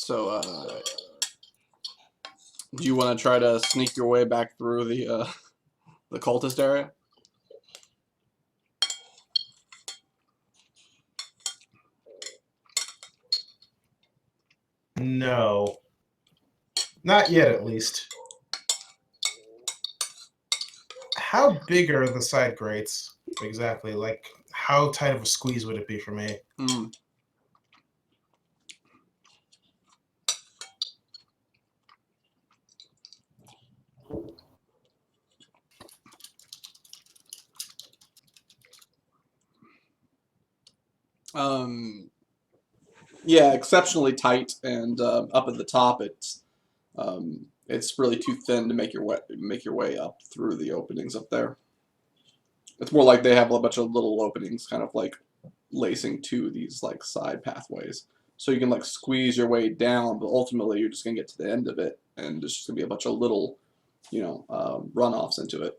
So, do you want to try to sneak your way back through the cultist area? No. Not yet, at least. How big are the side grates, exactly? Like, how tight of a squeeze would it be for me? Mm. Yeah, exceptionally tight, and up at the top, it's really too thin to make your way up through the openings up there. It's more like they have a bunch of little openings, kind of like lacing to these like side pathways, so you can like squeeze your way down, but ultimately you're just gonna get to the end of it, and there's just gonna be a bunch of little, runoffs into it.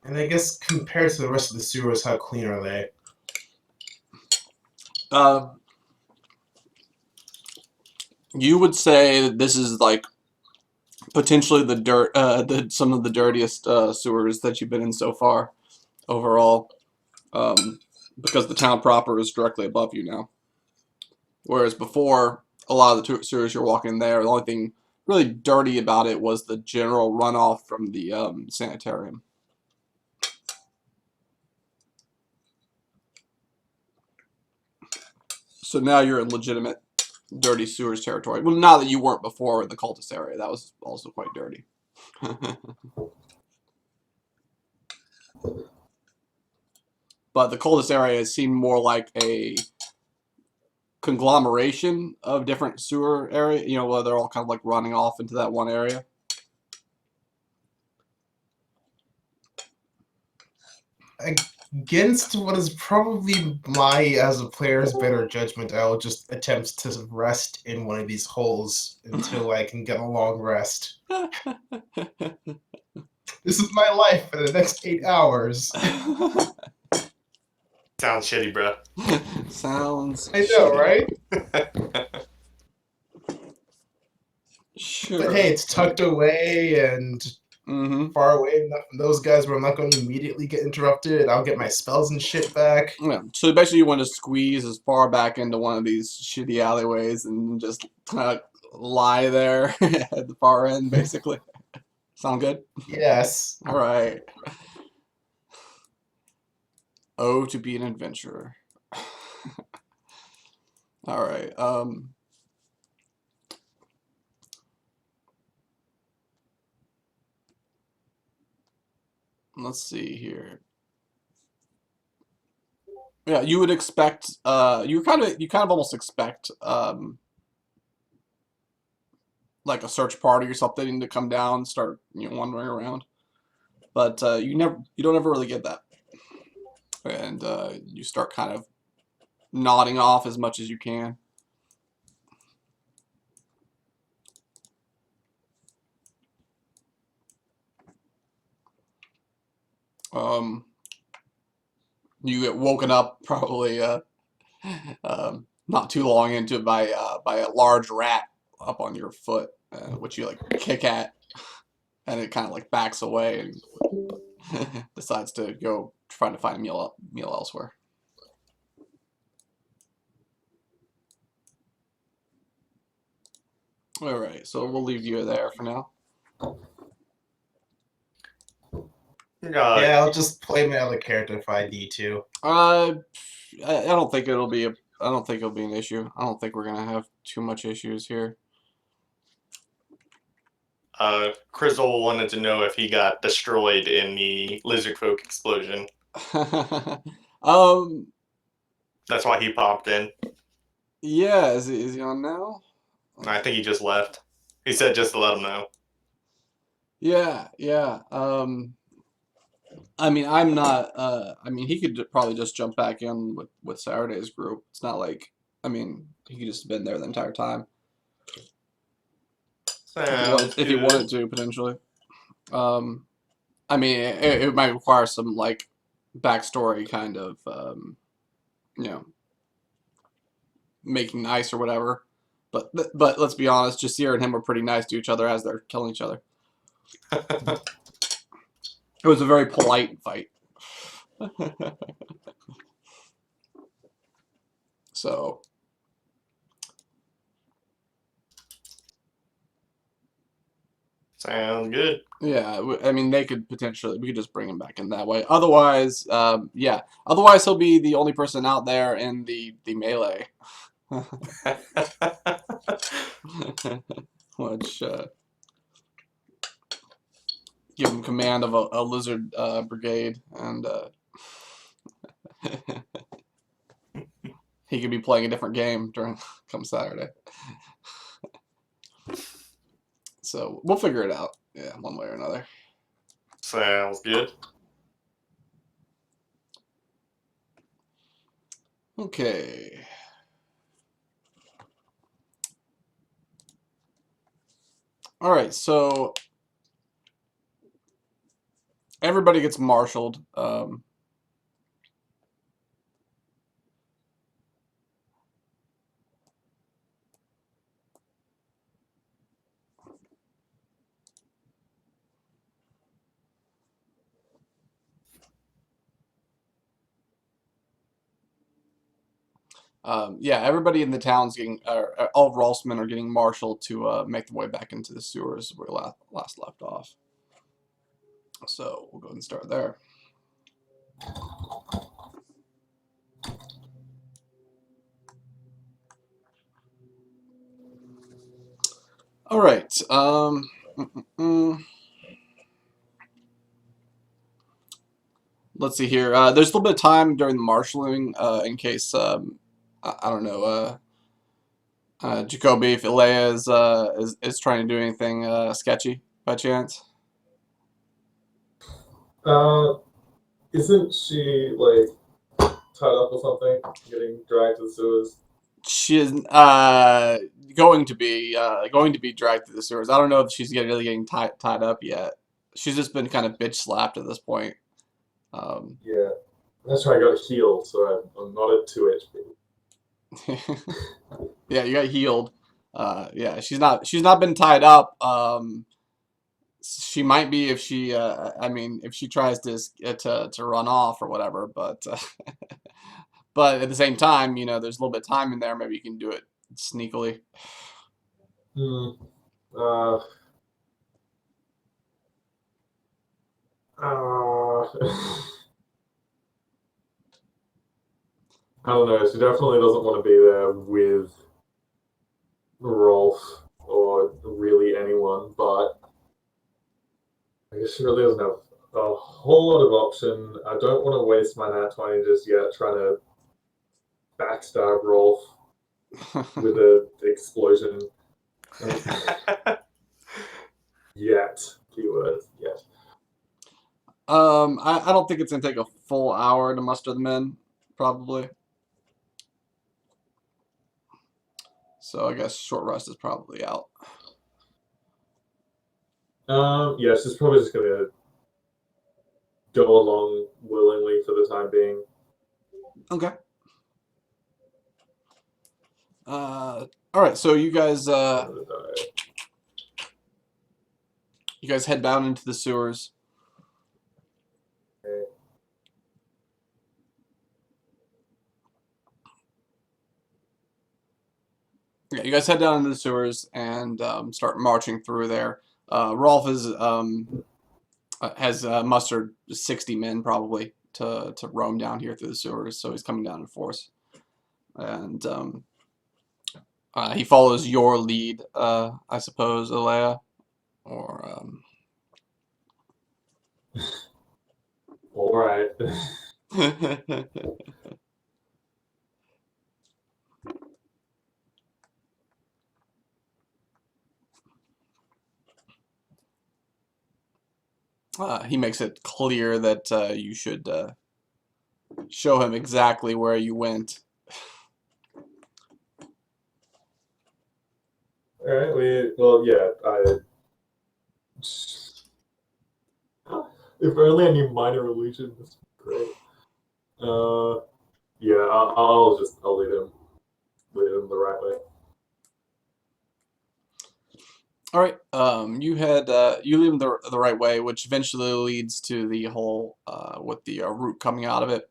And I guess compared to the rest of the sewers, how clean are they? You would say that this is like potentially some of the dirtiest sewers that you've been in so far, overall, because the town proper is directly above you now. Whereas before, a lot of the sewers you're walking there, the only thing really dirty about it was the general runoff from the sanitarium. So now you're in legitimate dirty sewers territory. Well, not that you weren't before in the cultist area. That was also quite dirty. But the cultist area seemed more like a conglomeration of different sewer area, where they're all kind of like running off into that one area. Against what is probably my, as a player's better judgment, I will just attempt to rest in one of these holes until I can get a long rest. This is my life for the next 8 hours. Sounds shitty, bro. Sounds I know, shitty. right? Sure. But hey, it's tucked away and far away enough from those guys where I'm not going to immediately get interrupted. I'll get my spells and shit back. Yeah. So basically you want to squeeze as far back into one of these shitty alleyways and just kind of lie there at the far end, basically. Sound good? Yes. All right. Oh, to be an adventurer. All right. Let's see here. Yeah, you would expect. You kind of almost expect like a search party or something to come down and start wandering around, but you don't ever really get that, and you start kind of nodding off as much as you can. You get woken up probably not too long into it by a large rat up on your foot, which you like kick at, and it kind of like backs away and decides to go trying to find a meal elsewhere. All right, so we'll leave you there for now. Yeah, I'll just play my other character if I need to. I don't think it'll be I don't think it'll be an issue. I don't think we're gonna have too much issues here. Crizzle wanted to know if he got destroyed in the lizard folk explosion. That's why he popped in. Yeah, is he on now? I think he just left. He said just to let him know. Yeah. I mean, I'm not. I mean, he could probably just jump back in with Saturday's group. It's not like. I mean, he could just have been there the entire time. If he wanted to, potentially. I mean, it might require some like backstory kind of you know, making nice or whatever. But let's be honest, Jasir and him were pretty nice to each other as they're killing each other. It was a very polite fight. So Sounds good. yeah, I mean we could just bring him back in that way. Otherwise, yeah. Otherwise, he'll be the only person out there in the melee, which give him command of a lizard brigade, and he could be playing a different game come Saturday. So we'll figure it out, yeah, one way or another. Sounds good. Okay. All right, so everybody gets marshaled. Yeah, everybody in the town's getting, all of Rolfsmen are getting marshaled to make their way back into the sewers where we last left off. So we'll go ahead and start there. All right. Let's see here. There's a little bit of time during the marshaling in case I don't know. Jacoby, if Ilea is trying to do anything sketchy by chance. Isn't she like tied up or something, getting dragged to the sewers? She is going to be dragged to the sewers. I don't know if she's really getting tied up yet. She's just been kind of bitch slapped at this point. Yeah, that's why I got healed, so I'm not at 2 HP. Yeah, you got healed. Yeah, she's not been tied up. She might be if she I mean if she tries to run off or whatever, but but at the same time, you know, there's a little bit of time in there. Maybe you can do it sneakily. Uh, I don't know. She definitely doesn't want to be there with Rolf or really anyone, but I guess she really doesn't have a whole lot of option. I don't want to waste my nat 20 just yet trying to backstab Rolf with an explosion. Yet. Keyword, yet. I don't think it's gonna take a full hour to muster the men, probably. So I guess short rest is probably out. Yeah, she's probably just gonna go along willingly for the time being. Okay. All right. So you guys head down into the sewers. Okay. Yeah, you guys head down into the sewers and start marching through there. Rolf has mustered 60 men probably to roam down here through the sewers, so he's coming down in force. And he follows your lead, I suppose, Alea, or All right. he makes it clear that you should show him exactly where you went. All right. Well, yeah. If only I knew minor illusion. This would be great. Yeah, I'll lead him the right way. All right. You lead him the right way, which eventually leads to the hole with the root coming out of it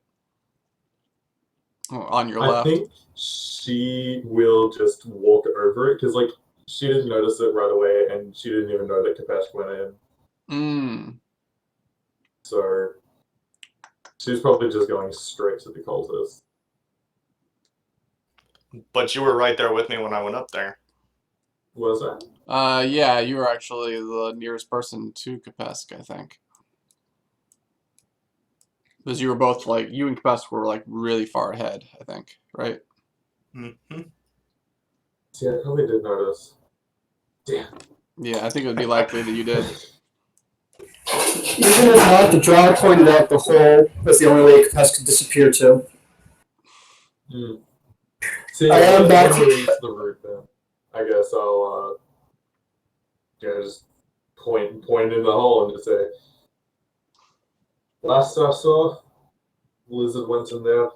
on your I left. think she will just walk over it because, like, she didn't notice it right away, and she didn't even know that Kapesh went in. So she's probably just going straight to the cultist. But you were right there with me when I went up there. Was that? Yeah, you were actually the nearest person to Kapesk, I think. Because you were both like, you and Kapesk were like really far ahead, I think, right? Mm-hmm. See, I probably did notice. Damn. Yeah, I think it would be likely that you did. Even if not, the draw pointed out the hole was the only way Capes could disappear to. See, I am back when we reach the root, then I guess I'll just point in the hole and just say, last I saw, lizard went in there,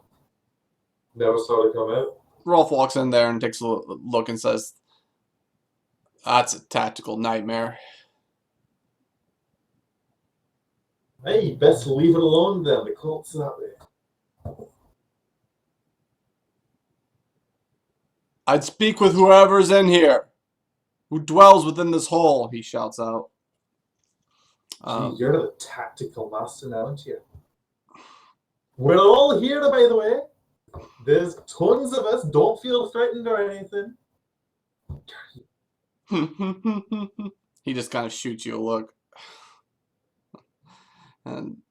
never saw it come out. Rolf walks in there and takes a look and says, "That's a tactical nightmare." Hey, best leave it alone then. The cult's out there. "I'd speak with whoever's in here, who dwells within this hole," he shouts out. Gee, you're the tactical master now, aren't you? We're all here, by the way. There's tons of us. Don't feel threatened or anything. He just kind of shoots you a look. And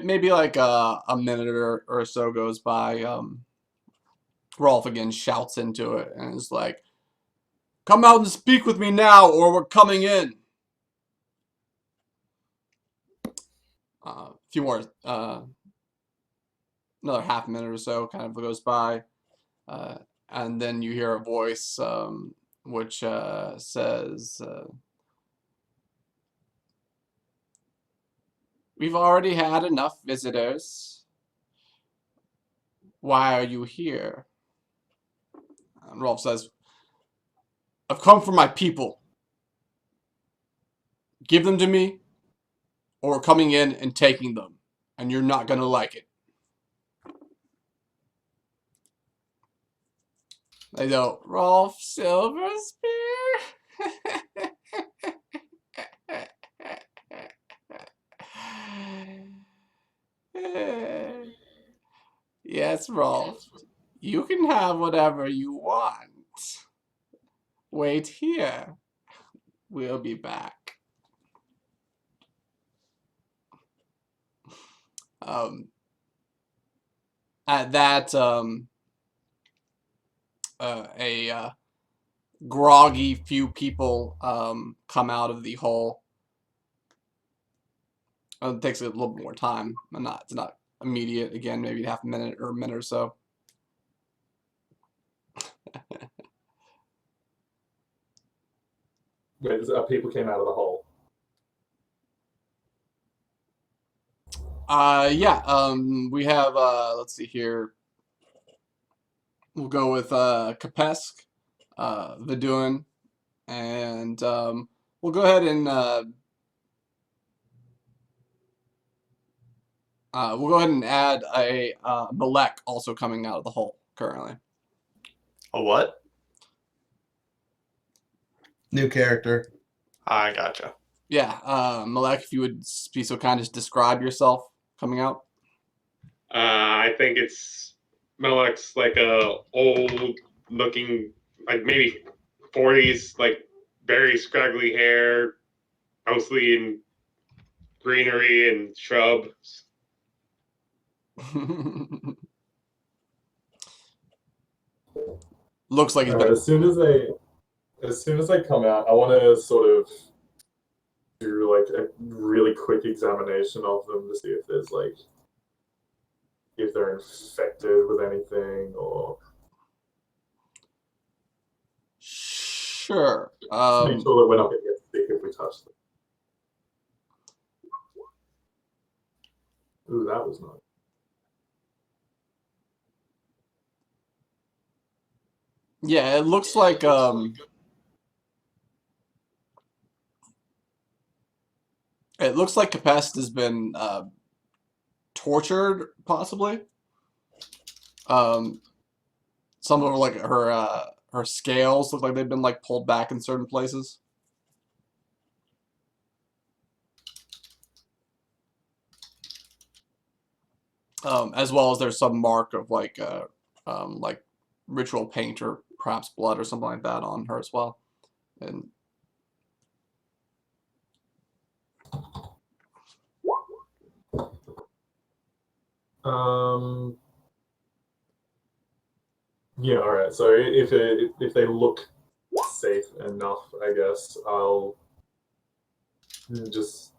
maybe like a minute or so goes by. Rolf again shouts into it and is like, "Come out and speak with me now, or we're coming in." A few more, another half minute or so kind of goes by, and then you hear a voice which says, "We've already had enough visitors. Why are you here?" And Rolf says, "I've come for my people. Give them to me, or we're coming in and taking them, and you're not going to like it." They go, "Rolf Silverspear?" "Yes, Rolf. You can have whatever you want. Wait here. We'll be back." At that, a groggy few people come out of the hole. It takes a little bit more time. It's not immediate. Again, maybe half a minute or a minute or so. Wait, people came out of the hole. Yeah. We have. Let's see here. We'll go with Kapesk, Vidun, and we'll go ahead and add a Malek also coming out of the hole currently. A what? New character. I gotcha. Yeah, Malek, if you would be so kind as describe yourself coming out. I think it's Melek's like a old looking, like maybe 40s, like very scraggly hair, mostly in greenery and shrubs. Looks like he's Alright, been. as soon as I come out, I want to sort of do like a really quick examination of them to see if there's like if they're infected with anything or. Sure. Make sure that we're not going to get sick if we touch them. Ooh, that was nice. Yeah, it looks like it looks like Capest has been tortured, possibly. Some of like her scales look like they've been like pulled back in certain places. As well as there's some mark of like ritual paint or perhaps blood or something like that on her as well. And Yeah, all right. So if they look safe enough, I guess I'll just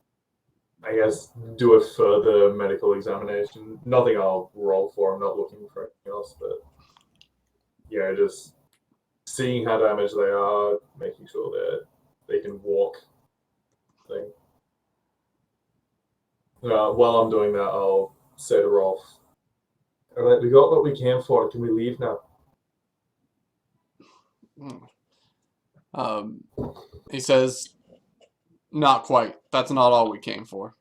do a further medical examination. Nothing I'll roll for. I'm not looking for anything else, but yeah, just seeing how damaged they are, making sure that they can walk. Thing. While I'm doing that, I'll say to Rolf, "All right, we got what we came for. Can we leave now?" he says, "Not quite. That's not all we came for."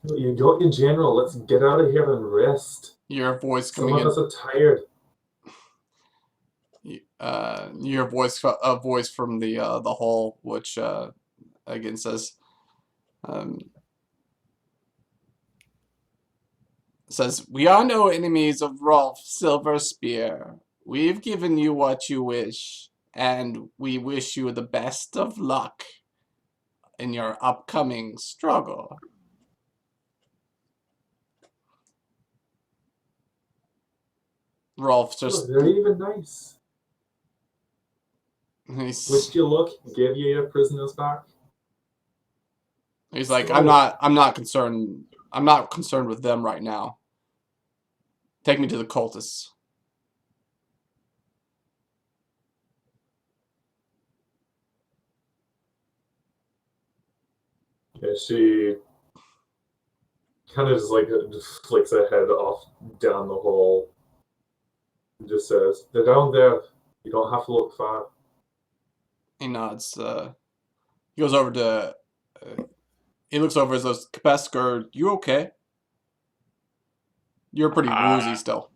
You got your general. Let's get out of here and rest. Your voice Some coming of in. us are tired. Your voice, a voice from the hall, which again says, "We are no enemies of Rolf Silverspear. We've given you what you wish, and we wish you the best of luck in your upcoming struggle." Rolf just They're even nice. Wished you luck. Gave you your prisoners back. He's like, I'm not concerned. I'm not concerned with them right now. Take me to the cultists. Yeah, she kind of just flicks her head off down the hall and just says, "They're down there. You don't have to look far." He nods. He goes over to. He looks over and says, "Kapesk, you okay? You're pretty woozy still.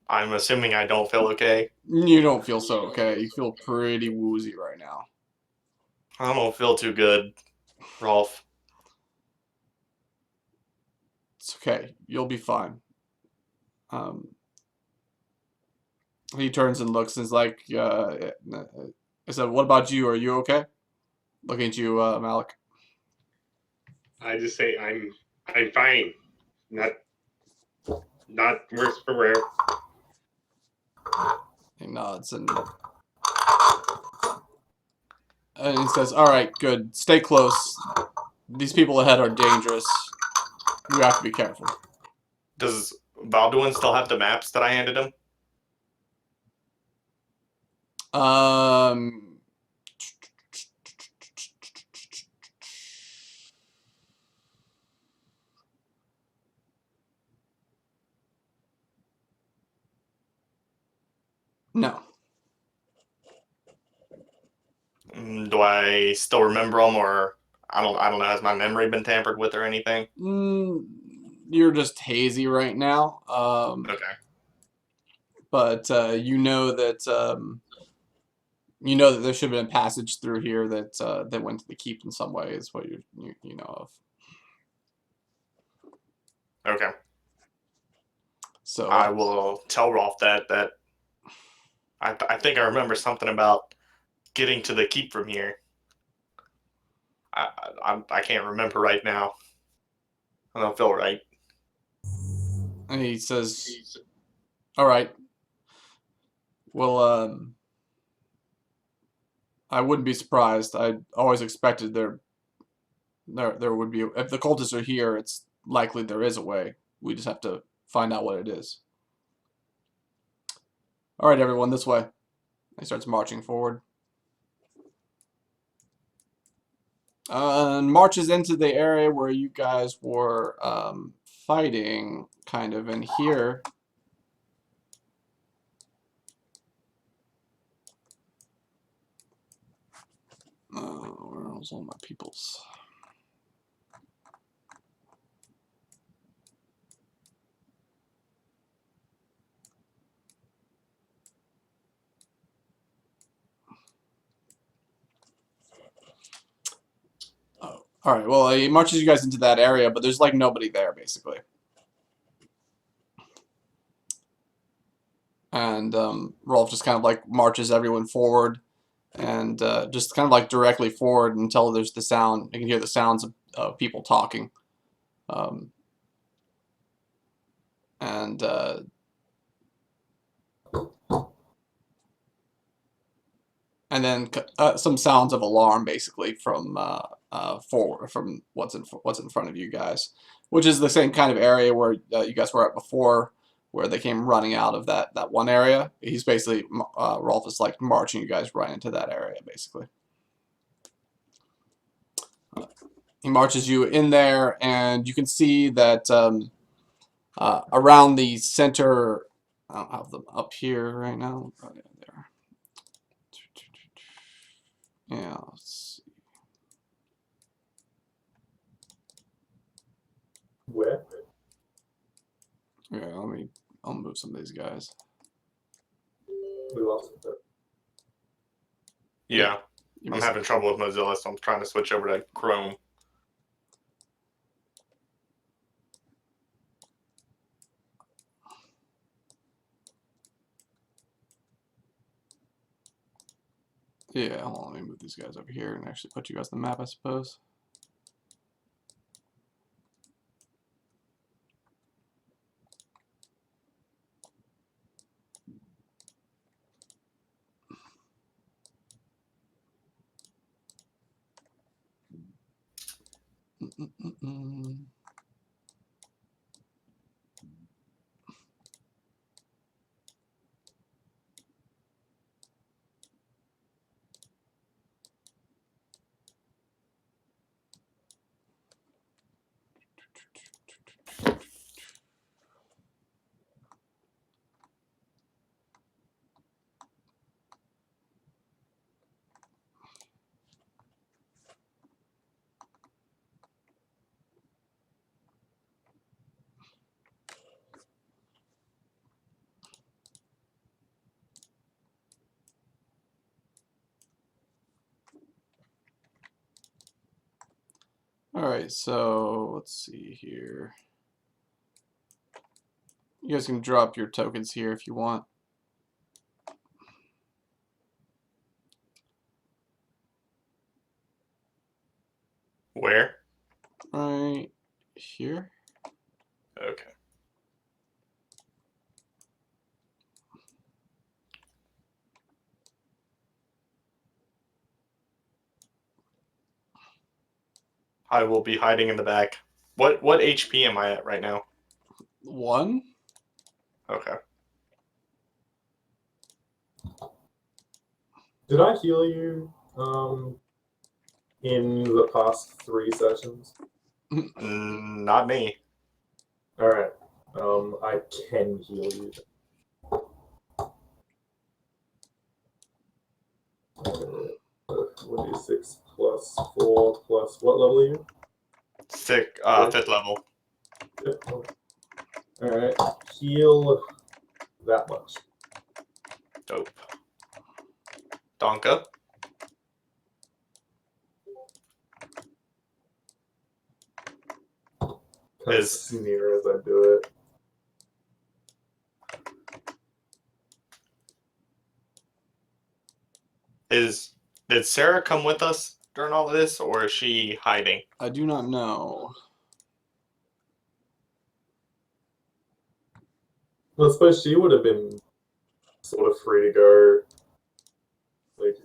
I'm assuming I don't feel okay. You don't feel so okay. You feel pretty woozy right now." I don't feel too good, Rolf. It's okay. You'll be fine. He turns and looks and is like, I said, "What about you? Are you okay?" Looking at you, Malik. I just say I'm fine. Not worse for wear. He nods and he says, "All right, good. Stay close. These people ahead are dangerous. We have to be careful." Does Balduin still have the maps that I handed him? Um, no. Do I still remember them, or I don't know. Has my memory been tampered with or anything? You're just hazy right now. Okay. But you know that there should have been a passage through here that that went to the keep in some way. Is what you know of. Okay. So I will tell Rolf that I think I remember something about getting to the keep from here. I can't remember right now. I don't feel right. and he says, "All right. Well, I wouldn't be surprised. I always expected there would be. If the cultists are here, it's likely there is a way. We just have to find out what it is." All right, everyone, this way. He starts marching forward. And marches into the area where you guys were fighting, kind of in here. Where else all my peoples? Oh, all right. Well, he marches you guys into that area, but there's like nobody there, basically. And Rolf just kind of like marches everyone forward, and just kind of like directly forward until there's the sound. You can hear the sounds of people talking. Um, and then some sounds of alarm, basically from forward, from what's in front of you guys, which is the same kind of area where you guys were at before, where they came running out of that one area. He's basically Rolf is like marching you guys right into that area, basically. He marches you in there, and you can see that around the center. I don't have them up here right now. Oh, yeah, there. Yeah, let's see. Where? Yeah, I'll move some of these guys. We lost it. Yeah, You I'm missed having trouble with Mozilla, so I'm trying to switch over to Chrome. Yeah, hold on, let me move these guys over here and actually put you guys on the map, I suppose. Alright, so let's see here. You guys can drop your tokens here if you want. Where? Right here. Okay. I will be hiding in the back. What HP am I at right now? 1. Okay. Did I heal you in the past 3 sessions? Not me. All right. I can heal you. 1d6 plus 4 plus what level are you? Sick. Fifth level. Yep. All right. Heal that much. Dope. Donka. Kind of Is- sneer as I do it. Did Sarah come with us during all of this, or is she hiding? I do not know. Well, I suppose she would have been sort of free to go. Like,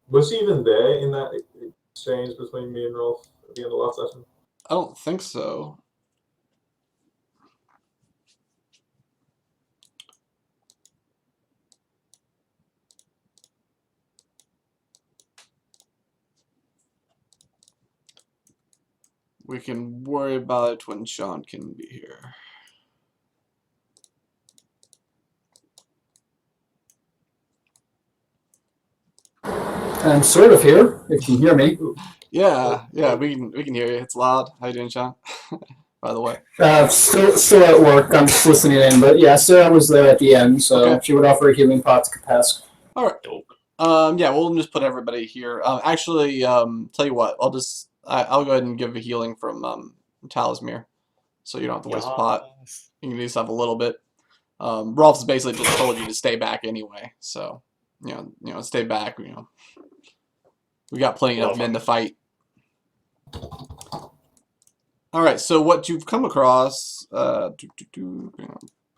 was she even there in that exchange between me and Rolf at the end of last session? I don't think so. we can worry about it when Sean can be here. I'm sort of here, if you can hear me. Yeah, we can hear you. It's loud. How you doing, Sean? By the way. Still at work. I'm just listening in, but yeah, Sarah was there at the end, so Okay. she would offer a healing pot to Kapesk. All right. Yeah, we'll just put everybody here. Actually, tell you what, I'll go ahead and give a healing from Talismere, so you don't have to waste a pot. You can just have a little bit. Rolf's basically just told you to stay back anyway, so you know, stay back. You know, we got plenty of men to fight. All right, so what you've come across, pull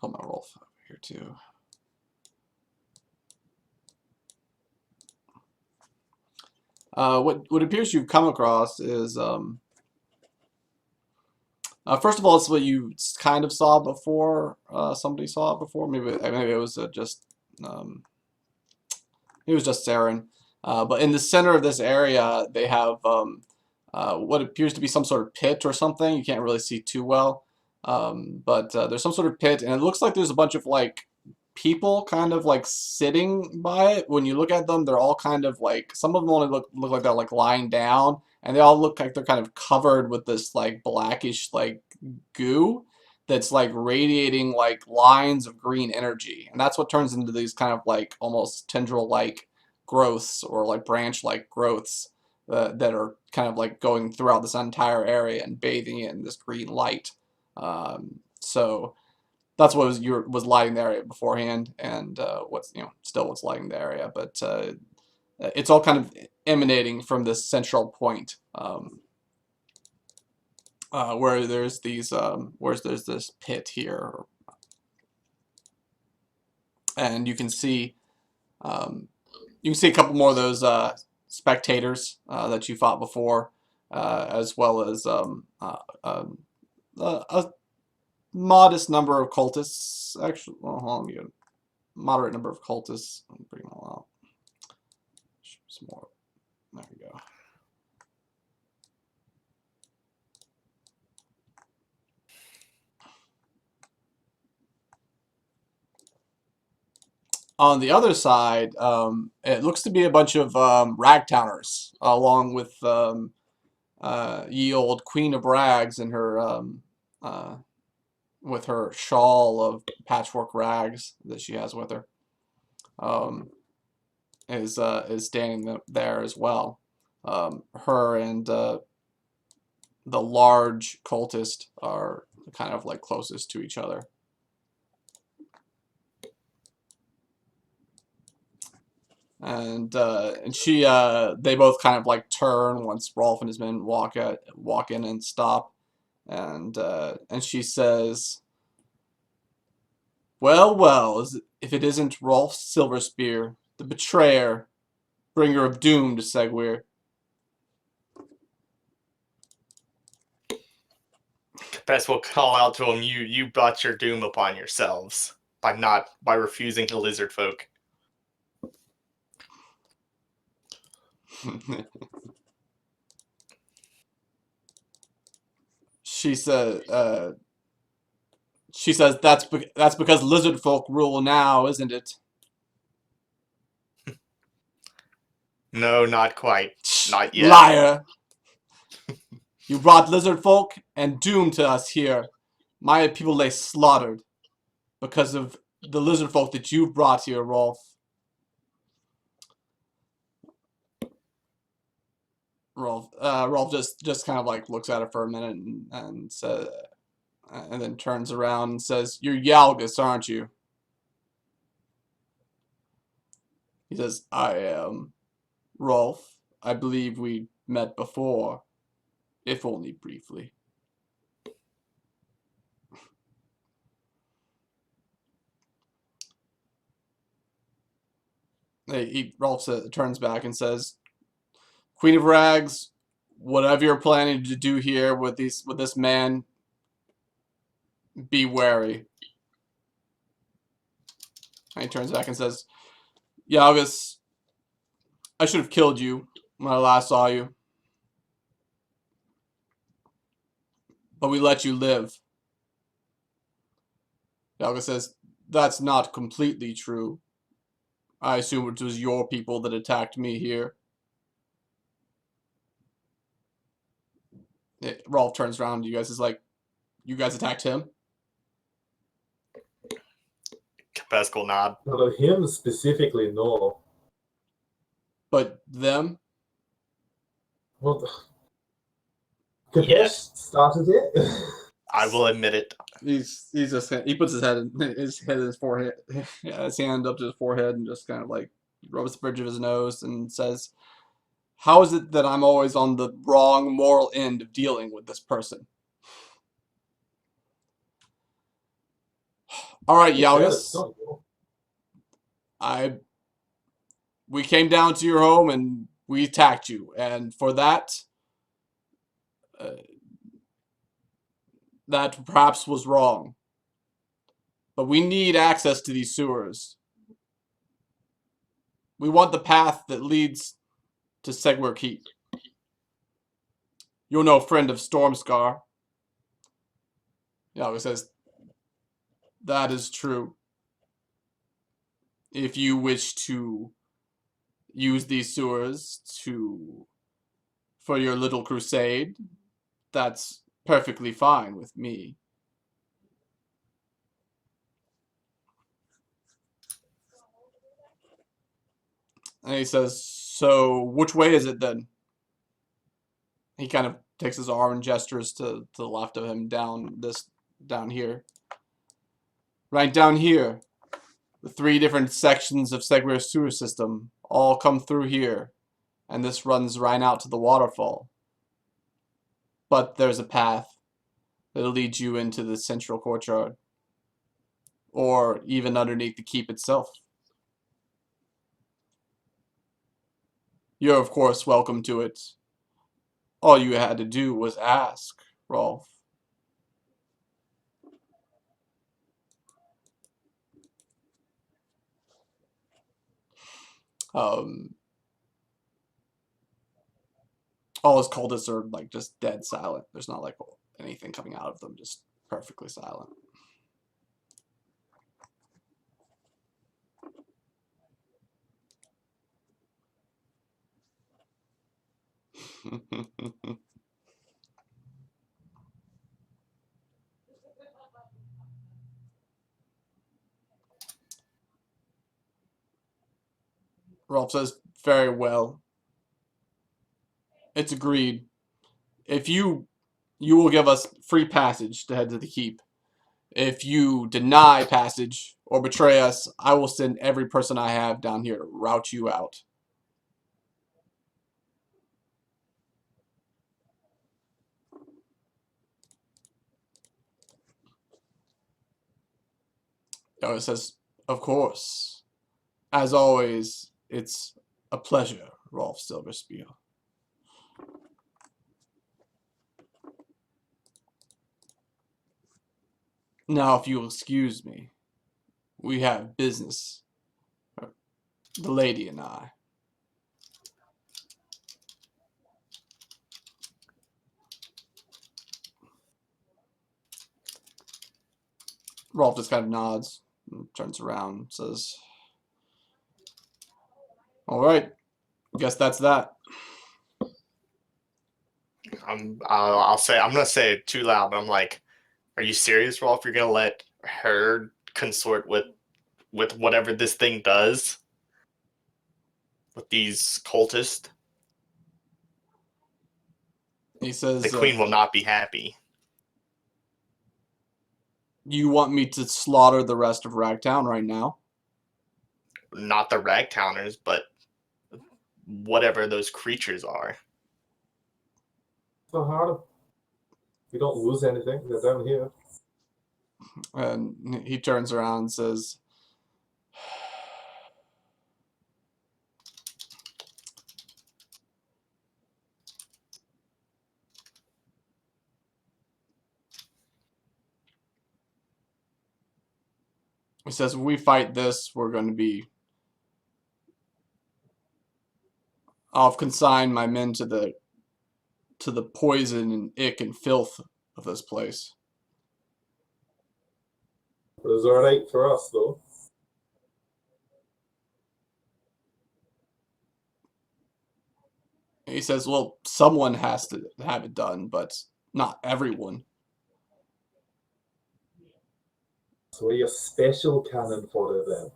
my Rolf over here too. What appears you've come across is first of all, it's what you kind of saw before. Somebody saw it before. Maybe it was just Saren. But in the center of this area, they have what appears to be some sort of pit or something. You can't really see too well, but there's some sort of pit, and it looks like there's a bunch of like people kind of like sitting by it. When you look at them, they're all kind of like, some of them only look like they're like lying down, and they all look like they're kind of covered with this like blackish like goo that's like radiating like lines of green energy, and that's what turns into these kind of like almost tendril like growths or like branch like growths that are kind of like going throughout this entire area and bathing it in this green light. So that's what was lighting the area beforehand, and still what's lighting the area. But it's all kind of emanating from this central point, where there's these where there's this pit here, and you can see a couple more of those spectators that you fought before, as well as a modest number of cultists. Actually, well, hold on, a moderate number of cultists. Let me bring them all out. Some more. There we go. On the other side, it looks to be a bunch of ragtowners, along with ye old Queen of Rags and her with her shawl of patchwork rags that she has with her, is standing there as well. Her and the large cultist are kind of like closest to each other. And they both kind of like turn once Rolf and his men walk in and stop, and she says, "Well, if it isn't Rolf Silverspear, the betrayer, bringer of doom to Segwyr." Best will call out to him, you brought your doom upon yourselves by refusing the lizard folk. She says that's because lizard folk rule now, isn't it? No, not quite. Not yet. Liar! You brought lizard folk and doom to us here. My people lay slaughtered because of the lizard folk that you brought here, Rolf. Rolf just kind of like looks at her for a minute and says, and then turns around and says, "You're Yalgus, aren't you?" He says, "I am. Rolf, I believe we met before, if only briefly." Rolf turns back and says, "Queen of Rags, whatever you're planning to do here with this man, be wary." And he turns back and says, "Yalgus, I should have killed you when I last saw you. but we let you live. Yalga says, that's not completely true. I assume it was your people that attacked me here. Rolf turns around to you guys, is like, you guys attacked him? Pescal nod. Now, him specifically, no. But them? Well, Yes. Kapesh started it. I will admit it. He puts his head in his forehead, his hand up to his forehead, and just kind of like rubs the bridge of his nose and says, how is it that I'm always on the wrong moral end of dealing with this person? All right, Yalgas. We came down to your home and we attacked you, and for that, that perhaps was wrong. But we need access to these sewers. We want the path that leads to Segwyr Keep. You're no friend of Stormscar. Yalga says, that is true. If you wish to use these sewers for your little crusade, that's perfectly fine with me. And he says, so which way is it then? He kind of takes his arm and gestures to the left of him down here. Right down here. The 3 different sections of Segwyr's sewer system all come through here. And this runs right out to the waterfall. But there's a path that'll lead you into the central courtyard. Or even underneath the keep itself. You're of course welcome to it. All you had to do was ask, Rolf. All his cultists are like just dead silent. There's not like anything coming out of them, just perfectly silent. Rolf says, very well. It's agreed. If you will give us free passage to head to the keep. If you deny passage or betray us, I will send every person I have down here to rout you out. It says, of course. As always, it's a pleasure, Rolf Silverspear. Now, if you'll excuse me, we have business. The lady and I. Rolf just kind of nods and turns around and says, all right, guess that's that. I'll say, I'm gonna say it too loud, but I'm like, are you serious, Rolf? You're gonna let her consort with whatever this thing does with these cultists? He says, The queen will not be happy. you want me to slaughter the rest of Ragtown right now? Not the Ragtowners, but whatever those creatures are. So hard. You don't lose anything. They're down here. And he turns around and says, if we fight this, we're going to be... I'll consign my men to the poison and ick and filth of this place. But it's alright for us, though. He says, well, someone has to have it done, but not everyone. So we're a special cannon for it then.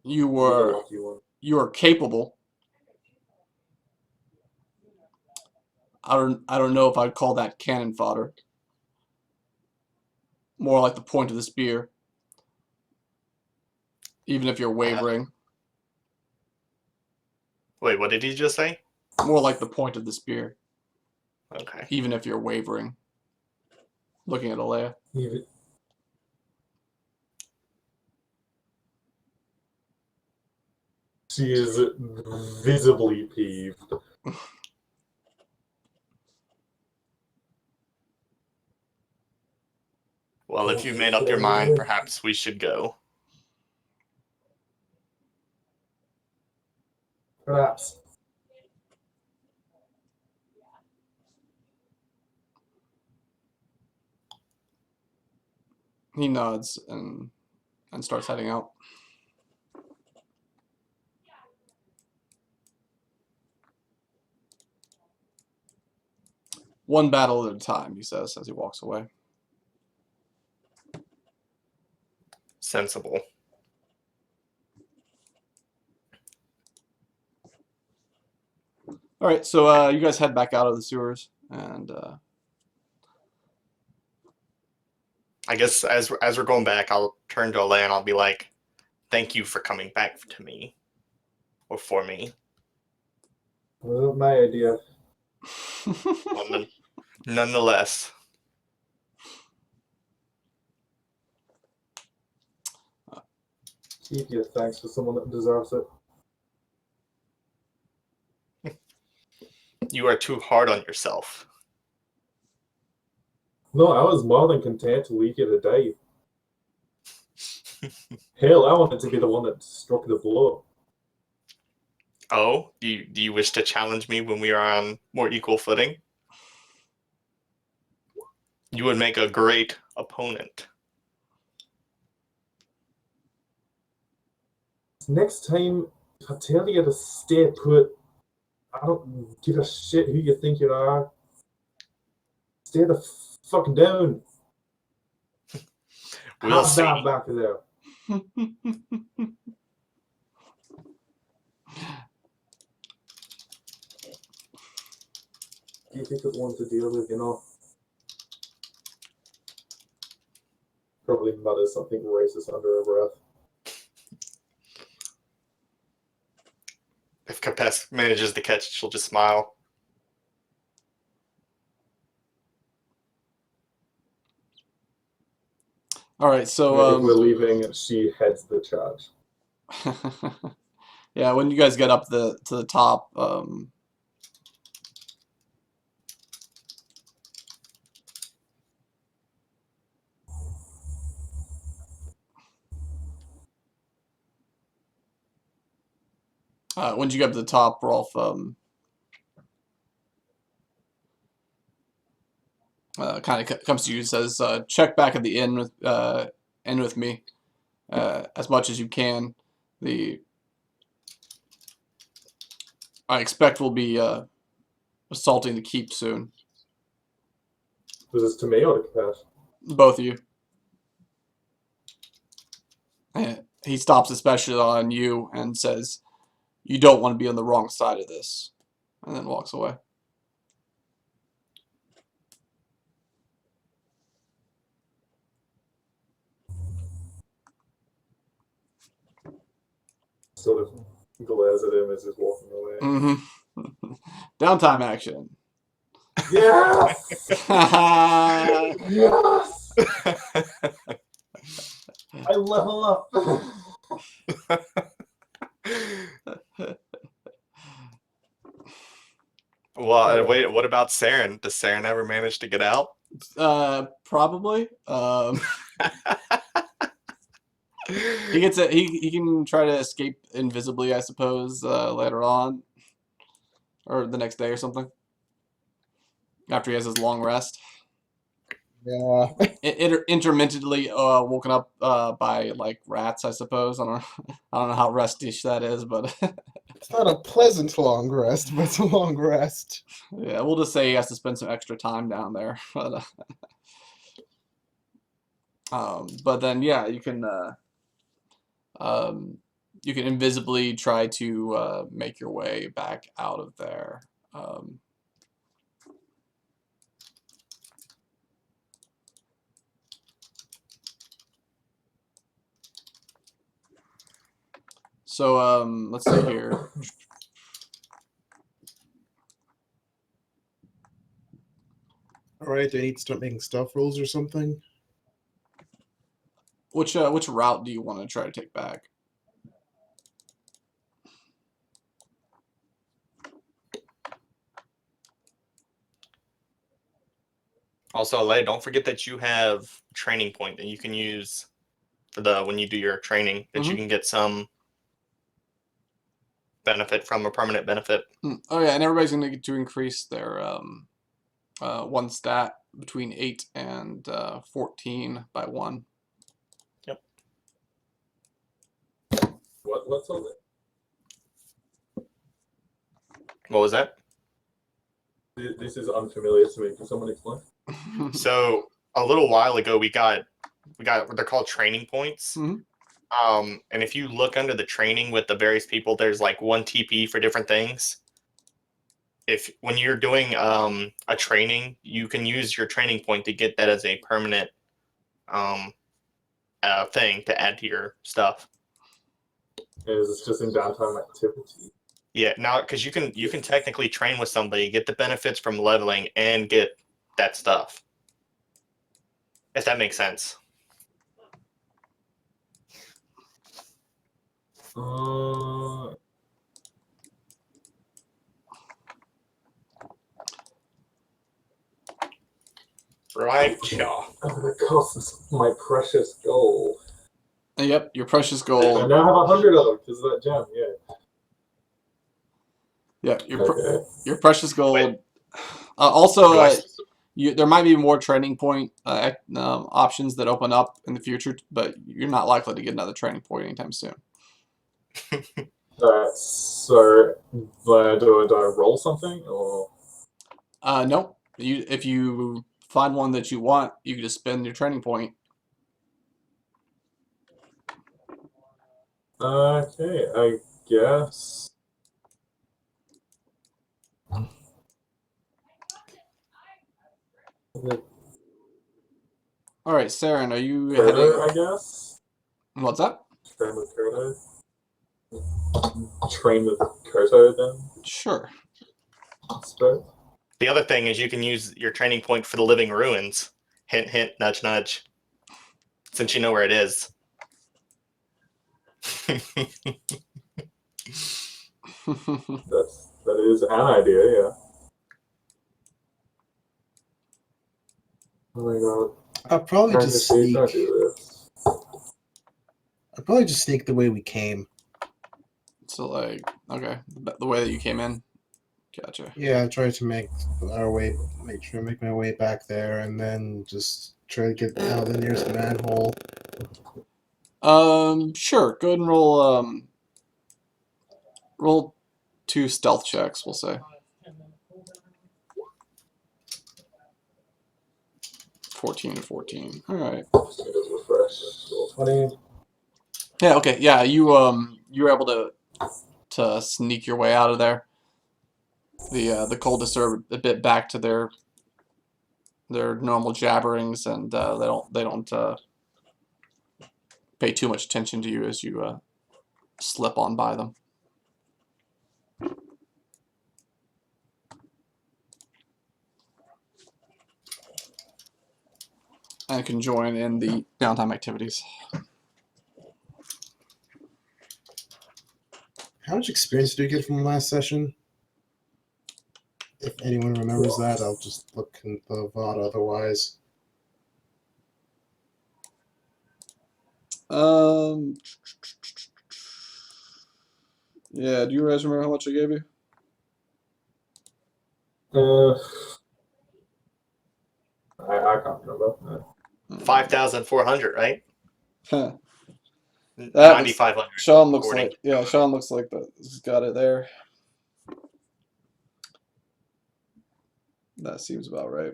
You You're the were lucky one. capable. I don't know if I'd call that cannon fodder. More like the point of the spear. Even if you're wavering. Wait, what did he just say? More like the point of the spear. Okay. Even if you're wavering. Looking at Alea. Even... She is visibly peeved. Well, if you've made up your mind, perhaps we should go. Perhaps. He nods and starts heading out. One battle at a time, he says as he walks away. Sensible. All right, so you guys head back out of the sewers, and I guess as we're going back, I'll turn to Alea and I'll be like, "Thank you for coming back to me, or for me." Well, my idea. Well, nonetheless, Keep your thanks for someone that deserves it. you are too hard on yourself. No, I was more than content to leave you to die. Hell, I wanted to be the one that struck the blow. Oh, do you wish to challenge me when we are on more equal footing? You would make a great opponent. Next time, if I tell you to stay put, I don't give a shit who you think you are. Stay the fuck down. We'll Have see. that back there. Difficult one to deal with, you know. Probably mutters something racist under her breath. If Capes manages to catch it, she'll just smile. all right, so If we're leaving, she heads the charge. yeah, when you guys get up to the top, once you get up to the top, Rolf kind of comes to you and says, check back at the inn with me as much as you can. I expect we'll be assaulting the keep soon. Was this to me or to Cash? Both of you. He stops especially on you and says, you don't want to be on the wrong side of this, and then walks away. Sort of glares at him as he's walking away. Mm-hmm. Downtime action. Yes! Yes! I level up. Well, wait, what about Saren? Does Saren ever manage to get out? Probably. He gets he can try to escape invisibly, I suppose, later on, or the next day or something. After he has his long rest. Yeah. Intermittently woken up by like rats, I suppose. I don't know how rest-ish that is, but It's not a pleasant long rest, but it's a long rest. yeah, we'll just say he has to spend some extra time down there. But then yeah, you can invisibly try to make your way back out of there. So let's see here. Alright, do I need to start making stuff rolls or something? Which route do you want to try to take back? Also, Lay, don't forget that you have training point that you can use for the when you do your training. That you Mhm. can get some benefit from a permanent benefit. Oh yeah, and everybody's going to get to increase their one stat between 8 and 14 by 1. What's all that? What was that? This is unfamiliar to me. Can someone explain? So a little while ago, we got what they're called training points. Mhm. And if you look under the training with the various people, there's like 1 TP for different things. If when you're doing a training, you can use your training point to get that as a permanent thing to add to your stuff. Is it's just in downtime activity? Yeah, now because you can technically train with somebody, get the benefits from leveling, and get that stuff. If that makes sense. Right, yeah. That costs my precious gold. Yep, your precious I gold. now have 100 of them because of that gem. Yeah. Yeah, Okay. your precious gold. Wait. Also, Do I, there might be more training point options that open up in the future, but you're not likely to get another training point anytime soon. So, do I roll something or? Nope. If you find one that you want, you can just spend your training point. Okay, I guess. All right, Saren, are you Kodo, I heading? guess. What's that? Train with Kodo. Train with Kodo then, Sure. I suppose. the other thing is you can use your training point for the living ruins. Hint, hint, nudge, nudge. Since you know where it is. That is an idea, yeah. Oh my god. I'll probably Trying just to see, sneak. don't do this. I'll probably just sneak the way we came. So like, okay, the way that you came in. Gotcha. Yeah, try to make sure to make my way back there, and then just try to get out of the nearest manhole. Sure. Go ahead and roll 2 stealth checks, we'll say. 14 and 14. All right. Just need to refresh. Roll 20. Yeah. Okay. Yeah. You were able to sneak your way out of there. The cultists are a bit back to their normal jabberings, and they don't pay too much attention to you as you slip on by them. And can join in the downtime activities. How much experience did we get from the last session? If anyone remembers that, I'll just look in the VOD otherwise. Yeah, do you guys remember how much I gave you? Uh, I can't remember. No. 5,400, right? Huh. That looks, 9,500. Sean looks according like Sean looks like he's got it there. That seems about right.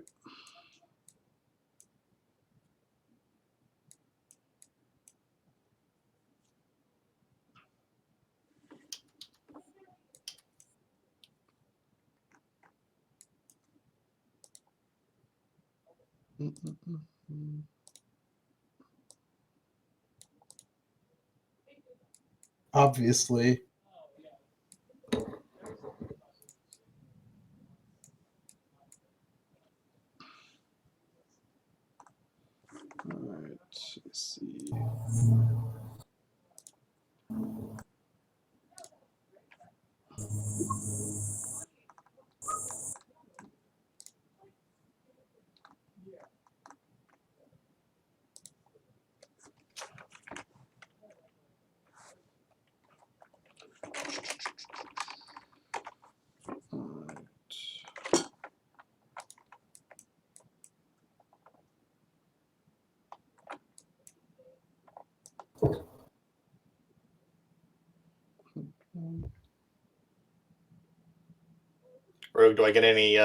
Obviously. All right, let's see. All right. Rogue, do I get any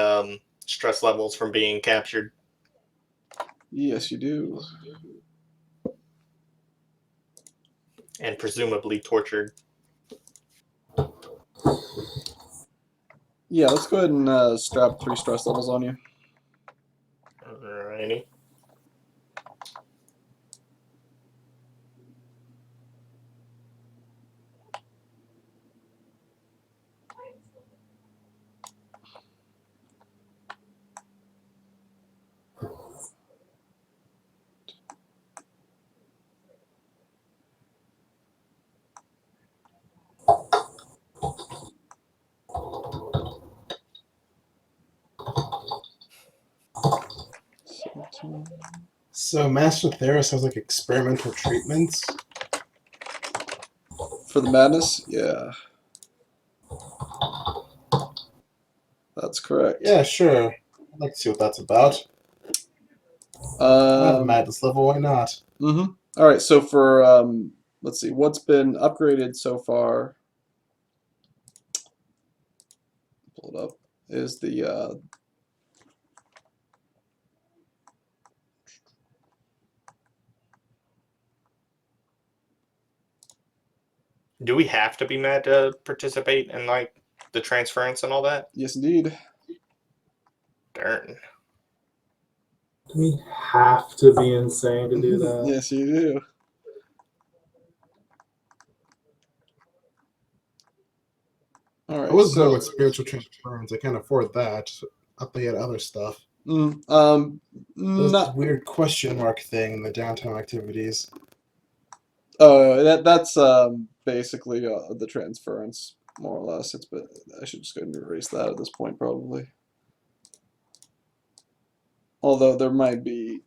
stress levels from being captured Yes, you do. and presumably tortured? Yeah, let's go ahead and strap 3 stress levels on you. Alrighty. So Master Theris has like experimental treatments. For the madness, yeah, that's correct. Yeah, sure. I'd like to see what that's about. I have a Um, madness level, why not? All right, so for let's see, what's been upgraded so far? Pull it up. Is the Do we have to be mad to participate in like the transference and all that? yes, indeed. Darn. Do we have to be insane to do that? Yes, you do. All I right, was good so with spiritual transference. I can't afford that. I thought you had other stuff. There's this not. weird question mark thing in the downtown activities. That's basically the transference, more or less. But I should just go and erase that at this point, probably. Although there might be.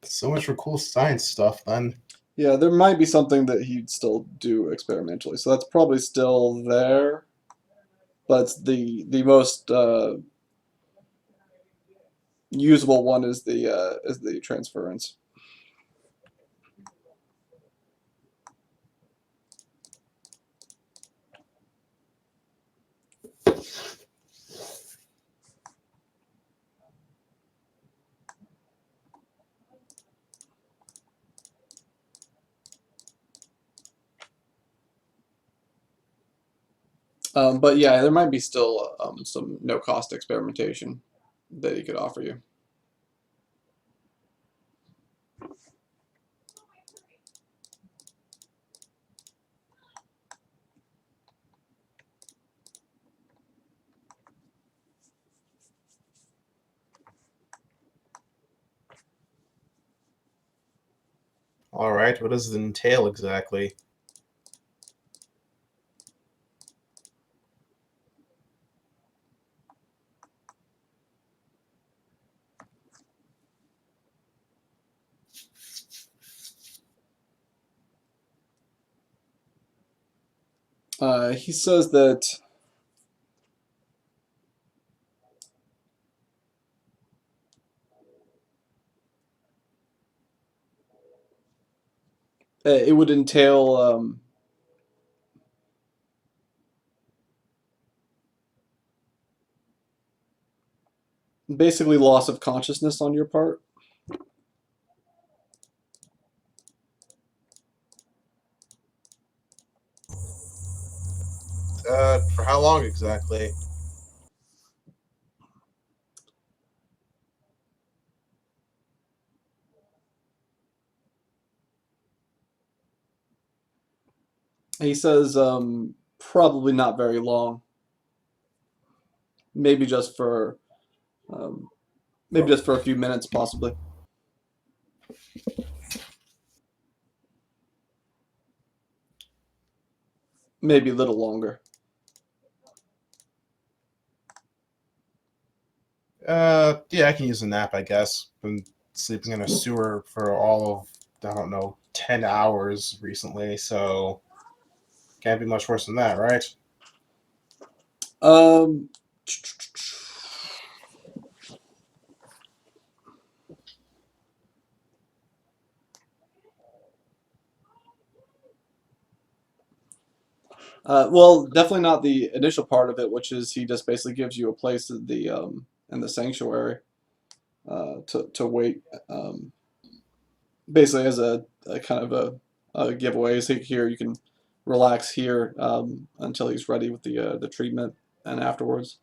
So much for cool science stuff, then. Yeah, there might be something that he'd still do experimentally, so that's probably still there. But the most usable one is the transference. But yeah, there might be still some no-cost experimentation that he could offer you. Alright, what does it entail exactly? He says that it would entail basically loss of consciousness on your part. For how long exactly? He says probably not very long. Maybe just for um, maybe just for a few minutes, possibly. Maybe a little longer. Yeah, I can use a nap, I guess. Been sleeping in a sewer for all of, I don't know, 10 hours recently, so can't be much worse than that, right? Um, well, definitely not the initial part of it, which is he just basically gives you a place in the sanctuary to wait. Basically, as a kind of a giveaway, is here you can relax here until he's ready with the treatment and afterwards.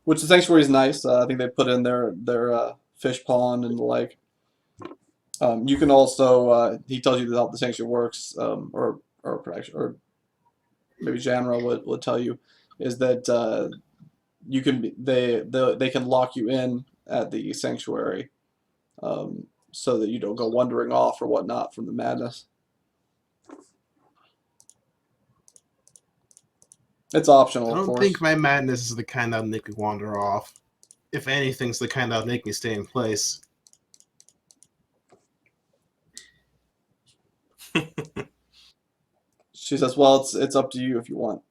Which the sanctuary is nice. I think they put in their fish pond and the like. You can also he tells you how the sanctuary works, or maybe Janra would tell you, is that you can they can lock you in at the sanctuary, so that you don't go wandering off or whatnot from the madness. It's optional, I of don't course. think my madness is the kind that would make me wander off. If anything's the kind that would make me stay in place. She says, "Well, it's up to you if you want."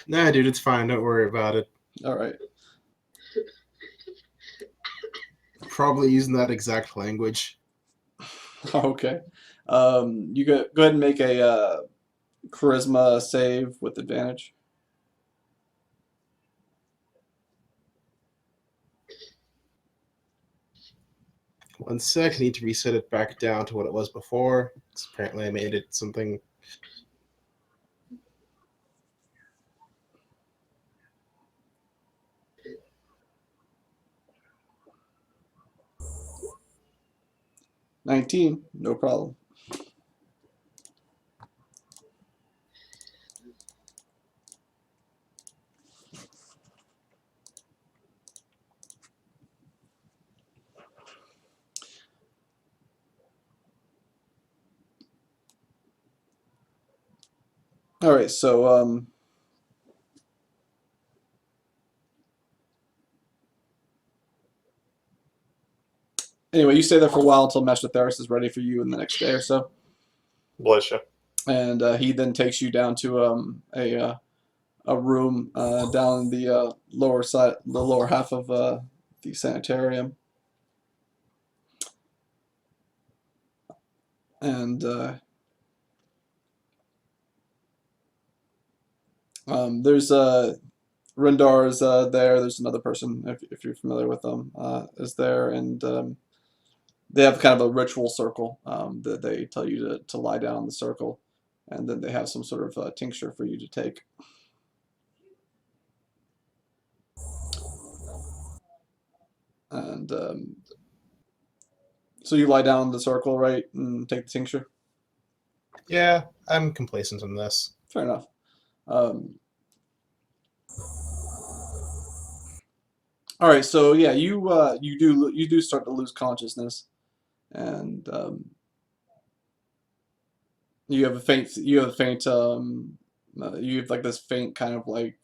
Nah, dude, it's fine. Don't worry about it. All right. Probably using that exact language. Okay. You go ahead and make a charisma save with advantage. One sec, I need to reset it back down to what it was before. 'Cause apparently I made it something. $19, no problem. All right, so anyway, you stay there for a while until Master Theris is ready for you in the next day or so, Bless you. and he then takes you down to a room down the lower side, the lower half of the sanitarium, and there's Rendar's there. There's another person, if you're familiar with them, is there, and they have kind of a ritual circle that they tell you to lie down in the circle, and then they have some sort of tincture for you to take. And so you lie down in the circle, right, and take the tincture? Yeah, I'm complacent in this. Fair enough. All right, so yeah, you do start to lose consciousness, and you have a faint you have like this faint kind of like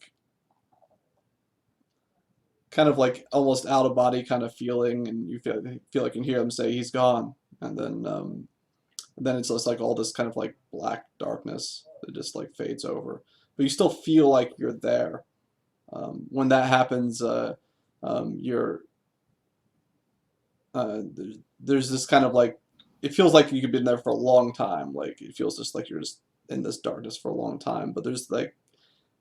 almost out of body kind of feeling, and you feel like you can hear them say he's gone, and then And then it's just like all this kind of like black darkness that just like fades over. But you still feel like you're there. When that happens, you're there's this kind of like it feels like you've been there for a long time. Like it feels just like you're just in this darkness for a long time. But there's like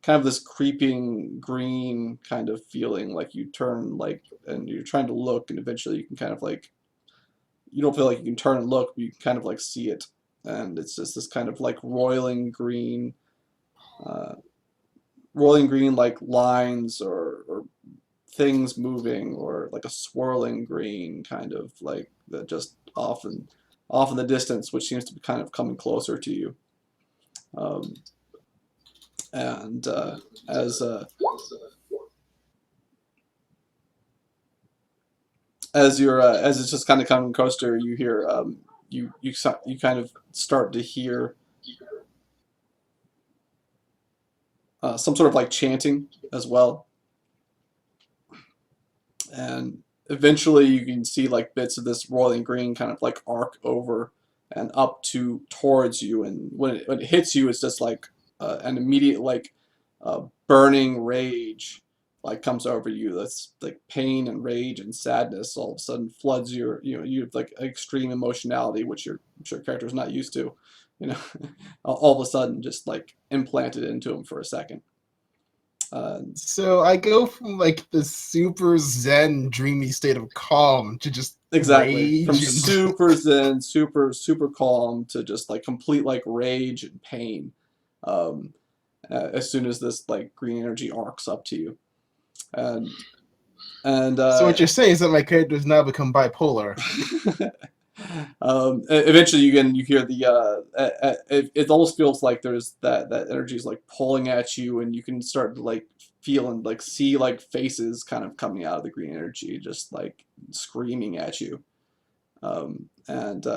kind of this creeping green kind of feeling like you turn like and you're trying to look and eventually you can kind of like you don't feel like you can turn and look, but you can kind of like see it. And it's just this kind of like uh, roiling green like lines or things moving or like a swirling green kind of like that just off in the distance, which seems to be kind of coming closer to you. Um, and as as it's just kind of coming closer, you hear you kind of start to hear some sort of like chanting as well, and eventually you can see like bits of this roiling green kind of like arc over and up to towards you, and when it hits you, it's just like an immediate like burning rage like comes over you. That's like pain and rage and sadness all of a sudden floods you have like extreme emotionality, which your I'm sure character is not used to, you know, all of a sudden just like implanted into him for a second. So I go from like the super zen, dreamy state of calm to just Exactly. From rage and super zen, super calm to just like complete like rage and pain. Um, as soon as this like green energy arcs up to you, and and so what you're saying is that my character has now become bipolar. eventually you hear the it almost feels like there's that energy is like pulling at you, and you can start to like feel and like see like faces kind of coming out of the green energy, just like screaming at you. And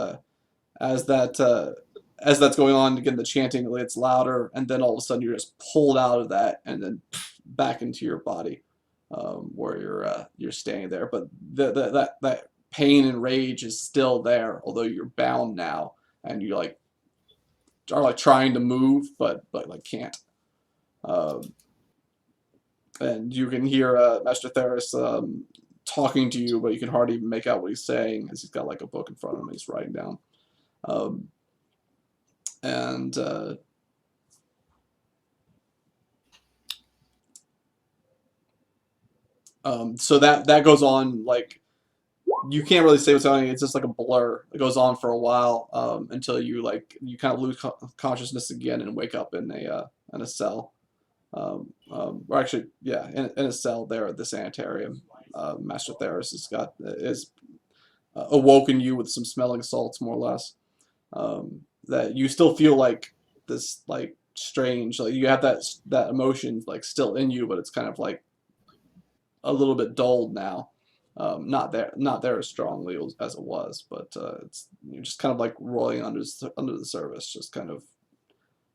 as that as that's going on, again the chanting gets louder, and then all of a sudden you're just pulled out of that, and then back into your body, where you're staying there. But that pain and rage is still there, although you're bound now, and you like are like trying to move, but like can't. Um, and you can hear Master Theris talking to you, but you can hardly even make out what he's saying, as he's got like a book in front of him he's writing down. Um, and so that goes on like you can't really say what's going on. It's just like a blur. It goes on for a while until you kind of lose consciousness again and wake up in a cell. Or actually, yeah, in a cell there at the sanitarium. Master Theris is awoken you with some smelling salts, more or less. That you still feel like this like strange, like you have that emotion like still in you, but it's kind of like a little bit dulled now. Not there as strongly as it was, but it's you're just kind of like rolling under the surface, just kind of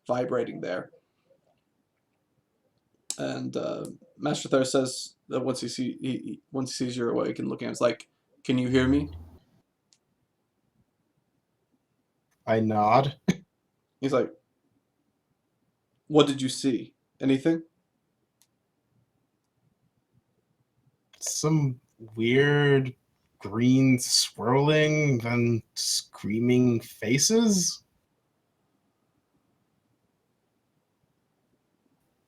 vibrating there. And Master Thor says that once he sees you're awake and looking at him, it's like, "Can you hear me?" I nod. He's like, "What did you see? Anything?" Some weird green swirling, then screaming faces.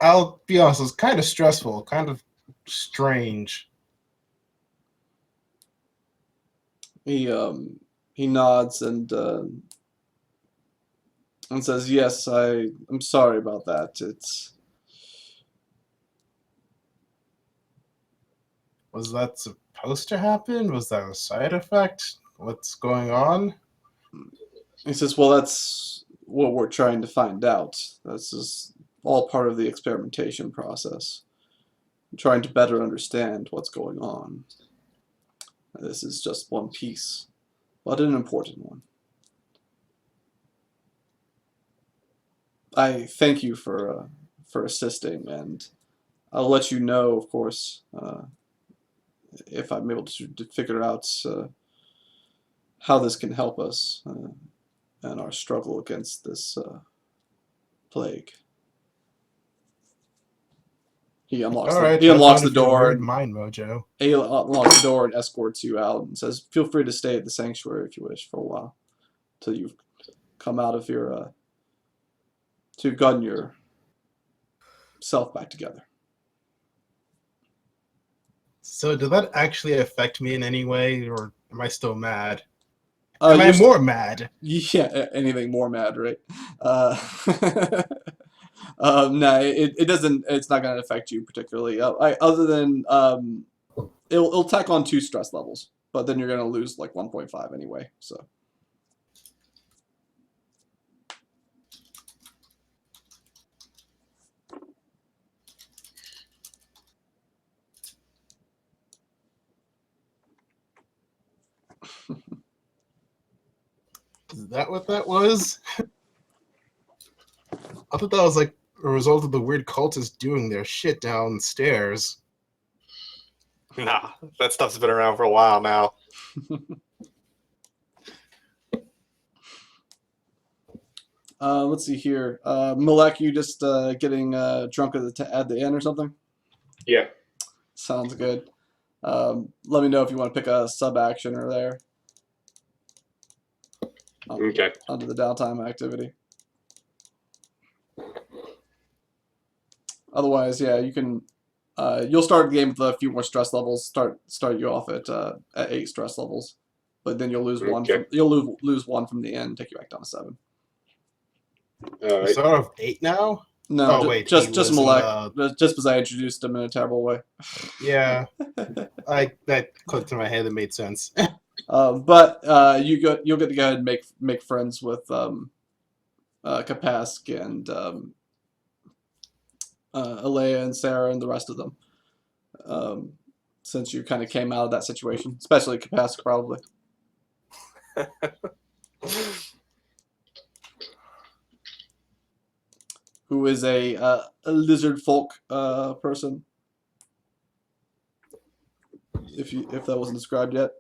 I'll be honest, it's kind of stressful, kind of strange. He nods and says, "Yes, I'm sorry about that. It's Was that supposed to happen? Was that a side effect? What's going on? He says, "Well, that's what we're trying to find out. This is all part of the experimentation process. Trying to better understand what's going on. This is just one piece, but an important one. I thank you for assisting, and I'll let you know, of course, if I'm able to figure out how this can help us. and our struggle against this plague. He unlocks All right, he unlocks the have fun with your door weird and mind mojo. he unlocks the door and escorts you out and says, "Feel free to stay at the sanctuary if you wish for a while, till you've come out of your to gun yourself back together." So, did that actually affect me in any way, or am I still mad? Am I You're more mad? Yeah, anything more mad, right? Uh, no, it doesn't. It's not going to affect you particularly. Other than it'll tack on 2 stress levels, but then you're going to lose like 1.5 anyway. So Is that what that was? I thought that was like a result of the weird cultists doing their shit downstairs. Nah, that stuff's been around for a while now. let's see here. Malek, you just getting drunk at the inn or something? Yeah. Sounds good. Let me know if you want to pick a sub action or there. Okay. Under the downtime activity. Otherwise, yeah, you can. You'll start the game with a few more stress levels. Start you off at 8 stress levels, but then you'll lose one. Okay. You'll lose 1 from the end, take you back down to 7. All right. Sort of 8 now? No, Oh, wait, just he just was in Malek. Just because I introduced him in a terrible way. Yeah, that clicked in my head. That made sense. But you'll get to go ahead and make friends with Kapask and Alea and Sarah and the rest of them. Since you kind of came out of that situation, especially Kapask probably. Who is a lizard folk person. If that wasn't described yet.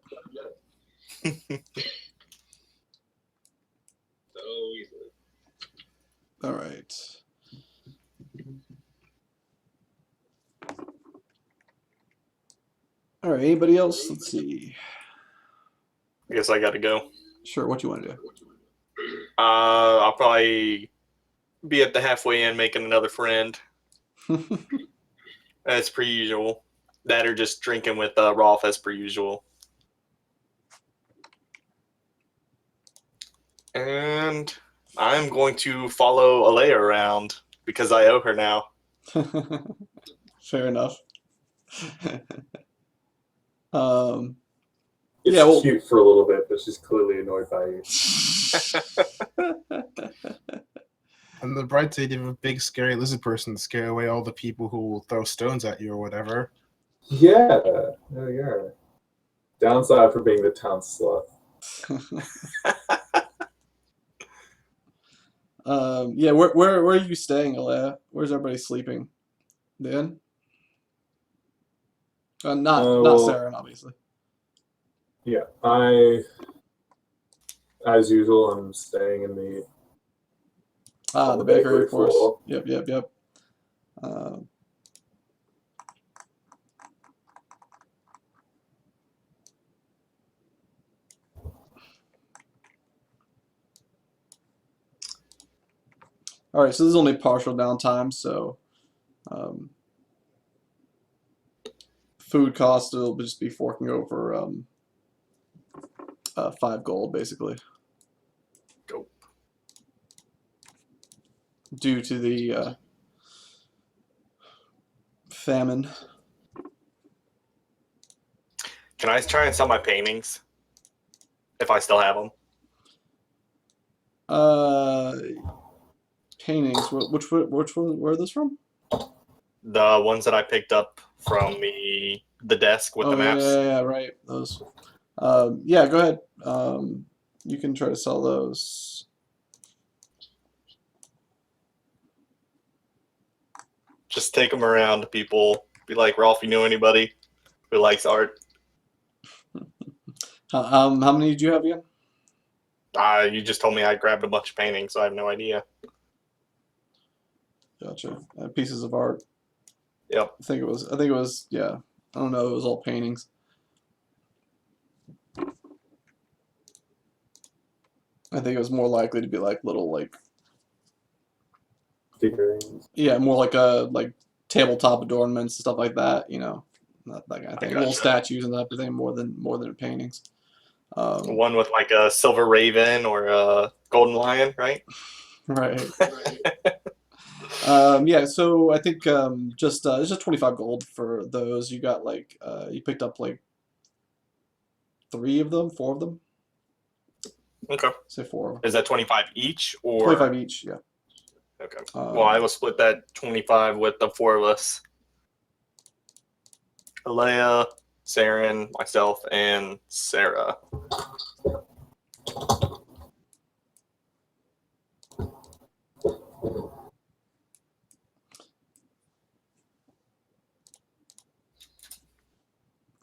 So easily. All right. All right. Anybody else? Let's see. I guess I got to go. Sure. What you want to do? I'll probably be at the halfway in making another friend. As per usual. That or just drinking with Rolf as per usual. And I'm going to follow Alea around because I owe her now. Fair enough. It's Yeah, well- cute for a little bit, but she's clearly annoyed by you. On the bright side, you have a big, scary lizard person to scare away all the people who will throw stones at you or whatever. Yeah. Oh, yeah. Downside for being the town slut. Yeah, where are you staying, Alea? Where's everybody sleeping? The inn? Not well- Sarah, obviously. Yeah, as usual, I'm staying in the The bakery, of course. floor. Yep. All right, so this is only partial downtime, so food cost will just be forking over 5 gold, basically. Go. Due to the famine. Can I try and sell my paintings? If I still have them. Paintings. Which one where are those from? The ones that I picked up from the desk with the maps. Yeah, right. Those. Yeah, go ahead. You can try to sell those. Just take them around to people. Be like, Rolf, you know anybody who likes art? How many did you have again? You just told me I grabbed a bunch of paintings, so I have no idea. Gotcha. Pieces of art. Yep. I think it was. Yeah. I don't know. It was all paintings. I think it was more likely to be like little Figurines. yeah, more like tabletop adornments and stuff like that. You know, not that kind of thing. Little gotcha. statues and that type of thing more than paintings. One with like a silver raven or a golden lion, right? Right. Yeah, so I think it's just 25 gold for those. You got you picked up like 4 of them. Okay. Say 4. Is that 25 each or 25 each, yeah. Okay. Well, I will split that 25 with the 4 of us. Alea, Saren, myself, and Sarah.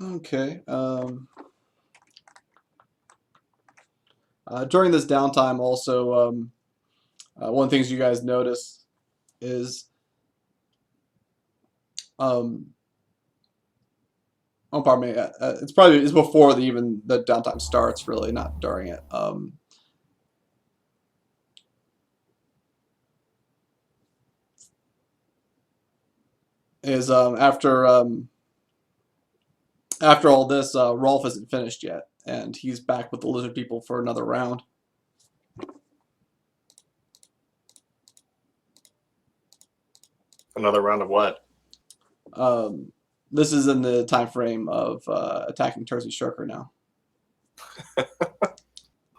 Okay. During this downtime, also, one of the things you guys notice is, oh, pardon me, it's before even the downtime starts, really, not during it. Is after all this, Rolf isn't finished yet, and he's back with the lizard people for another round. Another round of what? This is in the time frame of attacking Terzi Shirker now.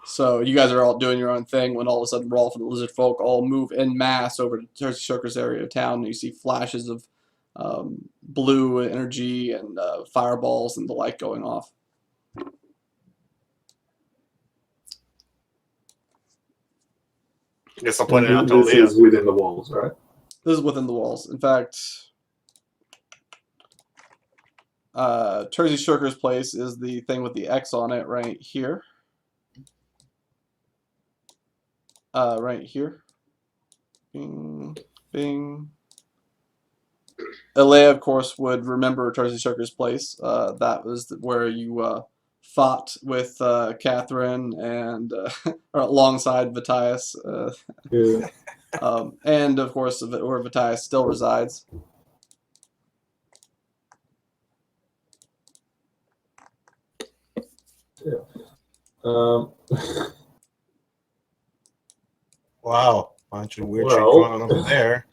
So you guys are all doing your own thing when all of a sudden Rolf and the lizard folk all move en masse over to Terzi Shirker's area of town, and you see flashes of blue energy and fireballs and the like going off. I guess I'll point it out to This Alea. is within the walls, right? This is within the walls. In fact, Terzi Shirker's place is the thing with the X on it right here. Right here. Bing, bing. Alea, of course, would remember Terzi Shirker's place. That was where you fought with Catherine and or alongside Vitias. Yeah. And, of course, where Vitias still resides. Um, Wow, bunch of weird shit Well. going on over there.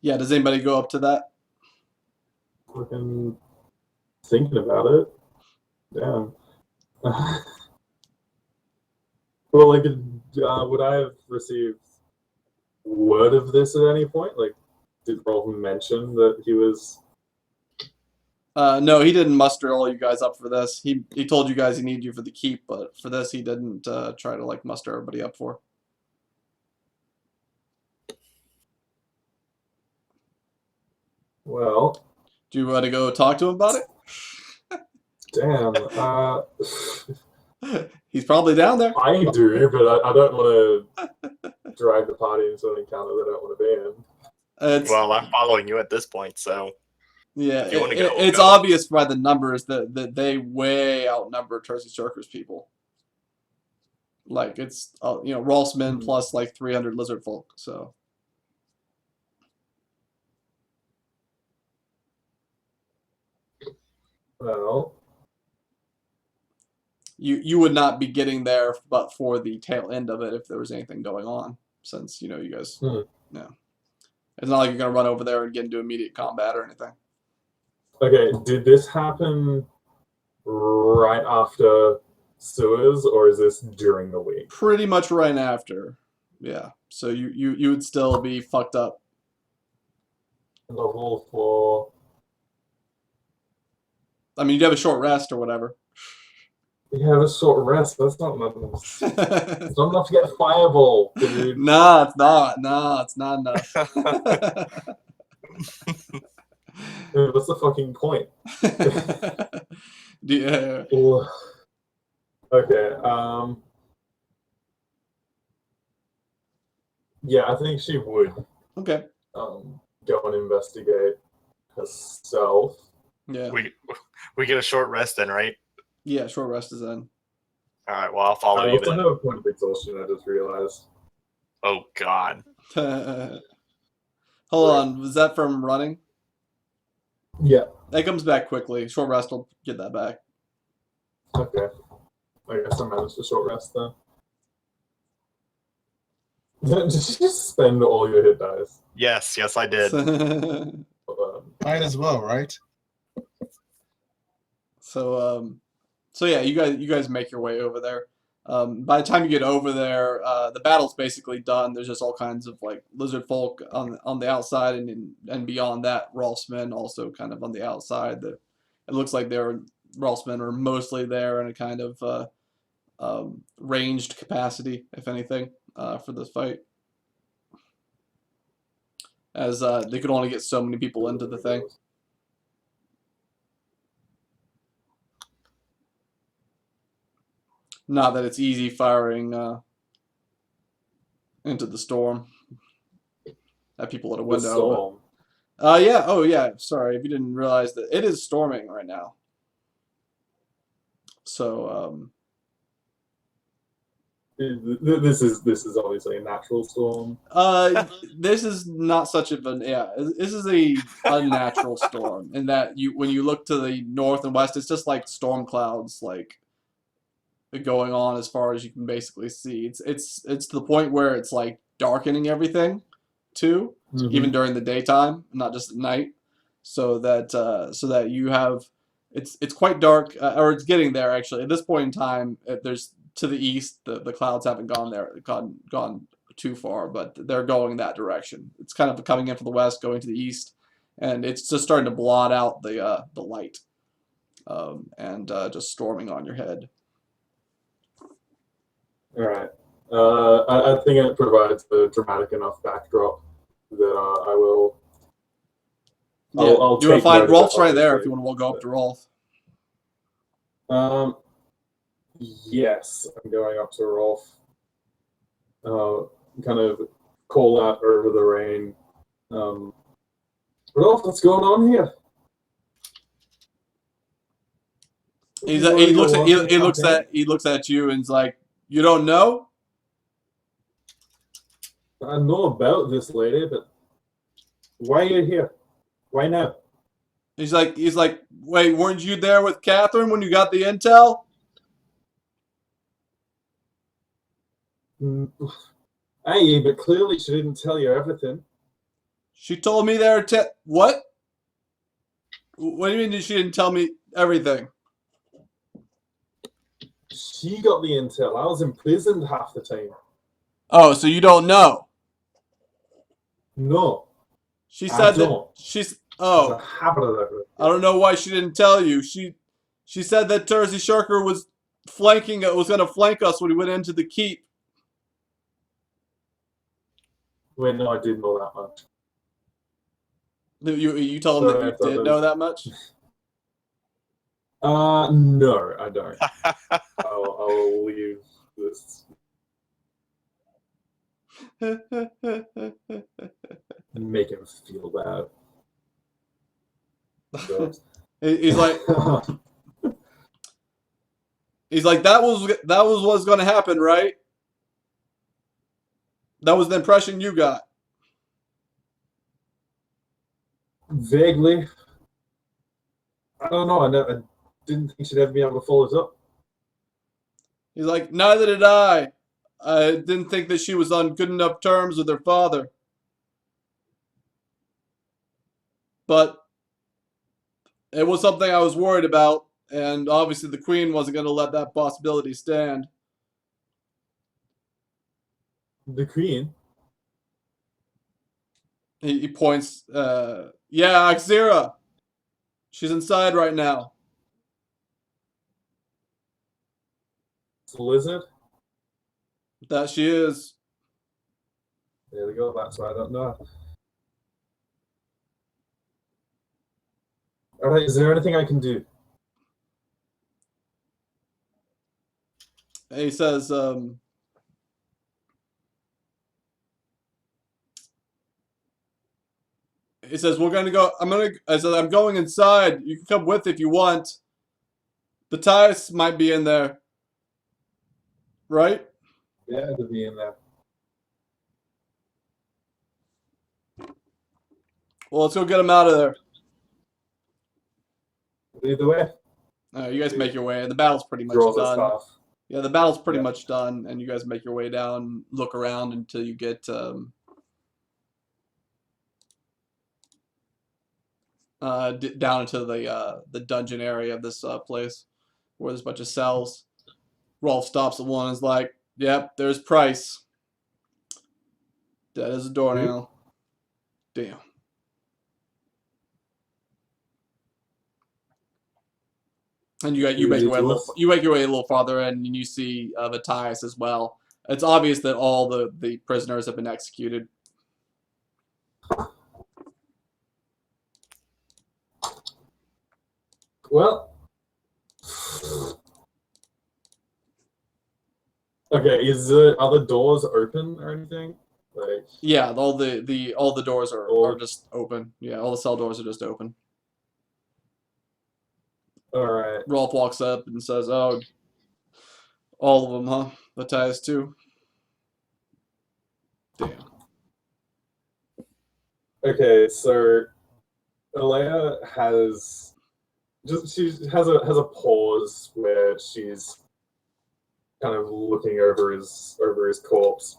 Yeah, does anybody go up to that? fucking thinking about it. Damn. Well, like, would I have received word of this at any point? Like, did Rolf mention that he was? No, he didn't muster all you guys up for this. He told you guys he needed you for the keep, but for this he didn't try to muster everybody up for. Well, Do you want to go talk to him about damn. it? He's probably down there. I do, but I don't want to drag the party into an encounter that I don't want to be in. Well, I'm following you at this point, so Yeah, if you wanna go, it's go. obvious by the numbers that they way outnumber Terzi Shirker's people. Like it's Rolf's men plus 300 lizard folk. So Well, you would not be getting there but for the tail end of it if there was anything going on. Since you guys, it's not like you're gonna run over there and get into immediate combat or anything. okay, did this happen right after sewers, or is this during the week? Pretty much right after, yeah. So you would still be fucked up. The whole floor. I mean, you'd have a short rest or whatever. Yeah, a short rest. That's not enough. It's not enough to get fireball, dude. Nah, it's not. Nah, it's not enough. What's the fucking point? Yeah. Ugh. Okay. Yeah, I think she would Okay. go and investigate herself. Yeah. We get a short rest then, right? Yeah. Short rest is in. All right. Well, I'll follow I you also then. have a point of exhaustion. I just realized. Oh God. Hold on. Was that from running? Yeah. That comes back quickly. Short rest will get that back. Okay. I guess I managed a short rest then. Did you just spend all your hit dice? Yes, I did. Might as well, right? So yeah, you guys make your way over there. By the time you get over there, the battle's basically done. There's just all kinds of like lizard folk on the outside, and beyond that, Rolfsmen also kind of on the outside. It looks like Rolfsmen are mostly there in a kind of ranged capacity, if anything, for this fight, as they could only get so many people into the thing. Not that it's easy firing into the storm at people at a The window. storm. But, yeah. Oh, yeah. Sorry if you didn't realize that it is storming right now. So This is obviously a natural storm. this is not such of an This is a unnatural storm in that when you look to the north and west, it's just like storm clouds like going on as far as you can basically see. It's to the point where it's like darkening everything too, even during the daytime, not just at night. So that you have it's quite dark, or it's getting there actually. At this point in time, there's to the east, the clouds haven't gone too far, but they're going that direction. It's kind of coming in from the west, going to the east, and it's just starting to blot out the light, and just storming on your head. All right. I think it provides a dramatic enough backdrop that I will. Yeah, I'll you want to take find note of it, Rolf's right there if obviously. you want to go up to Rolf. Yes, I'm going up to Rolf. Kind of call out over the rain. Rolf, what's going on here? He looks at you and's like, "You don't know?" I know about this lady, but why are you here? Why now? He's like, "Wait, weren't you there with Catherine when you got the intel?" Aye, but clearly she didn't tell you everything. She told me there. What? What do you mean she didn't tell me everything? She got the intel. I was imprisoned half the time. Oh, so you don't know? No, She I said that don't. she's. It's a Oh, habit of it. I don't know why she didn't tell you. She said that Terzi Sharker was going to flank us when we went into the keep. Wait, no, I didn't know that much. You told him Sorry, I that thought you did know that much? No, I don't. I'll leave this. Make him feel bad. He's like, that was what's going to happen, right? That was the impression you got. Vaguely. I don't know. I didn't think she'd ever be able to follow it up. He's like, neither did I. I didn't think that she was on good enough terms with her father. But it was something I was worried about, and obviously the Queen wasn't going to let that possibility stand. The Queen? He points, yeah, Axira. She's inside right now. It's a lizard? That she is. There we go. That's why I don't know. All right, is there anything I can do? And he says, we're gonna go. I said, I'm going inside. You can come with if you want. The ties might be in there, right? Yeah, to be in there. Well, let's go get him out of there. Either way, You guys make your way. The battle's pretty much draw the done. staff. Yeah, the battle's pretty Yeah. much done, and you guys make your way down, look around until you get down into the dungeon area of this place, where there's a bunch of cells. Rolf stops at one and is like, "Yep, there's Price. Dead as a doornail. Damn." And you make your way a little farther in, and you see Matthias as well. It's obvious that all the prisoners have been executed. Well, okay. Are the doors open or anything? Like, Yeah, all the doors are Oh. just open. Yeah, all the cell doors are just open. all right. Rolf walks up and says, "Oh, all of them, huh? Matthias too. Damn." Okay, so Alea she has a pause where she's kind of looking over his corpse.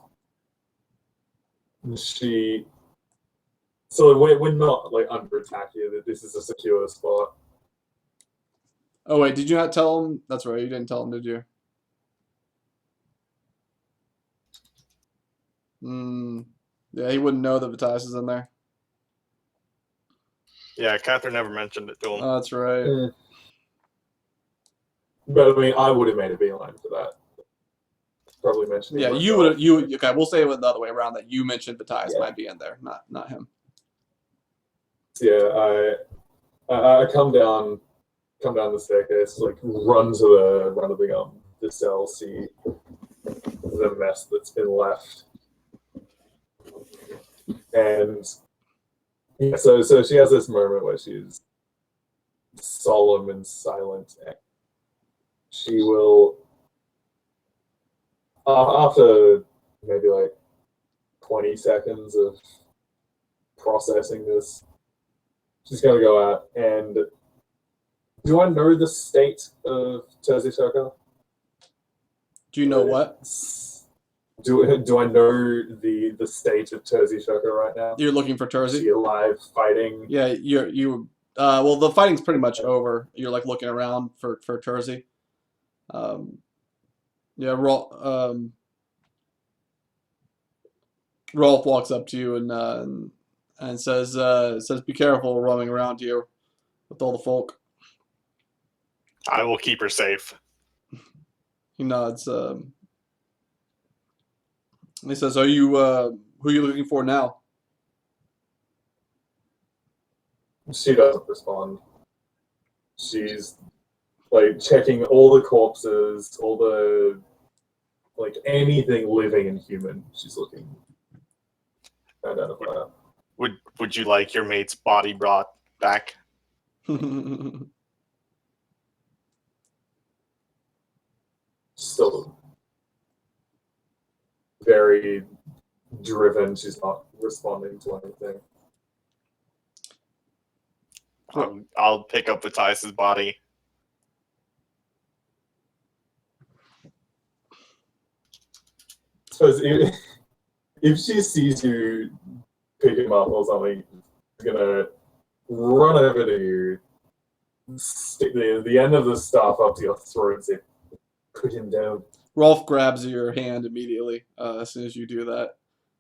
And so we're not like under attack here. That this is a secure spot. Oh wait, did you not tell him? That's right, you didn't tell him, did you? Yeah, he wouldn't know that Matthias is in there. Yeah, Catherine never mentioned it to him. Oh, that's right. But I mean, I would have made a beeline for that. Probably mentioned. Yeah, you would. Okay, we'll say it the other way around. That you mentioned Matthias might be in there, not him. Yeah, I come down the staircase, like run to the cell, see the mess that's been left, and yeah, so she has this moment where she's solemn and silent, and she will, after maybe like 20 seconds of processing this, she's gonna go out and. Do I know the state of Terzishaka? Do you know what? Do I know the state of Terzishaka right now? You're looking for Is she Terzi? alive, fighting? Yeah, well, the fighting's pretty much over. You're like looking around for Terzi. Yeah, Rolf walks up to you and says, "Be careful roaming around here with all the folk." I will keep her safe. He nods. He says, "Are you who are you looking for now?" She doesn't respond. She's like checking all the corpses, all the like anything living and human. She's looking. Identify. Would you like your mate's body brought back? Still very driven. She's not responding to anything. I'll pick up Matthias's body. Suppose if she sees you pick him up or something, she's gonna run over to you, stick the end of the staff up to your throat and say, "Put him down." Rolf grabs your hand immediately as soon as you do that,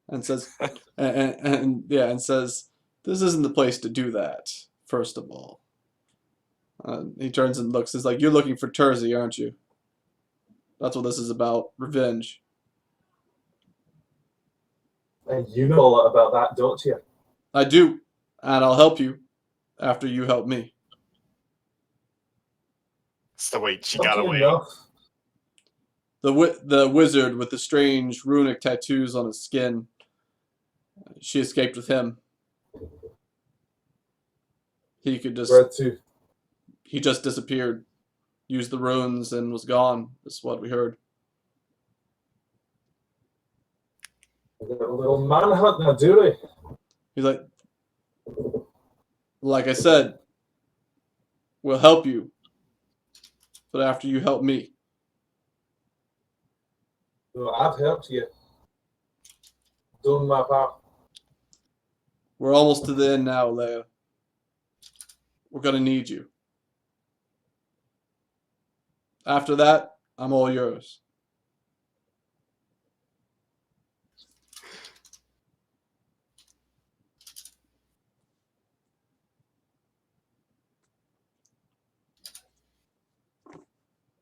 and says, and says, "This isn't the place to do that. First of all." He turns and looks. He's like, "You're looking for Terzi, aren't you? That's what this is about. Revenge." And you know a lot about that, don't you? I do, and I'll help you after you help me. So wait, she got Lucky away. enough. The wizard with the strange runic tattoos on his skin. She escaped with him. He could just Where to? he just disappeared, used the runes, and was gone. That's what we heard. They got a little manhunt now, do they? He's like I said, we'll help you, but after you help me. Well, I've helped you. Done my part. We're almost to the end now, Leia. We're gonna need you. After that, I'm all yours.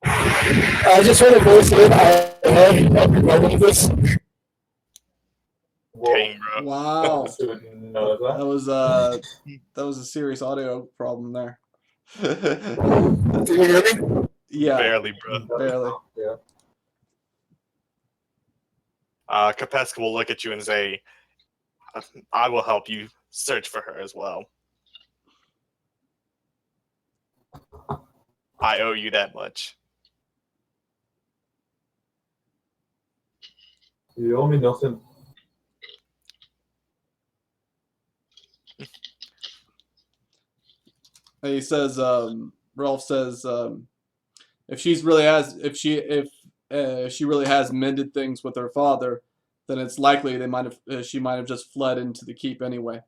I just want to voice in. I this. Whoa. Dang, bro. Wow, Absolutely none of that was a serious audio problem there. Can you hear me? Yeah, Barely, bro. barely. Yeah. Kapeska will look at you and say, I will help you search for her as well. I owe you that much. You owe me nothing. And he says, Rolf says, if she really has mended things with her father, then it's likely she might have just fled into the keep anyway.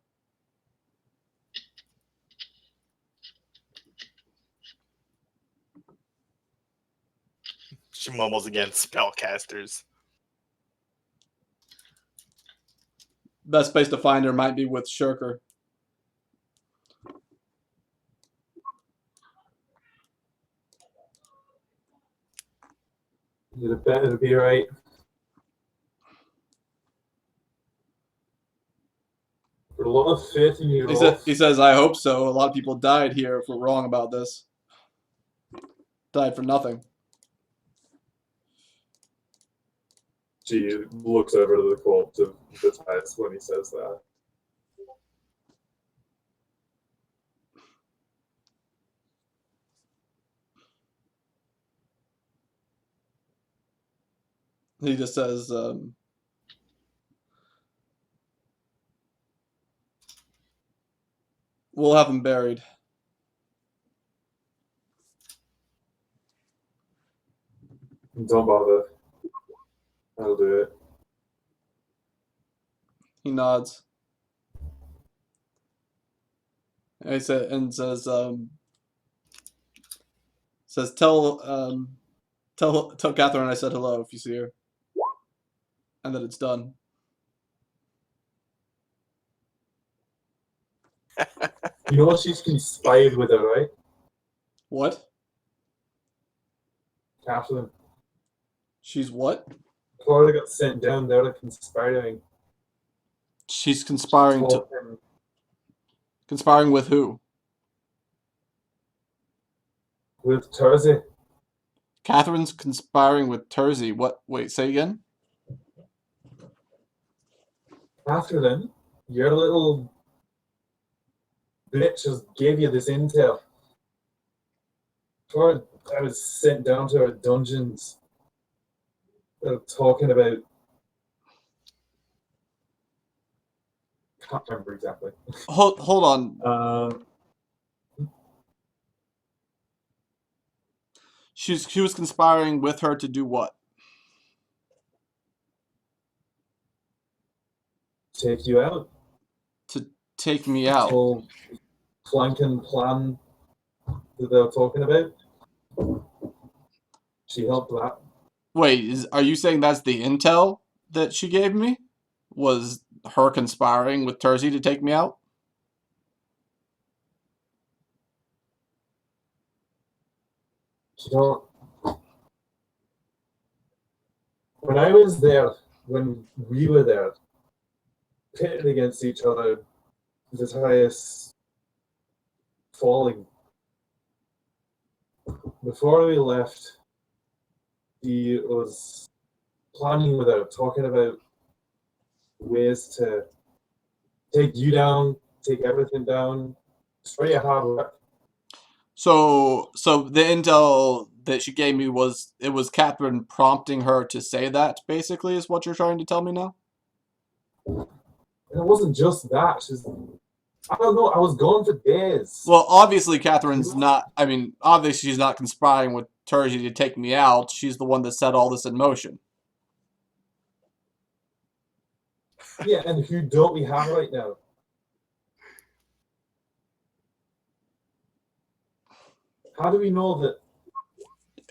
She mumbles again, spellcasters. Best place to find her might be with Shirker. You'd have bet it'd be right. Put a lot of faith in you, Rolf. He says, I hope so. A lot of people died here if we're wrong about this. Died for nothing. She looks over to the corpse of Vitice when he says that. He just says, we'll have him buried. Don't bother. I'll do it. He nods. And he says, tell Catherine I said hello if you see her, and that it's done. You know she's conspired with her, right? What? Catherine. She's what? Florida got sent down there to conspiring. She's conspiring to. Talking. Conspiring with who? With Terzi. Catherine's conspiring with Terzi. What? Wait, say again? Catherine, your little bitch just gave you this intel. Before I was sent down to our dungeons. They're talking about. Can't remember exactly. Hold on. She was conspiring with her to do what? Take you out. To take me out. Whole flanking plan that they're talking about. She helped that. Wait, are you saying that's the intel that she gave me? Was her conspiring with Terzi to take me out? You know, when I was there, when we were there, pitted against each other, the highest falling. before we left, he was planning without talking about ways to take you down, take everything down. It's pretty hard work. So the intel that she gave me was it was Catherine prompting her to say that, basically, is what you're trying to tell me now? And it wasn't just that. I don't know. I was gone for days. Well, obviously Catherine's not, I mean, obviously she's not conspiring with Terzi to take me out. She's the one that set all this in motion. Yeah, and who don't we have right now? How do we know that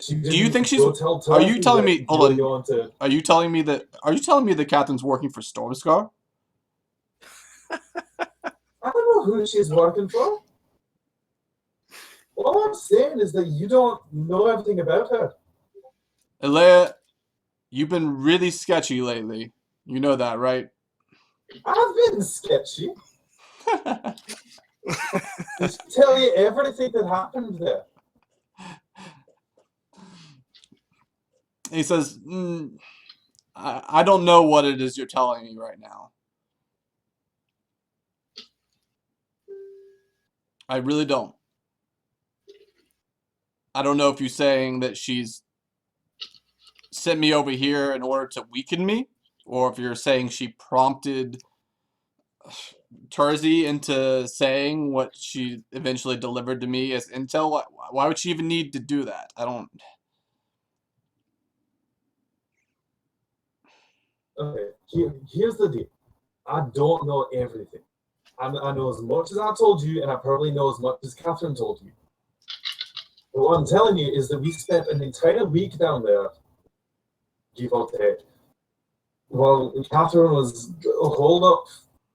she didn't Do you think she's, go tell are you Terzi telling that me, you hold were on, going to... are you telling me that Catherine's working for Stormscar? I don't know who she's working for. All I'm saying is that you don't know everything about her. Alea, you've been really sketchy lately. You know that, right? I've been sketchy. Did she tell you everything that happened there? He says, I don't know what it is you're telling me right now. I really don't. I don't know if you're saying that she's sent me over here in order to weaken me, or if you're saying she prompted Terzi into saying what she eventually delivered to me as intel. Why would she even need to do that? I don't... Okay, here's the deal. I don't know everything. I know as much as I told you, and I probably know as much as Catherine told you. But what I'm telling you is that we spent an entire week down there, give or take, while Catherine was holed up,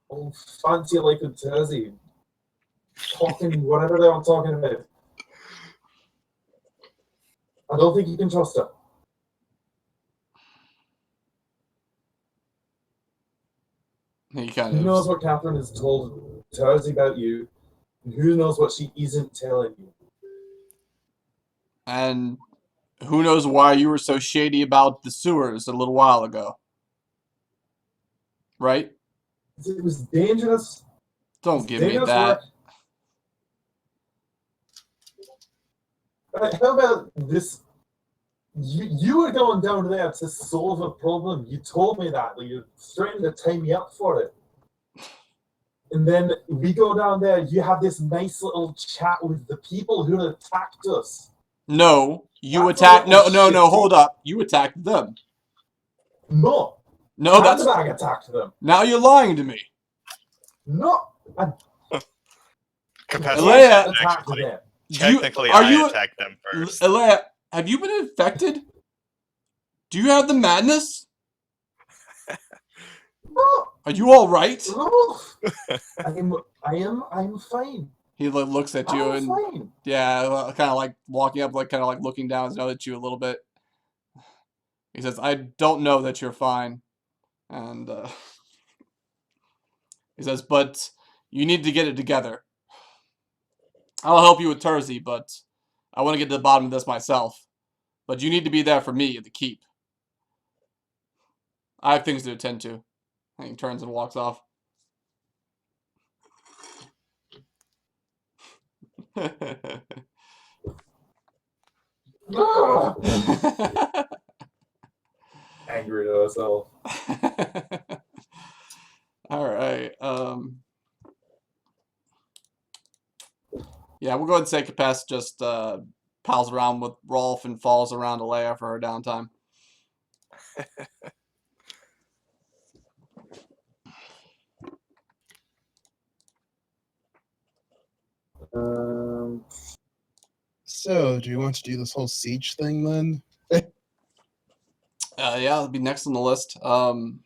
all fancy like a Terzi, talking whatever they were talking about. I don't think you can trust her. He kind Who knows of... what Catherine has told Terzi about you, and who knows what she isn't telling you. And who knows why you were so shady about the sewers a little while ago. Right? It was dangerous. Don't give me that. How about this? You were going down there to solve a problem. You told me that. You're trying to tie me up for it. And then we go down there. You have this nice little chat with the people who attacked us. No, you That's attacked... a No, little no, shitty. hold up. You attacked them. No. No, that's... Handbag attacked them. Now you're lying to me. No. Alea, Attacked them. Technically, are I you... attacked them first. Alea, have you been infected? Do you have the madness? No. Are you all right? No. I'm fine. He looks at you I'm and fine. yeah, kind of like walking up, like kind of like looking down his nose at you a little bit. He says, "I don't know that you're fine," and he says, "But you need to get it together. I'll help you with Terzi, but I want to get to the bottom of this myself. But you need to be there for me at the keep. I have things to attend to." And he turns and walks off. Angry to herself. All right. Yeah, we'll go ahead and say Capes just pals around with Rolf and falls around Alea for her downtime. So, do you want to do this whole siege thing then? Yeah, it'll be next on the list. So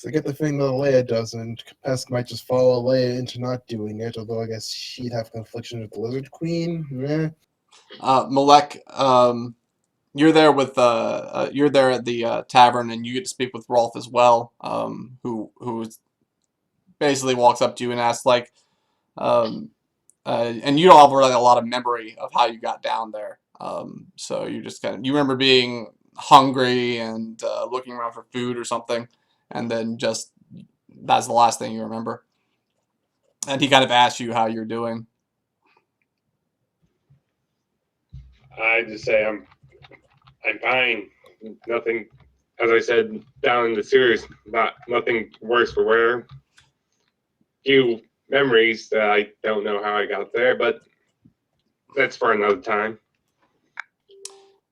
I get the thing that Leia doesn't. Capes might just follow Leia into not doing it, although I guess she'd have confliction with the Lizard Queen. Malek, you're there with you're there at the tavern, and you get to speak with Rolf as well. Who basically walks up to you and asks, like, And you don't have really a lot of memory of how you got down there. So you just you remember being hungry and looking around for food or something, and then just that's the last thing you remember. And he kind of asked you how you're doing. I just say I'm fine. Nothing, as I said, down in the sewers. Nothing worse for wear. Few memories that I don't know how I got there, but that's for another time.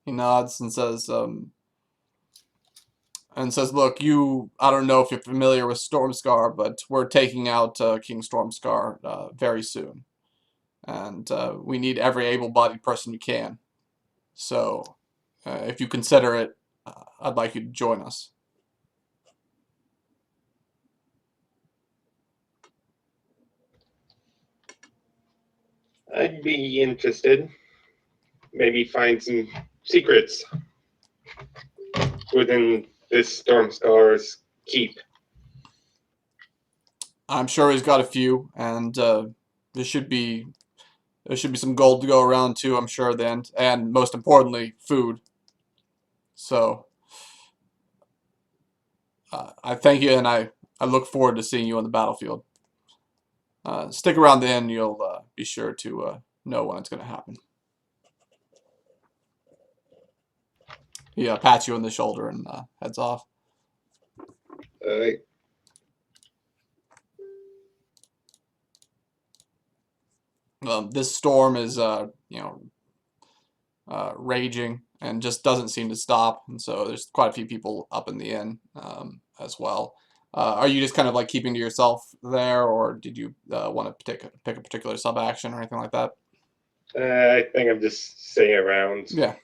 He nods and says, "Look, I don't know if you're familiar with Stormscar, but we're taking out King Stormscar very soon, and we need every able-bodied person you can. So, if you consider it, I'd like you to join us." I'd be interested. Maybe find some secrets within this Stormscar's keep. I'm sure he's got a few, and there should be some gold to go around too. I'm sure then, and most importantly, food. So I thank you, and I look forward to seeing you on the battlefield. Stick around the inn; you'll be sure to know when it's going to happen. He pats you on the shoulder and heads off. This storm is, raging and just doesn't seem to stop, and so there's quite a few people up in the inn as well. Are you just kind of like keeping to yourself there, or did you want to pick a particular sub action or anything like that? I think I'm just sitting around. Yeah.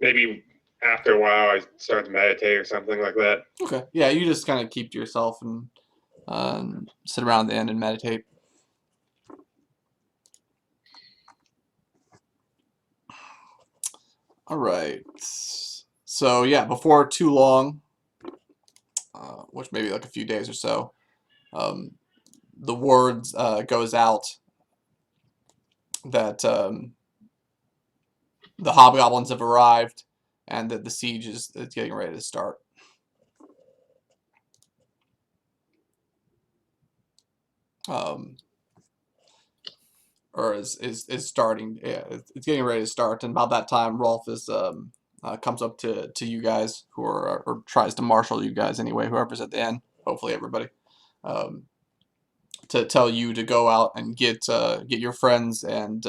Maybe after a while I start to meditate or something like that. Okay. Yeah, you just kind of keep to yourself and sit around the inn and meditate. All right. So yeah, before too long, which maybe like a few days or so, the word goes out that the hobgoblins have arrived and that the siege is getting ready to start. Or is starting. Yeah, it's getting ready to start, and about that time, Rolf is comes up to you guys who are, or tries to marshal you guys anyway, whoever's at the end, hopefully everybody, to tell you to go out and get your friends and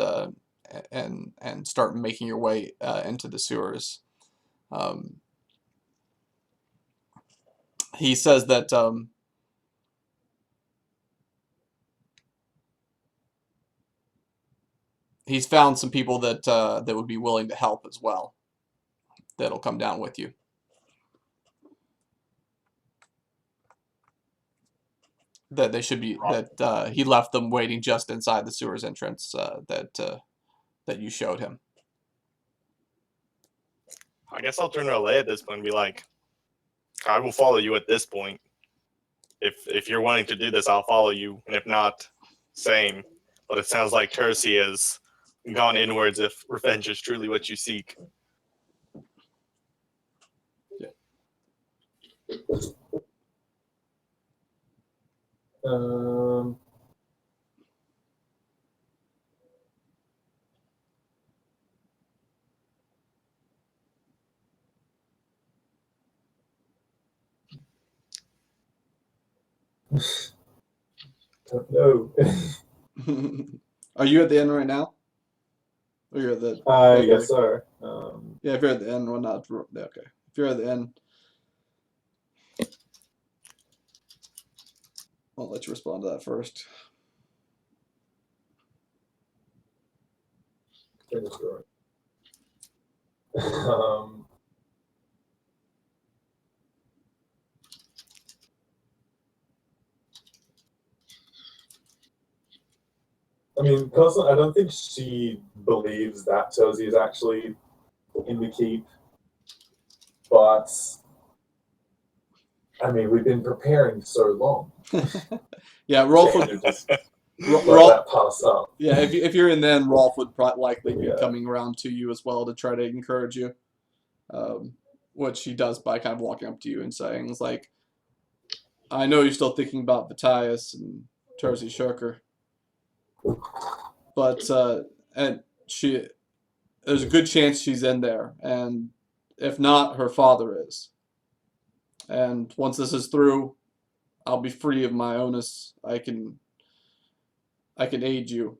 start making your way into the sewers. He says that he's found some people that that would be willing to help as well. That'll come down with you. That they should be that he left them waiting just inside the sewers entrance that you showed him. I guess I'll turn to Alea at this point and be like, I will follow you at this point. If you're wanting to do this, I'll follow you, and if not, same. But it sounds like Tercy has gone inwards if revenge is truly what you seek. Don't know. Are you at the inn right now? Or you're at the? Yes, sir. Yeah, if you're at the inn, well, not okay. If you're at the inn, I'll let you respond to that first. I mean, personally, I don't think she believes that Tozy is actually in the keep, but I mean, we've been preparing so long. Yeah, Rolf would. You just Ro- let Rolf, that pass up. yeah, if you're in, then Rolf would likely be Yeah. coming around to you as well to try to encourage you, which he does by kind of walking up to you and saying, "It's like, I know you're still thinking about Vitius and Terzi Shirker, but and there's a good chance she's in there, and if not, her father is. And once this is through, I'll be free of my onus. I can aid you.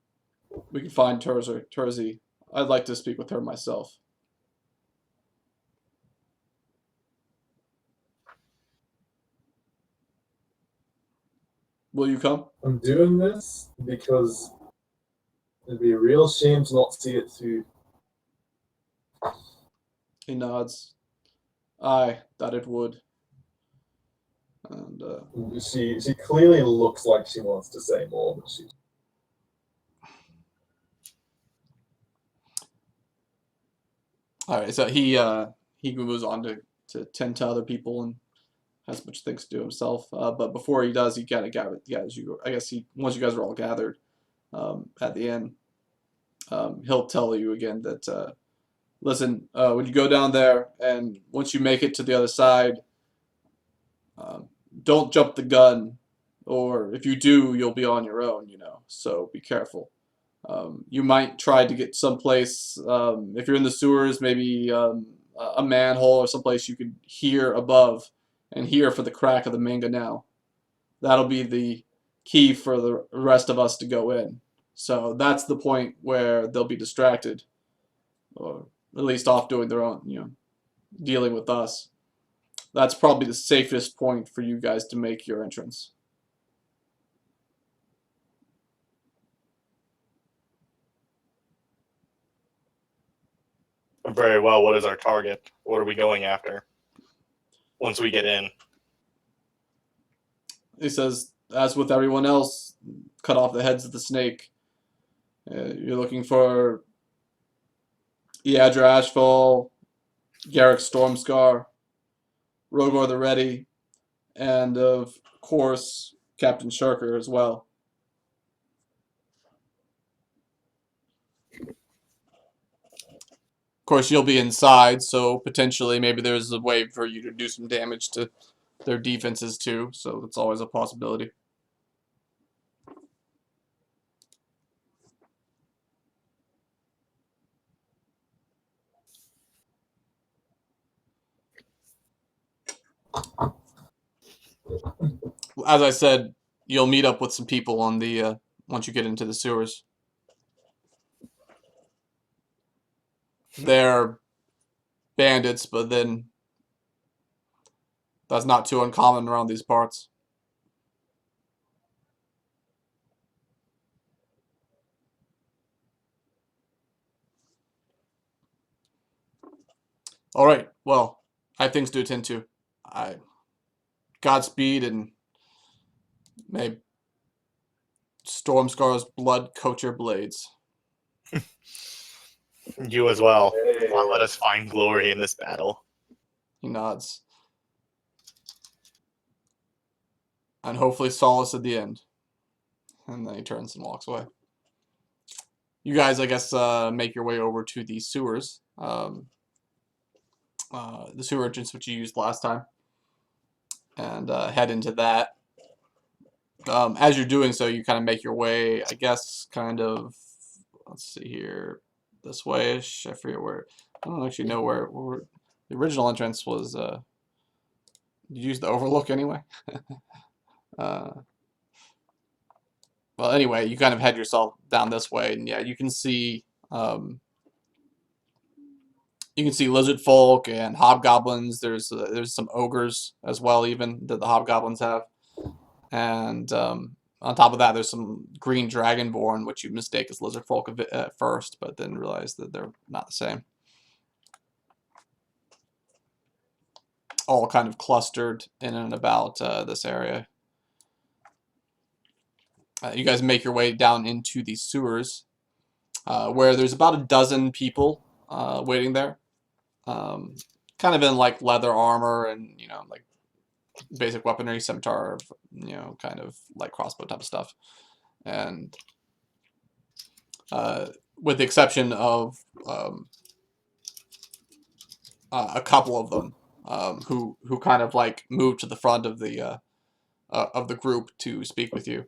We can find Terzi. I'd like to speak with her myself." Will you come? I'm doing this because it'd be a real shame to not see it through. He nods. Aye, that it would. And She clearly looks like she wants to say more, but she. all right, so he moves on to tend to other people and has much things to do himself. But before he does, he kind of gathers you. I guess once you guys are all gathered at the end, he'll tell you again that listen, when you go down there and once you make it to the other side, don't jump the gun, or if you do, you'll be on your own. So be careful. You might try to get someplace, if you're in the sewers, maybe a manhole or someplace you could hear above and hear for the crack of the mangonel. That'll be the key for the rest of us to go in. So that's the point where they'll be distracted, or at least off doing their own, dealing with us. That's probably the safest point for you guys to make your entrance. Very well. What is our target? What are we going after once we get in? He says, as with everyone else, cut off the heads of the snake. You're looking for Eadra Ashfall, Garrick Stormscar, Rogor the Ready, and of course Captain Shirker as well. Of course, you'll be inside, so potentially maybe there's a way for you to do some damage to their defenses too, so it's always a possibility. As I said, you'll meet up with some people on the once you get into the sewers. They're bandits, but then that's not too uncommon around these parts. All right. Well, I have things to attend to. Godspeed, and may Stormscar's blood coat your blades. You as well. Hey. Let us find glory in this battle. He nods. And hopefully solace at the end. And then he turns and walks away. You guys, I guess, make your way over to the sewers. The sewer entrance which you used last time. And head into that. As you're doing so, you kind of make your way, I guess, kind of, let's see here, this way-ish. I forget where, I don't actually know where the original entrance was. Did you use the overlook anyway? Well, anyway, you kind of head yourself down this way, and yeah, you can see lizard folk and hobgoblins. There's some ogres as well, even that the hobgoblins have, and on top of that, there's some green dragonborn, which you mistake as lizard folk at first, but then realize that they're not the same. All kind of clustered in and about this area. You guys make your way down into the sewers, where there's about a dozen people waiting there, kind of in like leather armor and like basic weaponry, scimitar, you know, kind of like crossbow type of stuff, and with the exception of a couple of them who kind of like moved to the front of the group to speak with you.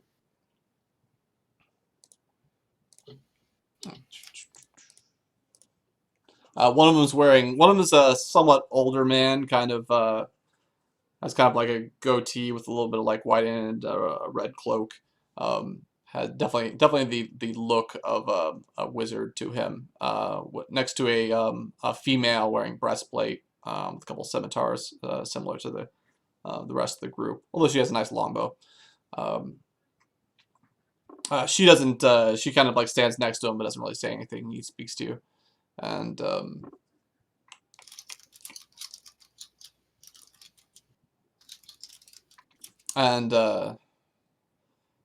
One of them is a somewhat older man, kind of has kind of like a goatee with a little bit of like white and a red cloak. Has definitely the look of a wizard to him. Next to a female wearing breastplate with a couple scimitars, similar to the rest of the group. Although she has a nice longbow. She doesn't. She kind of like stands next to him, but doesn't really say anything. He speaks to you, and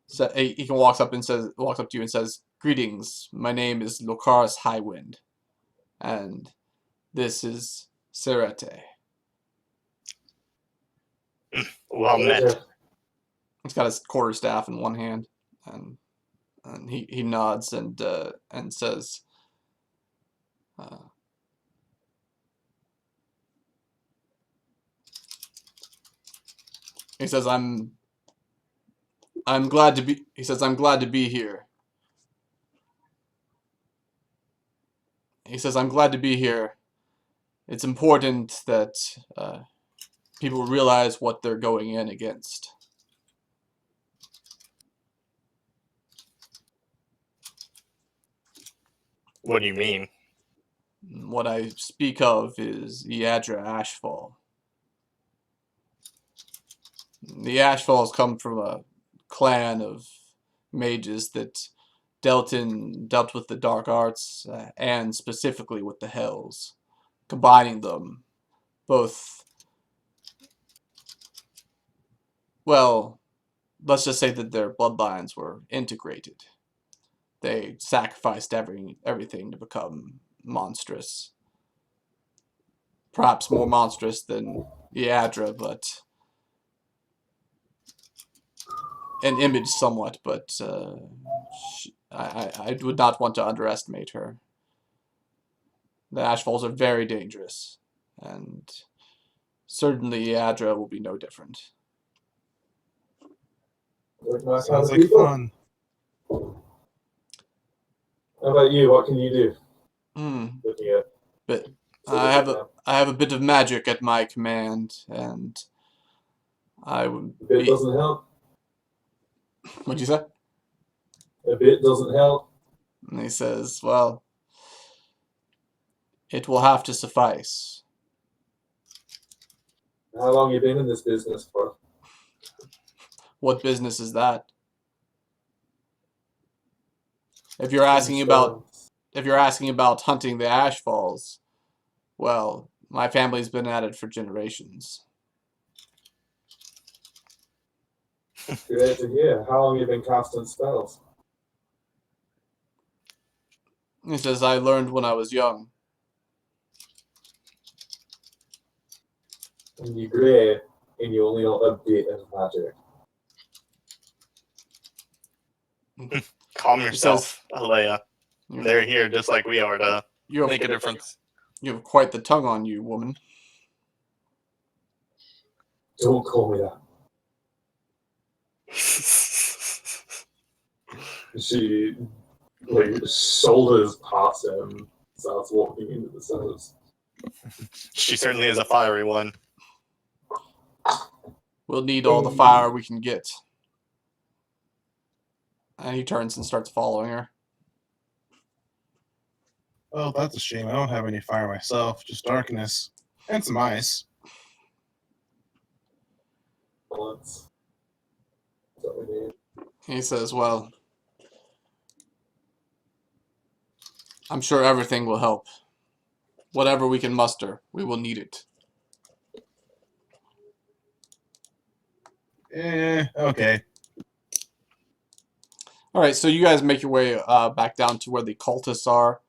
so he walks up to you and says, "Greetings. My name is Locaris Highwind, and this is Serete." Well met. He's got his quarterstaff in one hand, and he nods and says, he says, I'm glad to be. He says, I'm glad to be here. He says, I'm glad to be here. It's important that people realize what they're going in against. What do you mean? What I speak of is Yadra Ashfall. The Ashfalls come from a clan of mages that dealt with the dark arts and specifically with the hells, combining them both. Well, let's just say that their bloodlines were integrated. They sacrificed everything to become monstrous. Perhaps more monstrous than Yadra, but an image somewhat, but I would not want to underestimate her. The Ashfalls are very dangerous, and certainly Yadra will be no different. Sounds like fun. How about you? What can you do? Looking at. But I have a bit of magic at my command, and I would. A bit doesn't help. What'd you say? A bit doesn't help. And he says, "Well, it will have to suffice." How long you been in this business for? What business is that? If you're asking about hunting the Ashfalls, well, my family's been at it for generations. Good to hear. How long you been casting spells? He says, I learned when I was young. And you're great, and you only know a bit of magic. Calm yourself, Alea. "You- They're here just like we are to you have, make a difference. you have quite the tongue on you, woman." Don't call me that. She shoulders past him, starts walking into the cellars. She certainly is a fiery one. We'll need all the fire we can get. And he turns and starts following her. Oh, that's a shame. I don't have any fire myself, just darkness and some ice. That's what we need. He says, well, I'm sure everything will help. Whatever we can muster, we will need it. Okay. All right, so you guys make your way back down to where the cultists are.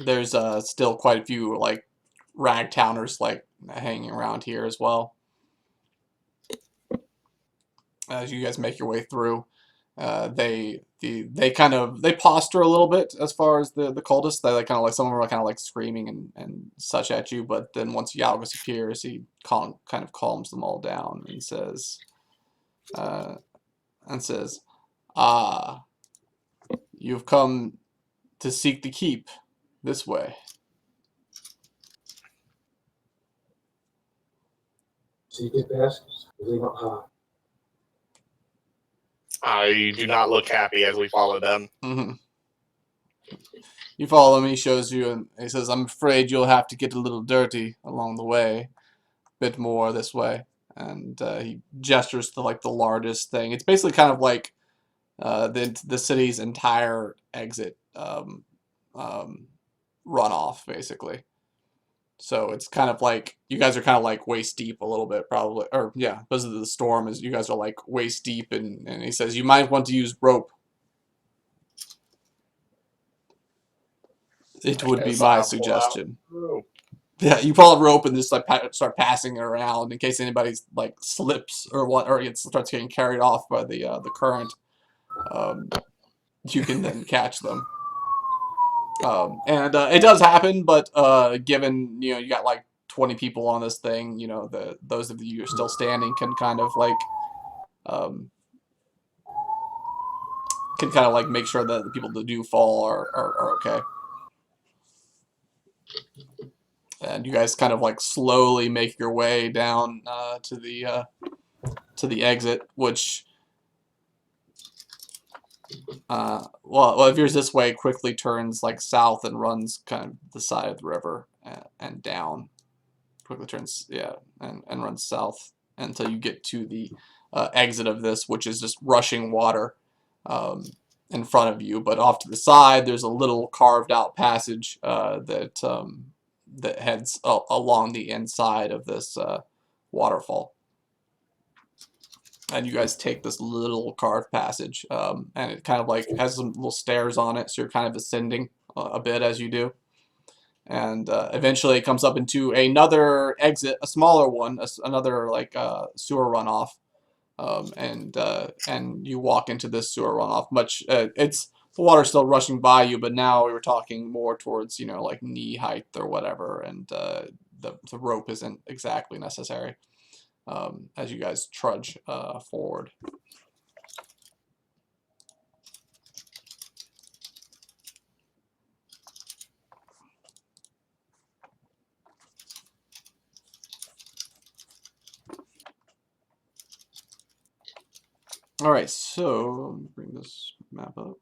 there's still quite a few like ragtowners like hanging around here as well. As you guys make your way through, they kind of they posture a little bit as far as the cultists. They like kind of like some of them are kind of like screaming and such at you, but then once Yalgus appears, he kind of calms them all down and says, "Ah, you've come to seek the keep this way." Secret passages, really not hard. I do not look happy as we follow them. Mm-hmm. You follow him, he shows you, and he says, "I'm afraid you'll have to get a little dirty along the way, a bit more this way." And he gestures to like the largest thing. It's basically kind of like the city's entire exit runoff, basically. So it's kind of like you guys are kind of like waist deep a little bit, probably, or yeah, because of the storm. Is you guys are like waist deep, and he says you might want to use rope. It would be Yes, my I'll pull out suggestion. rope. Yeah, you pull out rope and just like start passing it around in case anybody like slips or what, or starts getting carried off by the current. You can then catch them. And it does happen, but given you got like 20 people on this thing, those of you who are still standing can kind of like make sure that the people that do fall are okay. And you guys kind of like slowly make your way down to the exit, which well, if yours this way, quickly turns like south and runs kind of the side of the river and down. Quickly turns, yeah, and runs south until you get to the exit of this, which is just rushing water in front of you. But off to the side, there's a little carved out passage that heads along the inside of this waterfall. And you guys take this little carved passage, and it kind of like has some little stairs on it, so you're kind of ascending a bit as you do. And eventually it comes up into another exit, a smaller one, another like sewer runoff, and you walk into this sewer runoff. It's the water's still rushing by you, but now we were talking more towards like knee height or whatever, and the rope isn't exactly necessary as you guys trudge forward. All right, so let me bring this map up.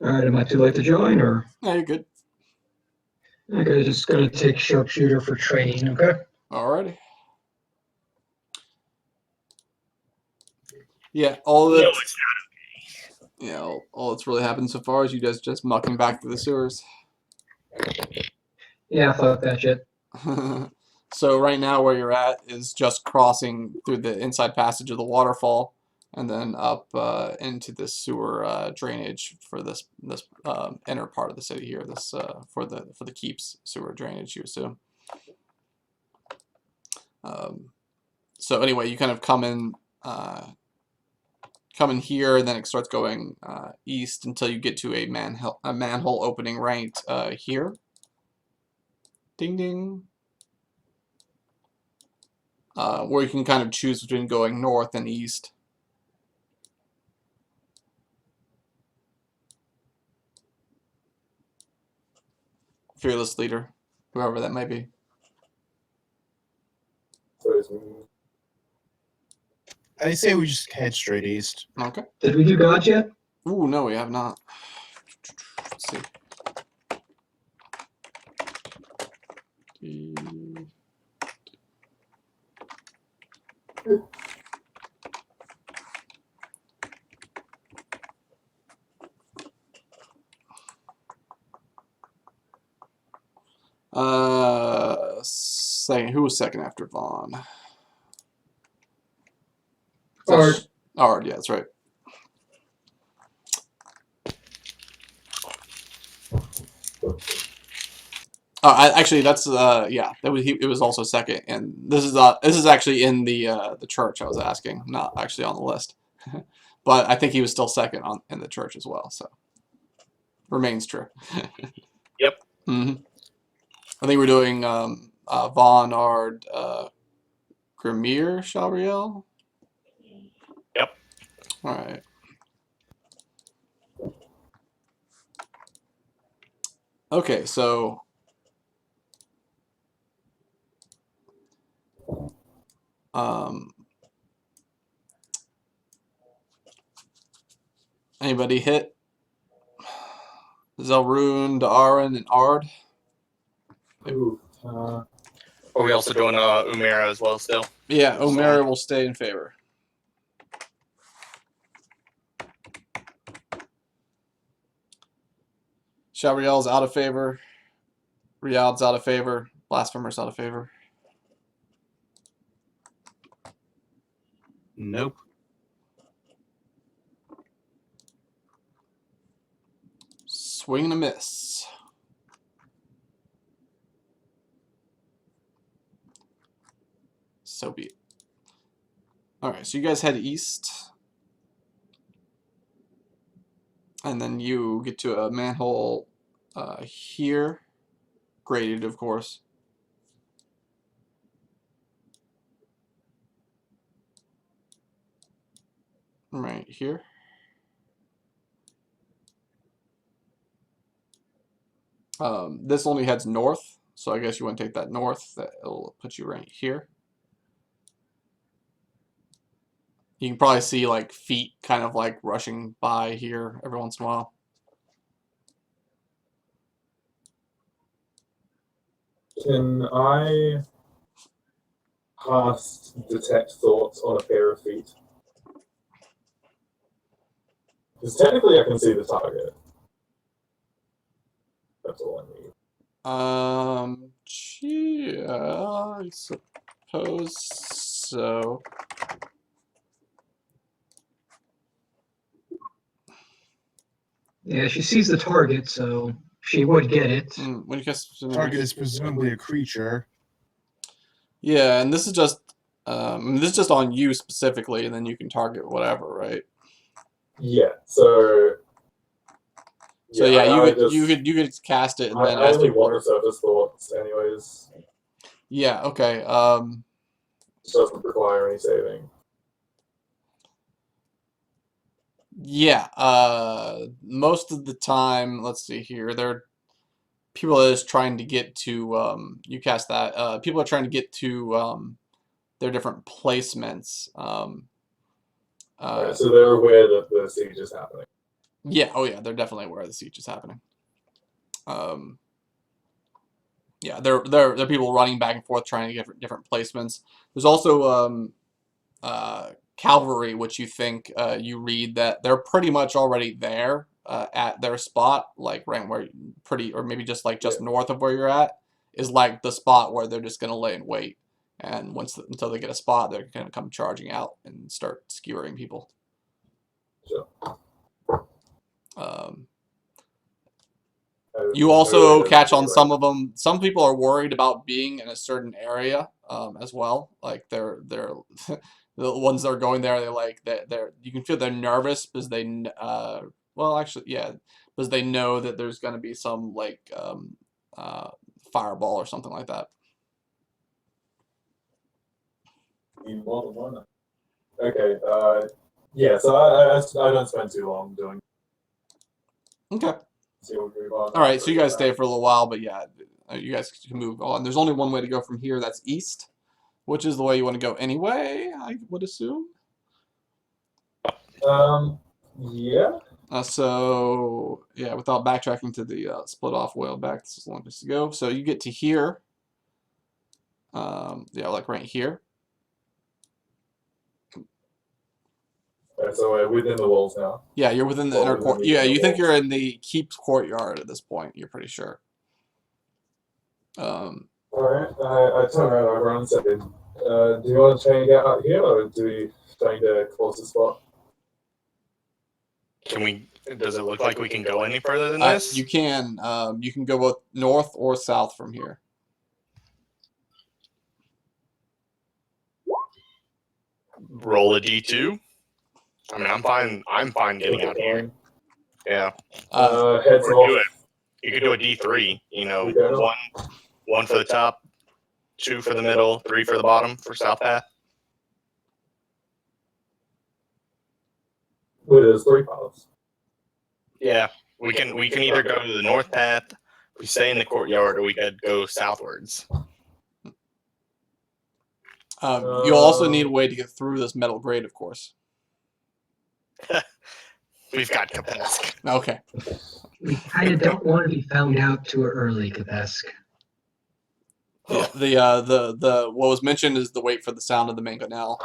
All right, am I too late to join, or? Yeah, you're good. Okay, just gonna take sharpshooter for training, okay? Alrighty. Yeah, all that. Yeah, all that's really happened so far is you guys just mucking back through the sewers. Yeah, fuck that shit. So right now where you're at is just crossing through the inside passage of the waterfall, and then up into the sewer drainage for this inner part of the city here. This for the keeps sewer drainage, you assume. So anyway, you kind of come in here, and then it starts going east until you get to a manhole opening right here. Ding ding. Where you can kind of choose between going north and east. Fearless leader, whoever that may be. So it's I say we just head straight east. Okay. Did we do gods yet? Ooh, no, we have not. Let's see. second. Who was second after Vaughn? Ard. Ard, yeah, that's right. Actually, that's yeah. That was it was also second, and this is actually in the church. I was asking, not actually on the list, but I think he was still second in the church as well. So remains true. Yep. I think we're doing Vaughn, Ard, Grimir, Shalriel. Yep. All right. Okay, so anybody hit Zelrun, Da'arin, and Ard? Ooh, Are we also doing Umera as well still? Yeah, Omera will stay in favor. Shalriel's out of favor. Riyadh's out of favor. Blasphemer's out of favor. Nope. Swing and a miss. So be it. Alright, so you guys head east. And then you get to a manhole here. Graded, of course. Right here. This only heads north, so I guess you want to take that north. That'll put you right here. You can probably see like feet kind of like rushing by here every once in a while. can I cast detect thoughts on a pair of feet? Because technically I can see the target. That's all I need. Yeah, I suppose so. Yeah, she sees the target, so she would get it. When you cast Target is presumably a creature. yeah, and this is just on you specifically, and then you can target whatever, right? Yeah, so Yeah, I just, you could cast it and then I ask only people. want the surface thoughts anyways. Yeah, okay. It doesn't require any saving. Yeah, most of the time, let's see here, people are just trying to get to you cast that. People are trying to get to their different placements. Right, so they're aware that the siege is happening. Yeah, oh yeah, they're definitely aware the siege is happening. Yeah, there are people running back and forth trying to get different placements. There's also cavalry, which you think you read that they're pretty much already there at their spot, like right where or maybe just like just north of where you're at is like the spot where they're just gonna lay in wait, and until they get a spot, they're gonna come charging out and start skewering people. Sure. You also catch on some of them. Some people are worried about being in a certain area as well. Like they're the ones that are going there. They're you can feel they're nervous because they well actually yeah because they know that there's gonna be some like fireball or something like that. Okay. Yeah. So I don't spend too long doing. Okay. See what we move on. All right. So you guys stay for a little while, but yeah, you guys can move on. There's only one way to go from here. That's east, which is the way you want to go anyway. I would assume. Yeah. So yeah, without backtracking to the split off whale back, this is the long place to go. So you get to here. Yeah, like right here. So we're within the walls now. Yeah, you're within the Well, inner within court. the Yeah, inner you think walls. you're in the keep's courtyard at this point. You're pretty sure. Right. Alright, I turn around over and say, do you want to try and get out here, or do we find a closer spot? Can we? Does it look like we can go any further than You this? can go both north or south from here. Roll a d2. I mean, I'm fine. I'm fine getting out here. Yeah. Heads Or off. do it. You could do a d3. You know, We go. one for the top, 2 for the middle, 3 for the bottom for south path. Wait, there's 3 paths. Yeah. We can either go to the north path, we stay in the courtyard, or we could go southwards. You'll also need a way to get through this metal grate, of course. We've got Kapesk. Okay. We kind of don't want to be found out too early, Kapesk. Yeah, the what was mentioned is the wait for the sound of the main canal.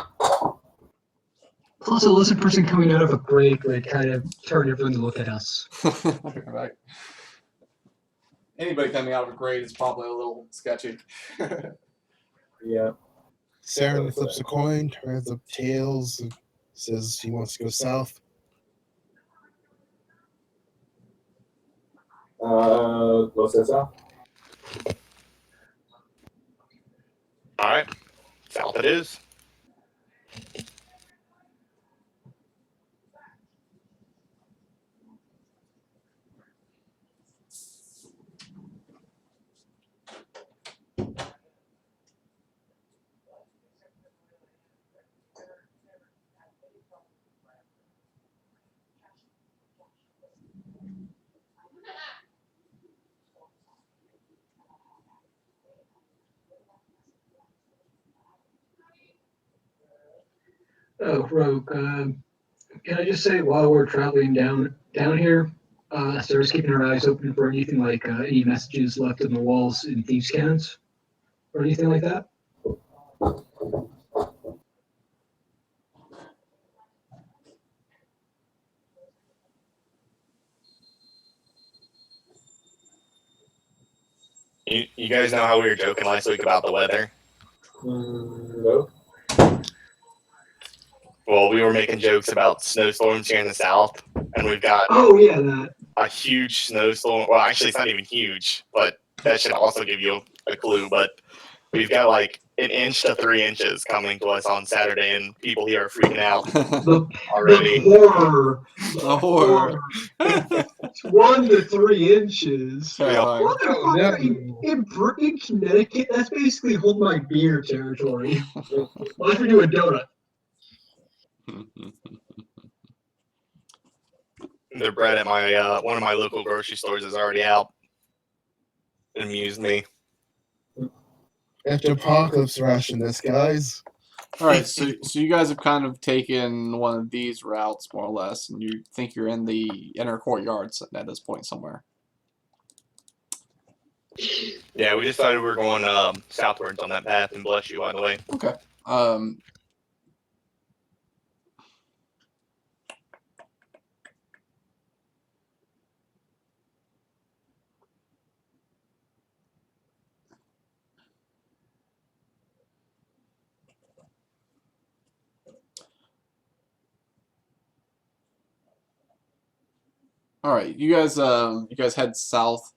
Plus, a lizard person coming out of a grate would kind of turn everyone to look at us. Right. Anybody coming out of a grate is probably a little sketchy. Yeah. Saren flips a coin, turns up tails, and says he wants to go south. Let's go south. All right. South it is. Oh, Rogue, can I just say while we're traveling down here, Sarah's keeping her eyes open for anything like any messages left on the walls in thieves' cannons or anything like that? You guys know how we were joking last week about the weather? No. Well, we were making jokes about snowstorms here in the south, and we've got Oh yeah, that. a huge snowstorm. Well, actually, it's not even huge, but that should also give you a clue. But we've got like 1 inch to 3 inches coming to us on Saturday, and people here are freaking out The already. horror. The horror. It's 1 to 3 inches. Terrifying. Motherfucker, in Connecticut, that's basically hold my beer territory. Unless we do a donut. The bread at my one of my local grocery stores is already out. It amused me. After apocalypse ration this, guys. All right, so you guys have kind of taken one of these routes more or less, and you think you're in the inner courtyards at this point somewhere. Yeah, we decided we were going southwards on that path, and bless you, by the way. Okay. All right, you guys head south.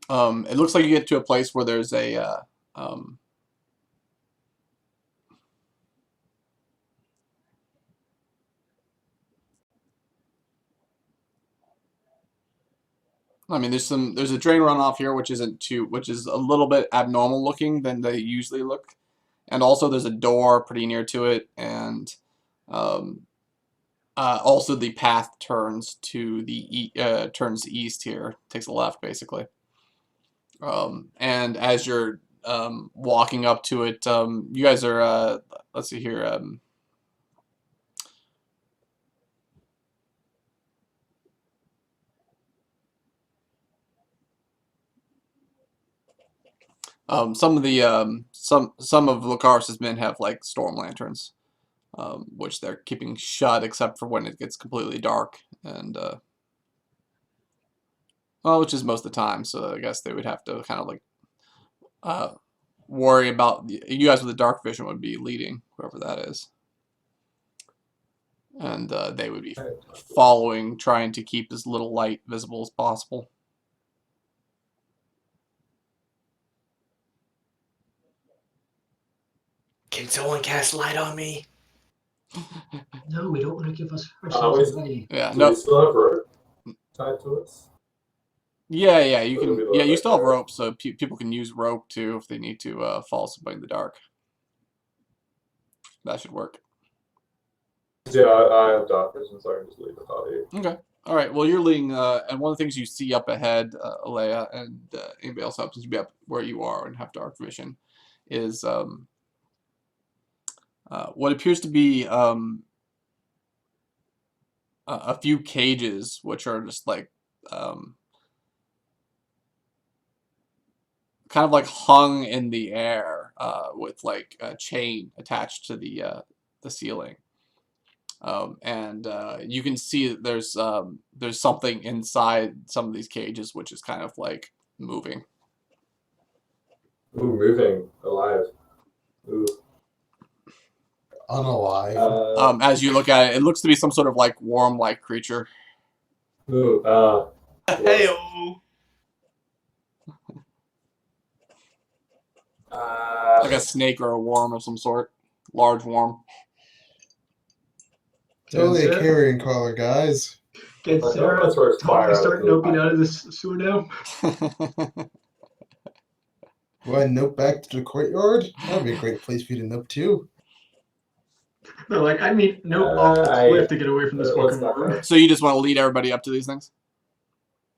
It looks like you get to a place where there's a I mean, there's a drain runoff here, which is a little bit abnormal looking than they usually look, and also there's a door pretty near to it, and also the path turns to turns east here, takes a left basically, and as you're walking up to it, you guys are let's see here. Some of the some of Lucaris's men have like storm lanterns, which they're keeping shut except for when it gets completely dark, and well, which is most of the time. So I guess they would have to kind of like worry about you guys with the dark vision would be leading whoever that is, and they would be following, trying to keep as little light visible as possible. Can someone cast light on me? No, we don't want to give us wait. ourselves away. Yeah, Do no. we still have rope tied to us? Yeah, you Or do we can. look Yeah, you like still have that? rope, so people can use rope too if they need to follow somebody in the dark. That should work. Yeah, I have dark vision, so I can just leave the party. Okay. All right. Well, you're leading, and one of the things you see up ahead, Alea, and anybody else happens to be up where you are and have dark vision, is what appears to be a few cages, which are just like kind of like hung in the air with like a chain attached to the ceiling. And you can see that there's something inside some of these cages which is kind of like moving. Ooh, moving, alive. Ooh. Unalive. As you look at it, it looks to be some sort of like worm-like creature. Ooh, Hey-o. Like a snake or a worm of some sort. Large worm. Totally a Sarah- carrion collar, guys. Get I Sarah don't wanna throw fire totally out start the noping pipe. out of this sewer now. Do I nope back to the courtyard? That'd be a great place for you to nope too. No, like, I mean, nope off the cliff to get away from this let's fucking back worm. out. So you just want to lead everybody up to these things?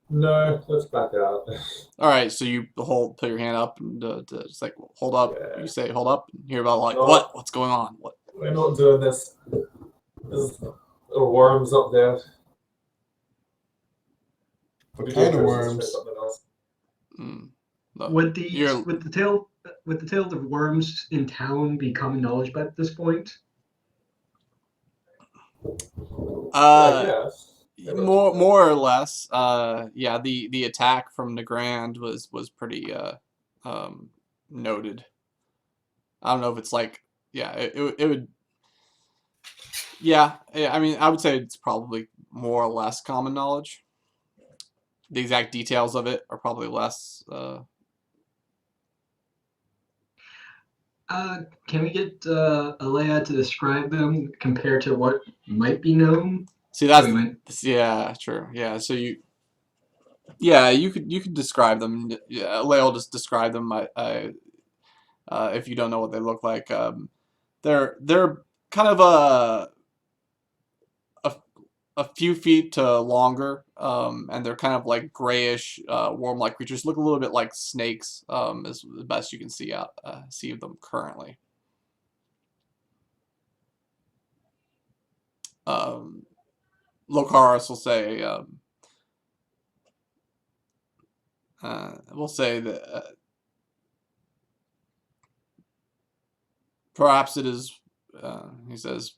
No, let's back out. All right, so you put your hand up and just like hold up. Yeah. You say hold up and hear about like No. what's going on? What? We're not doing this. There's worms up there. What We kind do of try worms? something else. No. Would You're- the tale of worms in town be common knowledge at this point? I guess. More or less. Yeah, the attack from the Grand was pretty noted. I don't know if it's like it would. Yeah, I mean, I would say it's probably more or less common knowledge. The exact details of it are probably less. Can we get Alea to describe them compared to what might be known? See, that's So we went- yeah, true. Yeah, so you could describe them. Yeah, Leo just describe them. If you don't know what they look like, they're kind of a few feet longer, and they're kind of like grayish, worm-like creatures. Look a little bit like snakes, is the best you can see of them currently. Locaris will say, that perhaps it is. He says,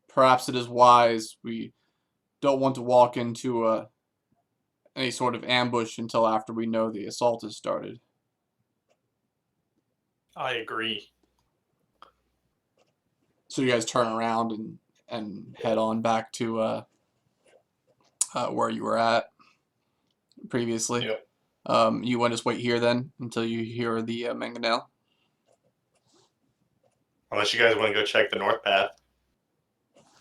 perhaps it is wise we don't want to walk into any sort of ambush until after we know the assault has started. I agree. So you guys turn around and head on back to where you were at previously. Yep. You want to just wait here then until you hear the mangonel? Unless you guys want to go check the north path.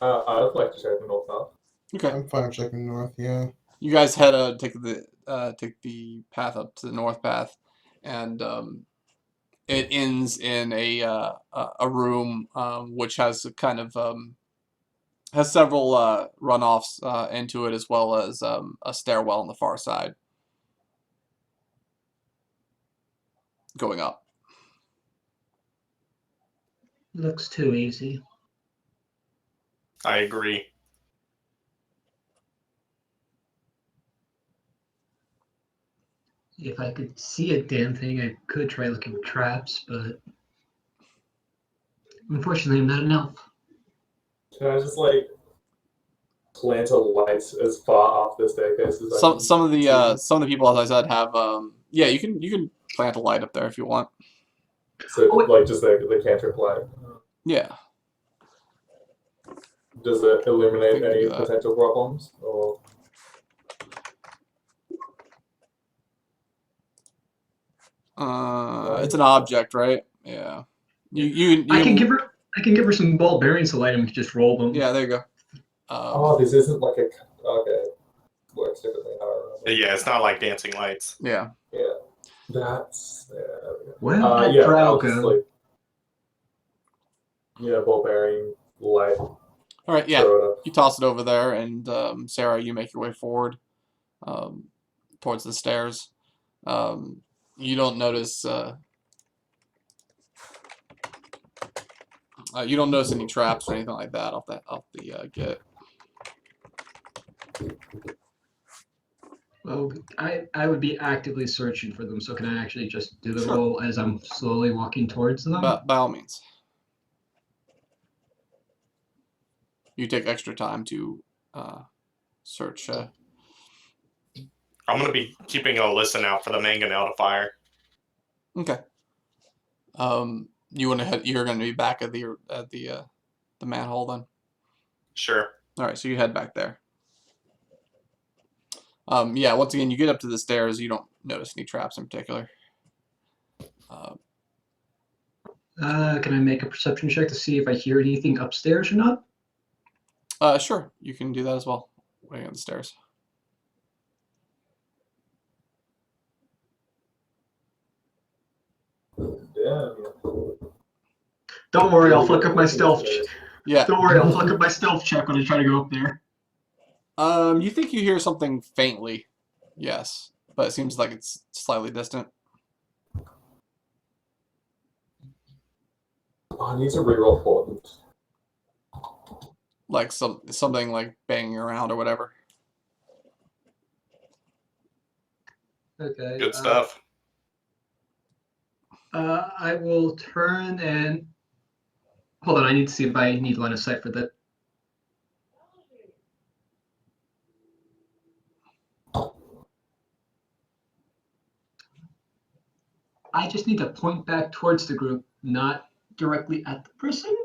I would like to check the north path. Okay. I'm fine checking north, yeah. You guys head take the path up to the north path, and it ends in a room which has a kind of has several runoffs into it, as well as a stairwell on the far side going up. Looks too easy. I agree. If I could see a damn thing, I could try looking for traps, but unfortunately, I'm not an elf. Can I just like plant a light as far off the staircase as I can Some of the see? some of the people, as I said, have yeah. You can plant a light up there if you want. So, Oh, wait. like, just the cantrip light. Yeah. Does it We illuminate can any do that. potential problems? Or It's an object, right? Yeah. You I can give her some ball bearings to light, and we can just roll them. Yeah, there you go. oh, this isn't like a okay. Works differently. How I remember. Yeah, it's not like dancing lights. Yeah. Yeah, that's Well, that yeah. I'll just Drago. like ball bearing light. All right. Yeah. Throw it up. You toss it over there, and Sarah, you make your way forward towards the stairs. You don't notice. You don't notice any traps or anything like that off the get. Well, I would be actively searching for them, so can I actually just do the Sure. roll as I'm slowly walking towards them? By all means. You take extra time to search. I'm gonna be keeping a listen out for the mangonel to fire. Okay. You want to head? You're going to be back at the manhole then. Sure. All right. So you head back there. Yeah. Once again, you get up to the stairs. You don't notice any traps in particular. Can I make a perception check to see if I hear anything upstairs or not? Sure. You can do that as well. Waiting on the stairs. Yeah. Don't worry, I'll fuck up my stealth. Yeah. Don't worry, I'll fuck up my stealth check when I try to go up there. You think you hear something faintly, yes, but it seems like it's slightly distant. I need to reroll important. Like something like banging around or whatever. Okay. Good stuff. I will turn and hold on. I need to see if I need line of sight for that. I just need to point back towards the group, not directly at the person.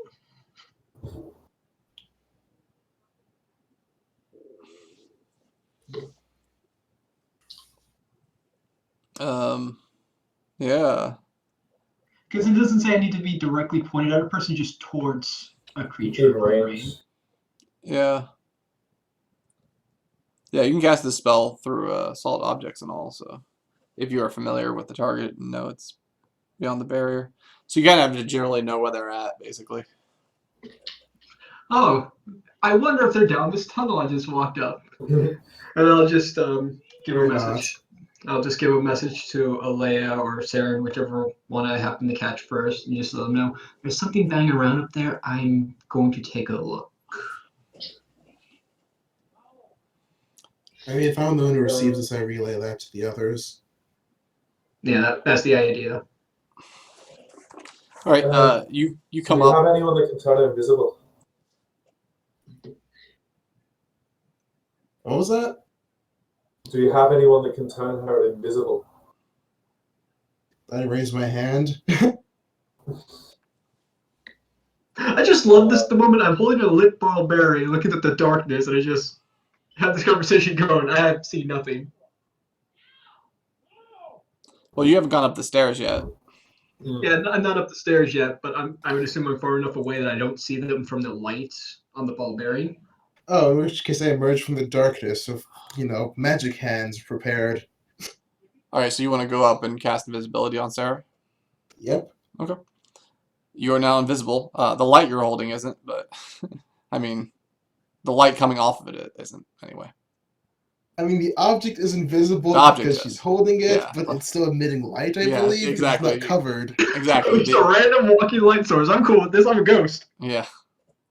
Yeah. Because it doesn't say I need to be directly pointed at a person, just towards a creature. In range. Yeah. Yeah, you can cast this spell through solid objects and all, so if you are familiar with the target and know it's beyond the barrier. So you kind of have to generally know where they're at, basically. Oh, I wonder if they're down this tunnel I just walked up. And I'll just give a Very message. I'll just give a message to Alea or Saren, whichever one I happen to catch first, and just let them know there's something banging around up there. I'm going to take a look. I mean, if I'm the one who receives this, I relay that to the others. Yeah, that's the idea. All right, you come Do you up. have anyone that can turn invisible? What was that? Do you have anyone that can turn her invisible? I raise my hand. I just love this the moment I'm holding a lit ball berry, looking at the darkness, and I just have this conversation going. I have seen nothing. Well, you haven't gone up the stairs yet. Yeah, I'm not up the stairs yet, but I would assume I'm far enough away that I don't see them from the light on the ball bearing. Oh, in which case I emerge from the darkness with, magic hands prepared. All right, so you want to go up and cast invisibility on Sarah? Yep. Okay. You are now invisible. The light you're holding isn't, but I mean, the light coming off of it isn't anyway. I mean, the object is invisible because she's is. holding it, Yeah. but it's still emitting light, I Yeah, believe. exactly. It's not covered. Exactly. Just a random walking light source. I'm cool with this. I'm a ghost. Yeah.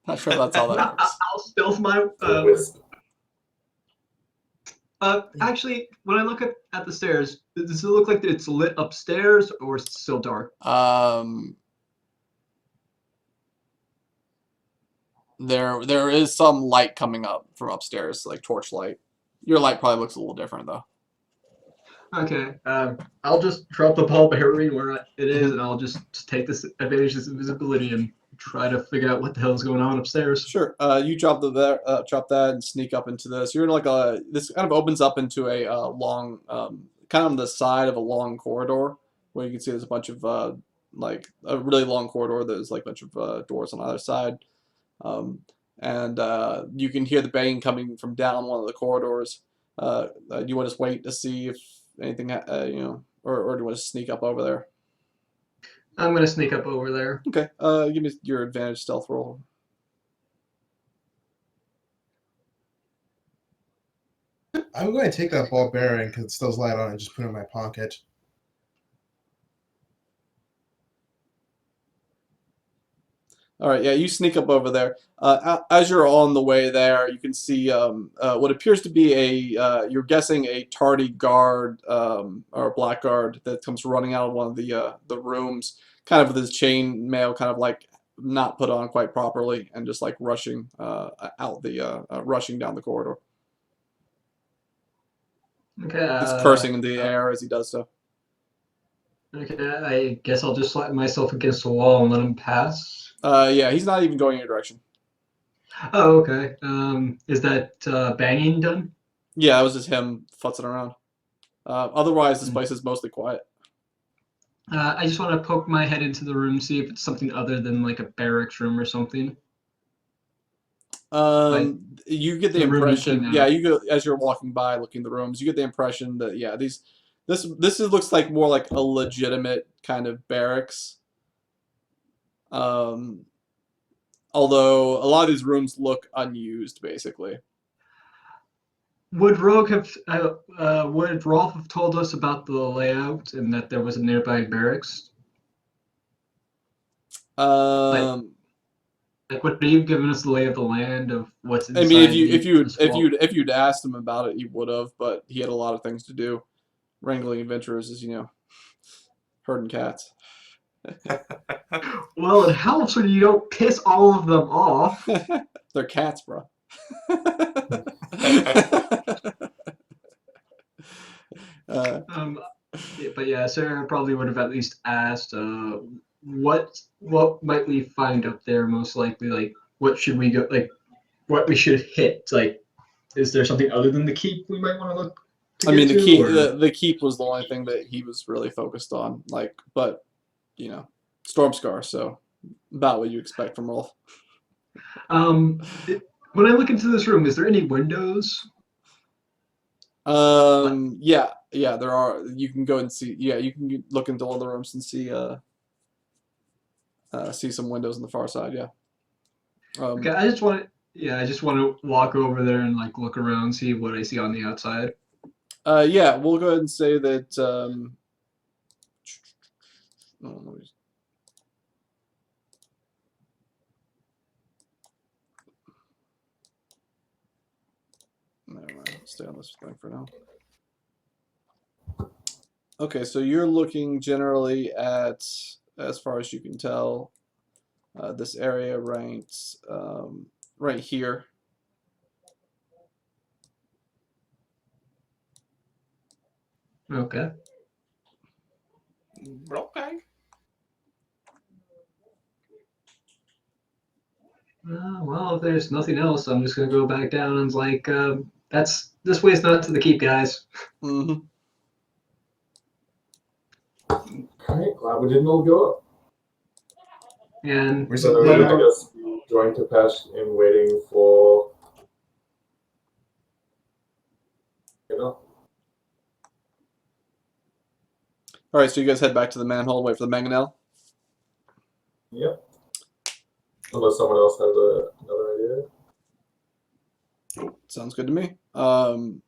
Not sure that's how that works. I'll stealth my. Wisp. Actually, when I look at the stairs, does it look like it's lit upstairs or is it still dark? There is some light coming up from upstairs, like torch light. Your light probably looks a little different though. Okay. I'll just drop the ball bearing where it is, and I'll just take this advantage of invisibility and try to figure out what the hell is going on upstairs. Sure. You drop drop that and sneak up into this. You're in like a this kind of opens up into a long kind of on the side of a long corridor where you can see there's a bunch of like a really long corridor. There's like a bunch of doors on either side, um, and you can hear the banging coming from down one of the corridors. You want to just wait to see if anything you know, or do you want to sneak up over there? I'm gonna sneak up over there. Okay. Give me your advantage stealth roll. I'm going to take that ball bearing because it still light on and just put it in my pocket. All right, yeah, you sneak up over there. As you're on the way there, you can see what appears to be you're guessing a tardy guard or a blackguard that comes running out of one of the rooms, kind of with his chain mail kind of like not put on quite properly, and just like rushing rushing down the corridor. Okay. He's cursing in the air as he does so. Okay. I guess I'll just slap myself against the wall and let him pass. Yeah, he's not even going in your direction. Oh, okay. Is that banging done? Yeah, it was just him futzing around. Otherwise, this place is mostly quiet. I just want to poke my head into the room, see if it's something other than like a barracks room or something. You get the the room he impression, came yeah, out. you go as you're walking by looking at the rooms, you get the impression that yeah, looks like more like a legitimate kind of barracks. Although a lot of these rooms look unused, basically. Would would Rolf have told us about the layout and that there was a nearby barracks? Um, Would he have given us the lay of the land of what's I mean, inside this wall? if you'd asked him about it, he would have, but he had a lot of things to do. Wrangling adventurers is, you know, herding cats. Well, it helps when you don't piss all of them off. They're cats, bro. But yeah, Sarah probably would have at least asked, what might we find up there most likely? Like, what should we go? Like, what we should hit? Like, is there something other than the keep we might want to look? I mean, or... the keep was the only thing that he was really focused on. Like, but you know, Stormscar. So about what you expect from Rolf. When I look into this room, is there any windows? Yeah, there are. You can go and see. Yeah, you can look into all the rooms and see see some windows on the far side. Yeah. Okay, I just want to walk over there and like look around, see what I see on the outside. Yeah, we'll go ahead and say that. Never mind. Stay on this thing for now. Okay, so you're looking generally at, as far as you can tell, this area right here. Okay. Okay. Well, if there's nothing else, I'm just gonna go back down and like, this way's not to the keep, guys. Mm-hmm. Okay, glad we didn't all go up. And So I guess we join Tepesh in waiting for, you know. All right, so you guys head back to the manhole, wait for the mangonel. Yep. Unless someone else has another idea. Sounds good to me.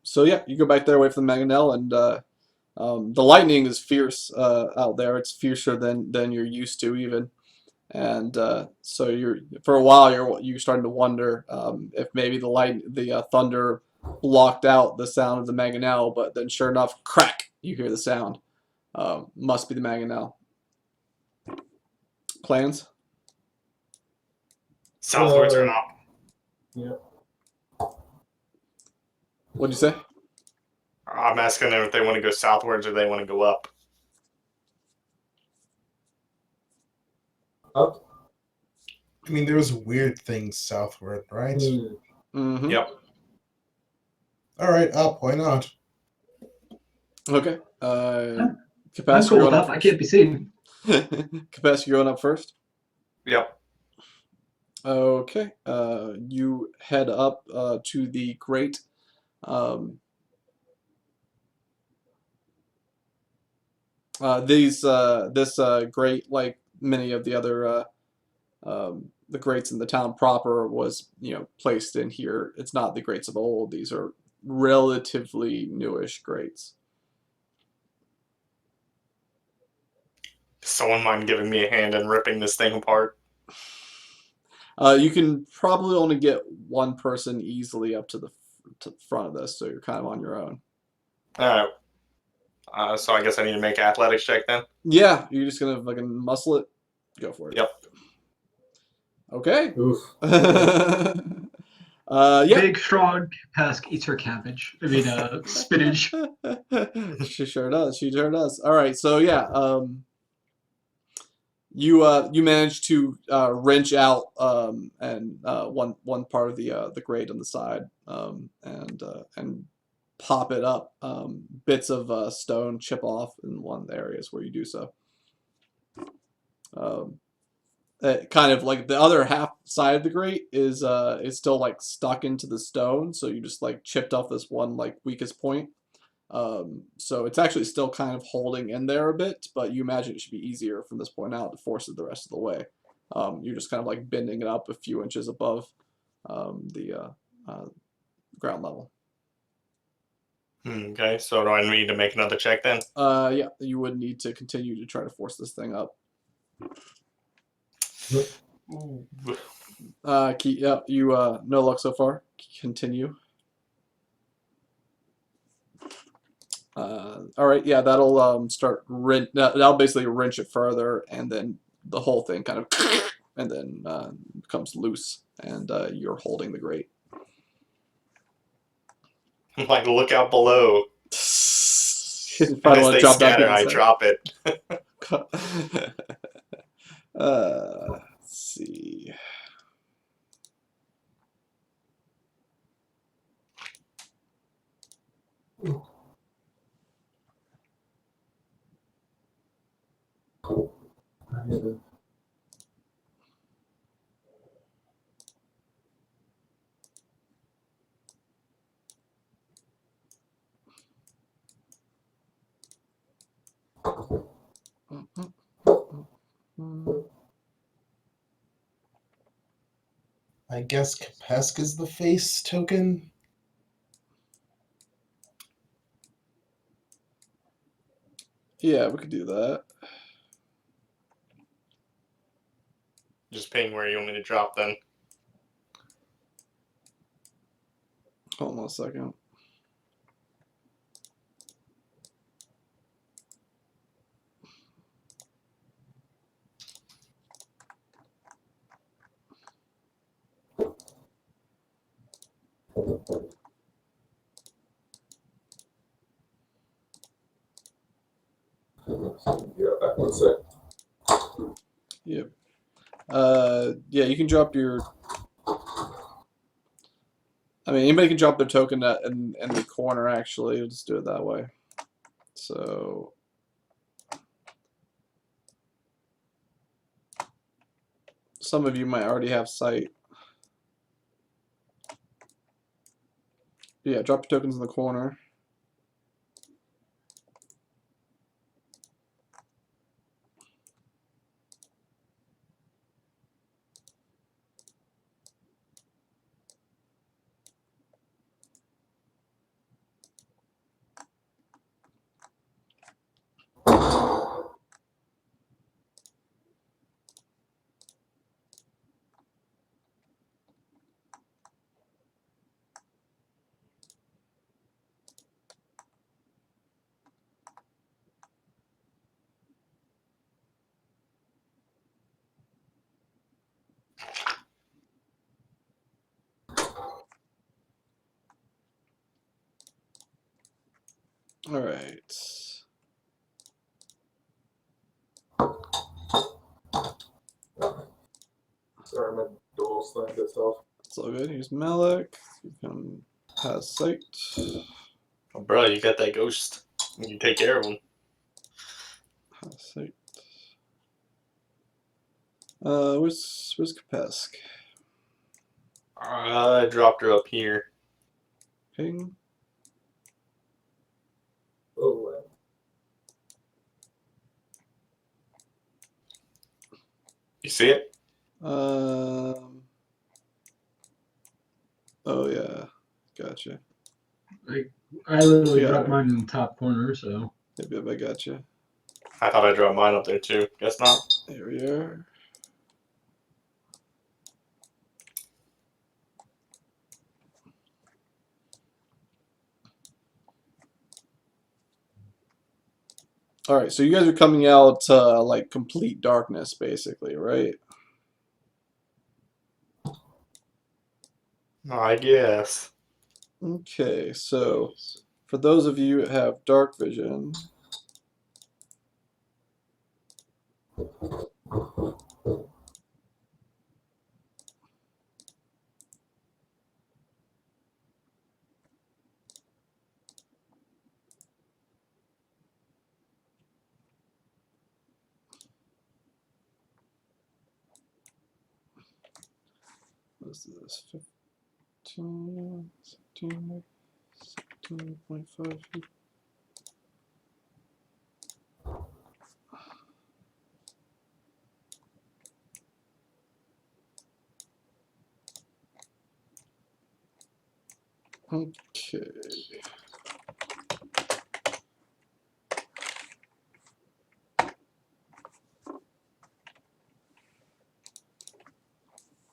So yeah, you go back there, wait for the mangonel, and the lightning is fierce out there. It's fiercer than you're used to even, and so for a while you're starting to wonder if maybe the thunder blocked out the sound of the mangonel, but then sure enough, crack! You hear the sound. Must be the mangonel. Plans? Southwards or not? Yeah. What'd you say? I'm asking them if they want to go southwards or they want to go up. Up. I mean, there's weird things southward, right? Mm-hmm. Yep. All right, up. Why not? Okay. I'm Capacity cool with going up. up I first. can't be seen. Capacity going up first. Yep. Okay. You head up to the grate. This grate, like many of the other the grates in the town proper, was placed in here. It's not the grates of old. These are relatively newish grates. Someone mind giving me a hand and ripping this thing apart? You can probably only get one person easily up to the front of this, so you're kind of on your own. Alright. So I guess I need to make an athletics check then? Yeah, you're just gonna fucking muscle it. Go for it. Yep. Okay. Oof. Yeah. Big, strong Pesk eats her cabbage. I mean, spinach. She sure does. She sure does. All right. So yeah, you managed to wrench out and one part of the grate on the side and pop it up. Bits of stone chip off in one of the areas where you do so. Kind of like the other half side of the grate is still like stuck into the stone, so you just like chipped off this one like weakest point. So it's actually still kind of holding in there a bit, but you imagine it should be easier from this point out to force it the rest of the way. You're just kind of like bending it up a few inches above the ground level. Okay, so do I need to make another check then? Yeah, you would need to continue to try to force this thing up. Ooh. Yeah, you no luck so far. Continue. All right, yeah, that'll start that'll basically wrench it further, and then the whole thing kind of and then becomes loose, and you're holding the grate. I'm like, look out below. You And probably as want to they drop back scatter, in I a sec. drop it. Let's see. I guess Kapesk is the face token. Yeah, we could do that. Just ping where you want me to drop then. Hold on a second. Yeah, back one sec. Yep. Yeah, you can drop your. I mean, anybody can drop their token in the corner. Actually, we'll just do it that way. So. Some of you might already have sight. Yeah, drop your tokens in the corner. All right. Sorry, my door slammed itself. It's all good. Here's Malik. You can pass sight. Oh, bro, you got that ghost. You can take care of him. Pass sight. Where's Kapesk? I dropped her up here. Ping. Oh, You see it? Oh yeah, gotcha. I literally Yeah. dropped mine in the top corner, so. Yep, I gotcha. I thought I dropped mine up there too. Guess not. Here we are. All right, so you guys are coming out like complete darkness, basically, right? I guess. Okay, so for those of you that have dark vision, what is this? 15, 16, 17.5 feet. Okay.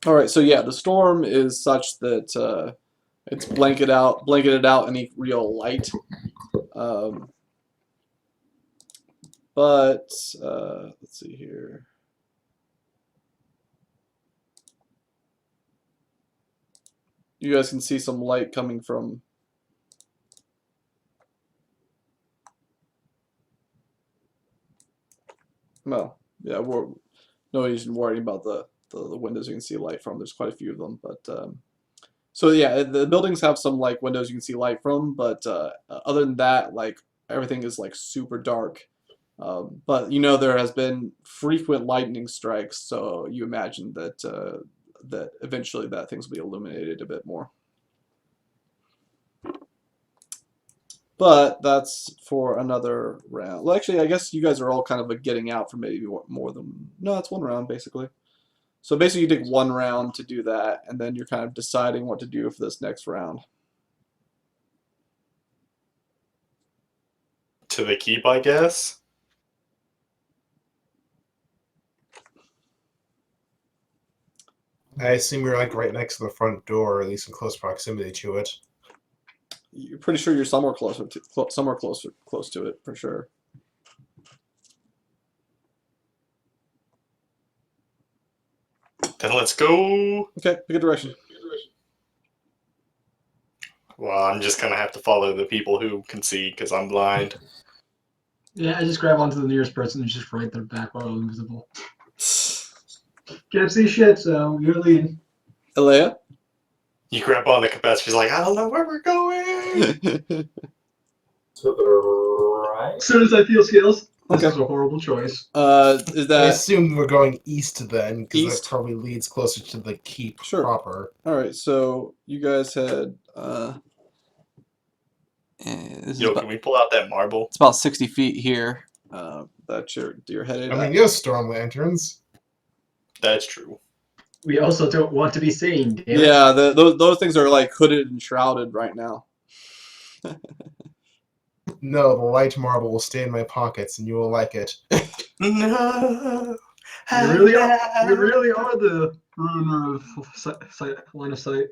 All right, so yeah, the storm is such that it's blanketed out any real light. But let's see here. You guys can see some light coming from. Well, yeah, nobody's worried about the windows you can see light from. There's quite a few of them, but so yeah, the buildings have some like windows you can see light from, but other than that, like everything is like super dark. But you know there has been frequent lightning strikes, so you imagine that that eventually that things will be illuminated a bit more. But that's for another round. Well, actually, I guess you guys are all kind of getting out for maybe more than... No, that's one round, basically. So basically you take one round to do that, and then you're kind of deciding what to do for this next round. To the keep, I guess. I assume you're like right next to the front door, or at least in close proximity to it. You're pretty sure you're somewhere close to it, for sure. Then let's go. Okay, pick a direction. Well, I'm just gonna have to follow the people who can see because I'm blind. Yeah, I just grab onto the nearest person and just right their back while invisible. Can't see shit, so you're leading. Alea? You grab on the capacitor. She's like, I don't know where we're going. to the right. As soon as I feel skills, this Okay. is a horrible choice. Is I that... assume we're going east then, because East? that probably leads closer to the keep Sure. proper. Alright, so you guys had... this is Yo, about, can we pull out that marble? it's about 60 feet here that you're headed I at. mean, you have storm lanterns. That's true. We also don't want to be seen, damn it. Yeah, those things are like hooded and shrouded right now. No, the light marble will stay in my pockets, and you will like it. No. We really are the ruiner of line of sight.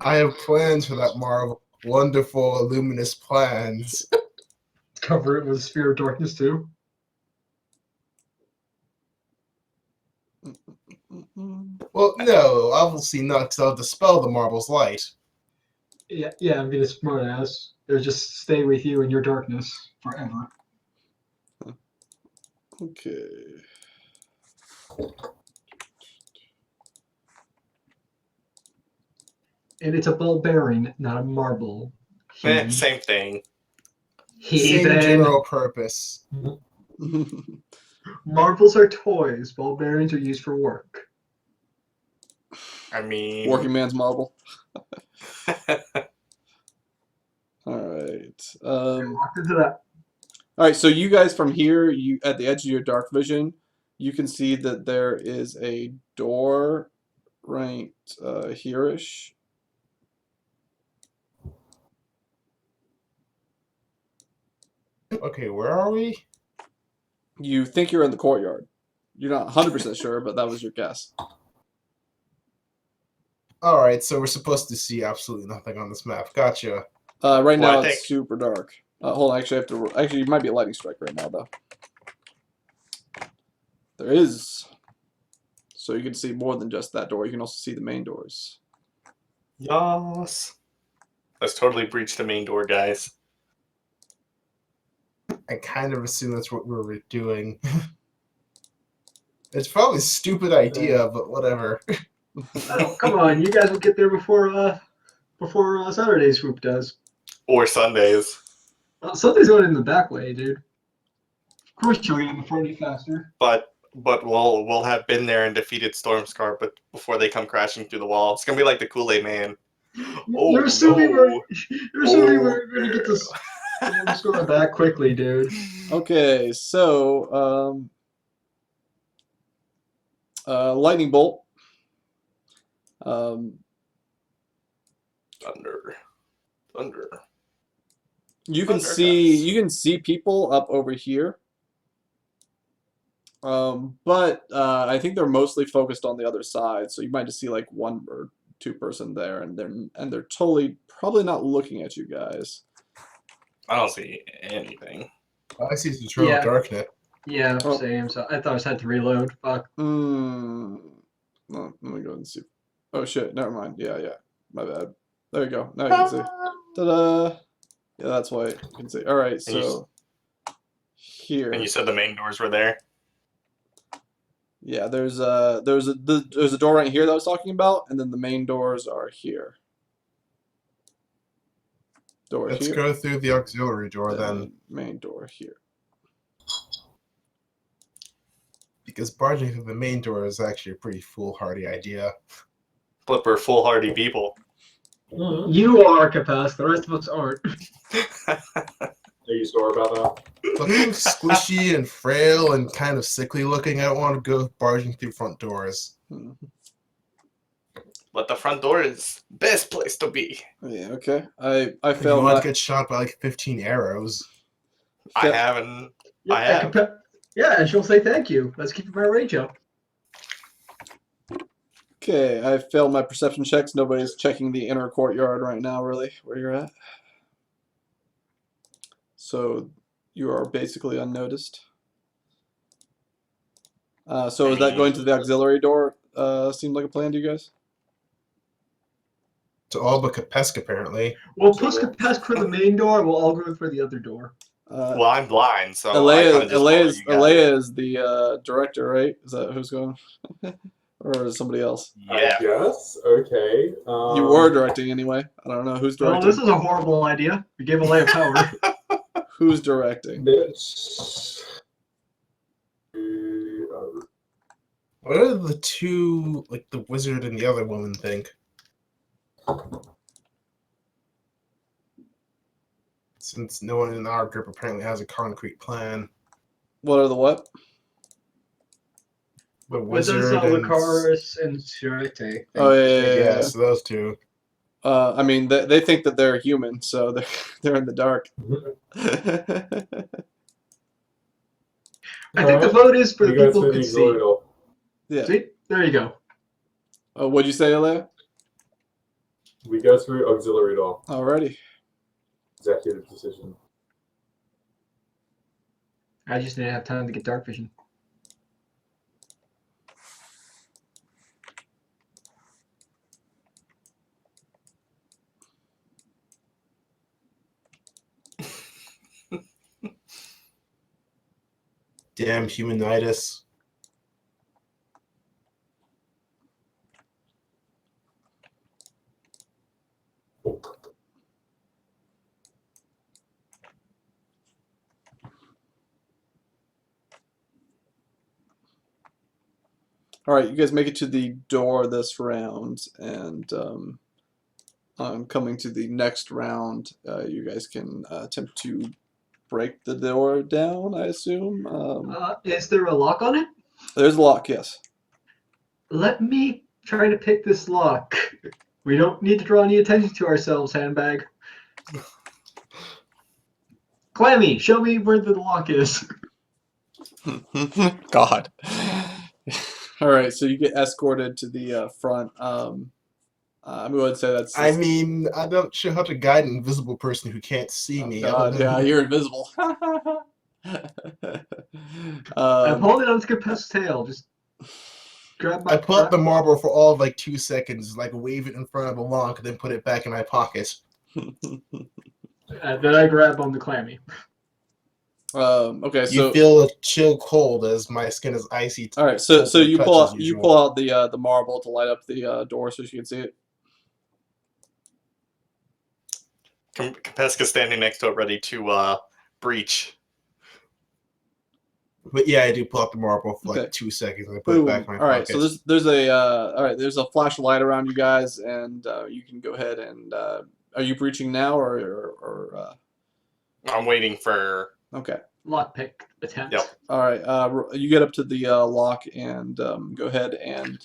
I have plans for that marble. Wonderful, luminous plans. Cover it with a sphere of darkness too. Well, no, obviously not, because I'll dispel the marble's light. Yeah, I'm being a smart ass. It'll just stay with you in your darkness forever. Okay. And it's a ball bearing, not a marble. Heathen. Same thing. Same Heathen. general purpose. Marbles are toys. Ball bearings are used for work. I mean, Working man's marble. All right. Walked into that. All right. So you guys from here, you at the edge of your dark vision, you can see that there is a door right here-ish. Okay, where are we? You think you're in the courtyard. You're not 100% sure, but that was your guess. All right, so we're supposed to see absolutely nothing on this map. Gotcha. Right Well, now I it's think- super dark. Hold on, actually, I have to. Actually, you might be a lightning strike right now, though. There is. So you can see more than just that door. You can also see the main doors. Yas. Let's totally breach the main door, guys. I kind of assume that's what we were doing. It's probably a stupid idea, but whatever. Oh, come on, you guys will get there before Saturday's swoop does. Or Sundays. Something's going in the back way, dude. Of course you'll get in the front faster. But we'll have been there and defeated Stormscar, but before they come crashing through the wall. It's gonna be like the Kool-Aid Man. Oh, you're assuming no. we're going to get this Stormscar back quickly, dude. Okay, so lightning bolt. Thunder. You can Thunder see people up over here. But I think they're mostly focused on the other side, so you might just see like one or two person there, and they're totally probably not looking at you guys. I don't see anything. I see some Eternal Yeah. Darknet. Yeah, Oh. same. So I thought I just had to reload. Fuck. No, let me go and see. Oh shit, never mind. Yeah, my bad. There you go. Now you can see. Ta-da! Yeah, that's why you can see. All right, so here. And you said the main doors were there? Yeah, there's a door right here that I was talking about, and then the main doors are here. Door Let's here. go through the auxiliary door and then, main door here. because barging through the main door is actually a pretty foolhardy idea. Flipper, foolhardy people. You are Capac, the rest of us aren't. Are you sure about that? Looking squishy and frail and kind of sickly looking, I don't want to go barging through front doors. But the front door is best place to be. Yeah, okay. I If you failed want my to get shot by like 15 arrows. I haven't. Yeah, I have. Yeah, and she'll say thank you. Let's keep my rage up. Okay, I failed my perception checks. Nobody's checking the inner courtyard right now, really, where you're at. So you are basically unnoticed. So is that going to the auxiliary door? Seemed like a plan to you guys? To all but Kapesk, apparently. We'll push Capac for the main door. We'll all go for the other door. Well, I'm blind, so I Alea, kind of just follow you guys. Alea is the director, right? Is that who's going? Or is somebody else? Yeah. Yes. Okay. You were directing anyway. I don't know who's Oh, directing. this is a horrible idea. We gave Alea power. Who's directing? Bitch. What do the two, like the wizard and the other woman, think? Since no one in our group apparently has a concrete plan. What are the what? The Wizards, wizard and... Lucaris, and Surete. Oh, yeah. Yeah, so those two. I mean, they think that they're human, so they're in the dark. I think the vote is for the We go people through who the can see. auxiliary door. Yeah. See? There you go. What'd you say, Alea? We go through auxiliary door. Alrighty. Executive decision. I just didn't have time to get dark vision. Damn humanitis. All right, you guys make it to the door this round, and coming to the next round, you guys can attempt to break the door down, I assume. Is there a lock on it? There's a lock, yes. Let me try to pick this lock. We don't need to draw any attention to ourselves, handbag. Clammy, show me where the lock is. God. All right, so you get escorted to the front. I'm going to say that's. I mean, I'm not sure how to guide an invisible person who can't see Oh, me. God, yeah, you're invisible. I'm holding on to Capest's tail. Just grab my. I pull up the marble for all of like 2 seconds, like wave it in front of the lock, and then put it back in my pocket. Then I grab on the Clammy. Okay, so You feel a chill cold as my skin is icy. all right, so cold you touch pull as out you usual. pull out the marble to light up the door so you can see it. Kapeska's standing next to it, ready to breach. But yeah, I do pull out the marble for Okay. like 2 seconds and I put it back in my All right, pocket. so there's a flash of light around you guys, and you can go ahead and are you breaching now or I'm waiting for. okay. Lockpick attempt. Yep. All right, you get up to the lock and go ahead and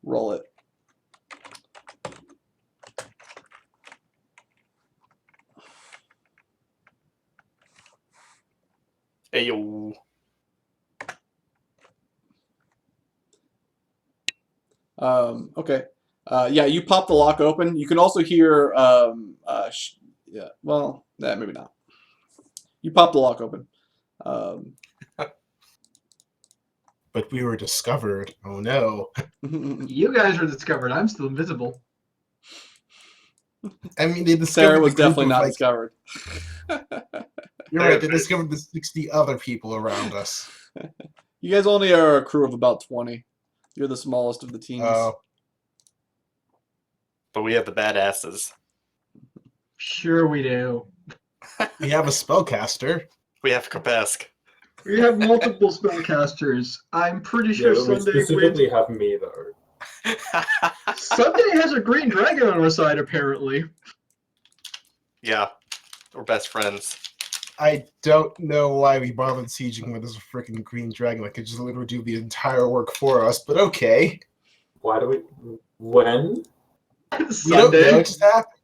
roll it. Ayo. Okay. Yeah, you pop the lock open. You can also hear yeah, well, maybe not. You pop the lock open. But we were discovered. Oh no. You guys were discovered. I'm still invisible. I mean, they discovered Sarah was the group definitely of, not like, discovered. You're right, they discovered the 60 other people around us. You guys only are a crew of about 20. You're the smallest of the teams. But we have the badasses. Sure we do. We have a spellcaster. We have Kapesk. We have multiple spellcasters. I'm pretty Yeah, sure but we Sunday specifically have me though. Sunday has a green dragon on our side, apparently. Yeah, we're best friends. I don't know why we bothered sieging with this freaking green dragon. Like, it just literally do the entire work for us, but okay. Why do we? When? We don't know, Sunday. it just happened.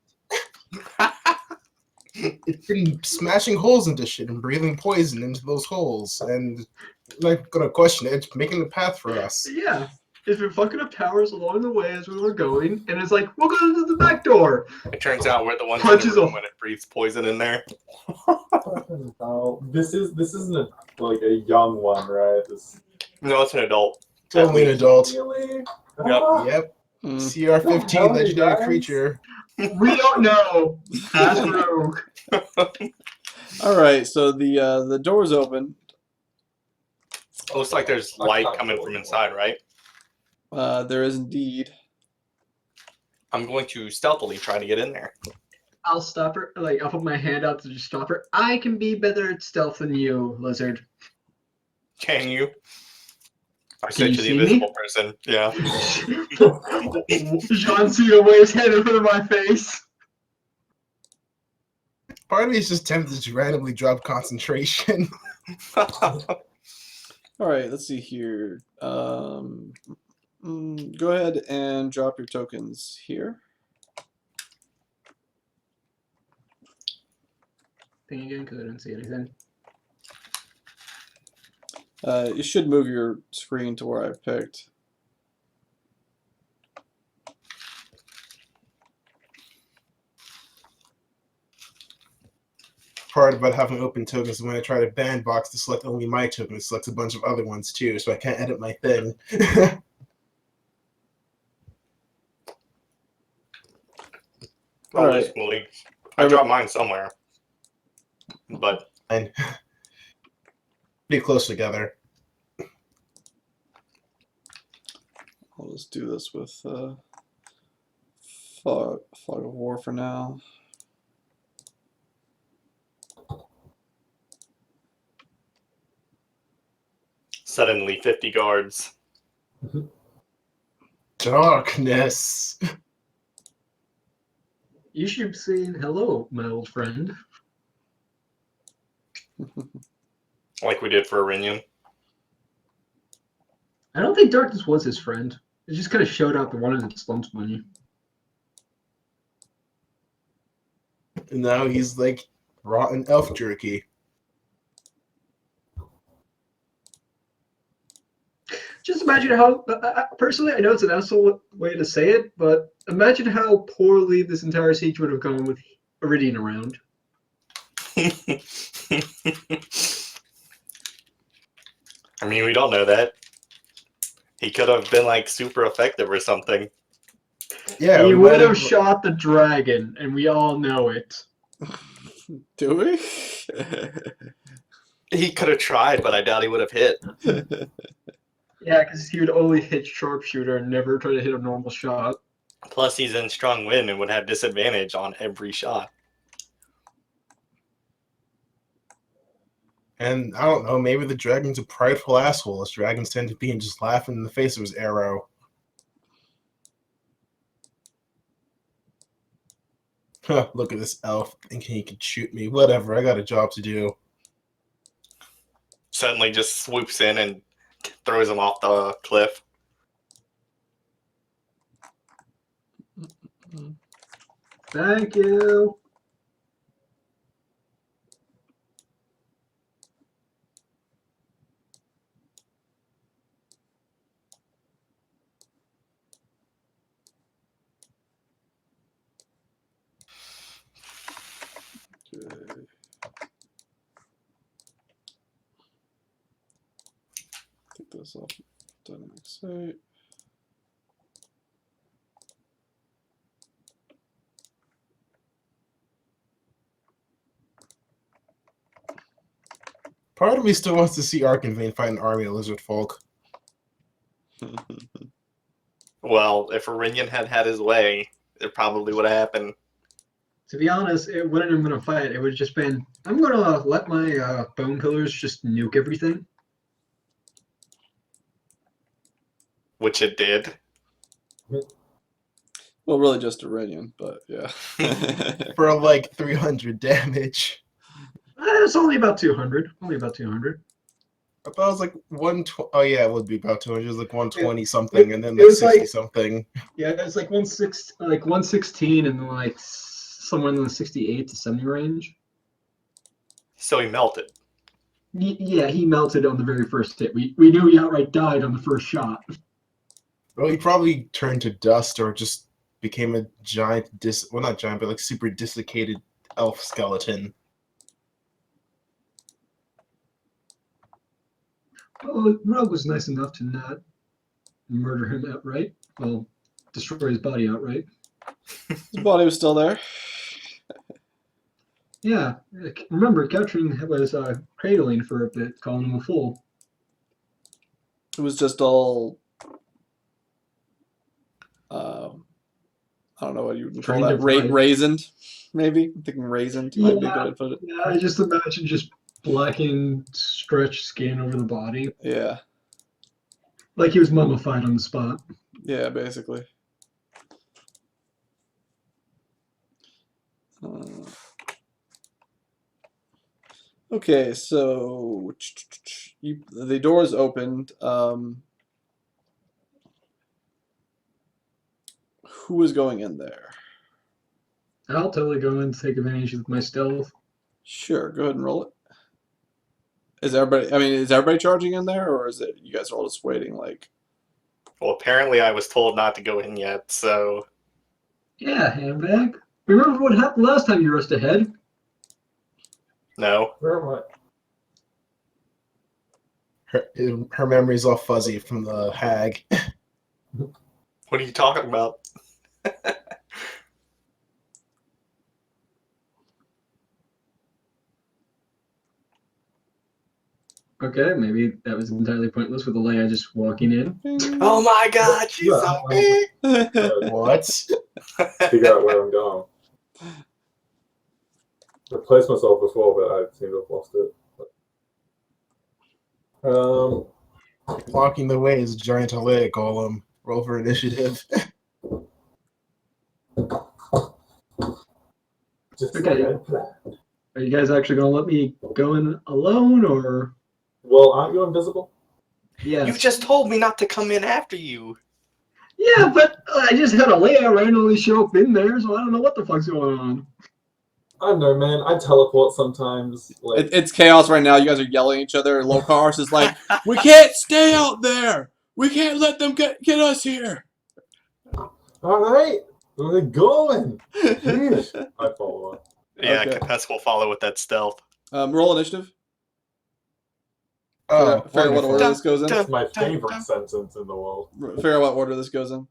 It's been smashing holes into shit and breathing poison into those holes, and I'm not gonna question it. It's making the path for us. Yeah. It's been fucking up towers along the way as we were going, and it's like, we'll go to the back door. It turns out we're the ones Punches in the room him. when it breathes poison in there. Oh, this isn't like a young one, right? No, it's an adult. It's only an adult. Really? Yep. Yep. Mm. CR15 hell, legendary guys? creature. We don't know. Ask Rogue. All right, so the door's open. Looks like there's light coming from inside, right? There is indeed. I'm going to stealthily try to get in there. I'll stop her. Like, I'll put my hand out to just stop her. I can be better at stealth than you, Lizard. Can you? I Can said you to the see me? invisible person. Yeah. John Cena waves hand in front of my face. Part of me is just tempted to randomly drop concentration. All right, let's see here. Go ahead and drop your tokens here. Thing again, because I didn't see anything. You should move your screen to where I've picked. Part about having open tokens is when I try to bandbox to select only my token, it selects a bunch of other ones too, so I can't edit my thing. Oh, All right. right. I dropped mine somewhere. But And pretty close together. I'll just do this with fog of war for now. Suddenly 50 guards. Darkness. You should say hello, my old friend. Like we did for Arinian. I don't think Darkness was his friend. It just kind of showed up and wanted its lumps money. And now he's like rotten elf jerky. Just imagine how, personally, I know it's an asshole way to say it, but imagine how poorly this entire siege would have gone with Iridian around. I mean, we don't know that. He could have been like super effective or something. Yeah, He we would might have shot the dragon, and we all know it. Do we? He could have tried, but I doubt he would have hit. Yeah, because he would only hit sharpshooter and never try to hit a normal shot. Plus, he's in strong wind and would have disadvantage on every shot. And I don't know, maybe the dragon's a prideful asshole, as dragons tend to be, and just laughing in the face of his arrow. Huh, look at this elf thinking he could shoot me. Whatever, I got a job to do. Suddenly just swoops in and throws him off the cliff. Thank you. Okay. Take this off dynamic site. Part of me still wants to see Arkenvane fight an army of lizard folk. Well, if Arinian had had his way, it probably would have happened. To be honest, it wouldn't have been a fight. It would have just been, I'm going to let my bone pillars just nuke everything. Which it did. Well, really just Iranian, but yeah. For like 300 damage. It's only about 200. Only about 200. I thought it was like 120. Oh, yeah, it would be about 200. It was like 120 Yeah. something, and then It like was 60 like- something. Yeah, it's like 116 and like somewhere in the 68 to 70 range. So he melted. Yeah, he melted on the very first hit. We knew he outright died on the first shot. Well, he probably turned to dust or just became a giant, well, not giant, but like super desiccated elf skeleton. Oh, Rogue was nice enough to not murder him outright. Well, destroy his body outright. His body was still there. Yeah, remember, Gouchrin was cradling for a bit, calling him a fool. It was just all. I don't know what you would call Trained that. to fight. Raisined, maybe. I'm thinking raisined might be a good way to put it. Yeah, I just imagine just blackened, stretched skin over the body. Yeah, Like he was mummified on the spot. yeah, basically. Okay, so the doors opened. Who is going in there? I'll totally go in and take advantage of my stealth. Sure, go ahead and roll it. Is everybody? I mean, is everybody charging in there, or is it you guys are all just waiting? Like, Well, apparently I was told not to go in yet, so Yeah, handbag. Remember what happened last time you rushed ahead? no. Where am I? Her memory's all fuzzy from the hag. What are you talking about? Okay, maybe that was entirely pointless with Leia just walking in. Oh my god, she's Yeah, so big! What? Figure out where I'm going. I placed myself before, but I seem to have lost it. Blocking the way is a giant Leia golem. Roll for initiative. Just Okay. like I planned. Are you guys actually gonna let me go in alone, or? Well, aren't you invisible? Yes. You just told me not to come in after you. Yeah, but I just had a Leia randomly show up in there, so I don't know what the fuck's going on. I don't know, man. I teleport sometimes. Like, It's chaos right now. You guys are yelling at each other. Lokars is like, we can't stay out there. We can't let them get us here. all right, we're going. Jeez. I follow up. Yeah, Okay. Capesk will follow with that stealth. Roll initiative. Oh, Figure out what wonderful. order this goes in. It's my favorite sentence in the world. Figure out what order this goes in.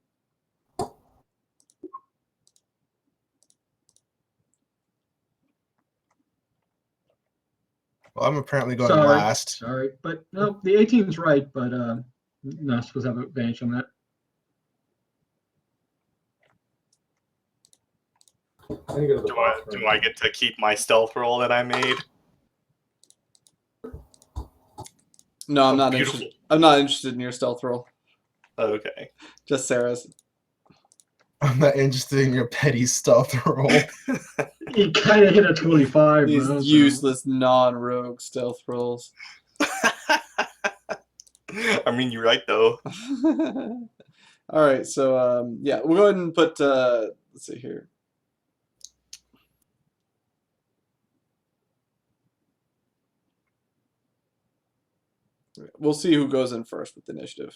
Well, I'm apparently going Sorry. last. Sorry, but no, the 18's right, but not supposed to have advantage on that. I need to go to the Do bathroom. I get to keep my stealth roll that I made? No, I'm Oh, not beautiful. interested. I'm not interested in your stealth roll. Okay. Just Sarah's. I'm not interested in your petty stealth roll. He kind of hit a 25, These bro. useless non-rogue stealth rolls. I mean, you're right though. All right, so yeah, we'll go ahead and put. Let's see here. We'll see who goes in first with the initiative.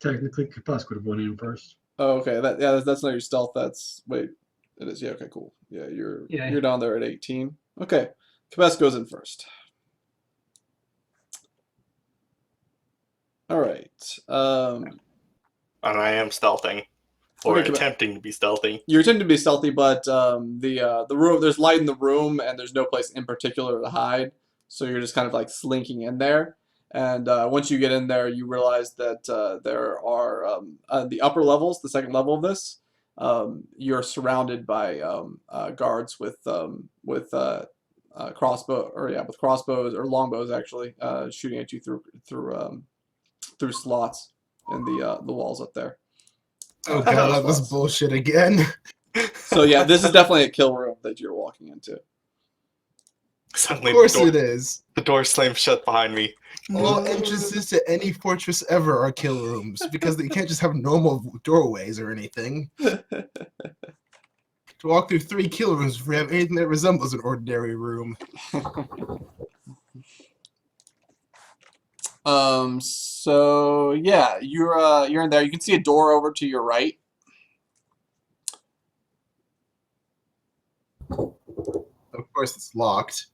Technically, Kapusk would have won in first. Oh, okay. That's not your stealth. That's wait. It is. Yeah. Okay. Cool. Yeah. You're down there at 18. Okay. Cabes goes in first. All right. And I am stealthing, or Okay, attempting to be stealthy. You're attempting to be stealthy, but the room, there's light in the room, and there's no place in particular to hide. So you're just kind of like slinking in there. And once you get in there, you realize that there are the upper levels, the second level of this. You're surrounded by guards with crossbow with crossbows or longbows actually shooting at you through slots in the walls up there. Oh god, this bullshit again. So yeah, this is definitely a kill room that you're walking into. Suddenly, Of course it is. The door slams shut behind me. All entrances to any fortress ever are kill rooms because you can't just have normal doorways or anything. To walk through 3 kill rooms, we have anything that resembles an ordinary room. So yeah, you're in there. You can see a door over to your right. Of course, it's locked.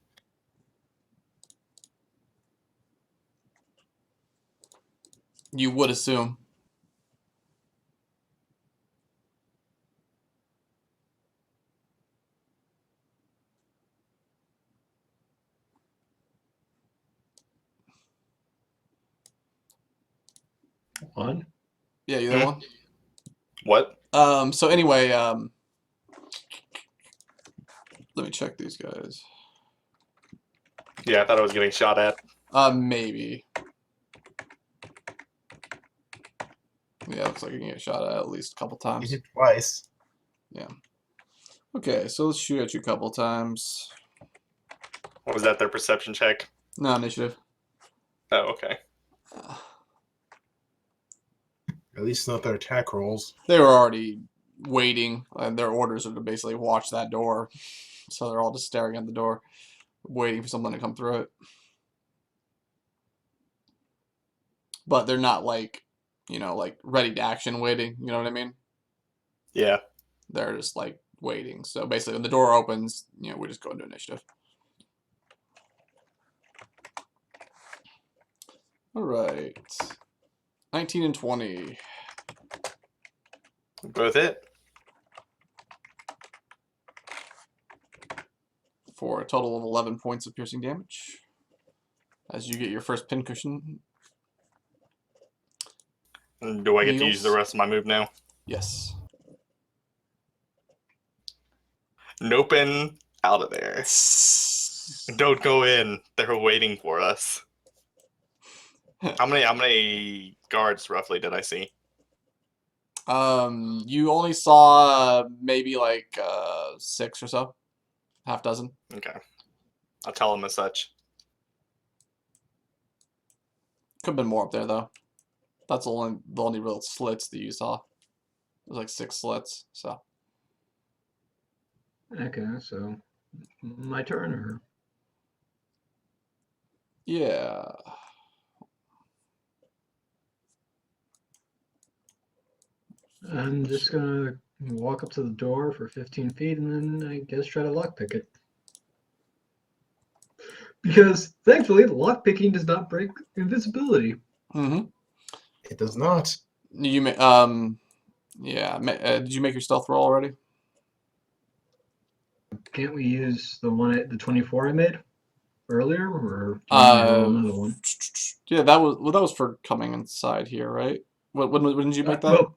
You would assume. One. Yeah, you there one? What? So anyway, let me check these guys. Yeah, I thought I was getting shot at. Maybe. Yeah, looks like you can get shot at least a couple You times. hit twice. Yeah. Okay, so let's shoot at you a couple times. What was that? Their perception check? No initiative. Oh, okay. At least not their attack rolls. They were already waiting, and their orders are to basically watch that door. So they're all just staring at the door, waiting for someone to come through it. But they're not like, like ready to action waiting. You know what I mean? Yeah. They're just like waiting. So basically, when the door opens, we just go into initiative. All right. 19 and 20. Both hit. For a total of 11 points of piercing damage. As you get your first pincushion. Do I get to use the Heals. rest of my move now? Yes. Nope, and out of there. Don't go in. They're waiting for us. How many guards roughly did I see? You only saw maybe like 6 or so, half dozen. Okay, I'll tell them as such. Could have been more up there though. That's the only real slits that you saw. There's like 6 slits. So Okay, so my turn, or yeah. I'm just gonna walk up to the door for 15 feet and then I guess try to lockpick it. Because thankfully, the lockpicking does not break invisibility. Mm-hmm. It does not. You may yeah. Did you make your stealth roll already? Can't we use the 24 I made earlier, or do you want me to roll another one? Yeah, that was for coming inside here, right? When did you make that? Well,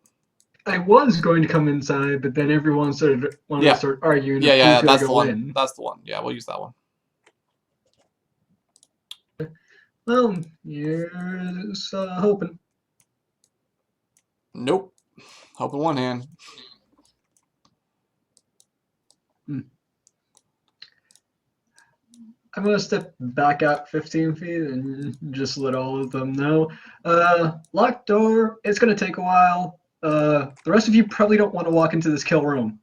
I was going to come inside, but then everyone wanted Yeah. to start arguing Yeah, who's going that's to the go one. in. That's the one. Yeah, we'll use that one. Well, you're hoping. Nope. Hope in one hand. I'm gonna step back out 15 feet and just let all of them know. Locked door. It's gonna take a while. The rest of you probably don't want to walk into this kill room.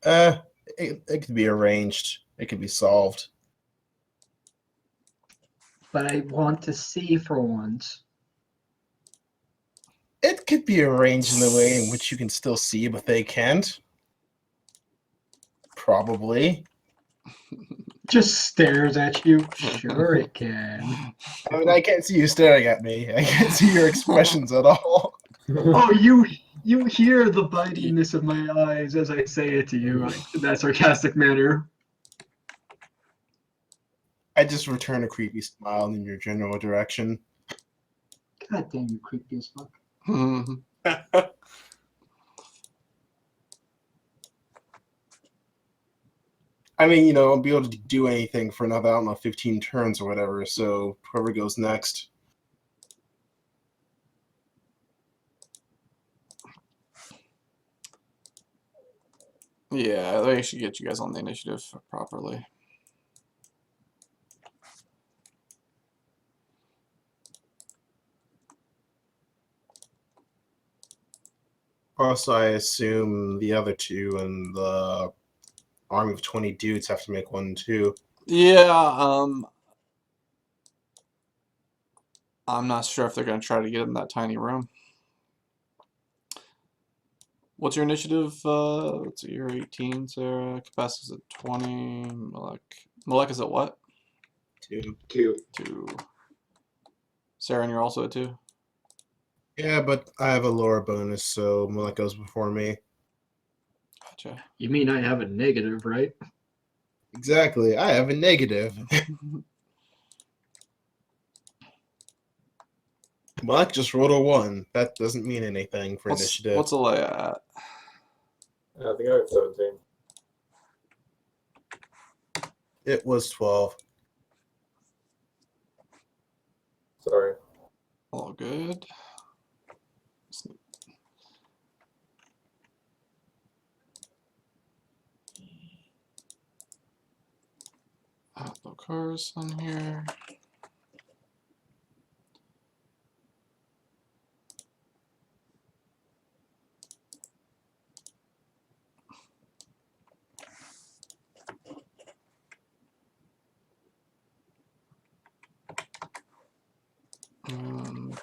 It could be arranged. It could be solved. But I want to see for once. It could be arranged in a way in which you can still see, but they can't. Probably. Just stares at you. Sure, it can. I mean, I can't see you staring at me. I can't see your expressions at all. Oh, you hear the bitingness of my eyes as I say it to you in that sarcastic manner. I just return a creepy smile in your general direction. God damn you, creepy as fuck. I mean, I'll be able to do anything for another, I don't know, 15 turns or whatever, so whoever goes next. Yeah, they should get you guys on the initiative properly. Also, I assume the other two and the army of 20 dudes have to make one too. Yeah, I'm not sure if they're gonna try to get in that tiny room. What's your initiative? Let's see, you're 18, Sarah. Capacity's at 20. Malek is at what? 2. 2. Sarah, and you're also at 2? Yeah, but I have a lower bonus, so Mulek goes before me. Gotcha. You mean I have a negative, right? Exactly, I have a negative. Mulek just rolled a 1. That doesn't mean anything for initiative. What's Alea at? I think I have 17. It was 12. Sorry. All good. No cars on here. And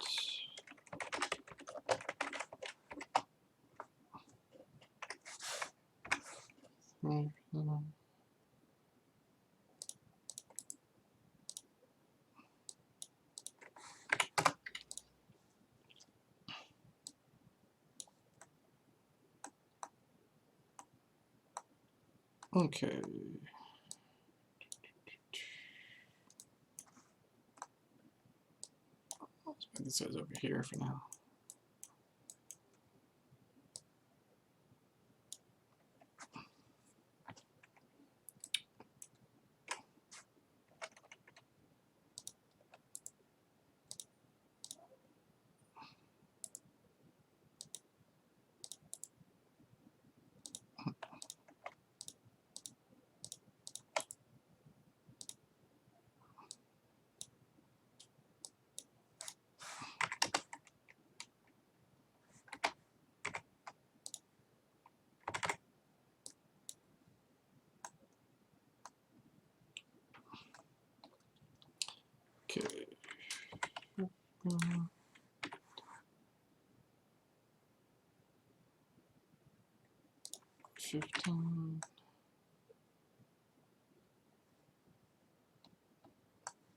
okay. think this goes over here for now. Okay. 15.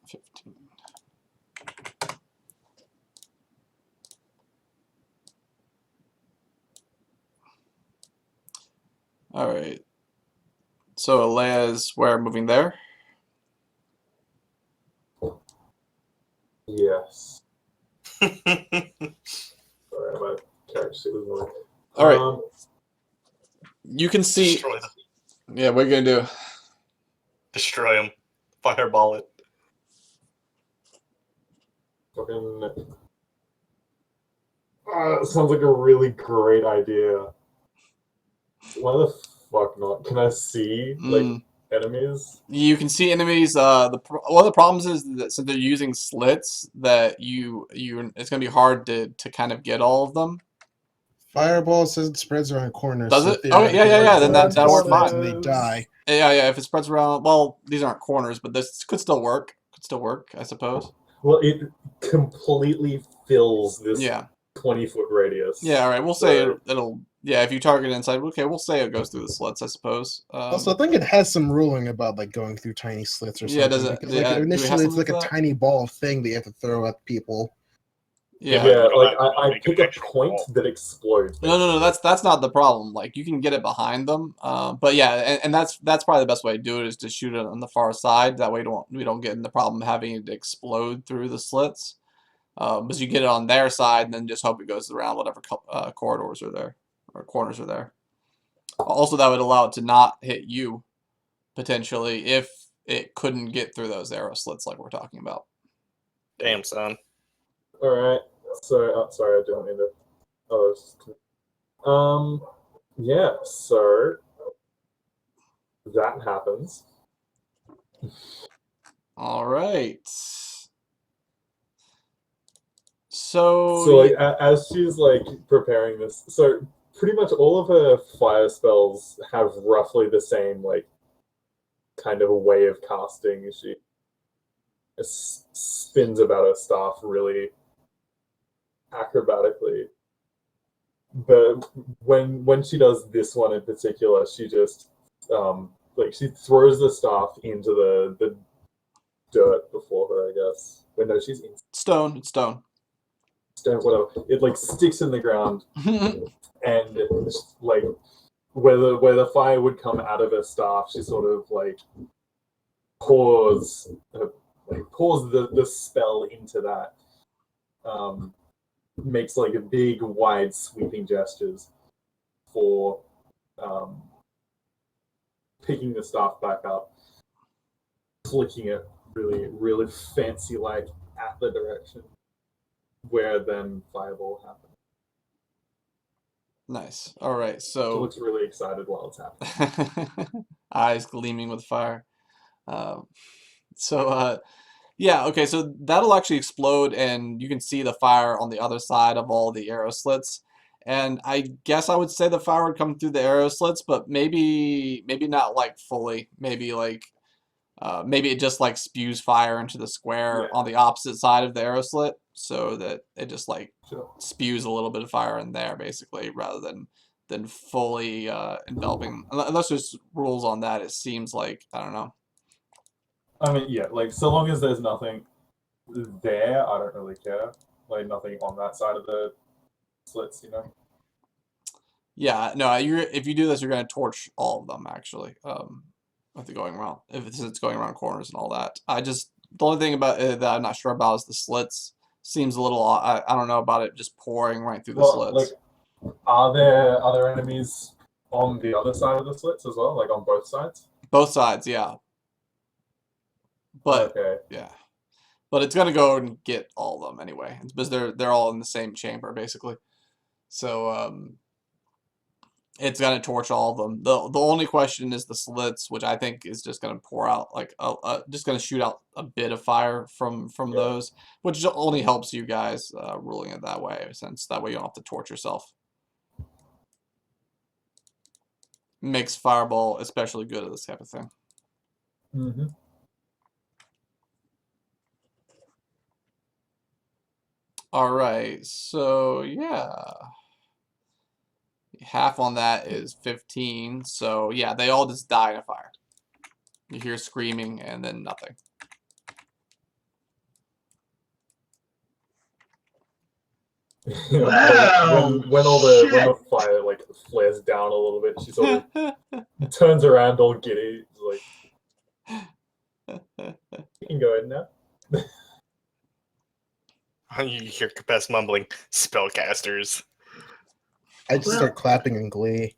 15. All right. So Leia's where moving there? Yes. Sorry, my character sheet was annoying. All right. You can see. Destroy them. Yeah, what are you gonna do? Destroy him. Fireball it. Fucking. Sounds like a really great idea. Why the fuck not? Can I see like enemies? You can see enemies. One of the problems is that since they're using slits, that it's gonna be hard to kind of get all of them. Fireball says it spreads around corners. Does so it? Okay, yeah. Then that'll work fine. And they die. Yeah. If it spreads around, well, these aren't corners, but this could still work. I suppose. Well, it completely fills this Yeah. 20-foot radius. Yeah. All right. We'll say it'll. Yeah. If you target inside, okay. We'll say it goes through the slits. I suppose. Also, I think it has some ruling about like going through tiny slits or something. Yeah. Does it? Because, Yeah, like, do we have initially, it's something like for a that? tiny ball thing that you have to throw at people. Yeah. Yeah, like I pick a point that explodes. No. That's not the problem. Like you can get it behind them. But yeah, and that's probably the best way to do it is to shoot it on the far side. That way we don't get in the problem of having it explode through the slits. Because you get it on their side and then just hope it goes around whatever corridors are there or corners are there. Also, that would allow it to not hit you potentially if it couldn't get through those arrow slits like we're talking about. Damn, son. All right. So, sorry, I didn't mean to. Yeah. So that happens. All right. So like, as she's like preparing this, so pretty much all of her fire spells have roughly the same like kind of a way of casting. She spins about her staff really acrobatically, but when she does this one in particular, she just like she throws the staff into the dirt before her, I guess. But no, she's in stone. It's stone. Whatever. It like sticks in the ground, and like where the fire would come out of her staff, she sort of like pours the spell into that. Makes like a big, wide, sweeping gestures for picking the staff back up, flicking it really, really fancy like at the direction where then fireball happened. Nice. All right. So She looks really excited while it's happening. eyes gleaming with fire. Yeah. Okay. So that'll actually explode, and you can see the fire on the other side of all the arrow slits. And I guess I would say the fire would come through the arrow slits, but maybe not like fully. Maybe like maybe it just like spews fire into the square on the opposite side of the arrow slit, so that it just like spews a little bit of fire in there, basically, rather than fully enveloping. Unless there's rules on that, it seems like I don't know. I mean, yeah, like so long as there's nothing there, I don't really care. Like nothing on that side of the slits, you know. Yeah, no. If you do this, you're gonna torch all of them actually. With it going around, if it's going around corners and all that. The only thing about that I'm not sure about is the slits. seems a little. I don't know about it just pouring right through the Well, like, slits. are there enemies on the other side of the slits as well, like on both sides? Both sides, yeah. But Okay. yeah, but it's gonna go and get all of them anyway, because they're all in the same chamber basically. So it's gonna torch all of them. The only question is the slits, which I think is just gonna pour out like just gonna shoot out a bit of fire from Yeah. those, which only helps you guys ruling it that way, since that way you don't have to torch yourself. Makes fireball especially good at this type of thing. Mm-hmm. All right, so yeah. Half on that is 15, so yeah, they all just die in a fire. You hear screaming and then nothing. Wow, when the fire like flares down a little bit, she sort of turns around all giddy. She's like, "You can go in now." You hear Capes mumbling, spellcasters. I just Well- start clapping in glee.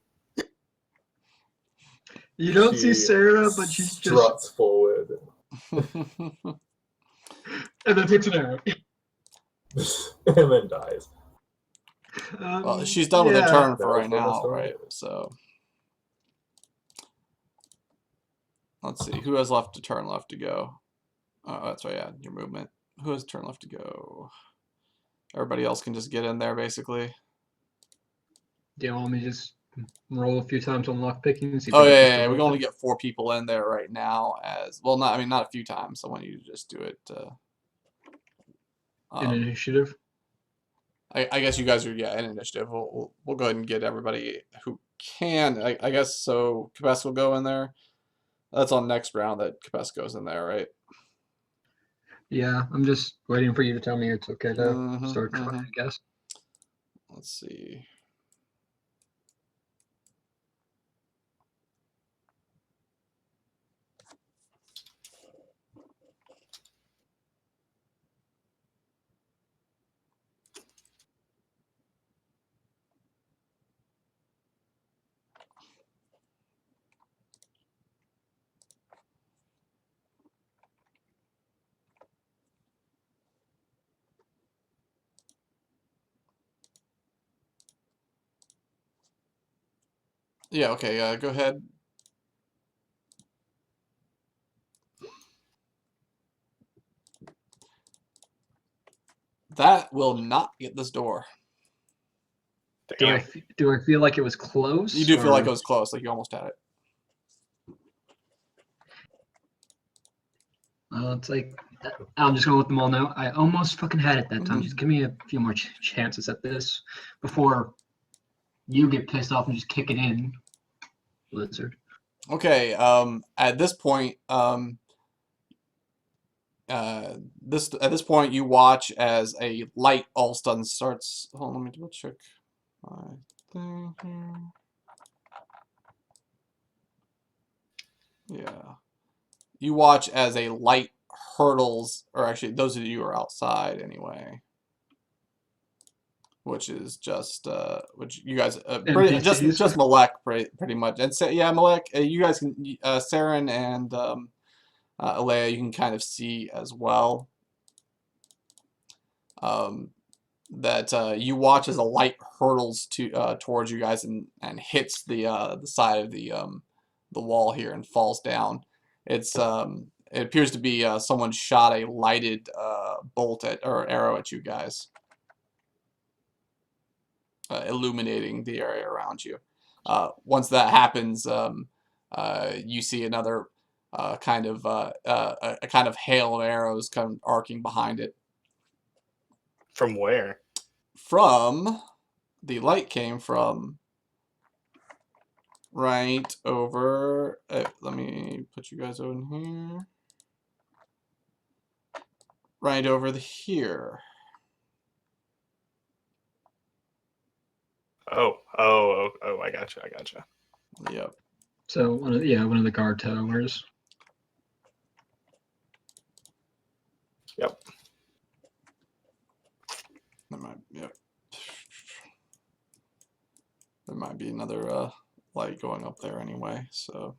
You don't see She Sarah, but she's just struts forward and then takes an arrow. and then dies. Well, she's done with her yeah. turn for That was right the now, story. right? So let's see, who has left a turn left to go? Oh, that's right, yeah, your movement. Who has a turn left to go? Everybody else can just get in there, basically. Do you want me to just roll a few times on lock picking and see if Oh I can yeah, push yeah, the yeah. We door can only open? get 4 people in there right now. As well, not a few times. So when you just do it, In initiative. I guess you guys are in initiative. We'll go ahead and get everybody who can. I guess so. Capes will go in there. That's on next round that Capes goes in there, right? Yeah, I'm just waiting for you to tell me it's okay to Mhm, start trying, mhm. I guess. Let's see. Yeah, okay, go ahead. That will not get this door. Damn. Do I feel like it was close? You do feel like or- it was close, like you almost had it. It's like I'm just gonna let them all know. I almost fucking had it that time. Mhm. Just give me a few more chances at this before you get pissed off and just kick it in, Lizard. Okay, at this point, at this point you watch as a light all of a sudden starts. Hold on, let me double check my thing here. Yeah, you watch as a light hurdles, or actually those of you who are outside anyway, which is just which you guys pretty, NPCs? just Malek pretty much, and so, yeah, Malek, you guys can Saren and Alea, you can kind of see as well. That you watch as a light hurtles towards you guys and hits the side of the wall here and falls down. It appears to be someone shot a lighted bolt or arrow at you guys, illuminating the area around you. Once that happens, you see another a kind of hail of arrows kind of arcing behind it. From where? From the light came from right over. Let me put you guys over here. Right over here. Oh, I gotcha. Yep. So one of the guard towers. Yep. might, yep. There might be another light going up there anyway, so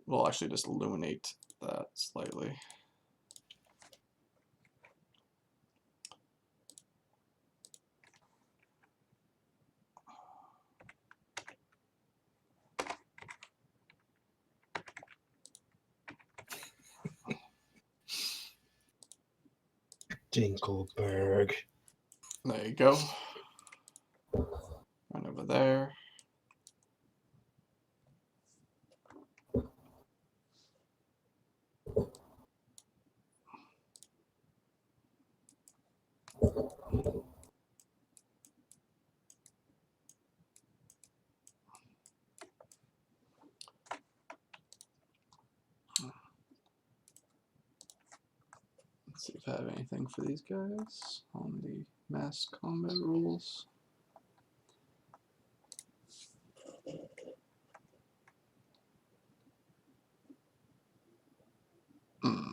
we'll actually just illuminate that slightly. Dinkelberg. There you go. Right over there. Let's see if I have anything for these guys on the mass combat rules.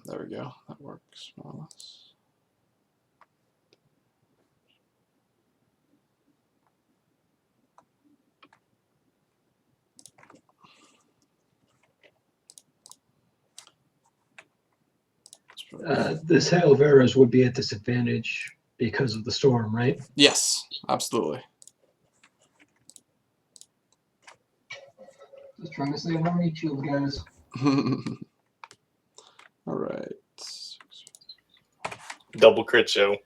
There we go. That works more or less. This hail of arrows would be at disadvantage because of the storm, right? Yes, absolutely. Just trying to say how many shield guys. All right. Double crit show.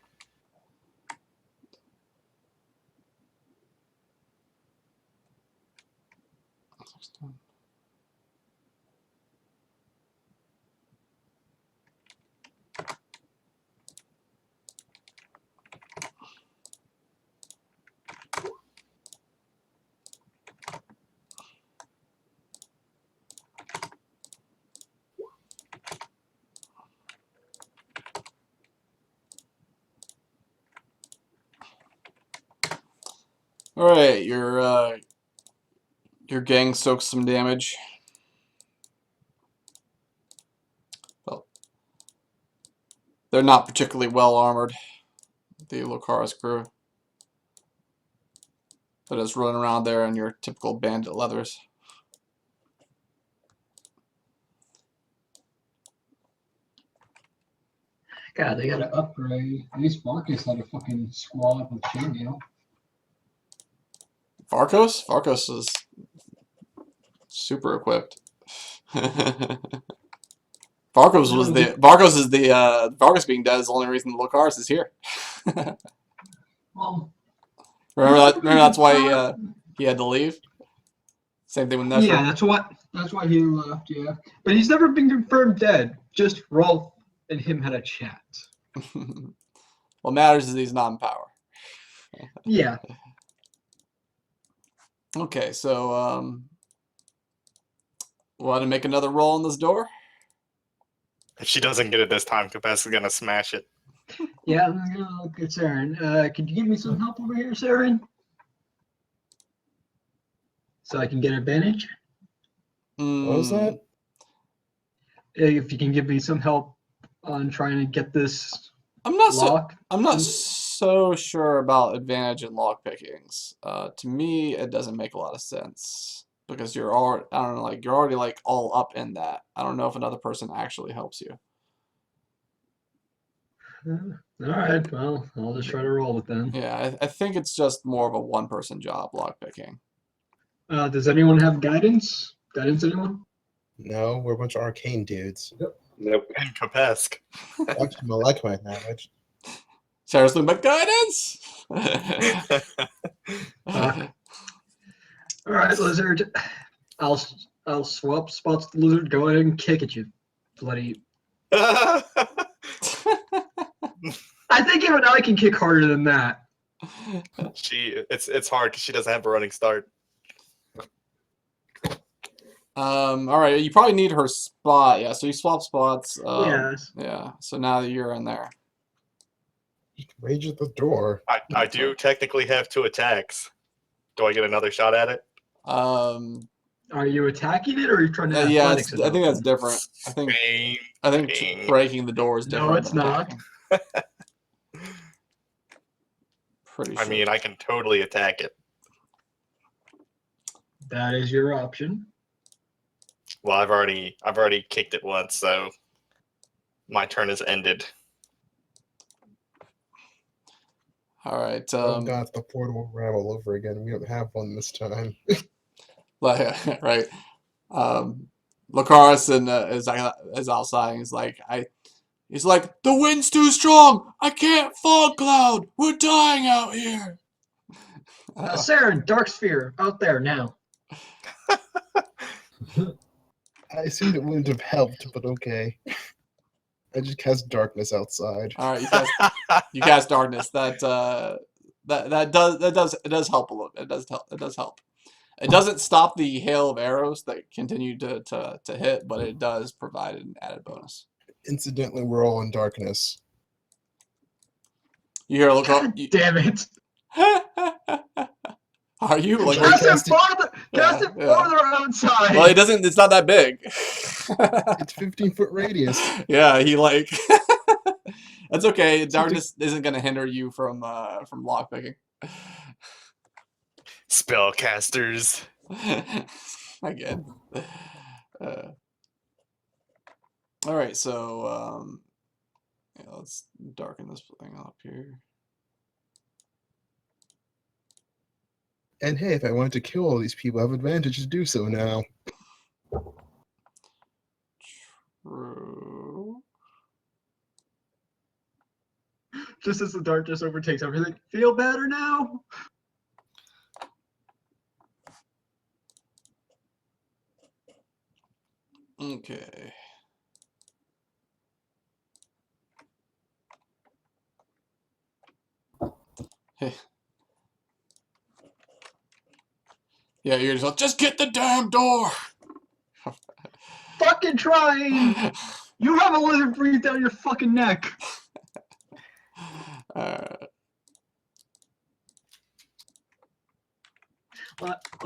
All right, your gang soaks some damage. Well, they're not particularly well armored. The Lokara's crew. They're just running around there in your typical bandit leathers. God, they gotta upgrade. At least Marcus had a fucking squad with chainmail. Varkos? Varkos is super equipped. Varkos being dead is the only reason the Lokaris is here. Well, Remember that's why he had to leave. Same thing with Neshra. yeah, that's why he left. Yeah, but he's never been confirmed dead. Just Rolf and him had a chat. What matters is he's not in power. Yeah. Okay, so want to make another roll on this door? If she doesn't get it this time, Capes is gonna smash it. Yeah, I'm gonna look at Saren. Could you give me some help over here, Saren? So I can get advantage? What was that? If you can give me some help on trying to get this I'm not lock. so sure about advantage in lock pickings. To me, it doesn't make a lot of sense because you're already, I don't know, like you're already like all up in that. I don't know if another person actually helps you. All right, well, I'll just try to roll it then. Yeah, I think it's just more of a one-person job, lock picking. Does anyone have guidance? Guidance, anyone? No, we're a bunch of arcane dudes. Nope. And Capesk. Actually, I like my language. Seriously, but guidance. All right, lizard. I'll swap spots with the lizard. Go ahead and kick at you, bloody. I think even I can kick harder than that. It's hard because she doesn't have a running start. All right, you probably need her spot. Yeah, so you swap spots. Yes. Yeah, so now that you're in there. You can rage at the door. I do technically have 2 attacks. Do I get another shot at it? Are you attacking it or are you trying to? Yeah, athletics it I think up? that's different. I think Bang. breaking the door is different. No, it's than not. attacking. Pretty I sure. mean, I can totally attack it. That is your option. Well, I've already kicked it once, so my turn is ended. All right. Oh god, the portal ram all over again. We don't have one this time. Right. Lucaris and is outside. He's like, He's like, the wind's too strong. I can't fog cloud. We're dying out here. Saren, Dark Sphere, out there now. I assumed it wouldn't have helped, but okay. I just cast darkness outside. All right, you cast darkness. That does help a little. It does help. It doesn't stop the hail of arrows that continue to hit, but it does provide an added bonus. Incidentally, we're all in darkness. You hear a look God damn it! Are you like? Cast it farther outside. Well, it doesn't. It's not that big. It's 15-foot radius. Yeah, he like. That's okay. Darkness isn't gonna hinder you from lockpicking. Spellcasters. Again. All right, so yeah, let's darken this thing up here. And hey, if I wanted to kill all these people, I have advantage to do so now. True. Just as the darkness overtakes everything. Feel better now? Okay. Yeah, you're just get the damn door. Fucking trying! You have a lizard breathe down your fucking neck. Well,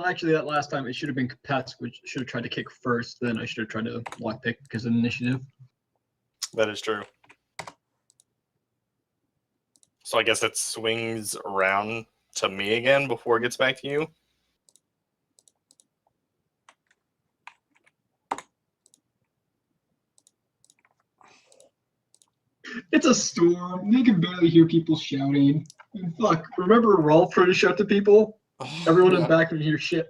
actually, that last time it should have been Capesk, which should have tried to kick first. Then I should have tried to lockpick because of initiative. That is true. So I guess it swings around to me again before it gets back to you. It's a storm. They can barely hear people shouting. And fuck, remember Rolf trying to shout to people? Everyone in the back can hear shit.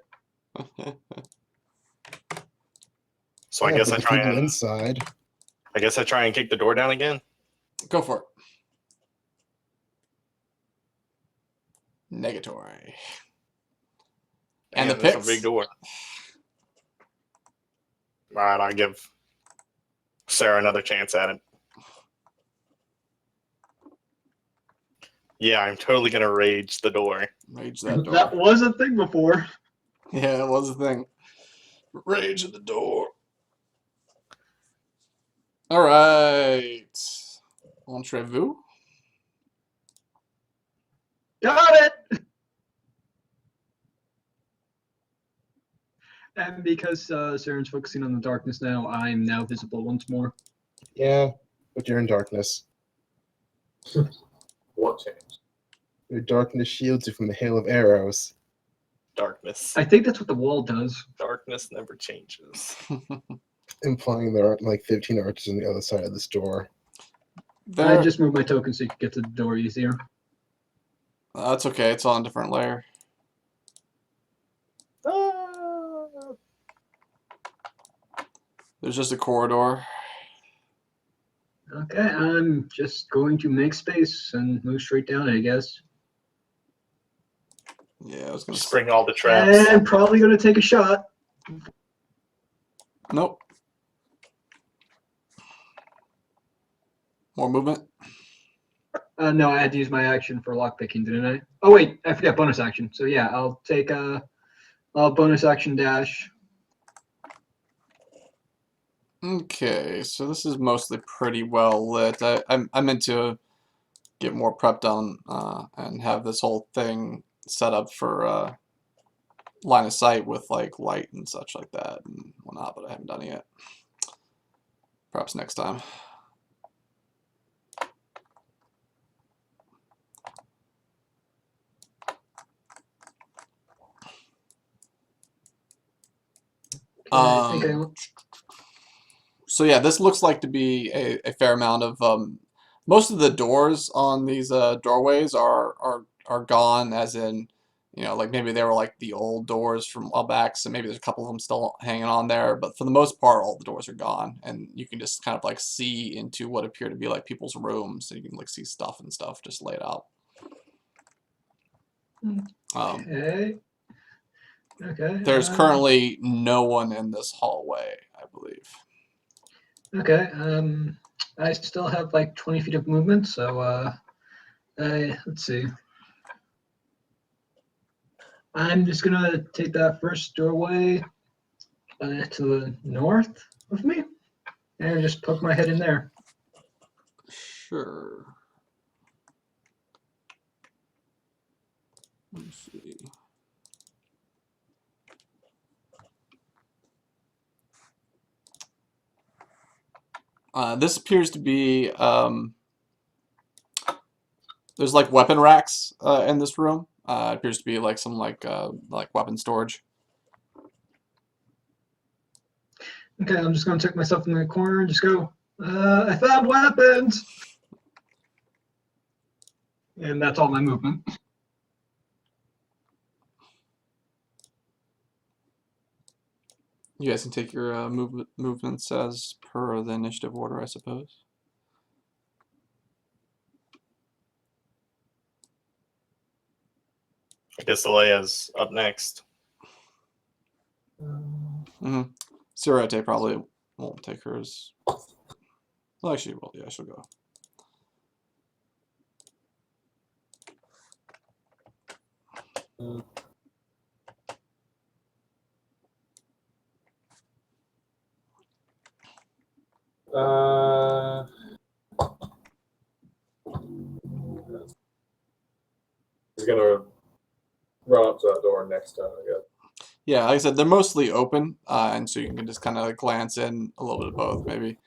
So I Yeah, guess but I the try people and inside. kick the door down again. Go for it. Negatory. And Man, the that's picks. a big door. All right, I give Sarah another chance at it. Yeah, I'm totally gonna rage the door. Rage that door. That was a thing before. Yeah, it was a thing. Rage at the door. All right. Entrez-vous. Got it! And because Saren's focusing on the darkness now, I'm now visible once more. Yeah, but you're in darkness. What changed? Your darkness shields you from the hail of arrows. Darkness. I think that's what the wall does. Darkness never changes. Implying there are like 15 archers on the other side of this door. I just moved my token so you could get to the door easier. That's okay. It's on a different layer. There's just a corridor. Okay, I'm just going to make space and move straight down, I guess. Yeah, I was gonna Spring all the traps. And probably going to take a shot. Nope. More movement. No, I had to use my action for lockpicking, didn't I? Oh wait, I forgot bonus action. So yeah, I'll take a bonus action dash. Okay, so this is mostly pretty well lit. I meant to get more prepped on and have this whole thing set up for line of sight with like light and such like that and whatnot, but I haven't done it yet. Perhaps next time. I think So yeah, this looks like to be a fair amount of most of the doors on these doorways are gone, as in, you know, like maybe they were like the old doors from a while back, so maybe there's a couple of them still hanging on there, but for the most part all the doors are gone, and you can just kind of like see into what appear to be like people's rooms, so you can like see stuff and stuff just laid out. okay. Okay. There's currently no one in this hallway, I believe. Okay. I still have like 20 feet of movement, so let's see. I'm just gonna take that first doorway to the north of me, and just poke my head in there. Sure. Let me see. This appears to be there's like weapon racks in this room. It appears to be like some like weapon storage. Okay, I'm just gonna tuck myself in the corner and just go. I found weapons, and that's all my movement. You guys can take your movements as per the initiative order, I suppose. I guess Leia's up next. Sirete probably won't take hers. Well, actually, well, yeah, she'll go. He's gonna run up to that door next time, I guess. Yeah, like I said, they're mostly open, and so you can just kind of glance in a little bit of both, maybe.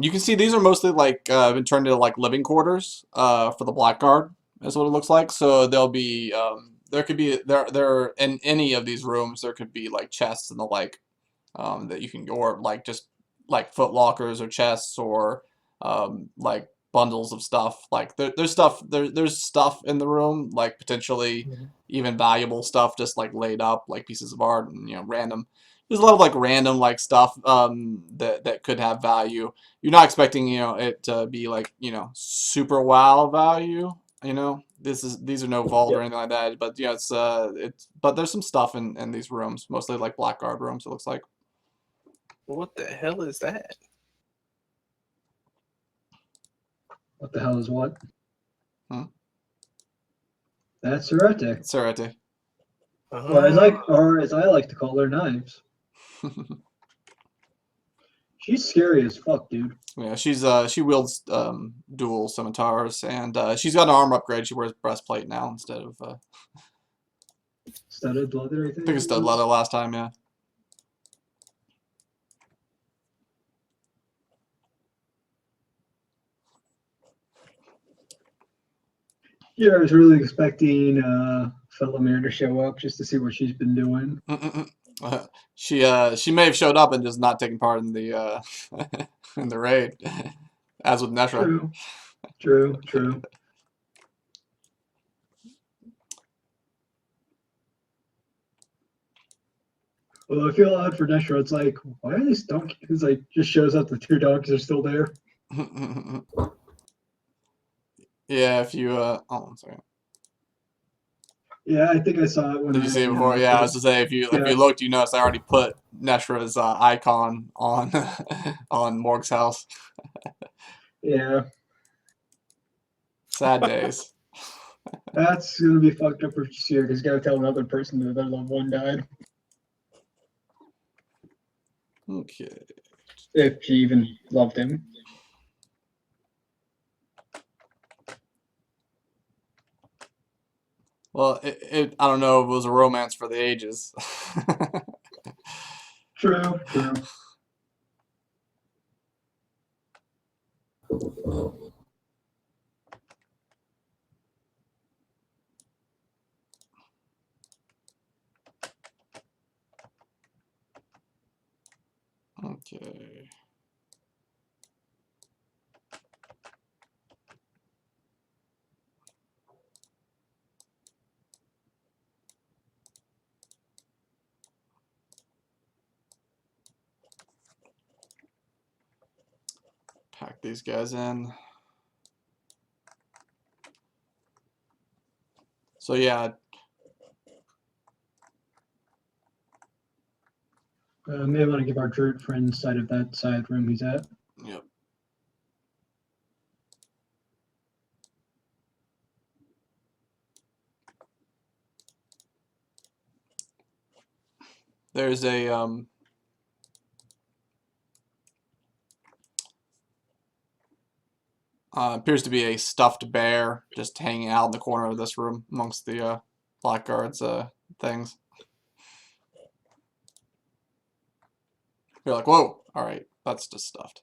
You can see these are mostly like been turned into like living quarters for the Blackguard, is what it looks like. So there'll be there could be there in any of these rooms there could be like chests and the like that you can, or like just like foot lockers or chests, or like bundles of stuff. Like there's stuff there's stuff in the room, like potentially even valuable stuff just like laid up, like pieces of art and, you know, random. There's a lot of like random like stuff that could have value. You're not expecting, you know, it to be like, you know, super wow value. You know, these are no vault or anything like that. But yeah, but there's some stuff in these rooms, mostly like Blackguard rooms. It looks like. What the hell is that? What the hell is what? Hmm? That's Serete. Serete. Or as I like to call her, knives. She's scary as fuck, dude. Yeah, she wields dual scimitars, and she's got an armor upgrade. She wears breastplate now instead of Studded leather, I I think. think it's stud leather last time. Yeah. Yeah, I was really expecting Felomir to show up just to see what she's been doing. She may have showed up and just not taken part in the in the raid, as with Neshra. True. Well, I feel odd for Neshra. It's like, why are these donkeys? It's like, just shows up the two donkeys are still there. Yeah, if you oh, one second. Yeah, I think I saw it when Did you see it before? Yeah, I was to say if you looked, you noticed I already put Neshra's icon on on Morg's house. Yeah, Sad days. that's gonna be fucked up for Seer because you gotta tell another person that their loved one died Okay. if she even loved him. Well, I don't know if it was a romance for the ages. True. Okay. Pack these guys in. So yeah, May want to give our druid friend side of that side room he's at. yep. There's a appears to be a stuffed bear just hanging out in the corner of this room amongst the blackguards things. You're like, whoa, all right, that's just stuffed.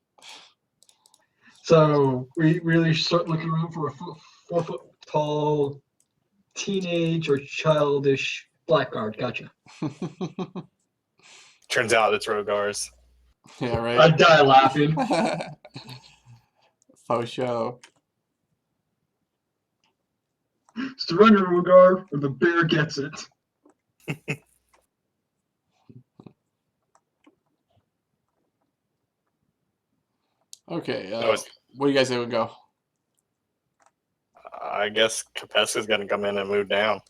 So we really start looking around for a 4 foot tall teenage or childish blackguard. Gotcha. Turns out it's Rogar's. Yeah, right. I die laughing. Faux show. Surrender, Rugar, or the bear gets it. Okay, That was- what do you guys say we go? I guess Capeska's gonna come in and move down.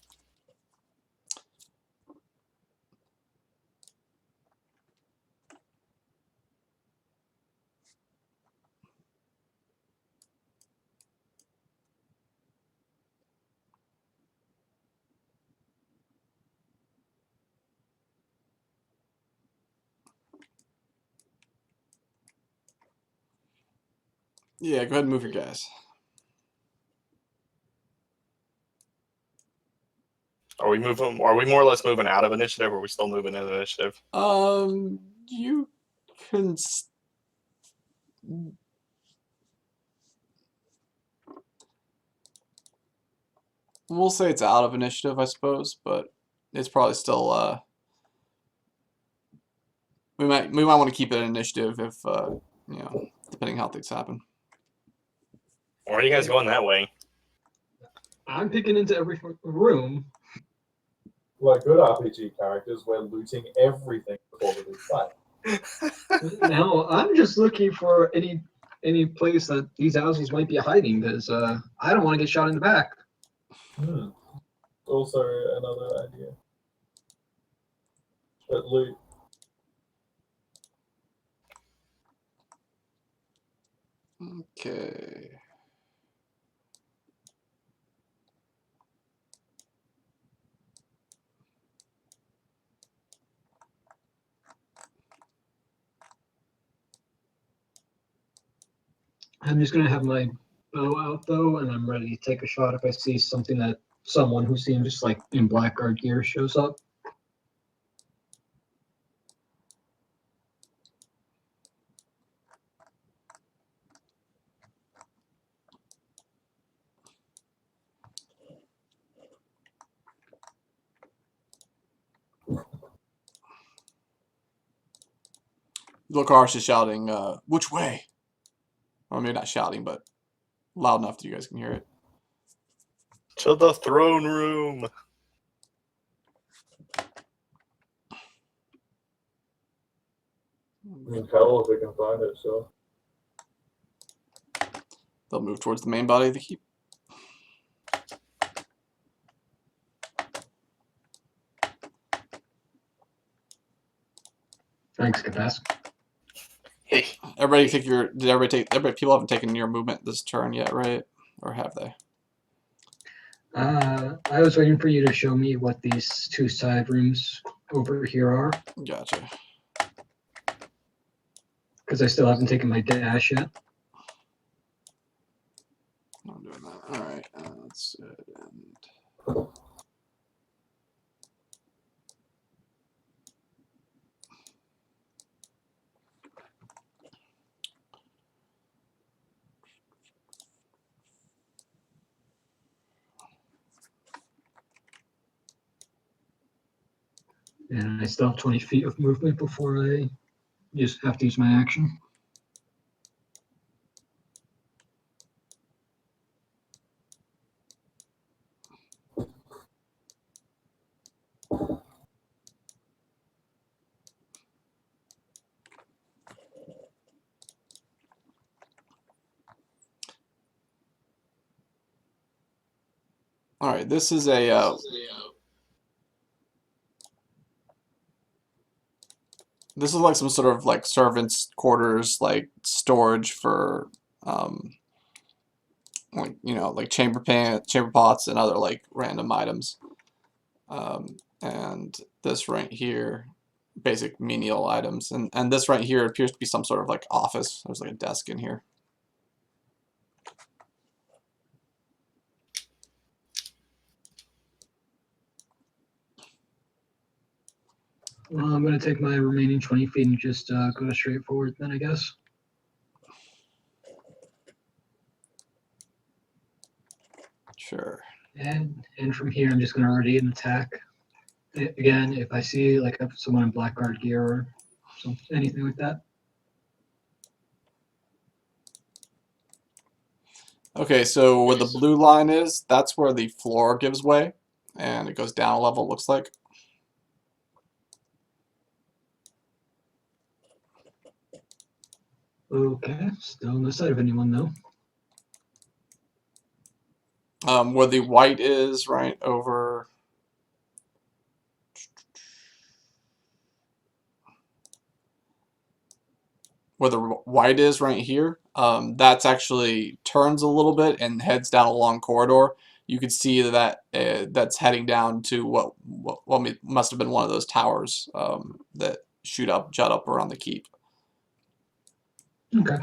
Yeah, go ahead and move your guys. Are we moving? Are we more or less moving out of initiative, or are we still moving in initiative? You can. We'll say it's out of initiative, I suppose, but it's probably still. We might want to keep it in initiative if you know, depending how things happen. Or are you guys going that way? I'm picking into every room. Like good RPG characters, we're looting everything before the big fight. Now I'm just looking for any place that these houses might be hiding, because I don't want to get shot in the back. Also another idea. But loot. Okay. I'm just gonna have my bow out though, and I'm ready to take a shot if I see someone who seems just like in blackguard gear shows up. Lokarsh is shouting, which way? Or maybe not shouting, but loud enough that you guys can hear it. To the throne room. I mean, hell, if we can find it, sure. They'll move towards the main body of the keep. Thanks, Kapas. Hey, Everybody take your. Did everybody take? Everybody, people haven't taken your movement this turn yet, right? Or have they? I was waiting for you to show me what these two side rooms over here are, Gotcha. because I still haven't taken my dash yet. I'm doing that. All right. Let's and And I still have 20 feet of movement before I just have to use my action. All right, this is a this is like some sort of like servants' quarters, like storage for like like chamber pots and other like random items. And this right here, basic menial items, and this right here appears to be some sort of like office. There's like a desk in here. Well, I'm going to take my remaining 20 feet and just go straight forward then, I guess. Sure. And from here, I'm just going to ready an attack. Again, if I see like someone in blackguard gear or anything like that. Okay, so where the blue line is, that's where the floor gives way, and it goes down a level, it looks like. Okay, still no sight of anyone though. Where the white is, right over. Where the white is right here, that's actually turns a little bit and heads down a long corridor. You can see that that's heading down to what must have been one of those towers that jut up around the keep. Okay.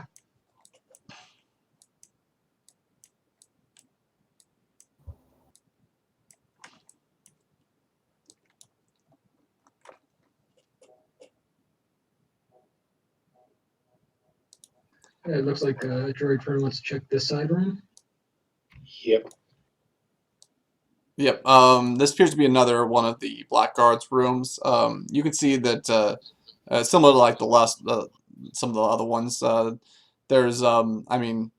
It looks like a droid friend wants to check this side room. Yep. Yep. This appears to be another one of the Blackguard's rooms. You can see that similar to like some of the other ones. There's I mean,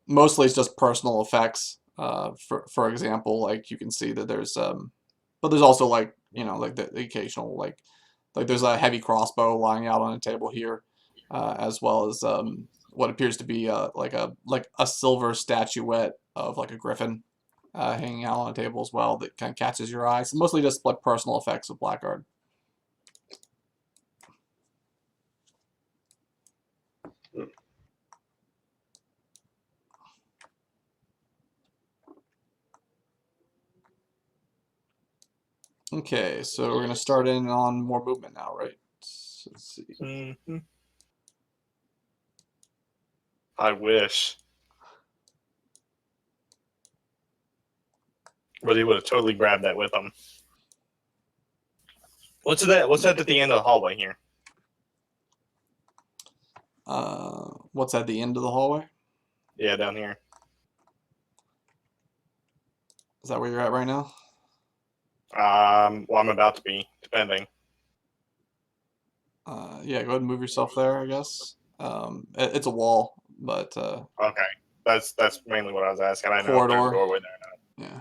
mostly it's just personal effects. For example, like you can see that there's but there's also like like the occasional like there's a heavy crossbow lying out on a table here, as well as what appears to be like a silver statuette of like a griffin hanging out on a table as well that kind of catches your eye. So mostly just like personal effects of Blackguard. Okay, so we're gonna start in on more movement now, right? So let's see. Mm-hmm. I wish. But he would have totally grabbed that with him. What's that? What's that at the end of the hallway here? What's at the end of the hallway? Yeah, down here. Is that where you're at right now? Well, I'm about to be, depending. Yeah, go ahead and move yourself there, I guess. It's a wall, but Okay, that's mainly what I was asking. I know if there's a corridor. doorway there. Yeah.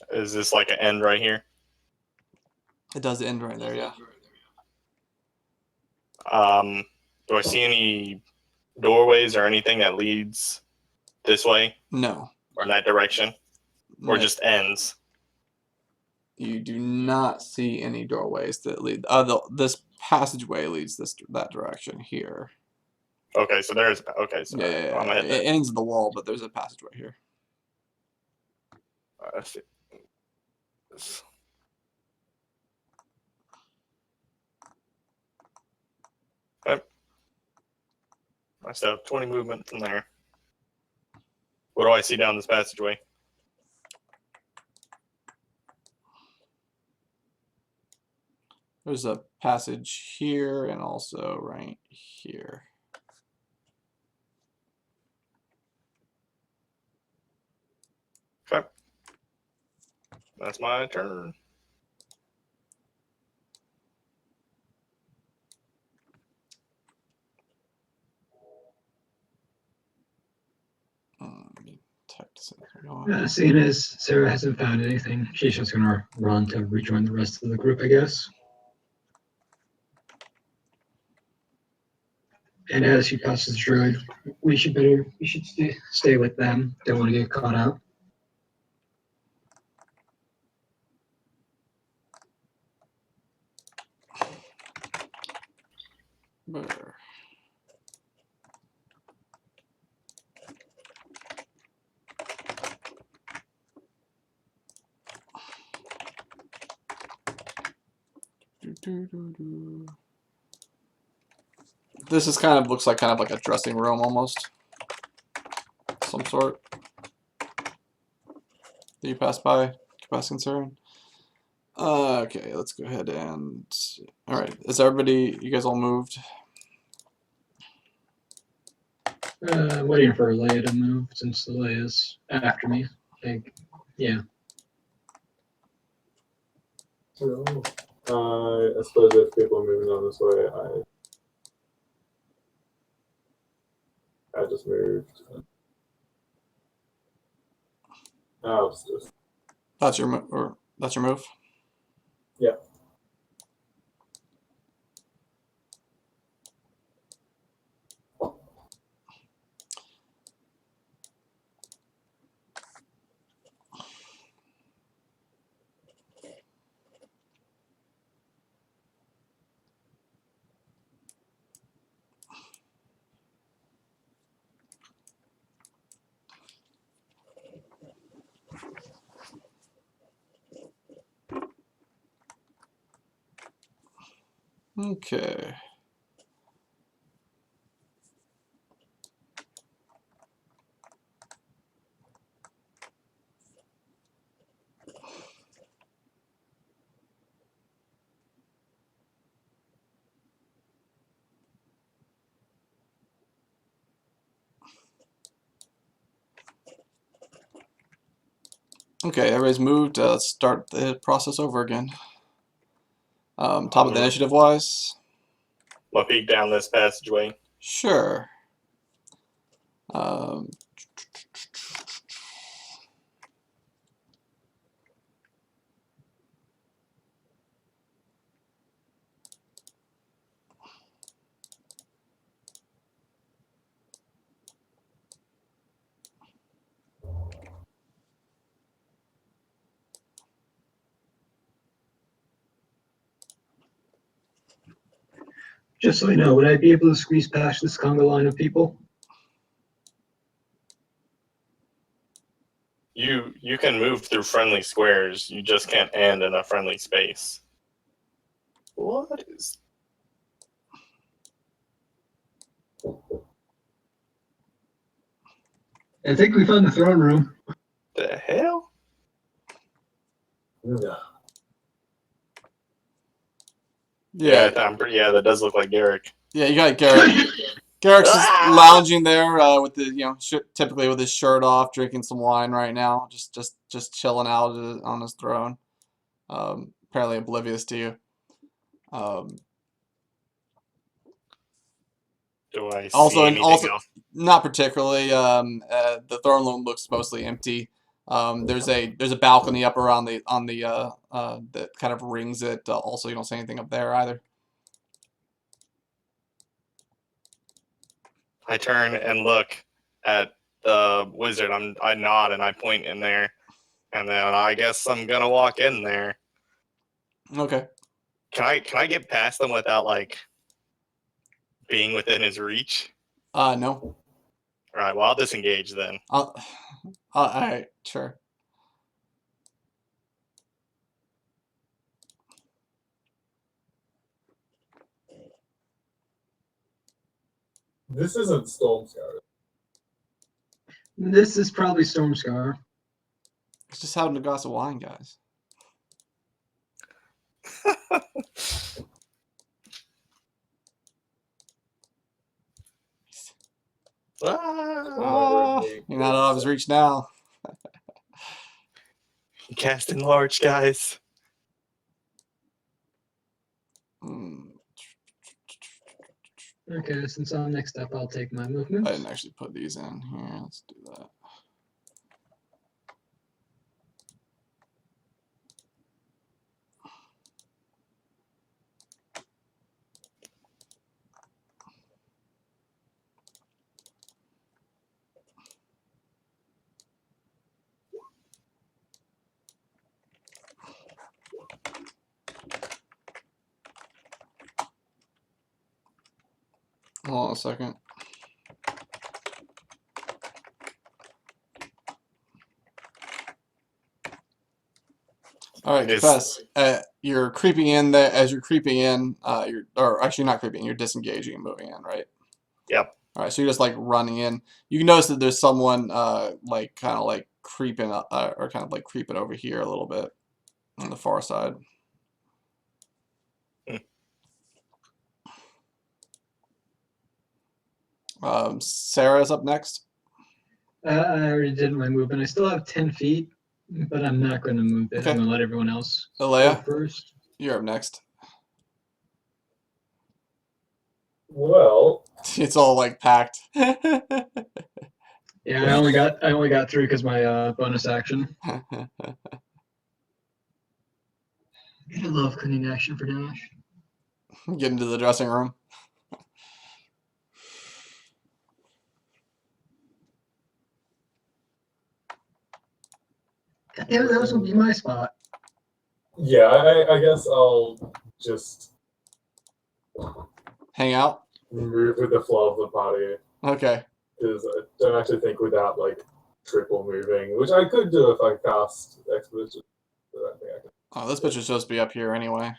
Is this like an end right here? It does end right there, yeah. Do I see any doorways or anything that leads this way No. or in that direction, or No. just ends? You do not see any doorways that lead. This passageway leads that direction here. Okay, so there's okay. So Yeah. I'm gonna hit It that. ends the wall, but there's a passageway here. Let's see. This. Okay. I still have 20 movement from there. What do I see down this passageway? There's a passage here and also right here. That's my turn. Let me type this in. Seeing as Sarah hasn't found anything, she's just gonna run to rejoin the rest of the group, I guess. And as she passes the druid, we should stay with them. Don't want to get caught out. Where? This is kind of looks like a dressing room almost, some sort. That you pass by, passing through. Okay, let's go ahead and. All right, is everybody? You guys all moved? Waiting for Leia to move since Leia's after me. Yeah. So, I suppose if people are moving on this way, I just moved. Oh, it's just, That's your that's your move. yeah. Okay. Okay, everybody's moved. Let's start the process over again. Top of the initiative wise. I'll peek down this passageway. Sure. Just so I know, would I be able to squeeze past this conga line of people? You can move through friendly squares. You just can't end in a friendly space. What is? I think we found the throne room. The hell? Yeah. Yeah. Yeah, that does look like Garrick. Yeah, you got Garrick. Garrick's just lounging there with the typically with his shirt off, drinking some wine right now, just chilling out on his throne. Apparently oblivious to you. Do I see Also, anything else? not particularly. The throne room looks mostly empty. There's a balcony up around that kind of rings it. Also, you don't see anything up there either. I turn and look at the wizard. I nod and I point in there, and then I guess I'm gonna walk in there. Okay. Can I get past them without like being within his reach? No. All right. Well, I'll disengage then. All right. Sure. This isn't Stormscar. This is probably Stormscar. It's just having a glass of wine, guys. Ah, You're not out of his reach now. Casting large, guys. Okay, since I'm next up, I'll take my movement. I didn't actually put these in here. Let's do that. Hold on a second. All right, confess. You're creeping in there. As you're creeping in, or actually not creeping. You're disengaging and moving in, right? Yep. All right, so you're just like running in. You can notice that there's someone like kind of like creeping up, or kind of like creeping over here a little bit on the far side. Sarah's up next. I already did my movement. I still have 10 feet, but I'm not going to move it. Okay. I'm going to let everyone else go Alea, first. you're up next. Well, It's all like packed. Yeah, I only got 3 because my bonus action. I love cleaning action for Dash. Get into the dressing room. God damn it, that was going to be my spot. yeah, I guess I'll just Hang out. move with the flow of the party. Okay. Because I don't actually think without like triple moving, which I could do if I cast Expedition. But I think I can. Oh, this bitch is supposed to be up here anyway.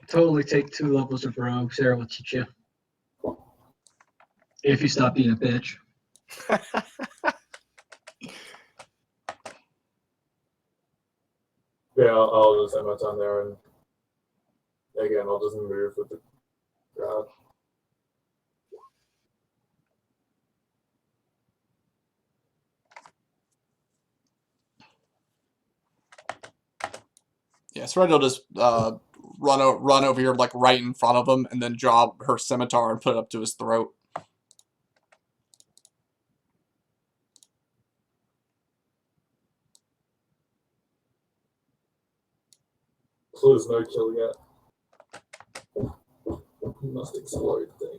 Totally take 2 levels of rogue. Sarah will teach you. If you stop being a bitch. Yeah, I'll just end my time there, and again, I'll just move with the crowd. Yeah, so will just run over here like right in front of him, and then draw her scimitar and put it up to his throat. So there's no kill yet. He must explode thing.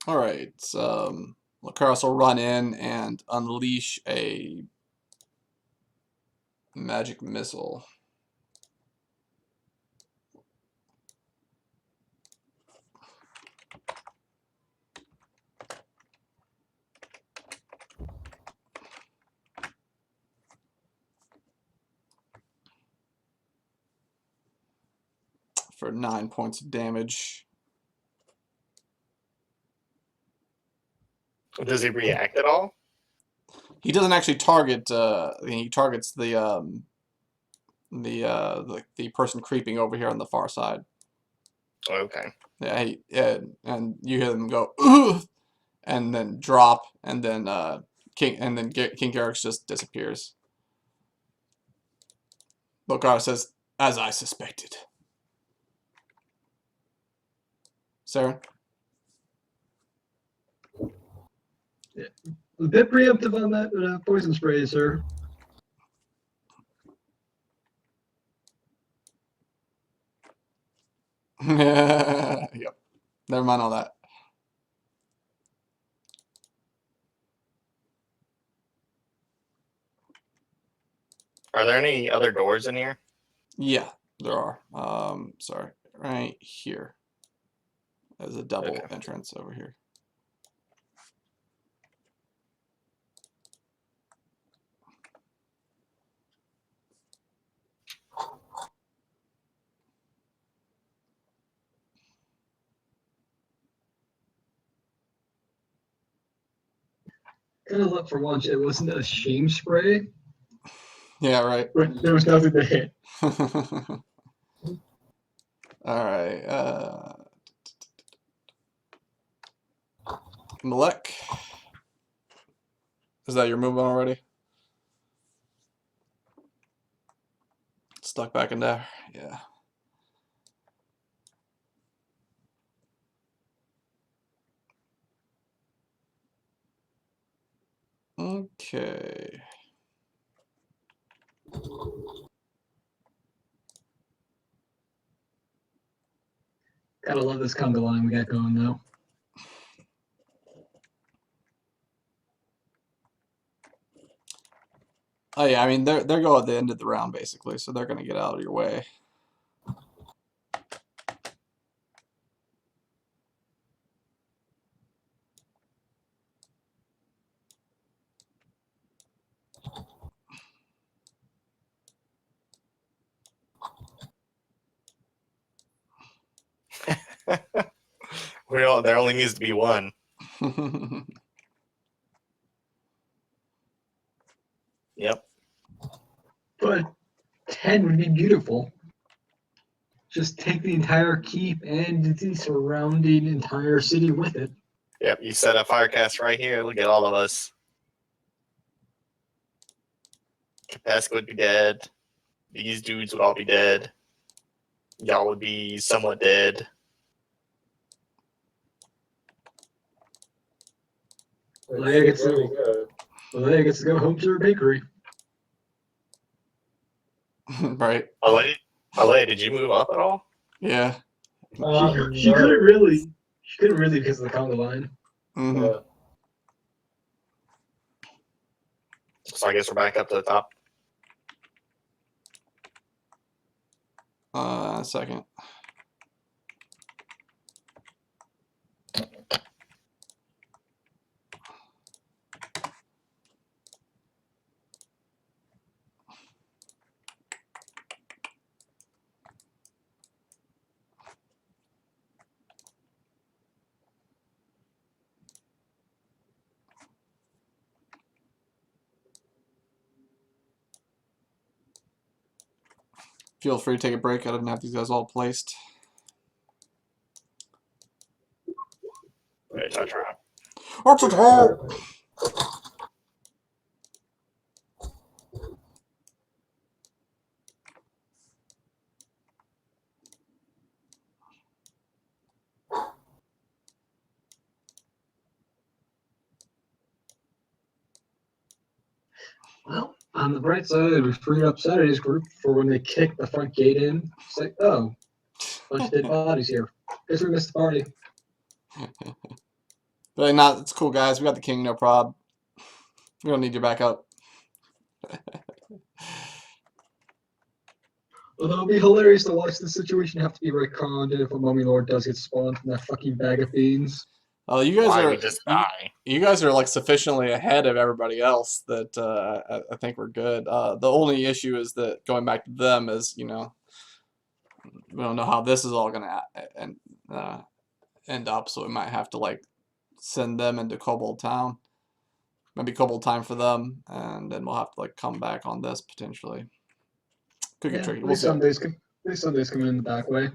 All right. Lucaris will run in and unleash a magic missile. For 9 points of damage. Does he react at all? He doesn't actually target. He targets the person creeping over here on the far side. Okay. Yeah, and you hear them go, "Ugh!" and then drop, and then King Garrix just disappears. Lokar says, "As I suspected." Sarah? A bit preemptive on that poison spray, sir. Yep. Never mind all that. Are there any other doors in here? Yeah, there are. Sorry, right here. There's a double Okay. entrance over here. Kind of luck for once. It wasn't a shame spray, Yeah, right. but there was nothing to hit. All right. Malek. Is that your movement already? Stuck back in there. Yeah. Okay. Gotta love this conga line we got going though. Oh yeah, I mean they're going at the end of the round basically, so they're gonna get out of your way. There only needs to be one. Yep. But 10 would be beautiful. Just take the entire keep and the surrounding entire city with it. Yep. You set a firecast right here. Look at all of us. Capesk would be dead. These dudes would all be dead. Y'all would be somewhat dead. Leia gets There to we go. Leia gets to go home to her bakery. Right. Ale, did you move up at all? Yeah. She couldn't really. She couldn't really because of the conga line. Mm-hmm. Yeah. So I guess we're back up to the top. Second. Feel free to take a break. I didn't have these guys all placed. Wait, touch around. Well, on the bright side, we freed up Saturday's group for when they kick the front gate in. It's like, oh, bunch of dead bodies here. Guess we missed the party. But not. It's cool, guys. We got the king, no prob. We don't need your backup. Although it'll be hilarious to watch the situation have to be retconned if a mummy lord does get spawned from that fucking bag of beans. Oh, you guys Why are we just die? you guys are like sufficiently ahead of everybody else that I think we're good. The only issue is that going back to them is, you know, we don't know how this is all gonna end up, so we might have to like send them into Kobold Town. Maybe Kobold time for them, and then we'll have to like come back on this potentially. Could get tricky. We'll see. These Sundays come in the back way.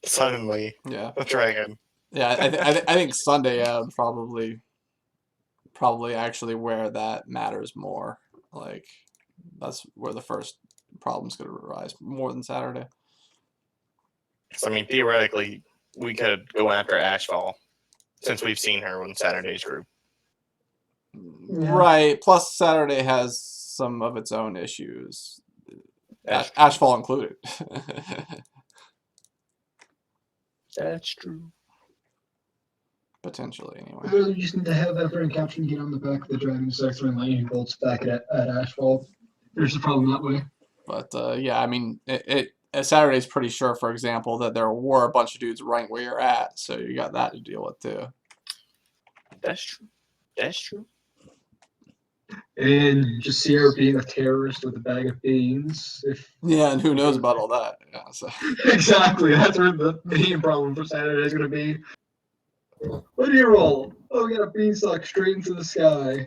Suddenly, Yeah, a dragon. yeah. I think Sunday would probably actually where that matters more. Like that's where the first problem's gonna arise more than Saturday. So, I mean, theoretically, we could go after Ashfall since we've seen her in Saturday's group. Yeah. Right. Plus Saturday has some of its own issues, That's, Ashfall included. that's true. Potentially, anyway. We just need to have that friend captain get on the back of the dragon and start throwing lightning bolts back at Ashfall. There's a problem that way. But yeah, I mean, Saturday's pretty sure, for example, that there were a bunch of dudes right where you're at, so you got that to deal with too. That's true. That's true. And just see her being a terrorist with a bag of beans. Yeah, and who knows about all that? Yeah, so. Exactly, that's where the main problem for Saturday is going to be. What do you roll? Oh, we got a beanstalk straight into the sky.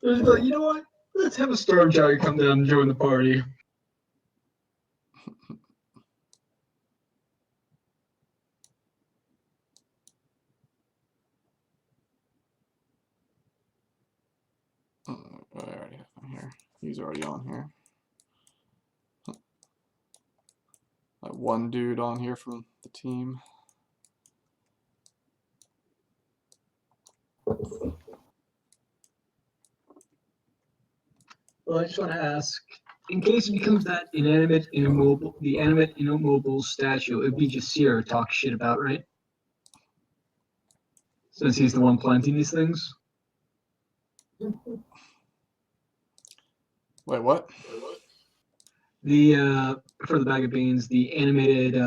There's like, you know what? Let's have a storm shadow come down and join the party. I already have him here. He's already on here. That one dude on here from the team. Well, I just want to ask, in case it becomes that inanimate, immobile, the animate, immobile statue, it'd be just Seer talk shit about, right? Since he's the one planting these things. Wait, what? The for the bag of beans, the animated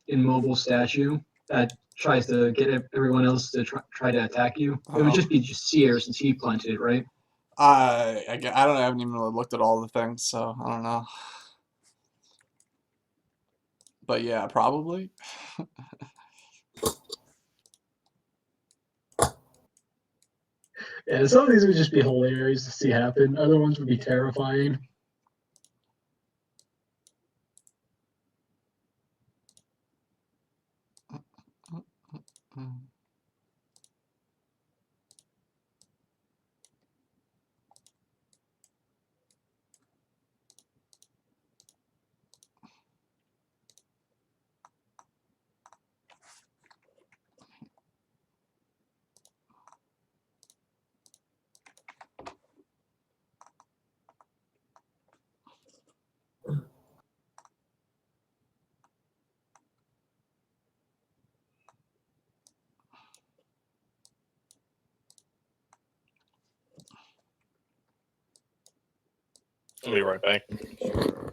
immobile statue that tries to get everyone else to try to attack you. It would just be just Seer since he planted it, right? I don't know. I haven't even really looked at all the things, so I don't know. But yeah, probably. Yeah, some of these would just be hilarious to see happen. Other ones would be terrifying. I'll be right back. Sure.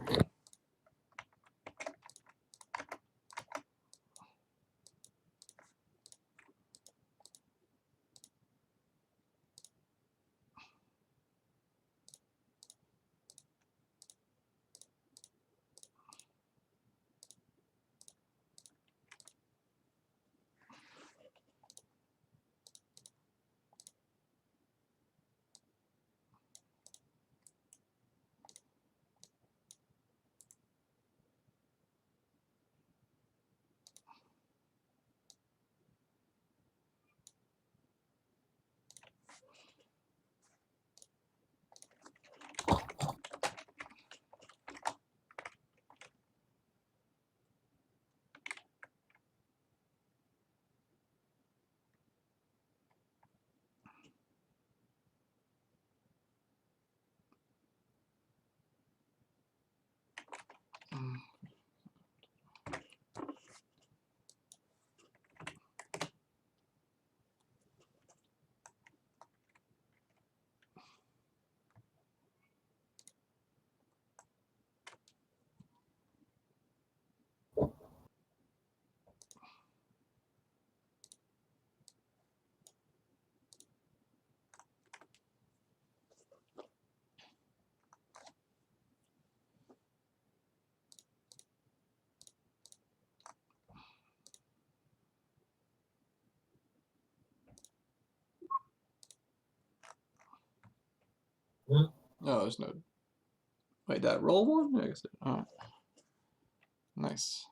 No, there's no. Wait, that roll one? Yeah, I guess it. Alright. Nice.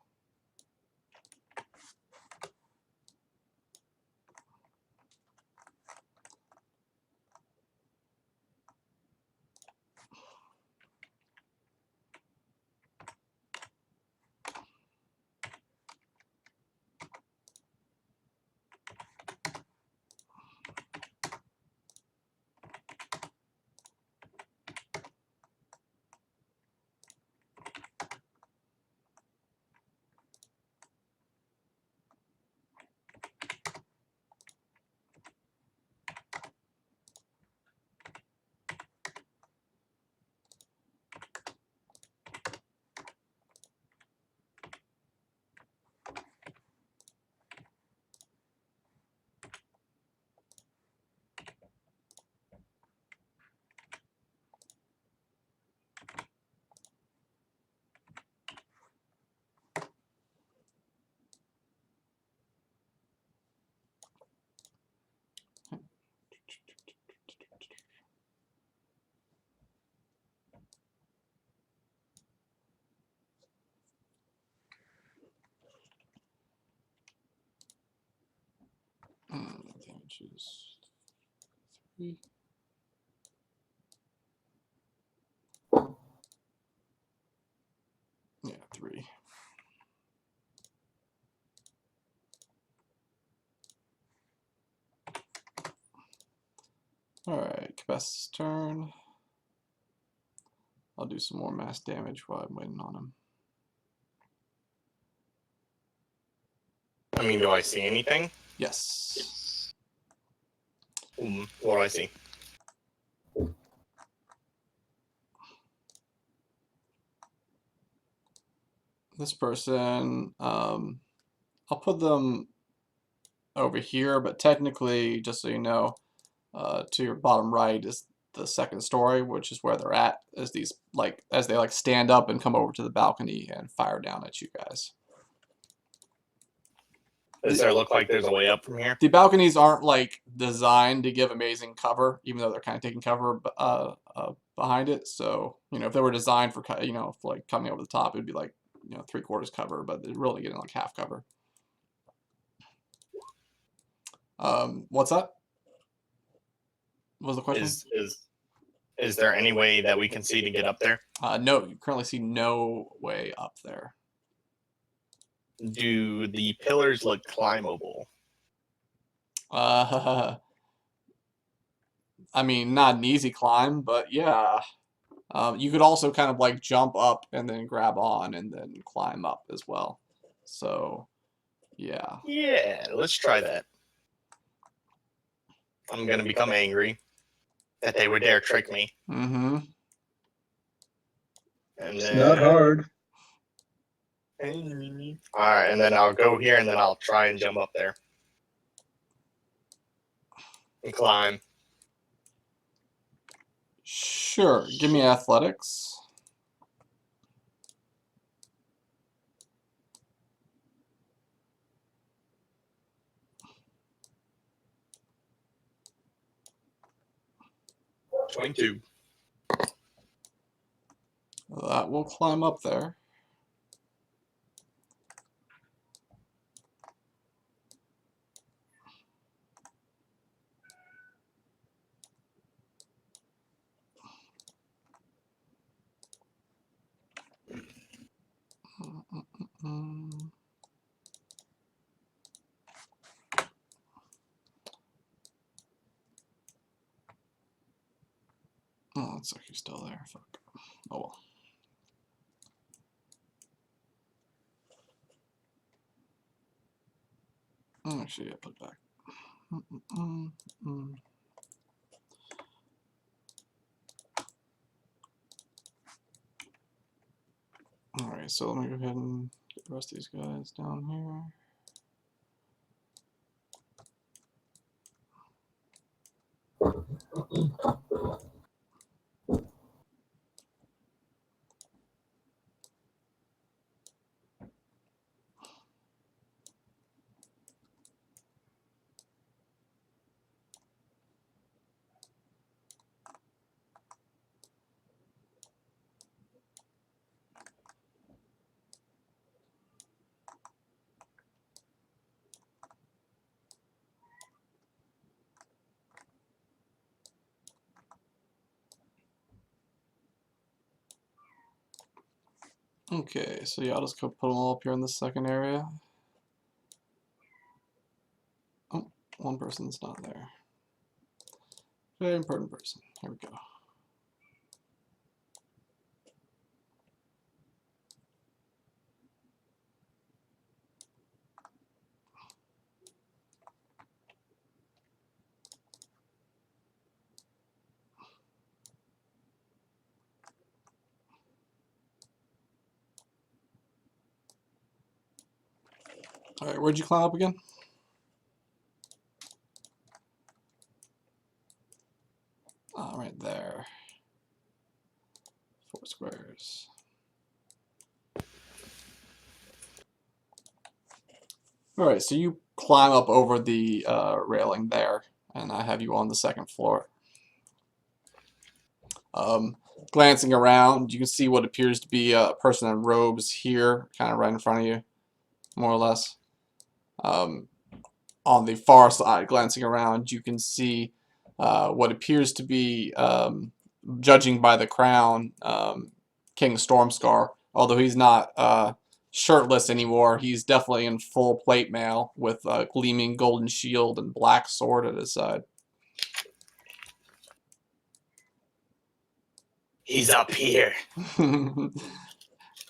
which is 3. Yeah, 3. Alright, Cabest's turn. I'll do some more mass damage while I'm waiting on him. I mean, do I see anything? Yes. What do I see? This person, I'll put them over here, but technically, just so you know, to your bottom right is the second story, which is where they're at, as these as they stand up and come over to the balcony and fire down at you guys. Does there look like there's a way up from here? The balconies aren't designed to give amazing cover, even though they're kind of taking cover behind it. So if they were designed for coming over the top, it'd be 3/4 cover, but they're really getting half cover. What's that? What was the question? Is there any way that we can see to get up there? No, you currently see no way up there. Do the pillars look climbable? I mean, not an easy climb, but yeah. You could also kind of jump up and then grab on and then climb up as well. So, yeah. Yeah, let's try that. I'm gonna become angry that they would dare trick me. Mm-hmm. And It's then, not hard. Alright, and then I'll go here and then I'll try and jump up there. And climb. Sure. Give me athletics. .22. That will climb up there. Oh, it's actually still there. Fuck. Oh well. Actually, yeah, put it back. Alright, so let me go ahead and get the rest of these guys down here. Okay, so yeah, I'll just go put them all up here in the second area. Oh, one person's not there. Very important person. Here we go. Alright, where'd you climb up again? Right there. 4 squares. Alright, so you climb up over the railing there, and I have you on the second floor. Glancing around, you can see what appears to be a person in robes here, kind of right in front of you, more or less. on the far side, glancing around, you can see what appears to be, judging by the crown, King Stormscar. Although he's not shirtless anymore, he's definitely in full plate mail with a gleaming golden shield and black sword at his side. He's up here.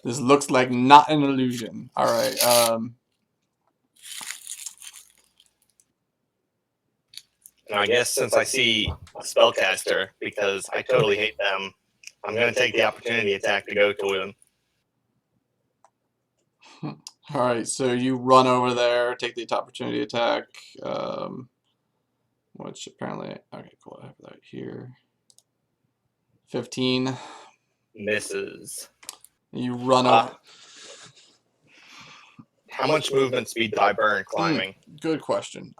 This looks like not an illusion. All right. And I guess since I see a spellcaster, because I totally hate them, I'm going to take the opportunity attack to go to him. All right. So you run over there, take the opportunity attack. Which apparently, okay, cool. I have that here. 15. Misses. You run over. How much movement speed did I burn climbing? Good question.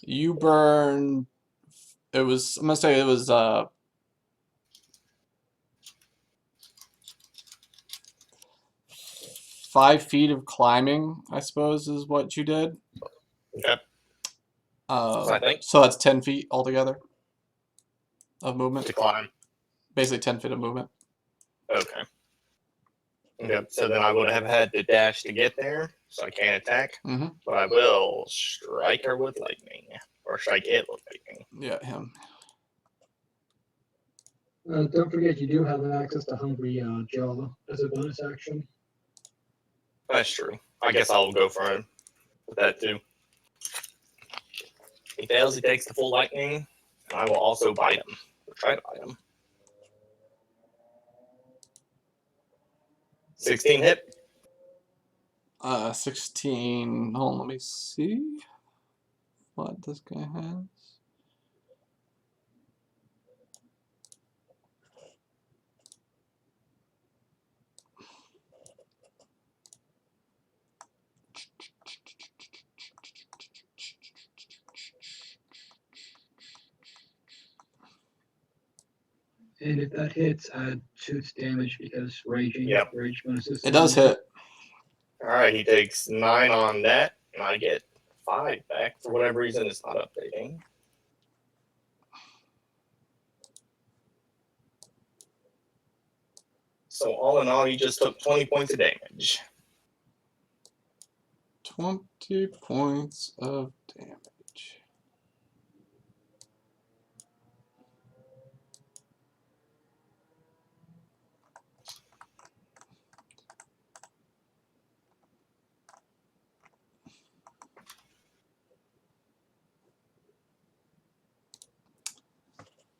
You burn. It was. I'm gonna say it was. 5 feet of climbing, I suppose, is what you did. Okay. I think. So that's 10 feet altogether of movement. To climb. Basically 10 feet of movement. Okay. Yep. So then I would have had to dash to get there, so I can't attack. Mm-hmm. But I will strike her with lightning, or strike it with lightning. Yeah, him. Don't forget, you do have access to Hungry Jaw as a bonus action. That's true. I guess I'll go for him with that too. He fails, he takes the full lightning, and I will also bite him. Or try to bite him. 16 hit. 16. Hold on, let me see what this guy has. And if that hits, add 2 damage because raging. Yep. Rage bonuses. It does hit. Alright, he takes 9 on that, and I get 5 back. For whatever reason, it's not updating. So all in all, he just took 20 points of damage. 20 points of damage.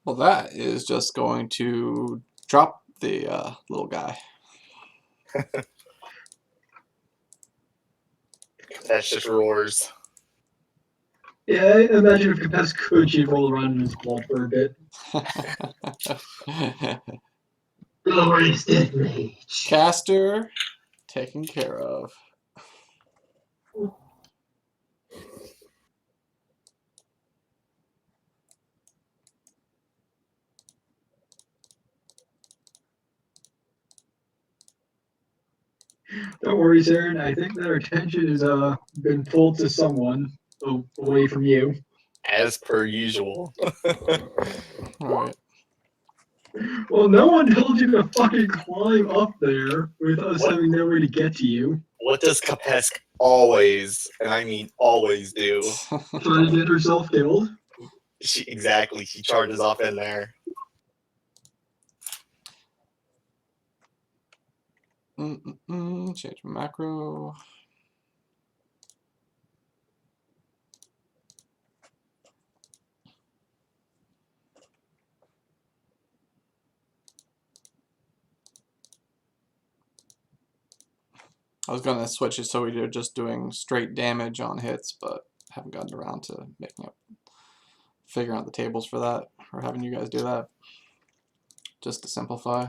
Well, that is just going to drop the little guy. That's just roars. Yeah, I imagine if Capes could, she'd roll around in his blood for a bit. Glorious death rage. Caster taken care of. Don't worry, Saren. I think that our attention has been pulled to someone away from you. As per usual. Alright. Well, no one told you to fucking climb up there with us What? having no way to get to you. What does Kapesk always, and I mean always do? Trying to get herself killed. Exactly, she charges off in there. Change macro. I was gonna switch it so we were just doing straight damage on hits, but haven't gotten around to figuring out the tables for that, or having you guys do that, just to simplify.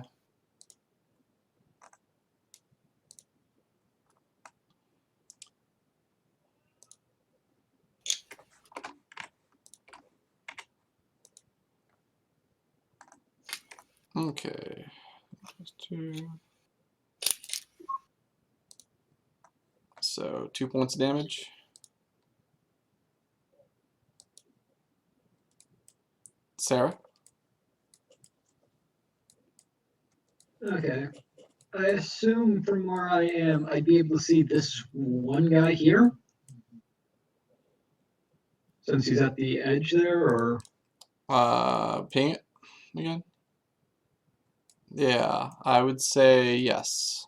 Okay, just 2. So 2 points of damage. Sarah. Okay. I assume from where I am, I'd be able to see this one guy here. Since he's at the edge there, or Ping it again. Yeah, I would say yes.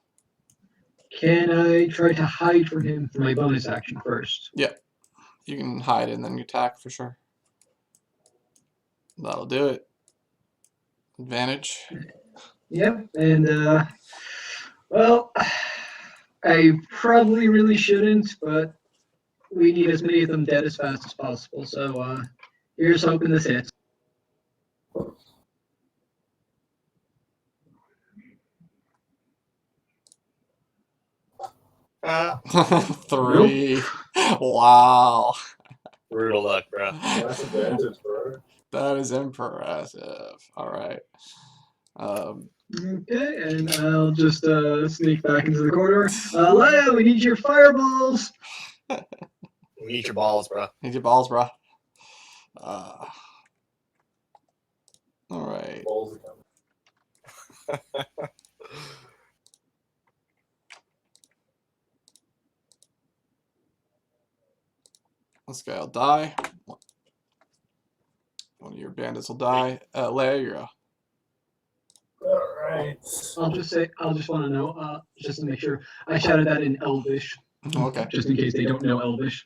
can I try to hide from him for my bonus action first? You can hide and then you attack for sure. That'll do it. Advantage. Yep, and well, I probably really shouldn't, but we need as many of them dead as fast as possible. So here's hoping this hits. Three. Wow. Brutal luck, bro. That's advantage, bro. That is impressive. All right. Okay, and I'll just sneak back into the corner. Leia, we need your fireballs. We need your balls, bro. Need your balls, bro. All right. Balls again. This guy will die. One of your bandits will die. Leia, you're up. Alright. I'll just want to know, just to make sure, I shouted that in Elvish, Okay. just in case they don't know Elvish.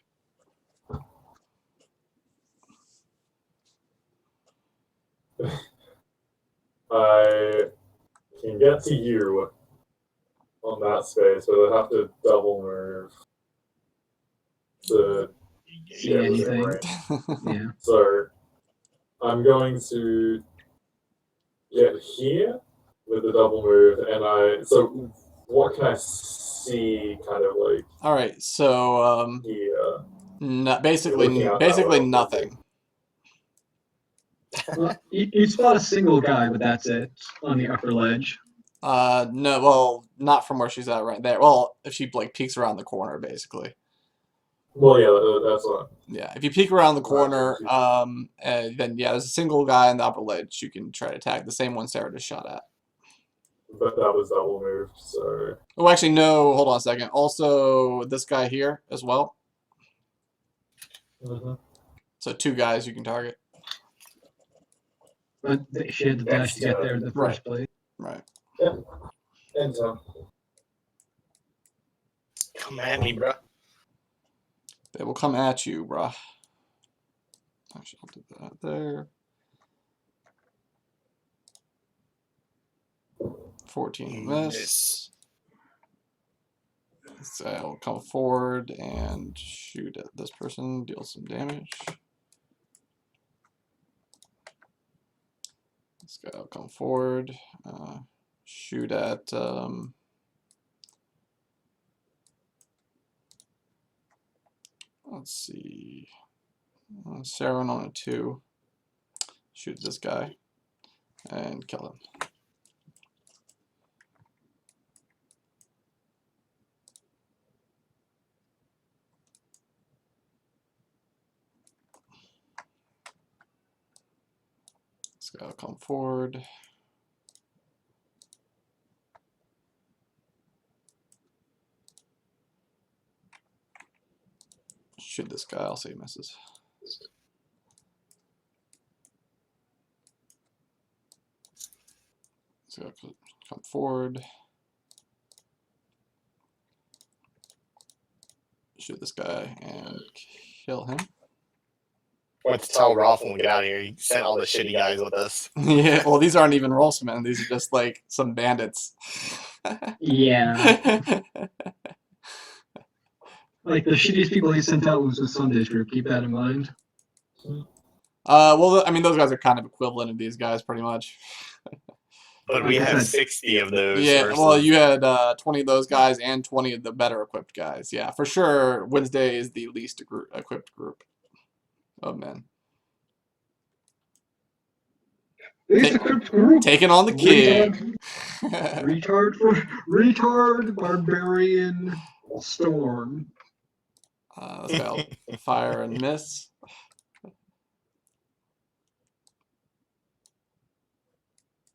I can get to you on that space, but I have to double move to See get within anything? range. Yeah. So I'm going to get here with the double move, and so what can I see kind of like All right. So here? basically Looking out that way. nothing. Well, you spot a single guy, but that's it, on the upper ledge. No, well, not from where she's at right there. Well, if she like peeks around the corner, basically. Well, yeah, that's what. Yeah, if you peek around the corner, then yeah, there's a single guy on the upper ledge you can try to attack. The same one Sarah just shot at. But that was double moved, so. Oh, actually, no. Hold on a second. Also, this guy here as well. Mm-hmm. So 2 guys you can target. But she had the dash to get there in the first place. Right. Yeah. And Come at me, bro. They will come at you, bruh. Actually, I'll do that there. 14 miss. So I'll come forward and shoot at this person, deal some damage. This guy will come forward, shoot at let's see, Sarah on a 2. Shoot this guy and kill him. This guy will come forward. Shoot this guy, I'll see he misses. So come forward. Shoot this guy and kill him. Went to tell Rolf when we get out of here. He sent all the shitty guys with us. Yeah, well, these aren't even Rolfsmen. These are just like some bandits. Yeah. Like the shittiest people he sent out was with Sunday's group. Keep that in mind. Well, I mean, those guys are kind of equivalent of these guys, pretty much. But we have 60 of those. Yeah, versus- well, you had 20 of those guys and 20 of the better equipped guys. Yeah, for sure, Wednesday is the least equipped group of men. Least equipped group. Taking on the king. Retard barbarian storm. This guy will fire and miss.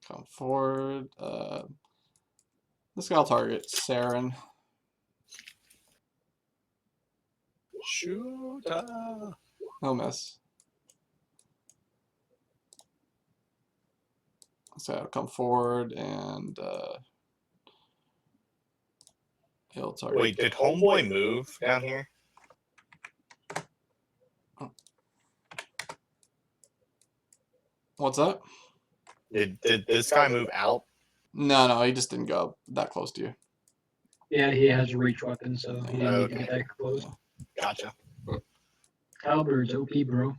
Come forward. This guy will target Saren. Shoot. He'll miss. So he'll come forward and he'll target. Wait, did Homeboy move down here? What's that? Did this guy move out? No, he just didn't go that close to you. Yeah, he has a reach weapon, so he didn't need to get that close. Gotcha. Halberd's OP, bro.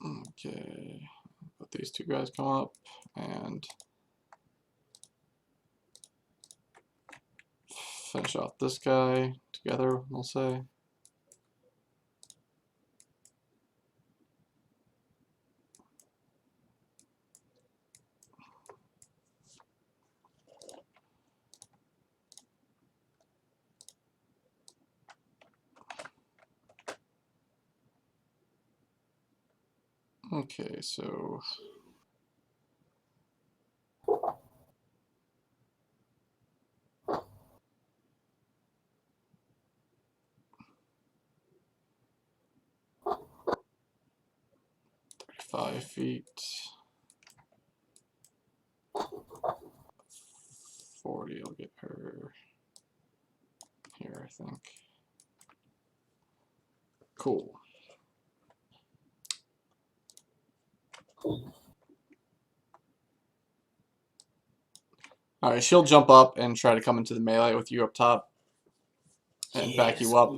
Okay, let these two guys come up and finish off this guy together, we'll say. Okay, so five feet. 40 will get her here, I think. Cool. Alright, she'll jump up and try to come into the melee with you up top and back you up.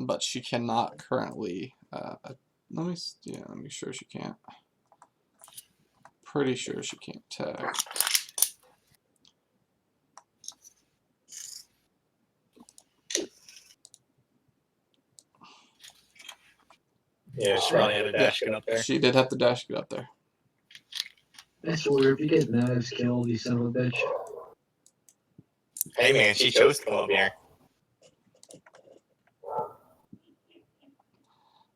But she cannot currently. Let me make sure she can't. Pretty sure she can't tag. Yeah, she probably had a dash get up there. She did have to dash get up there. That's weird. If you get knives killed, you son of a bitch. Hey man, she chose to come up here.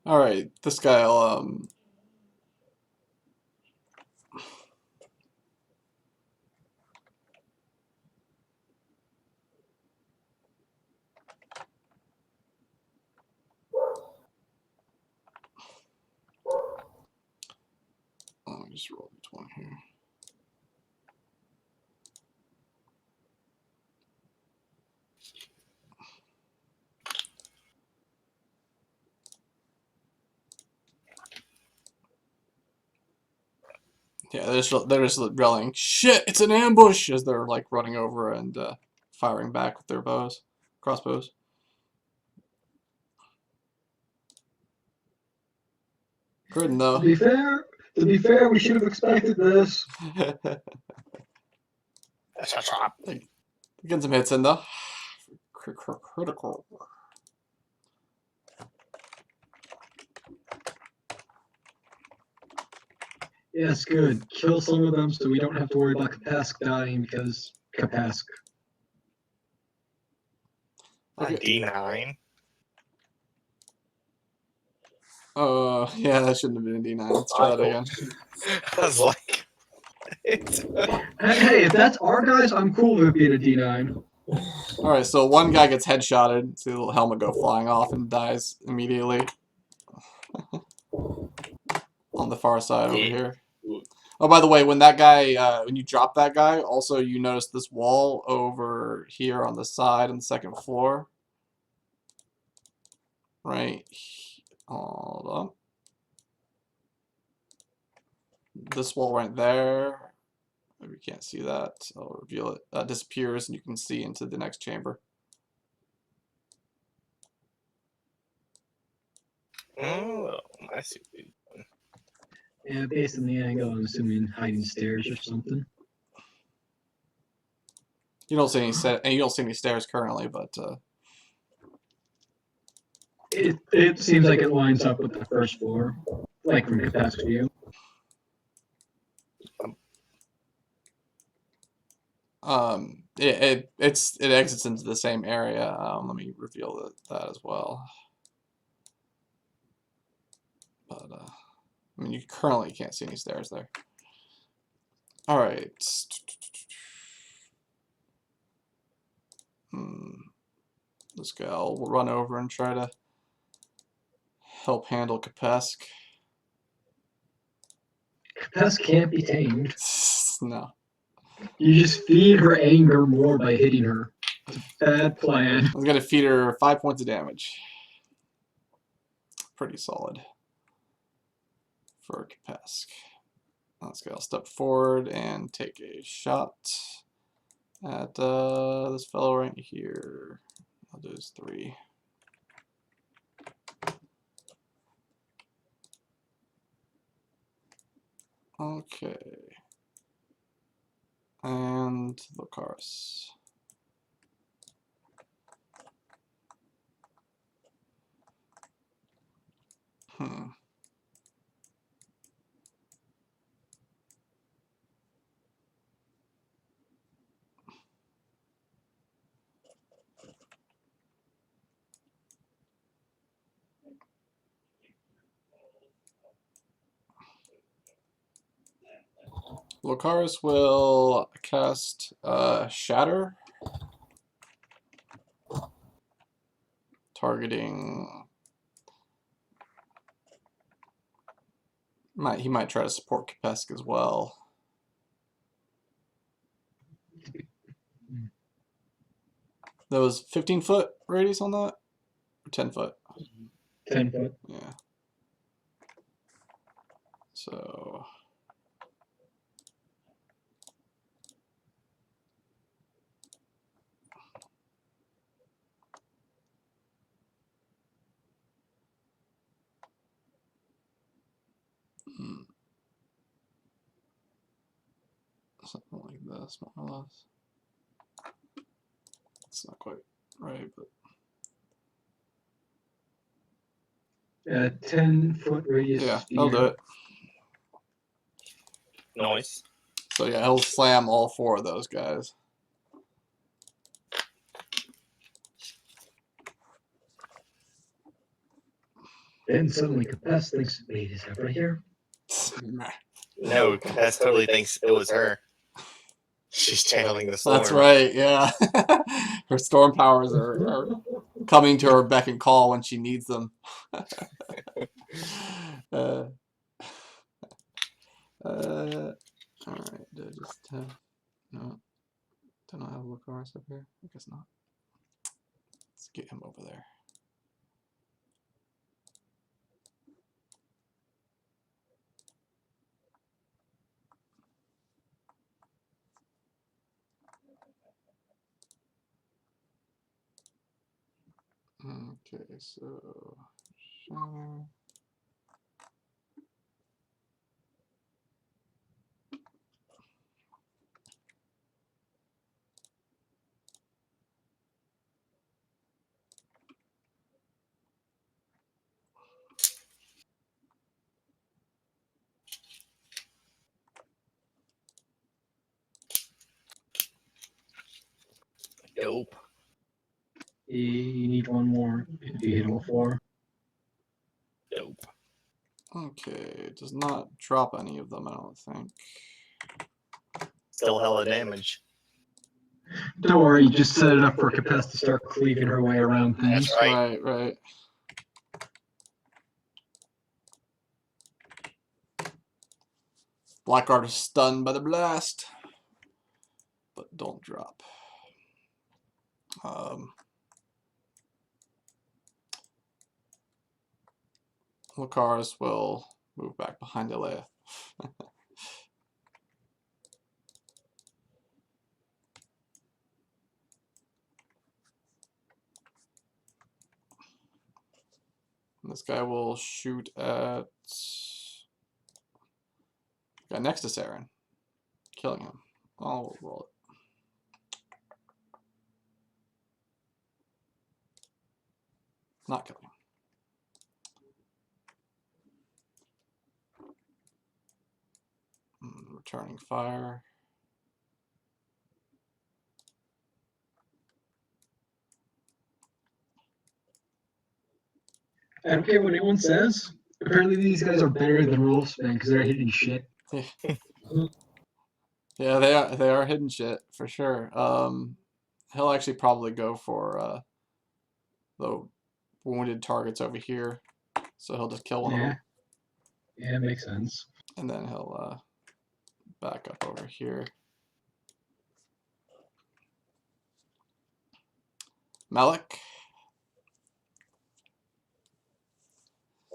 Alright, this guy'll let me just roll this one here. Yeah, they're just yelling, "Shit! It's an ambush!" as they're like running over and firing back with their crossbows. Couldn't though. To be fair, we should have expected this. Getting some hits in though. Critical. Yes, good. Kill some of them so we don't have to worry about Kapask dying because Kapask. Okay. D9. Yeah, that shouldn't have been a D9. Let's try that again. I was like, Hey, if that's our guys, I'm cool with it being a D9. Alright, so one guy gets headshotted, see the little helmet go flying off and dies immediately. On the far side over here. Oh, by the way, when that guy, when you drop that guy, also you notice this wall over here on the side on the second floor. Right. Hold on. This wall right there. Maybe you can't see that. I'll reveal it. Disappears and you can see into the next chamber. oh, I see. Yeah, based on the angle, I'm assuming hiding stairs or something. You don't see any stairs currently, but It seems like it lines up with the first floor, like from Kapask's view. it exits into the same area. Let me reveal that as well. But I mean, you currently can't see any stairs there. All right. This guy will run over and try to help handle Kapesk. Pest can't be tamed. No. You just feed her anger more by hitting her. It's a bad plan. I'm gonna feed her 5 points of damage. Pretty solid for Kapesk. Let's go. I'll step forward and take a shot at this fellow right here. I'll do his 3. Okay. And Lucaris. Lucaris will cast Shatter, targeting. He might try to support Kapesk as well. There was 15-foot radius on that, or 10-foot. 10-foot. Yeah. So. Something like this, more or less. It's not quite right, but 10-foot radius. yeah, that'll do it. Nice. So yeah, he'll slam all 4 of those guys. Then suddenly Capes thinks, wait, is that right here? No, Cass totally thinks it was her. She's channeling the storm. That's right, yeah. Her storm powers are coming to her beck and call when she needs them. Alright, did I just have... No. Don't I have Lucaris up here? I guess not. Let's get him over there. Okay, so Shatter. Dope. You need one more if you hit all 4. Dope. Okay, it does not drop any of them, I don't think. Still hella damage. Don't worry, you just set it up for Capes to start cleaving her way around things. That's right. Right. Blackguard is stunned by the blast, but don't drop. Lucaris will move back behind Elea. This guy will shoot at guy next to Saren, killing him. I'll roll it. Not killing him. Returning fire. I don't care what anyone says. Apparently, these guys are better than Wolfsbane because they're hitting shit. Yeah, they are hidden shit for sure. He'll actually probably go for the wounded targets over here, so he'll just kill one of Yeah. them, Yeah, makes sense. and then he'll back up over here. Malik,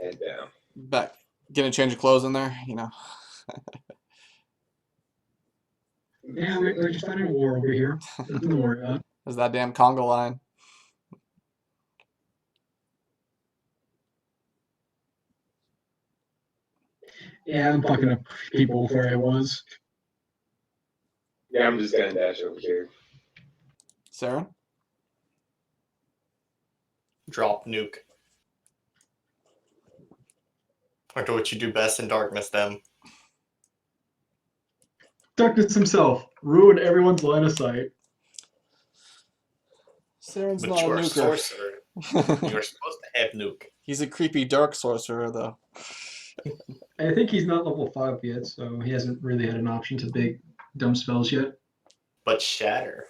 Head down. back. Get a change of clothes in there, you know. Yeah, we're just fighting a war over here. Nothing to worry about. There's that damn Congo line. Yeah, I'm fucking up people where I was. Yeah, I'm just gonna dash over here. Sarah? Drop nuke. Or do what you do best in darkness, then. Darkness himself. Ruin everyone's line of sight. Saren's But not you a are a nuker. sorcerer. You're supposed to have nuke. He's a creepy dark sorcerer, though. I think he's not level 5 yet, so he hasn't really had an option to big dumb spells yet. But shatter.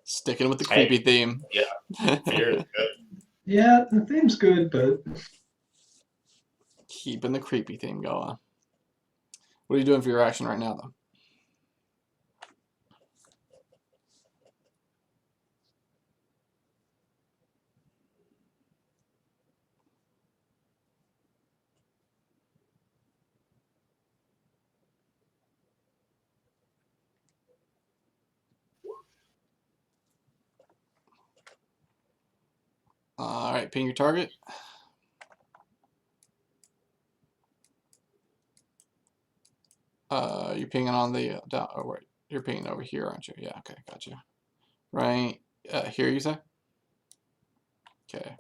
Sticking with the Hey. creepy theme. Yeah. Fear is good. Yeah, the theme's good, but Keeping the creepy theme going. What are you doing for your action right now, though? All right, ping your target. You're pinging on the down. Oh wait, you're pinging over here, aren't you? Yeah. Okay, gotcha. Right here, you say? Okay.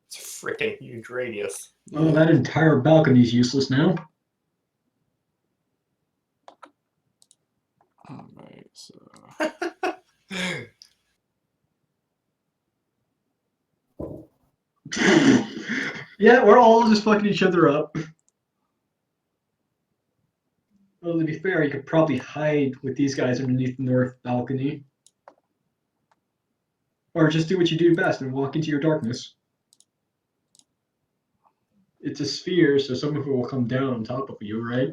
It's a freaking huge radius. oh, that entire balcony's useless now. All right. So Yeah, we're all just fucking each other up. Well, to be fair, you could probably hide with these guys underneath the north balcony. Or just do what you do best and walk into your darkness. It's a sphere, so some of it will come down on top of you, right?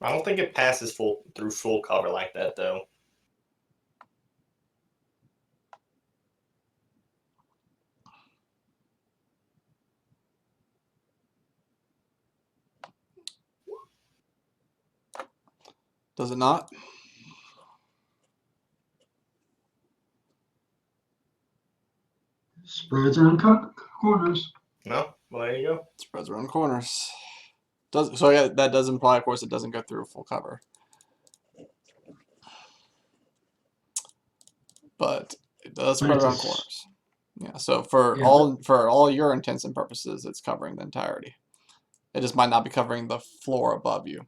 I don't think it passes through full cover like that, though. does it not? Spreads around corners. No? Well, there you go. Spreads around corners. Does so? Yeah, that does imply, of course, it doesn't go through full cover. But it does But spread it's a around s- corners. Yeah. So for Yeah, all your intents and purposes, it's covering the entirety. It just might not be covering the floor above you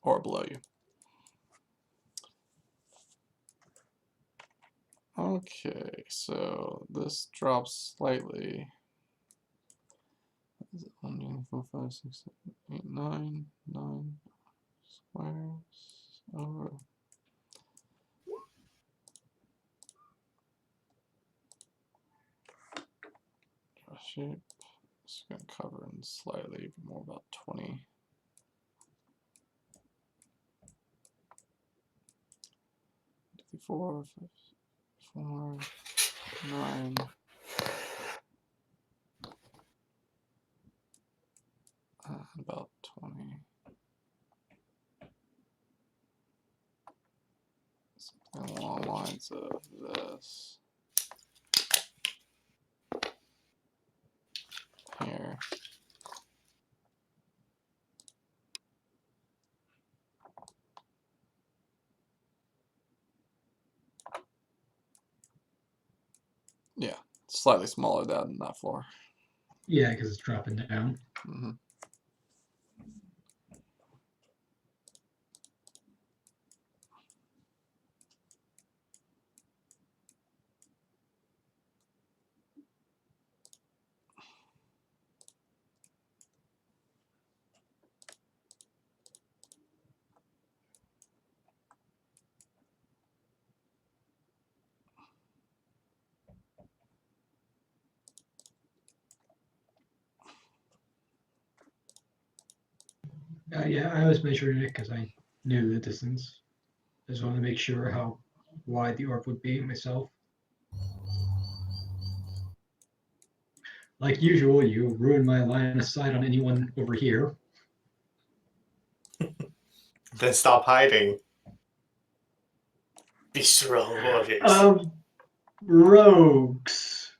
or below you. Okay, so this drops slightly. Is it 1, 2, 4, 5, 6, 7, 8, 9, 9 squares over. Draw shape. It's going to cover in slightly more, about 20. Four, 4, 9. About 20. Something along the lines of this. Here. slightly smaller than that floor. Yeah, because it's dropping down. Hmm. Yeah, I was measuring it because I knew the distance. I just wanted to make sure how wide the orb would be myself. Like usual, you ruined my line of sight on anyone over here. Then stop hiding. Visceral warriors. Rogues.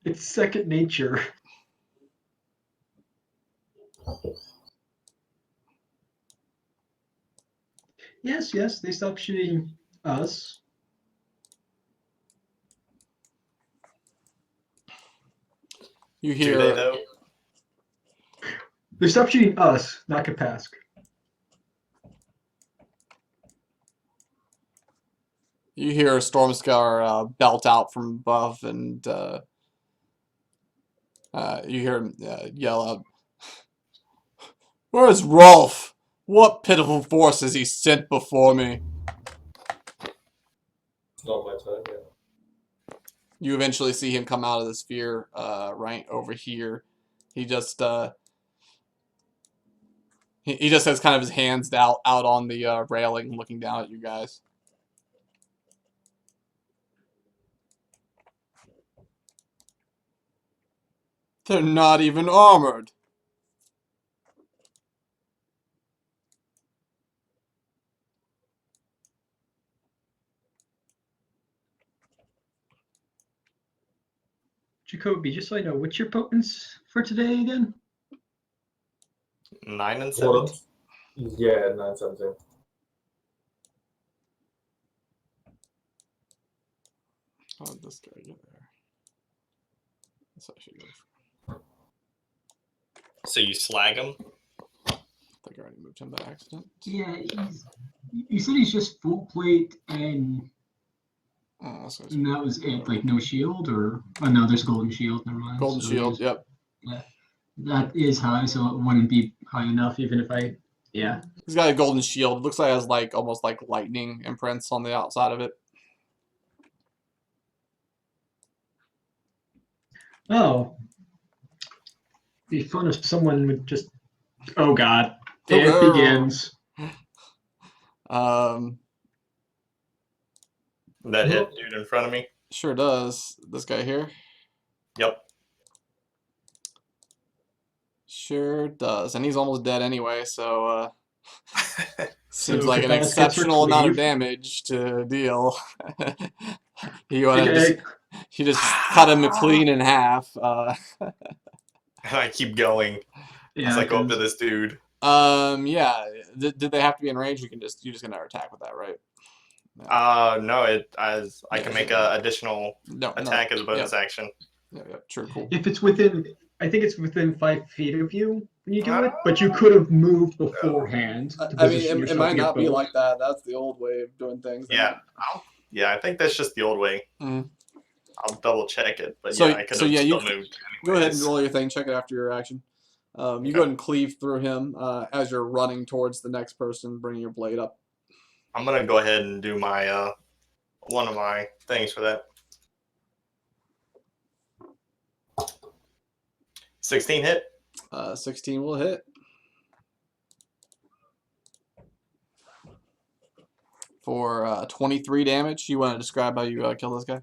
It's second nature. Yes, they stopped shooting us. You Do hear they though? They stopped shooting us, not Kapask. you hear Stormscar belt out from above, and you hear him yell out, "Where's Rolf? What pitiful force has he sent before me?" It's not my turn yet. You eventually see him come out of the sphere right over here. He just he just has kind of his hands out on the railing, looking down at you guys. They're not even armored. Jacoby, just so I know, what's your potence for today again? 9 and Hold on. 17. Yeah, 917. How did this guy get there? This I should go. So you slag him? I think I already moved him by accident. Yeah, you said he's just full plate and Oh, so and that was it, like no shield or oh no, there's golden shield, never mind. golden So shield. there's- Yep. Yeah. That is high, so it wouldn't be high enough even if I yeah. He's got a golden shield. It looks like it has like almost like lightning imprints on the outside of it. Oh. Be fun if someone would just oh god. Oh, It no. begins. That hit dude in front of me? Sure does. This guy here. Yep. Sure does, and he's almost dead anyway. So seems So like an Kapask gets her exceptional amount of cleave. damage to deal. You want to Okay. just cut him clean in half. And I keep going Yeah, as I go up to 'cause- this dude. Yeah. Did they have to be in range? You just get another attack with that, right? No, I can make a additional No, attack as a bonus Yep. action. Yep. True. Cool. If it's within, I think it's within 5 feet of you when you do it, but you could have moved beforehand. To I mean, position it yourself might to get not be both. like that. That's the old way of doing things. Yeah, I think that's just the old way. Mhm. I'll double check it, but So- yeah, I could so have yeah, you- still moved. Go ahead and anyways. roll your thing. Check it after your action. You go ahead and cleave through him as you're running towards the next person, bringing your blade up. I'm gonna go ahead and do my one of my things for that. 16 hit. 16 will hit. For 23 damage. You want to describe how you kill this guy?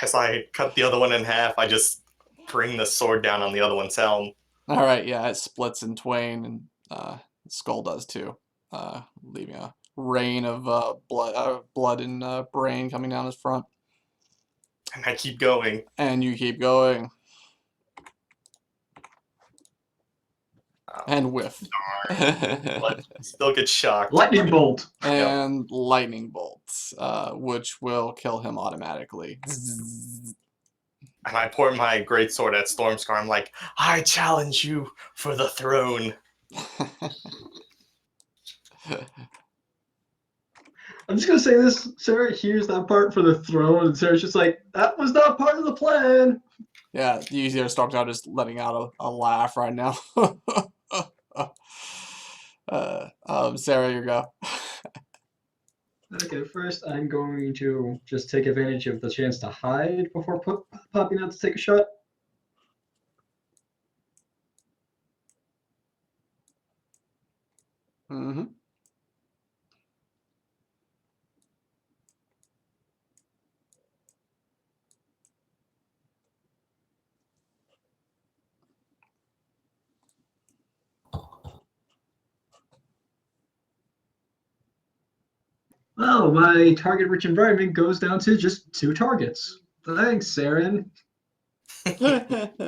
As I cut the other one in half, I just bring the sword down on the other one's helm. All right, yeah, it splits in twain, and the skull does too, leaving a rain of blood and brain coming down his front. And I keep going. And you keep going. And whiff. But still get shocked. Lightning bolt. And lightning bolts, which will kill him automatically. And I point my greatsword at Stormscar. I'm like, I challenge you for the throne. I'm just gonna say this. Sarah hears that part for the throne, and Sarah's just like, "That was not part of the plan." Yeah, you hear Stormscar just letting out a laugh right now. Sarah, you go. Okay, first I'm going to just take advantage of the chance to hide before popping out to take a shot. Mm-hmm. Oh, my target-rich environment goes down to just 2 targets. Thanks, Saren. I'm just gonna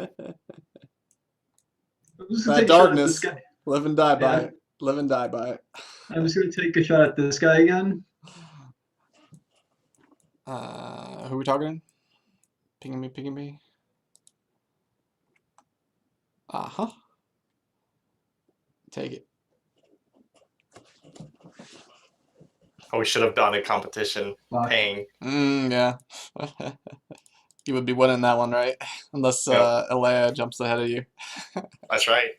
That take a shot at this darkness. guy. Live and die by Yeah. it. Live and die by it. I'm just gonna take a shot at this guy again. Who are we talking? Pinging me, pinging me. Uh-huh. Take it. Oh, we should have done a competition Fuck. paying. Yeah. You would be winning that one, right? Unless Yep. Alea jumps ahead of you. That's right.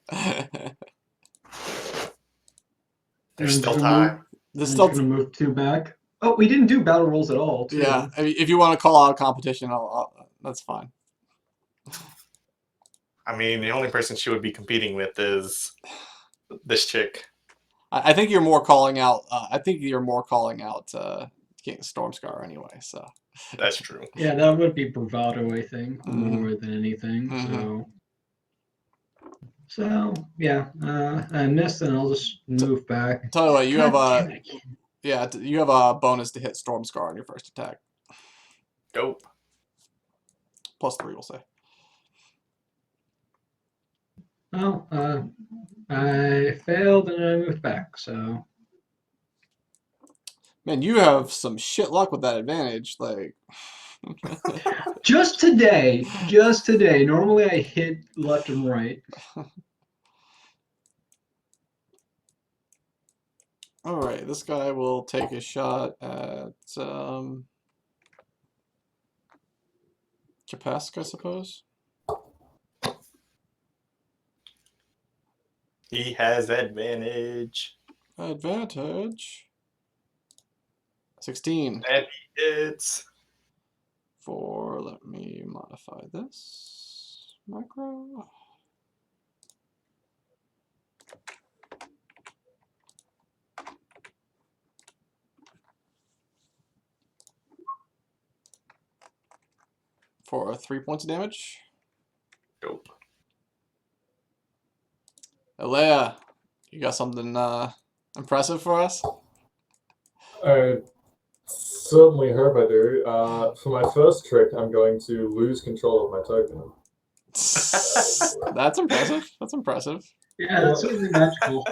There's I'm still gonna time. There's I'm still just gonna move 2 back. Oh, we didn't do battle rolls at all, too. yeah. I mean, if you want to call out a competition, that's fine. I mean, the only person she would be competing with is this chick. I think you're more calling out. I think you're more calling out King Stormscar anyway. So That's true. Yeah, that would be bravado, I think, Mhm. more than anything. Mhm. So yeah, I missed, and I'll just move back. tell you what, you have God a damn it, I can't- yeah, you have a bonus to hit Stormscar on your first attack. Dope. +3, we'll say. Oh, I failed, and I moved back. So Man, you have some shit luck with that advantage. Like, just today. Normally I hit left and right. all right, this guy will take a shot at Kapesk, I suppose. He has advantage. Advantage. 16. And it's Let me modify this macro. For 3 points of damage. dope. Alea, you got something impressive for us? I certainly hope I do. For my first trick, I'm going to lose control of my token. That's impressive. That's impressive. Yeah, that's certainly magical.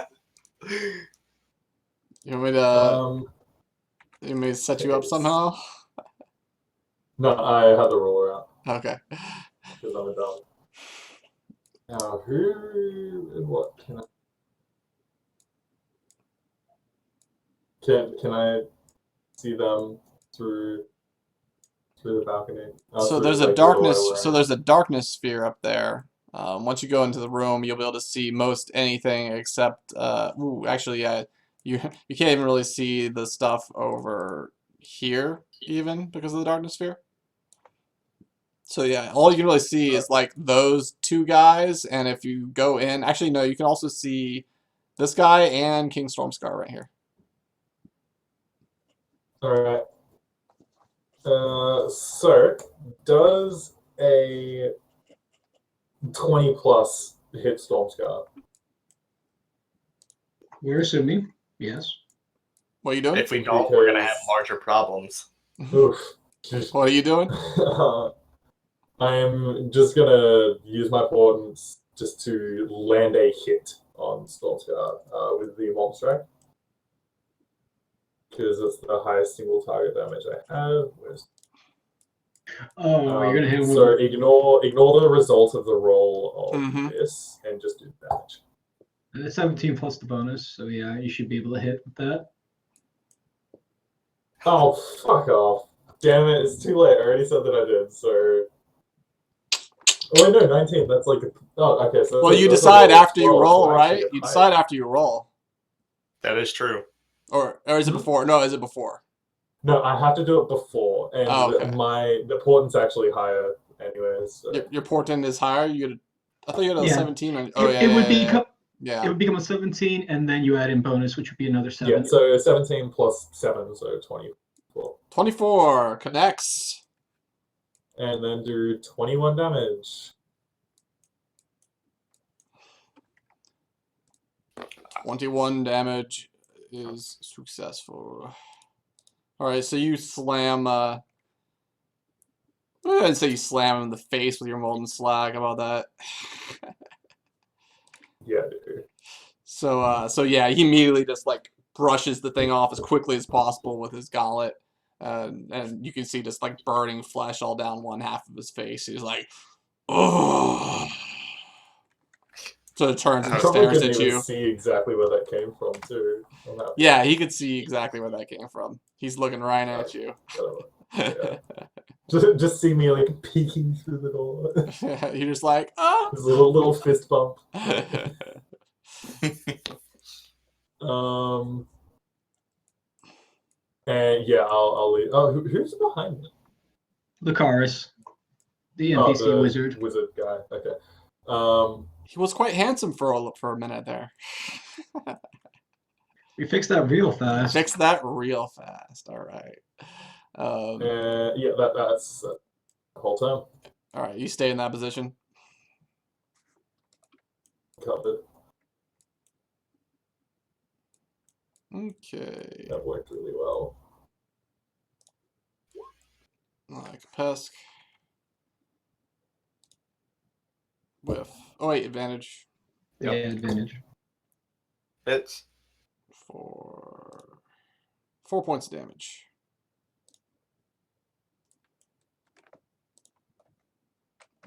You want me to? You want me to set you up somehow? No, I had the roller out Okay. because I'm a dog. Now, who and what can I? Can I see them through the balcony? So Through, there's a like, the doorway darkness. where So there's a darkness sphere up there. Once you go into the room, you'll be able to see most anything except. Ooh, actually, yeah. You can't even really see the stuff over here, even because of the darkness sphere. So yeah, all you can really see is like those 2 guys, and if you go in, actually no, you can also see this guy and King Stormscar right here. All right. So does a 20 plus hit Stormscar? We're assuming, yes. What are you doing? If we don't, we're gonna have Because- larger problems. Oof. What are you doing? I'm just gonna use my portents just to land a hit on Stormscar with the Mob Strike. Because it's the highest single target damage I have. Oh, you're gonna hit him So with. ignore the result of the roll of Mhm. this and just do damage. 17 plus the bonus, so yeah, you should be able to hit with that. Oh, fuck off. Damn it, it's too late. I already said that I did, so... Oh, wait, no, 19. That's like... Oh, okay, so... Well, you that's a decide roll of after you 12, roll, so I actually right? get You higher. decide after you roll. That is true. Or is it before? No, is it before? No, I have to do it before, and Oh, okay. the portent's actually higher anyways. So. Your portent is higher. I thought you had a Yeah. 17 on. Oh, It would become. Yeah. It would become a 17, and then you add in bonus, which would be another 7. Yeah, so 17 plus 7, so 24. 24 connects. And then do 21 damage. 21 damage is successful. All right, so you slam. I didn't say you slam him in the face with your molten slag. How about that? Yeah, dude. So yeah, he immediately just like brushes the thing off as quickly as possible with his gauntlet, and you can see just like burning flesh all down one half of his face. He's like, oh. So it turns and Probably stares couldn't at even you. see exactly where that came from, too. Yeah, he could see exactly where that came from. He's looking right at you. Yeah. Just see me like peeking through the door. You're just like, oh. This little fist bump. And yeah, I'll leave. Oh, who's behind me? Lucaris, the Oh, NPC the wizard. wizard guy. Okay. He was quite handsome for a minute there. We fixed that real fast. Fix that real fast. All right. Yeah, that's the whole time All right, you stay in that position. covered. Okay. That worked really well. Like Pesk. Whiff. Oh wait, advantage. Yeah, advantage. Hits. For 4 points of damage.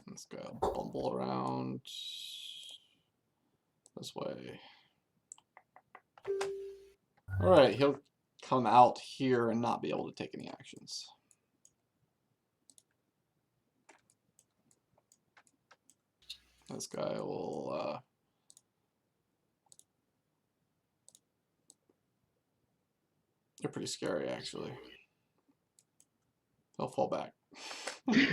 Let's go bumble around this way. Alright, he'll come out here and not be able to take any actions. This guy will they're pretty scary actually. He'll fall back.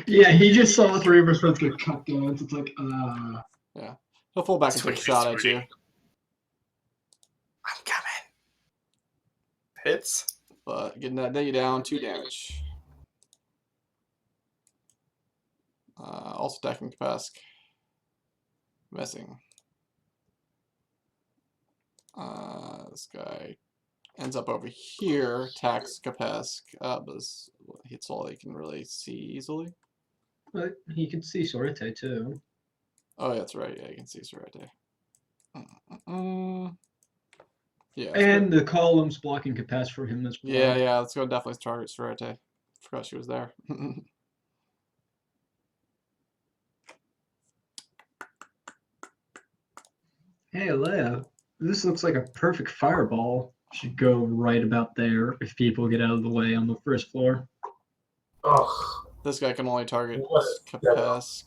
Yeah, he just saw 3 of his friends get cut down. It's like, Yeah. He'll fall back and take a shot at you. I'm coming. Hits. But getting that day down, 2 damage. Also attacking Kapask. Missing. This guy ends up over here, attacks Kapask, but hits all he can really see easily. but he can see Sorete too. Oh, yeah, that's right. Yeah, you can see Sorete. Yeah. And the columns blocking capacity for him as well. Yeah, let's go definitely target Sorete. Forgot she was there. Hey, Leia, this looks like a perfect fireball. Should go right about there if people get out of the way on the first floor. Ugh. This guy can only target What? Kapask.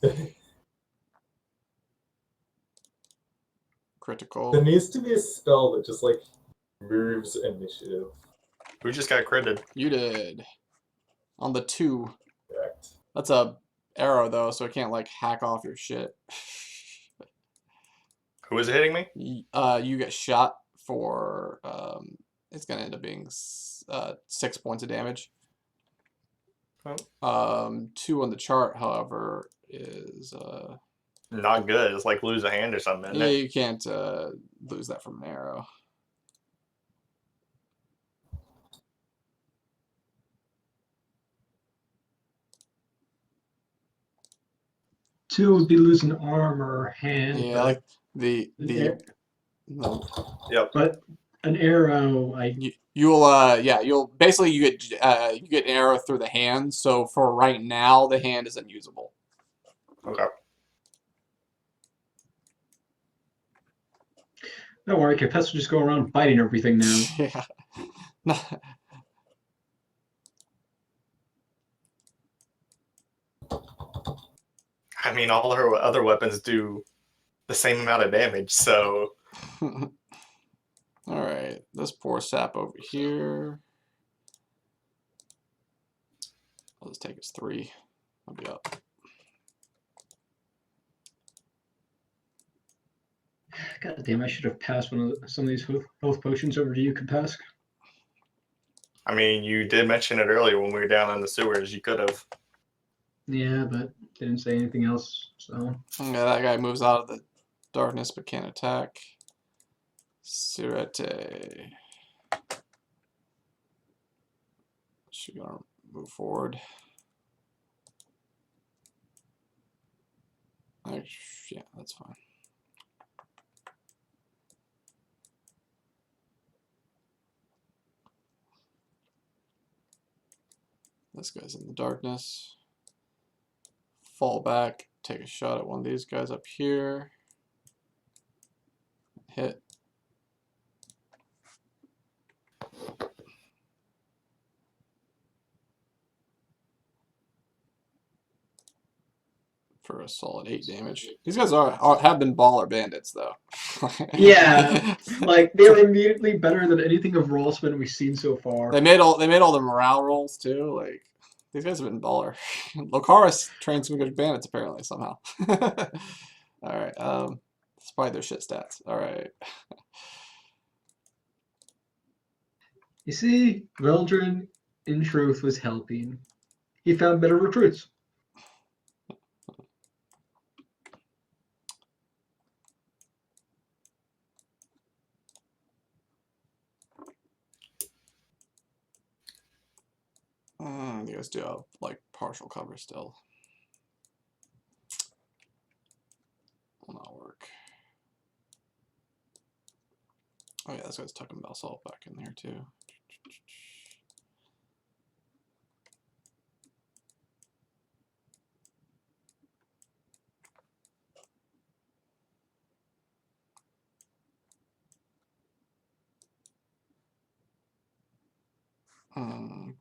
Critical. There needs to be a spell that just like moves initiative. Who just got critted? You did. On the 2. Correct. That's a arrow though, so it can't like hack off your shit. Who is hitting me? You get shot for it's gonna end up being 6 points of damage. Oh. 2 on the chart, however, is Not good. It's like lose a hand or something, isn't yeah, it? you can't lose that from an arrow. Two would be losing arm or hand. Yeah, like the Yeah. no. Yep. But An arrow. You'll basically you get an arrow through the hand. So for right now, the hand is unusable. Okay. Don't worry, Capes will just go around biting everything now. Yeah. I mean, all her other weapons do the same amount of damage, so All right, this poor sap over here. I'll just take his 3. I'll be up. God damn, I should have passed some of these health potions over to you, Capes. I mean, you did mention it earlier when we were down in the sewers. You could have. Yeah, but didn't say anything else, so. Yeah, that guy moves out of the darkness but can't attack. Sirete. She's gonna move forward. Yeah, that's fine. This guy's in the darkness. Fall back, take a shot at one of these guys up here. Hit. For a solid 8 damage. These guys have been baller bandits though. Yeah, like they're immediately better than anything of Rollsman we've seen so far. They made all the morale rolls too. Like these guys have been baller. Locaris trained some good bandits apparently somehow. All right, it's probably their shit stats. All right. You see, Veldrin, in truth, was helping. He found better recruits. You guys do have like partial cover still. Will not work. Oh yeah, this guy's tucking Basalt back in there too.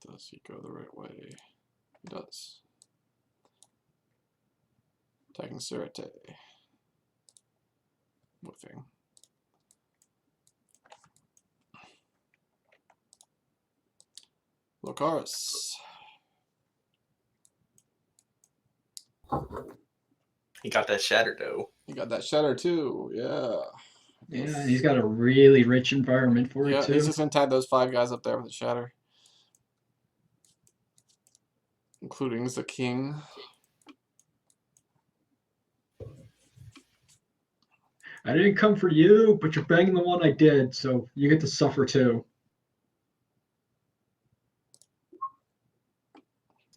Does he go the right way? He does. Attacking Sirete. Whiffing. Locaris. He got that shatter though. You got that shatter too, yeah. Yeah, and he's got a really rich environment for Yeah, it too. he's just gonna tag those 5 guys up there with the shatter. Including the king. I didn't come for you, but you're banging the one I did, so you get to suffer too.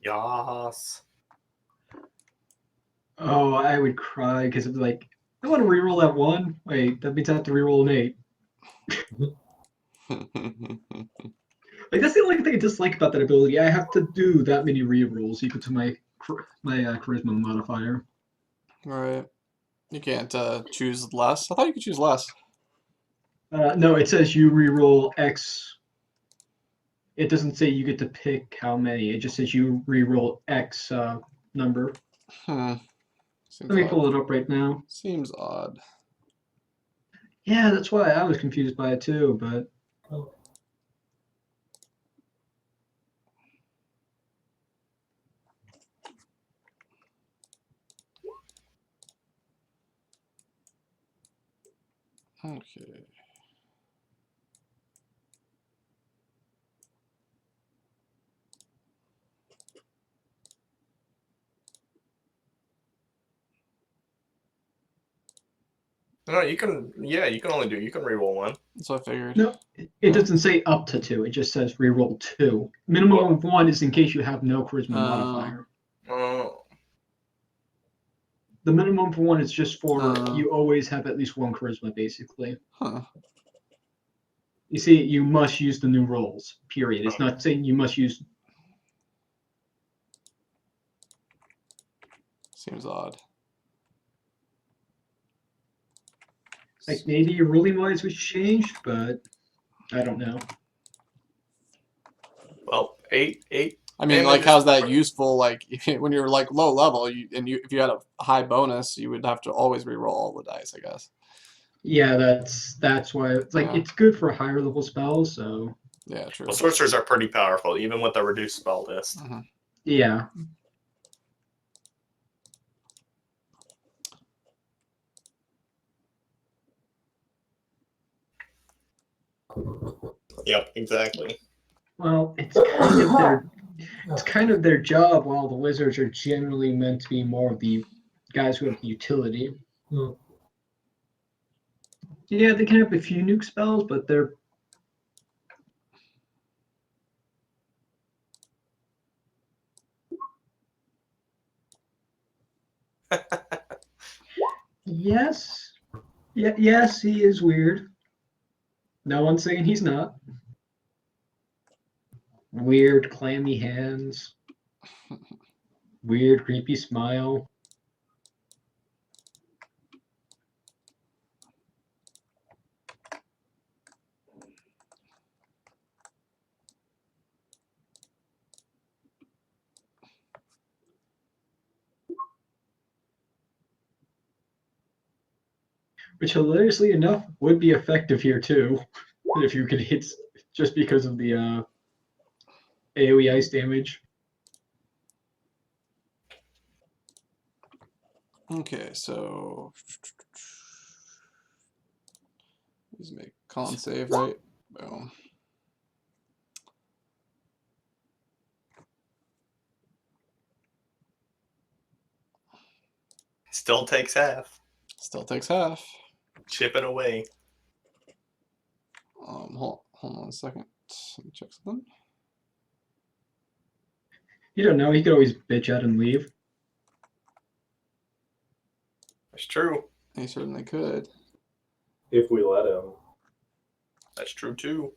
Yas. Oh, I would cry because it'd be like, I want to reroll that 1. Wait, that means I have to reroll an 8. Like that's the only thing I dislike about that ability. I have to do that many rerolls equal to my charisma modifier. Right. You can't choose less. I thought you could choose less. No, it says you reroll X. It doesn't say you get to pick how many. It just says you reroll X number. Seems Let me odd. pull it up right now. Seems odd. Yeah, that's why I was confused by it too, but. Okay. No, you can. Yeah, you can only do. You can reroll 1. So I figured. No, it doesn't say up to 2. It just says reroll 2. Minimum of 1 is in case you have no charisma modifier. Oh. The minimum for 1 is just for you always have at least 1 charisma, basically. Huh. You see, you must use the new rolls. Period. It's not saying you must use. Seems odd. Like maybe your ruling wise was changed, but I don't know. Well, eight. I mean, like, damages how's that per- useful? Like, when you're like low level, if you had a high bonus, you would have to always reroll all the dice, I guess. Yeah, that's why it's like Yeah. it's good for higher level spells. So Yeah, true. Well, sorcerers are pretty powerful, even with a reduced spell list. Mhm. yeah, Yep, exactly. well, it's kind of their job. While the wizards are generally meant to be more of the guys who have utility. Hmm. Yeah, they can have a few nuke spells, but they're yes, yeah, yes, he is weird. No one's saying he's not. Weird, clammy hands. Weird, creepy smile. Which, hilariously enough, would be effective here too, if you could hit just because of the AOE ice damage. Okay, so let's make con save, right? Boom. Still takes half. Still takes half. Chip it away. Hold on a second. Let me check something. You don't know. He could always bitch out and leave. That's true. He certainly could. If we let him. That's true too.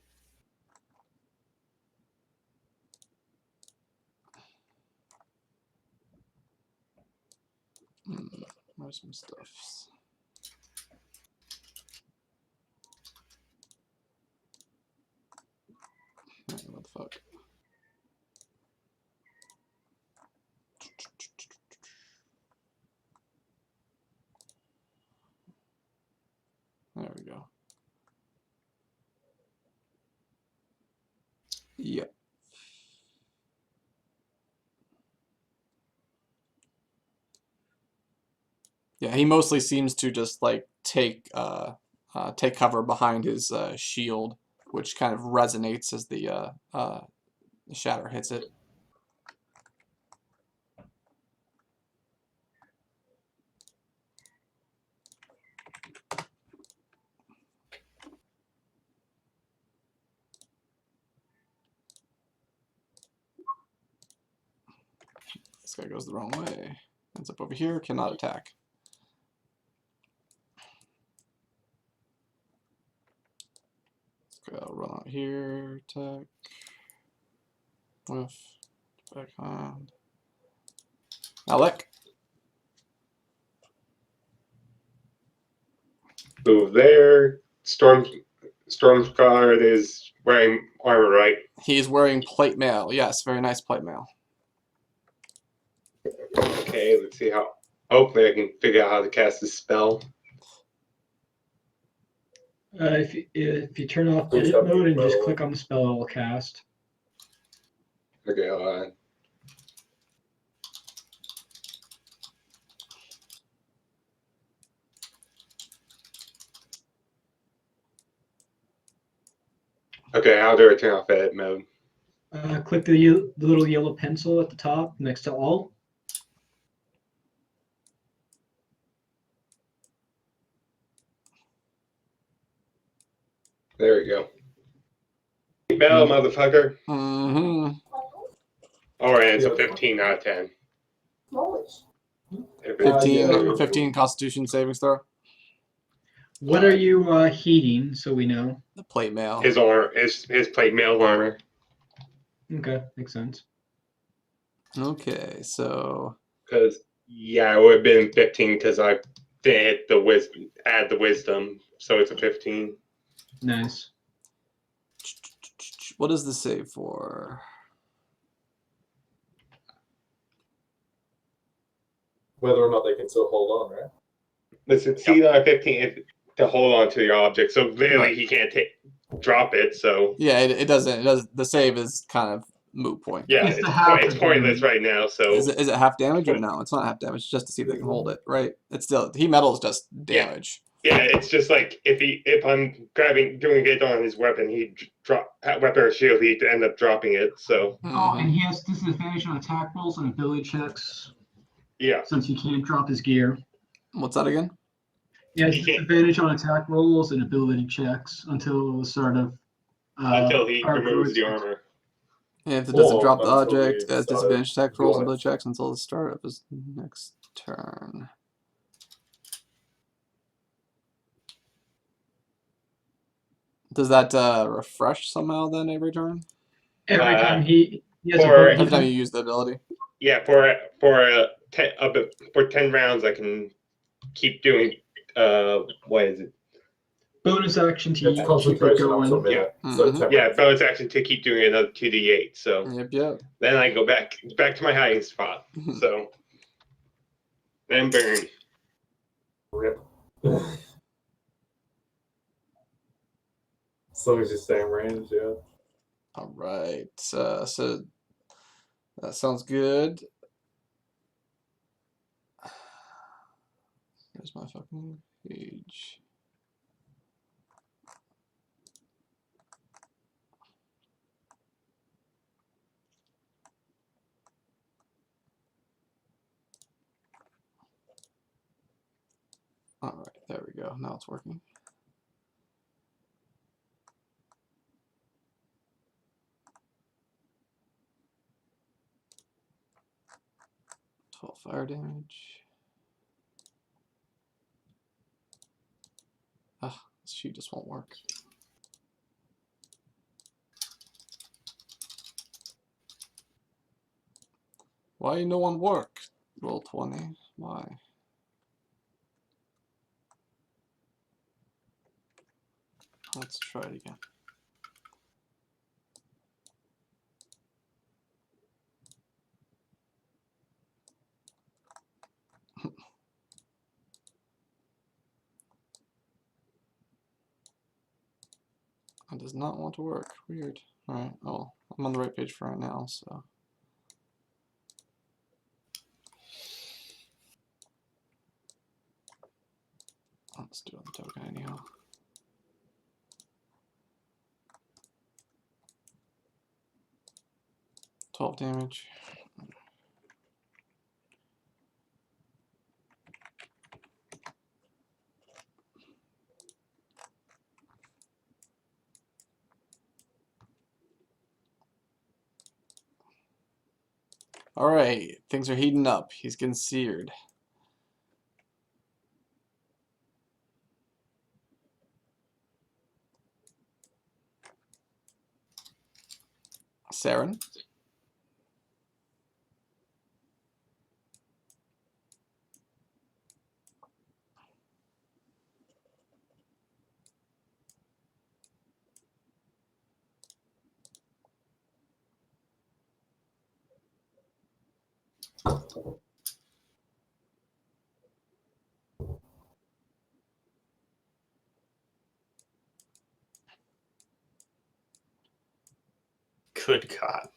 Where's some stuff? What the fuck? There we go. Yep. Yeah, he mostly seems to just like take cover behind his shield, which kind of resonates as the shatter hits it. This guy goes the wrong way. Ends up over here, cannot attack. Let's go run out here, attack. Whiff. Backhand. Alec. So there, Stormsguard is wearing armor, right? He's wearing plate mail. Yes, very nice plate mail. Okay, let's see how. Hopefully, I can figure out how to cast this spell. If you turn off edit mode and just click on the spell, it will cast. Okay, hold on. Okay, how do I turn off edit mode? Click the little yellow pencil at the top next to all. There we go. Bell, motherfucker. Mm-hmm. Alright, it's a 15 out of 10. If it's 15, yeah. 15 Constitution savings throw. What are you heating so we know? The plate mail. His plate mail armor. Okay, makes sense. Okay, so Because yeah, it would have been 15 because I didn't hit the add the wisdom, so it's a 15. Nice. what does this save for? Whether or not they can still hold on, right? Listen, see on 15 to hold on to your object, so literally Right. he can't drop it. So Yeah, it doesn't. It does. The save is kind of moot point. yeah, It's the half it's the pointless damage. right now. So Is it half damage or no? It's not half damage. It's just to see if they can hold it. Right. It's still heat metal is just damage. yeah, it's just like if I'm doing it on his weapon, he drop weapon or shield, he'd end up dropping it. So Oh, and Mhm. he has disadvantage on attack rolls and ability checks yeah, since he can't drop his gear. What's that again? He has He can't- disadvantage on attack rolls and ability checks until the start of until he our removes the druid's armor. Yeah, if it doesn't Or drop the until object, we as start disadvantage attack rolls and going. ability checks until the start of his next turn. Does that refresh somehow then every turn? Every Uh, time he has for- ability Every time you check. use the ability? Yeah, for 10 rounds, I can keep doing what is it? Bonus action to It's keep it concentration up to a going. minute. Yeah. So Mhm. 10 Yeah, minutes. bonus action to keep doing another 2d8. So Yep. then I go back to my hiding spot. So then burn. Rip. As long as you stay in range, yeah. All right. So that sounds good. There's my fucking page. All right, there we go. Now it's working. 12 fire damage. Ah, this sheet just won't work. Why no one work? Roll 20. Why? Let's try it again. It does not want to work. Weird. Alright, oh, I'm on the right page for right now, so. Let's do it on the token anyhow. $12 damage. Alright, things are heating up. He's getting seared. Saren? Good God.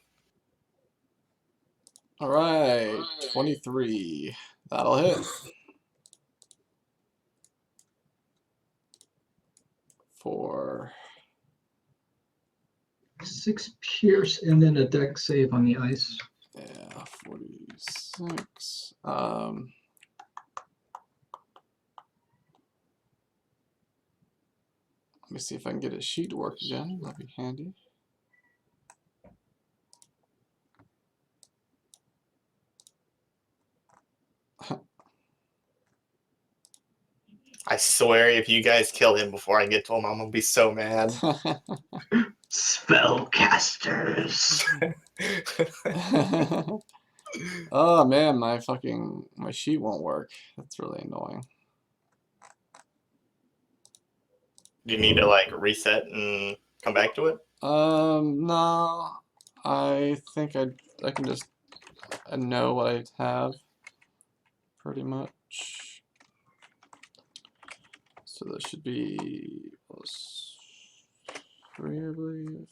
Alright, 23. That'll hit. For 6 pierce and then a deck save on the ice. yeah, 46. Let me see if I can get his sheet to work again. That'd be handy. I swear, if you guys kill him before I get to him, I'm gonna be so mad. Spellcasters. Oh man, my sheet won't work. That's really annoying. Do you need to like reset and come back to it? No. I think I can just know what I have pretty much. So that should be +3, I believe.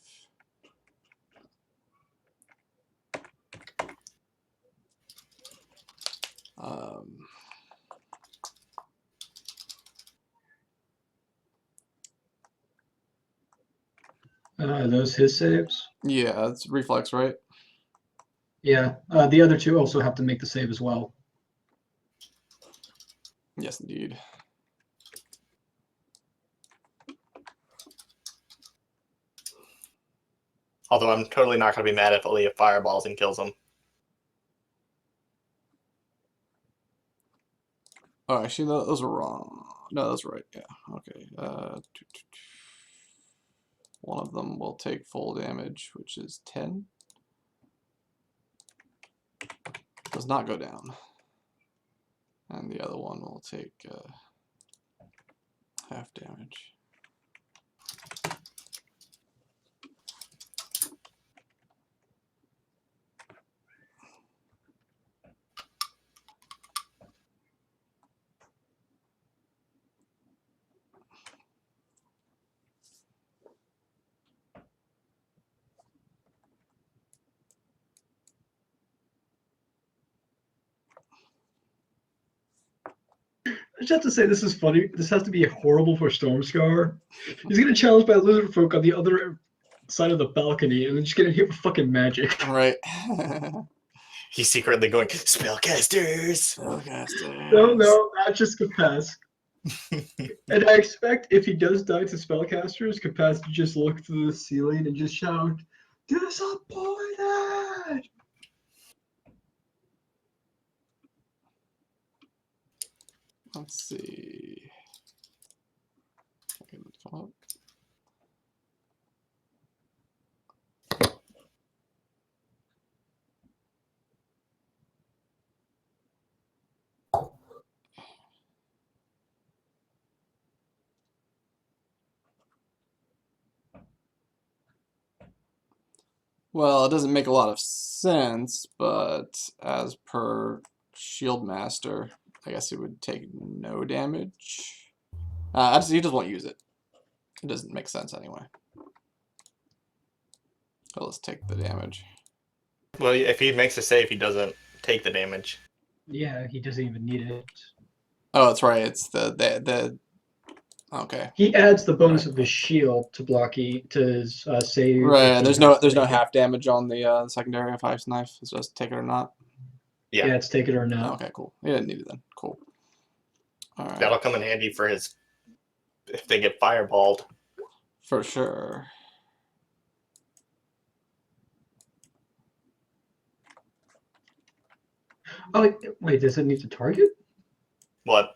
Are those his saves? Yeah, it's reflex, right? Yeah. The other two also have to make the save as well. Yes, indeed. Although I'm totally not gonna be mad if Aaliyah fireballs and kills him. Oh, actually, those were wrong. No, those were right. Yeah. Okay. One of them will take full damage, which is 10. Does not go down. And the other one will take half damage. I just have to say, this is funny. This has to be horrible for Stormscar. He's getting challenged by lizard folk on the other side of the balcony, and then just getting hit with fucking magic. Right. He's secretly going, spellcasters! No, not just Capaz. And I expect if he does die to spellcasters, Capaz to just look through the ceiling and just shout, "Disappointed!" Let's see. I can come up. Well, it doesn't make a lot of sense, but as per Shield Master, I guess it would take no damage. He just won't use it. It doesn't make sense anyway. So let's take the damage. Well, if he makes a save, he doesn't take the damage. Yeah, he doesn't even need it. Oh, that's right. It's the okay. He adds the bonus Right. of his shield to his save. Right, if and he there's has to no make it. half damage on the secondary of Ice Knife. It's just take it or not. Yeah, Yeah, it's take it or not. Okay, cool. He didn't need it then. Cool. All right. that'll come in handy for his if they get fireballed. For sure. Oh, wait, does it need to target? What?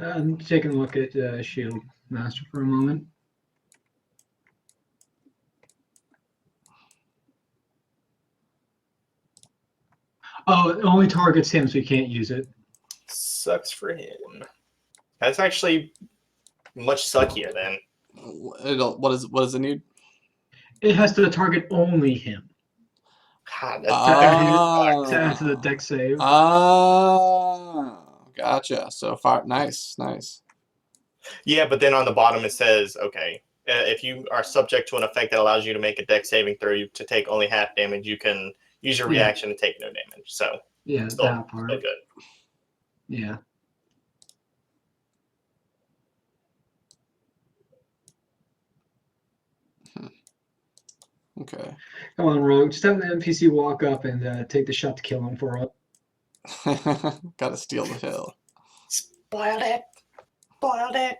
I'm taking a look at Shield Master for a moment. Oh, it only targets him, so he can't use it. Sucks for him. That's actually much suckier then. What does it need? It has to target only him God, to add to the deck save. Gotcha. So far, nice. yeah, but then on the bottom it says, okay, if you are subject to an effect that allows you to make a deck saving throw to take only half damage, you can use your reaction to take no damage. So Yeah, still, that part. still good. Yeah. Okay. Come on, Rogue. Just have the NPC walk up and take the shot to kill him for us. Gotta steal the hill. Spoiled it. Spoiled it.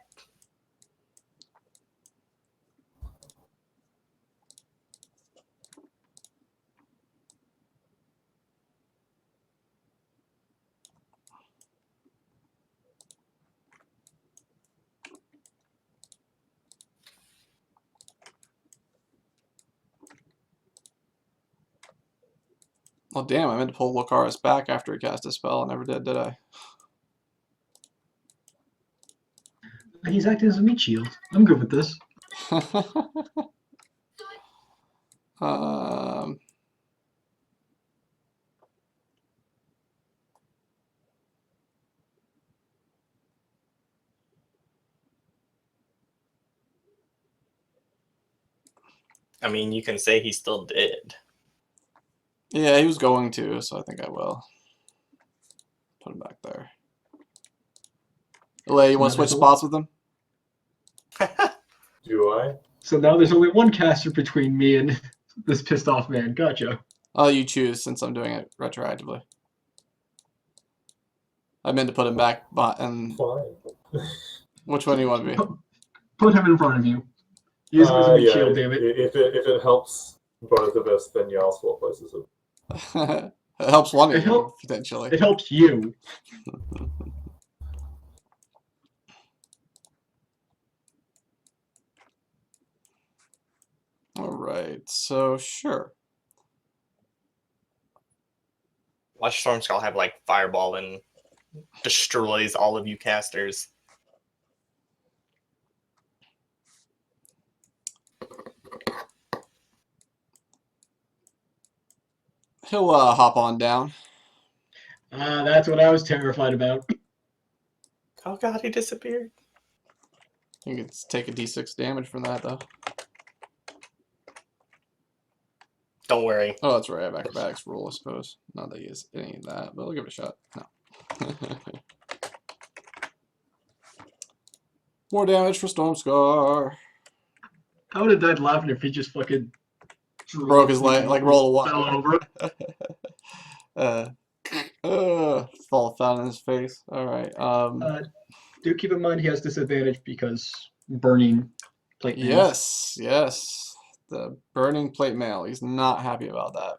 Oh damn! I meant to pull Lucaris back after he cast a spell. I never did I? He's acting as a meat shield. I'm good with this. um. I mean, you can say he still did. Yeah, he was going to, so I think I will. Put him back there. Lay, you want to switch spots with him? Do I? So now there's only one caster between me and this pissed off man. Gotcha. Oh, you choose since I'm doing it retroactively. I meant to put him back, and Fine. which one do you want to be? Put him in front of you. Use him as a meat Yeah, shield, damn it. if it helps both of us, then yeah, I'll swap places. It helps one of It you, help- potentially. It helps you. Alright, so sure. Watch Stormskull have like fireball and destroys all of you casters. He'll hop on down. That's what I was terrified about. Oh god, he disappeared. You can take a d6 damage from that, though. Don't worry. Oh, that's right. I have acrobatics roll, I suppose. Not that he has any of that, but I'll give it a shot. No. More damage for Stormscar. I would have died laughing if he just fucking Broke his leg, like rolled a fell one. over. Fall found in his face. Alright. Do keep in mind he has disadvantage because burning plate mail. Yes, yes. The burning plate mail. He's not happy about that.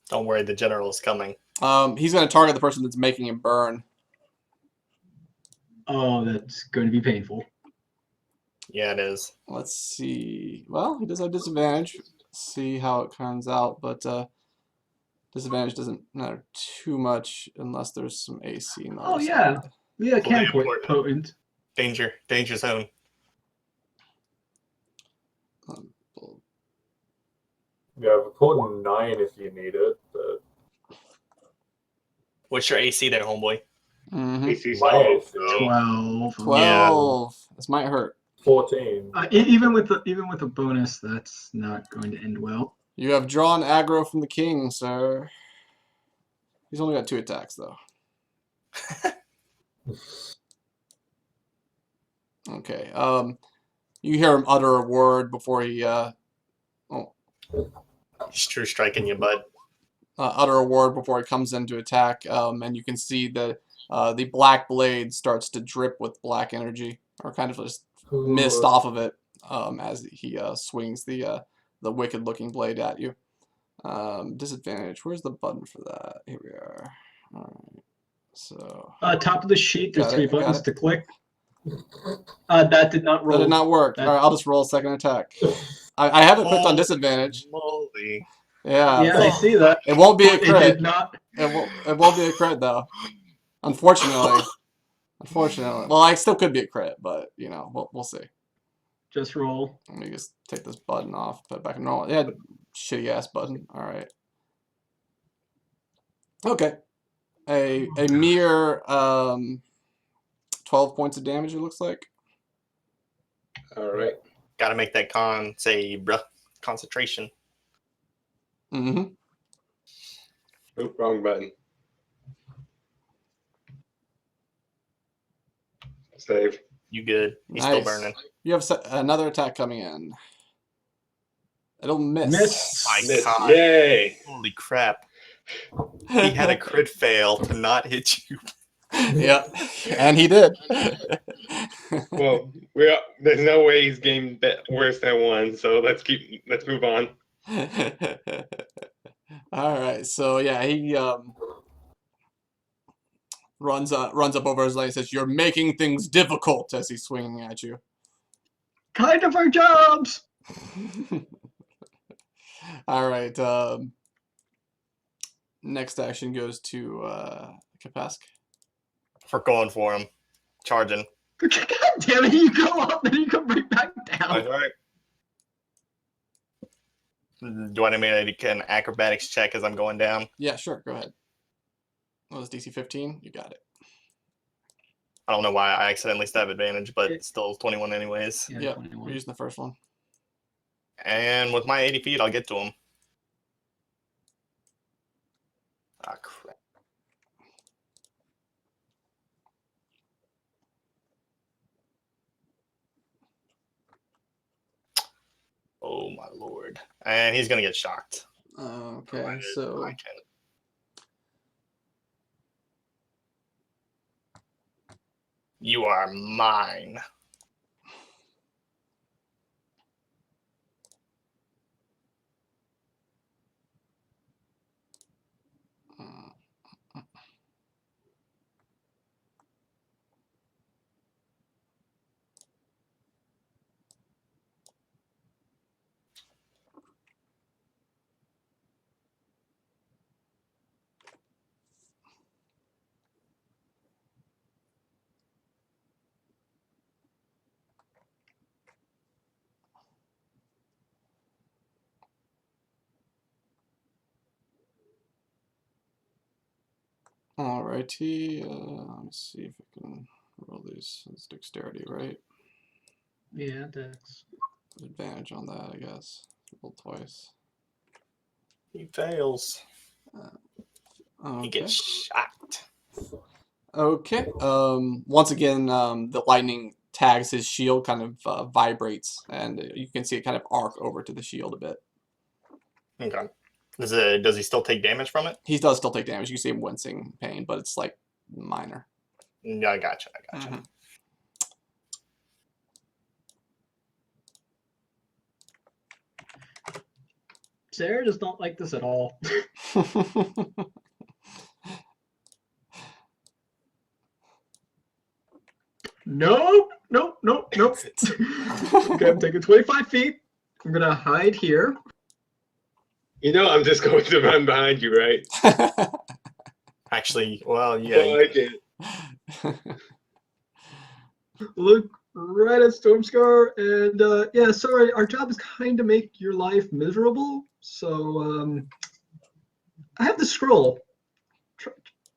Don't worry, the general's coming. He's going to target the person that's making him burn. Oh, that's going to be painful. Yeah, it is. Let's see. Well, he does have disadvantage. See how it turns out, but disadvantage doesn't matter too much unless there's some AC. On the Oh other yeah, side. yeah, can Fully point potent. Danger zone. Yeah, report 9 if you need it, but What's your AC there, homeboy? Mm-hmm. AC my 12. AC, 12. 12. This might hurt. 14. Even with the bonus, that's not going to end well. You have drawn aggro from the king, sir. He's only got 2 attacks, though. Okay. You hear him utter a word before he He's true striking you, bud. utter a word before he comes in to attack. And you can see that the black blade starts to drip with black energy, or kind of just mist off of it as he swings the wicked-looking blade at you. Disadvantage. Where's the button for that? Here we are. All right. So Top of the sheet, there's Got it, 3 I got buttons it. to click. That did not roll. that did not work. That- All right, I'll just roll a second attack. I have it clicked on disadvantage. Moly. Yeah. Yeah, I see that. It won't be a It crit. did not. It won't be a crit though. Unfortunately. Unfortunately. Well, I still could be a crit, but you know, we'll see. Just roll. Let me just take this button off, put it back in normal. Yeah, shitty ass button. All right. Okay. A mere 12 points of damage. It looks like. All right. Gotta make that con save, bruh. Concentration. Mm-hmm. Oop, wrong button. Save. You good. He's Nice. still burning. You have another attack coming in. It'll miss. Miss. My Miss. God. Yay. Holy crap. He had a crit fail to not hit you. Yep, and he did. Well, there's no way he's game worse than 1, so let's move on. All right, so yeah, he runs up over his leg and says, "You're making things difficult," as he's swinging at you. Kind of our jobs. All right. Next action goes to Kapesk. For going for him. Charging. God damn it! You go up, then you come right back down. Alright. Do I need me to make an acrobatics check as I'm going down? Yeah, sure. Go ahead. What was DC 15? You got it. I don't know why I accidentally stab advantage, but It- still 21 anyways. Yeah, Yep. 21. We're using the first one. And with my 80 feet, I'll get to him. Ah, crap. Oh my lord. And he's gonna get shocked. Okay, Provided so I can. You are mine. alrighty. Let me see if I can roll these. It's dexterity, right? Yeah, Dex. Advantage on that, I guess. Roll twice. He fails. He Okay. gets shocked. Okay. Once again, the lightning tags his shield, kind of vibrates, and you can see it kind of arc over to the shield a bit. Okay. Does he still take damage from it? He does still take damage. You can see him wincing pain, but it's like minor. Yeah, I gotcha. Mhm. Sarah does not like this at all. Nope, nope, nope, nope. Okay, I'm taking 25 feet. I'm gonna hide here. You know, I'm just going to run behind you, right? Actually, well, yeah. Well, I did. Look right at Stormscar, and yeah, sorry, our job is kind of make your life miserable. So I have the scroll.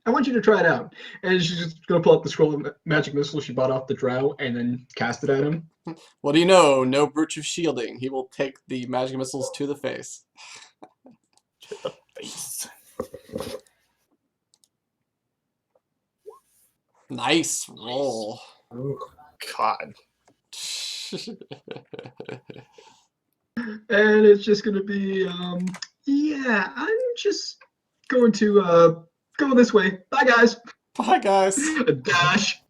I want you to try it out. And she's just gonna pull out the scroll of magic missile she bought off the drow and then cast it at him. What do you know? No breach of shielding. He will take the magic missiles to the face. To the face. Nice roll. God. And it's just gonna be yeah, I'm just going to go this way. Bye guys. Bye, guys. A dash.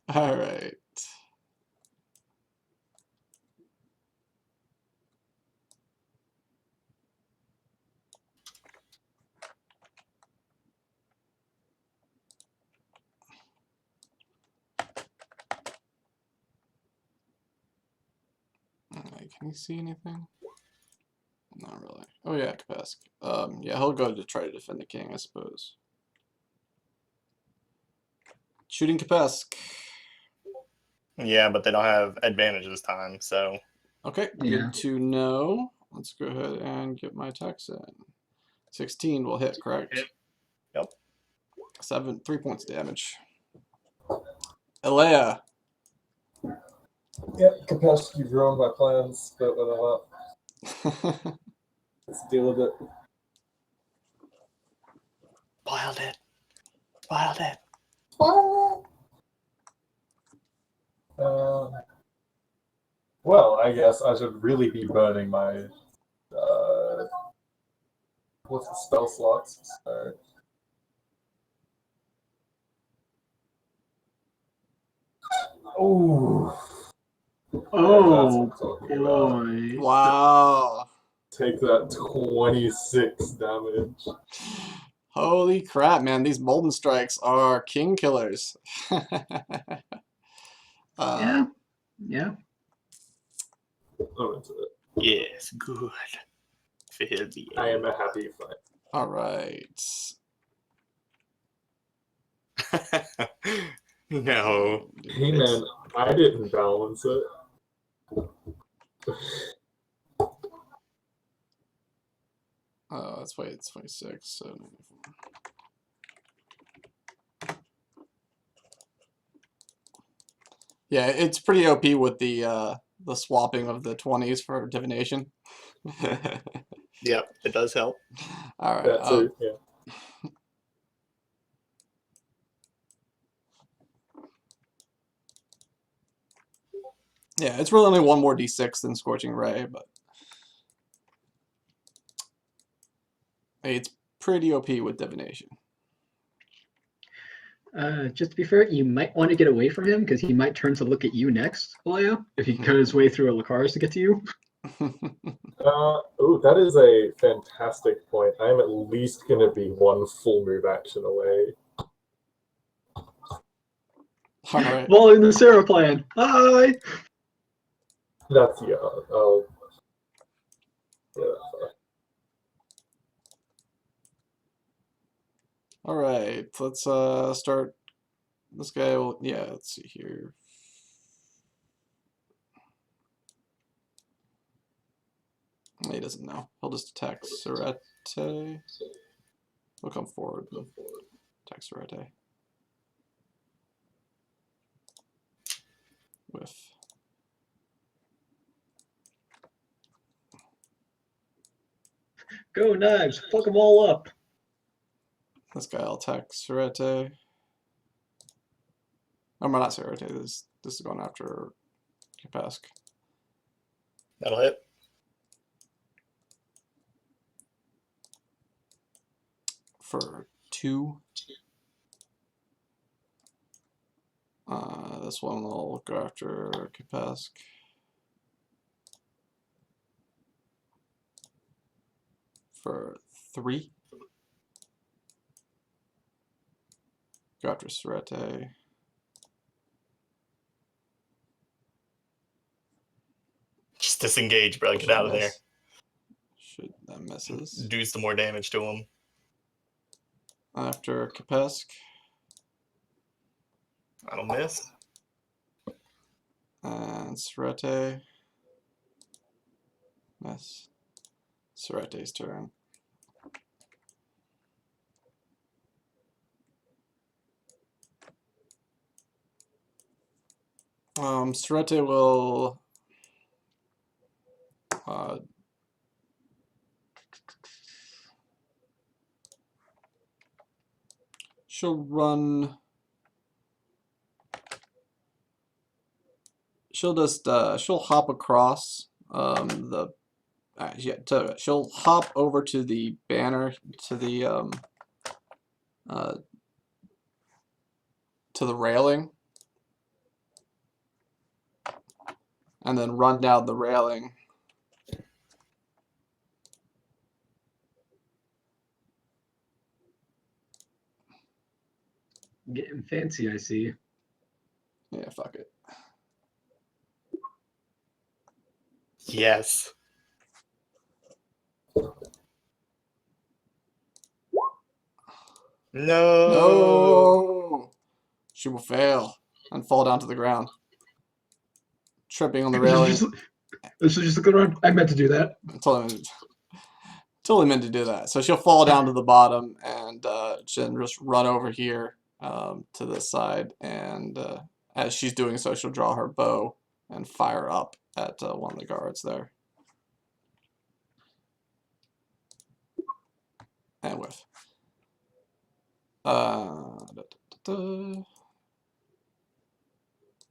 All right. Alright, can you see anything? Not really. Oh yeah, Kapesk. Yeah, he'll go to try to defend the king, I suppose. Shooting Kapesk. Yeah, but they don't have advantage this time, so. Okay, Yeah. good to know. Let's go ahead and get my attacks in. 16 will hit, correct? Yep. 3 points of damage. Elea. Yep, capacity ruined my plans, but whatever. Let's deal with it. Wild it. Wild it. Well, I guess I should really be burning my what's the spell slots? So, oh, Oh that's what I'm talking about. boy. Wow. Take that 26 damage. Holy crap, man! These Molten Strikes are king killers. Yeah. Yeah. I'm into it. Yes, good. Feel the I am a happy fight. All right. No. Hey man, I didn't balance it. Oh, that's why it's 26. So 94. Yeah, it's pretty OP with the swapping of the 20s for divination. Yep, it does help. All right. That too, yeah. Yeah, it's really only one more d6 than Scorching Ray, but it's pretty OP with divination. Just to be fair, you might want to get away from him because he might turn to look at you next, Alea, if he cut his way through a Lucaris to get to you. Oh, that is a fantastic point. I am at least going to be one full move action away. All right. Following the Sarah plan. Hi. That's, yeah. Oh. Yeah, that's fine. All right. Let's start. This guy will. Yeah. Let's see here. He doesn't know. He'll just attack Serete. He'll come forward. Attack Serete. Whiff. Go knives. Fuck them all up. This guy will attack Serete. Oh, not Serete. This is going after Kapask. That'll hit. For 2. This one will go after Kapask. For 3. Go after Serete. Just disengage, bro. Get out of there. Should that misses. Do some more damage to him. After Kapesk. That'll miss. And Serete. Miss. Serete's turn. Serete will she'll run. She'll just she'll hop across she'll hop over to the banner to the railing, and then run down the railing. Getting fancy, I see. Yeah, fuck it. Yes. No. No. She will fail and fall down to the ground, tripping on the railing. This is just looking around. I meant to do that. Totally meant to do that. So she'll fall down to the bottom and she'll just run over here to this side. And as she's doing so, she'll draw her bow and fire up at one of the guards there. And whiff. Bandit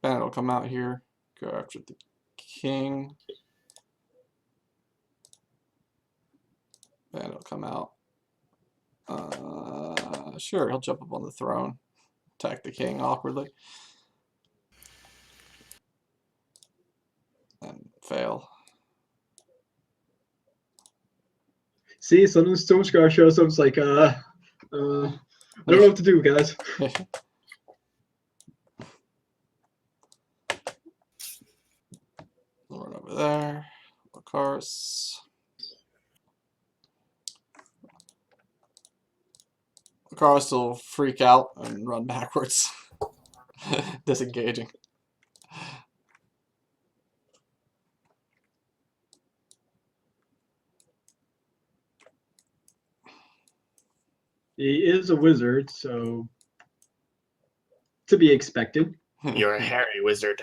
will come out here, go after the king. Bandit will come out. Sure, he'll jump up on the throne, attack the king awkwardly, and fail. See, sometimes Stormscar shows up. It's like, I don't know what to do, guys. Run over there. Of course. Cars will freak out and run backwards, disengaging. He is a wizard, so to be expected. You're a hairy wizard.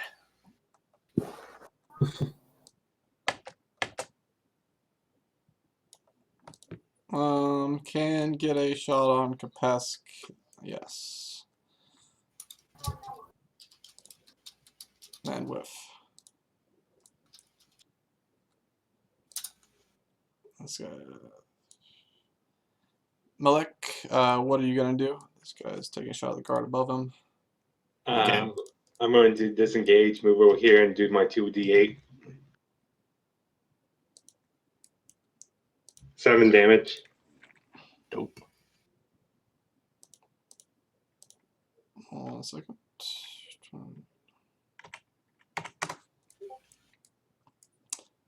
Can get a shot on Kapesk. Yes. And whiff. This guy. Malik, what are you gonna do? This guy's taking a shot at the guard above him. Okay. I'm going to disengage, move over here, and do my 2d8. 7 damage. Dope. Hold on a second.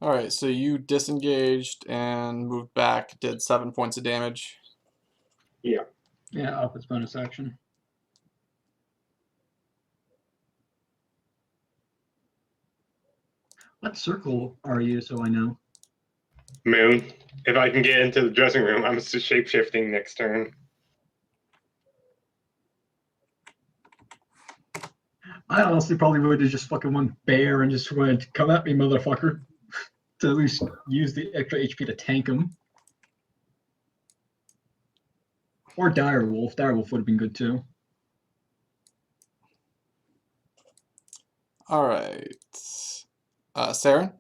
Alright, so you disengaged and moved back, did 7 points of damage. Yeah. Yeah, up its bonus action. What circle are you, so I know? Moon. If I can get into the dressing room, I'm just shape-shifting next turn. I honestly probably would have just fucking went bear and just went, come at me, motherfucker. To at least use the extra HP to tank him. Or direwolf. Direwolf would have been good too. Alright. Saren?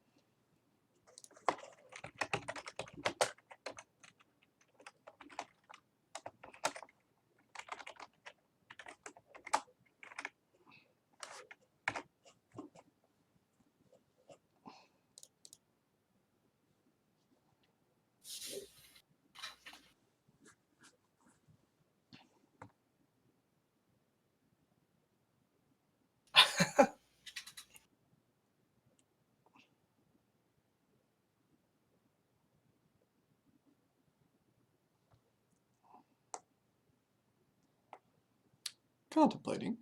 Contemplating.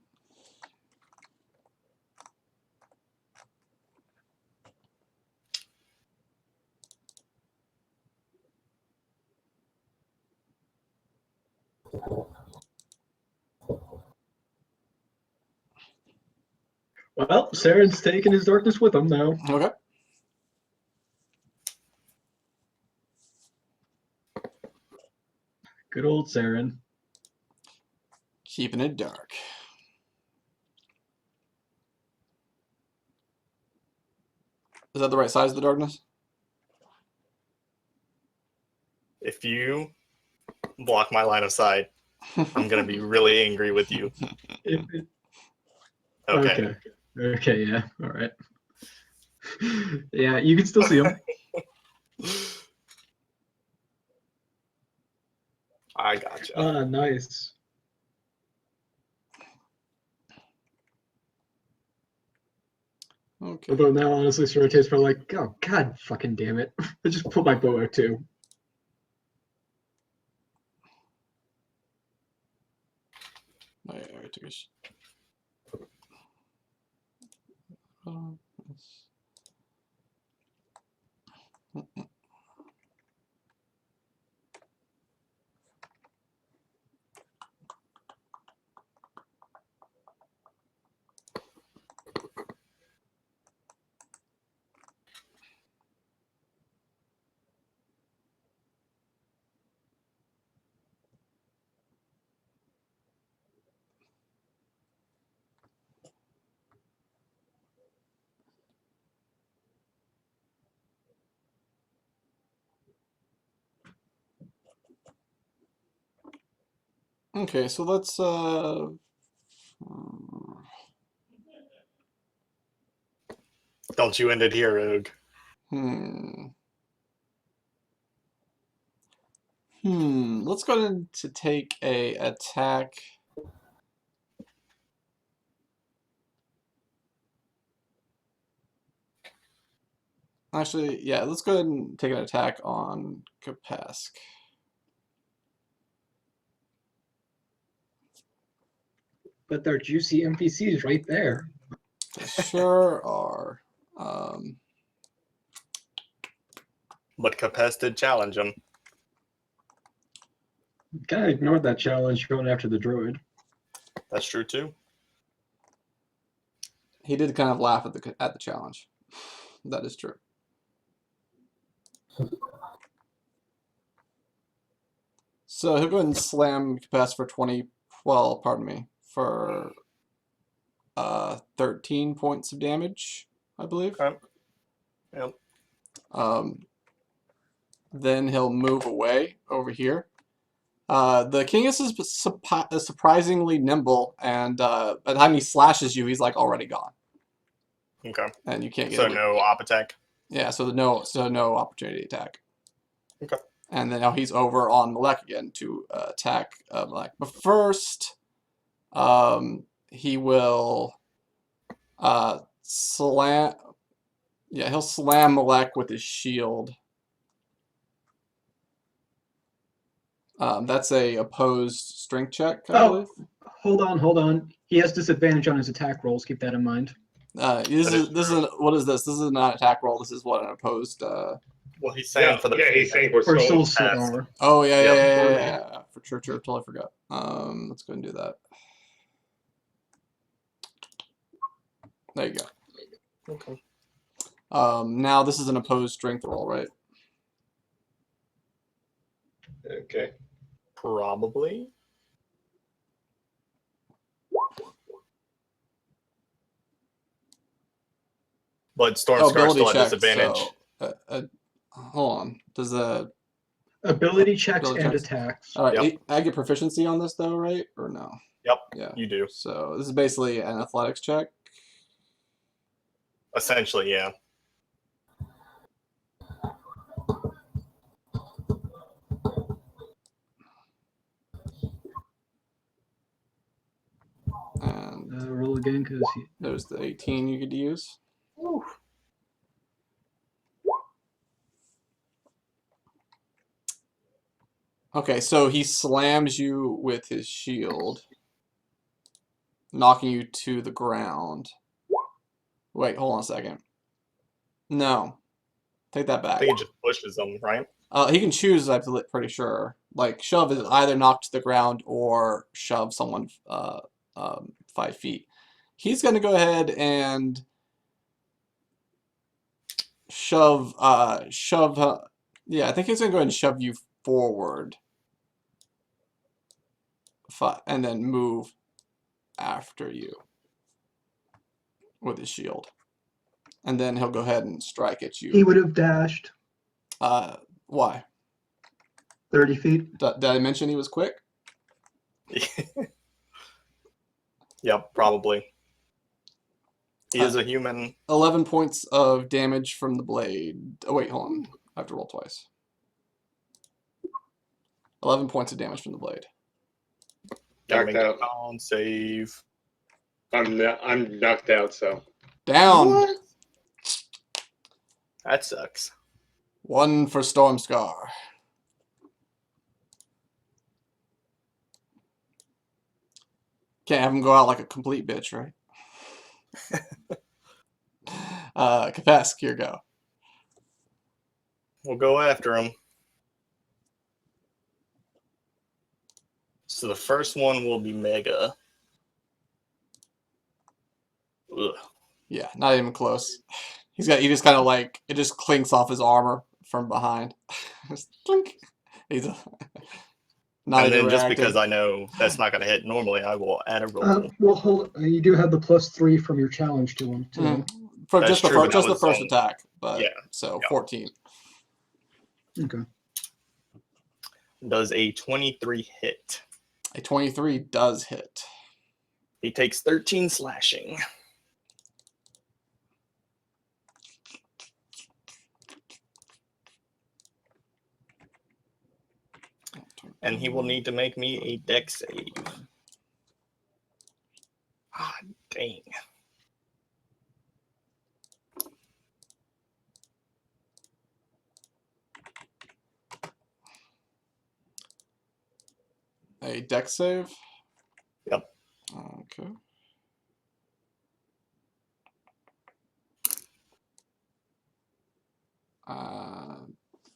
Well, Saren's taking his darkness with him now. Okay. Good old Saren. Keeping it dark. Is that the right size of the darkness? If you block my line of sight, I'm gonna be really angry with you. Okay. Okay, yeah. All right. Yeah, you can still see him. I gotcha. Ah, nice. Okay. Although now, honestly, Sorote's probably like, oh, god fucking damn it. I just put my bow out too. Oh, yeah, I took a Okay, so let's Don't you end it here, Rogue. hmm. Let's go ahead to take a attack. Actually, yeah, let's go ahead and take an attack on Kapesk. But they're juicy NPCs right there. They sure are. But Capes did challenge him. Kind of ignored that challenge going after the druid. That's true too. He did kind of laugh at the challenge. That is true. So he'll go ahead and slam Kapesk for 20. Well, pardon me, for 13 points of damage, I believe. Okay. Yep. Then he'll move away over here. The king is surprisingly nimble, and by the time he slashes you, he's like already gone, Okay. and you can't get So away. no op attack. Yeah, so no opportunity attack. Okay. And then now he's over on Malek again to attack Malek. But first, he will slam. Yeah, he'll slam Malek with his shield. That's a opposed strength check, I believe. Hold on. He has disadvantage on his attack rolls. Keep that in mind. This is what is this? This is not an attack roll. This is what an opposed. Well, he's saying for the he's saying for For soul. soul pass. armor. Oh yeah, Yep. yeah. For sure. Totally forgot. Let's go and do that. There you go. Okay. Now this is an opposed strength roll, right? Okay. Probably. But Stormscar Ability still had check. disadvantage. So, hold on. Does the Ability checks Ability and checks. attacks. all right? Yep. I get proficiency on this though, right? Or no? Yep. Yeah. You do. So this is basically an athletics check. Essentially, yeah. And Roll again because there's the 18 you could use. Okay, so he slams you with his shield, knocking you to the ground. Wait, hold on a second. No, take that I back. think it just pushes him, right? He can choose, I'm pretty sure. Like, shove is either knock to the ground or shove someone 5 feet. He's going to go ahead and shove, yeah, I think he's going to go ahead and shove you forward. And then move after you with his shield. And then he'll go ahead and strike at he you. would have dashed Why? 30 feet. Did I mention he was quick? Yep, probably. He is a human. 11 points of damage from the blade. Oh, wait, hold on. I have to roll twice. 11 points of damage from the blade. Gotta Knocked make a out. con save. I'm knocked out, so. Down. What? That sucks. 1 for Stormscar. Can't have him go out like a complete bitch, right? Kapesk, here go. We'll go after him. So the first one will be Mega. Ugh. Yeah, not even close. He just kind of like, it just clinks off his armor from behind. Just clink. He's not And even then just reacting. because I know that's not going to hit normally, I will add a roll. Well, hold. You do have the +3 from your challenge to him too. Mhm. For That's just the true, but that just the was first on- attack, but yeah, so yeah. 14. Okay. Does a 23 hit? A 23 does hit. He takes 13 slashing. And he will need to make me a dex save. Ah, dang. A dex save? Yep. Okay.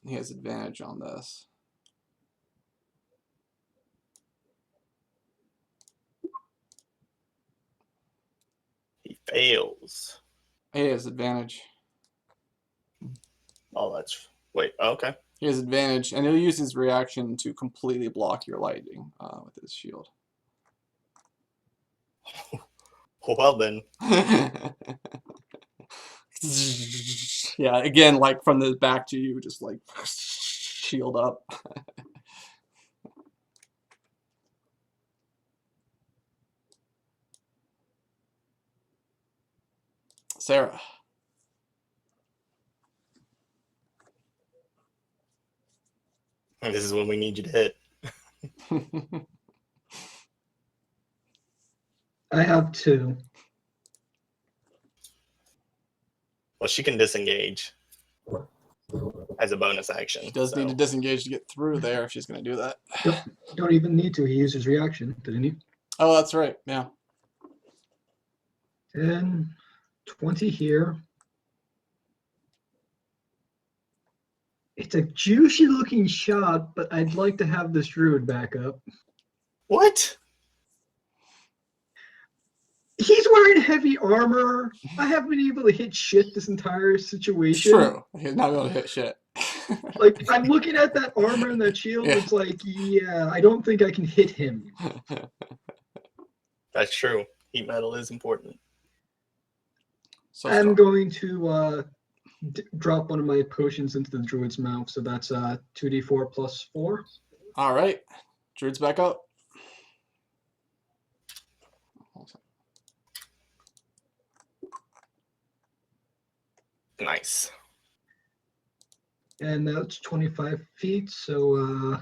He has advantage on this. He fails. He has advantage. Oh, that's... Wait, okay. He has advantage, and he'll use his reaction to completely block your lightning with his shield. Well, then. Yeah, again, like from the back to you, just like shield up. Sarah. This is when we need you to hit. I have 2. Well, she can disengage as a bonus action. She does need to disengage to get through there if she's going to do that. Don't even need to. He used his reaction, didn't he? Oh, that's right. Yeah. 10, 20 here. It's a juicy looking shot, but I'd like to have this druid back up. What? He's wearing heavy armor. I haven't been able to hit shit this entire It's situation. true. He's not able to hit shit. Like, I'm looking at that armor and that shield. Yeah. It's like, yeah, I don't think I can hit him. That's true. Heat metal is important. So I'm strong. going to drop one of my potions into the druid's mouth. So that's 2d4 plus 4. All right. Druid's back up. Nice. And that's 25 feet. So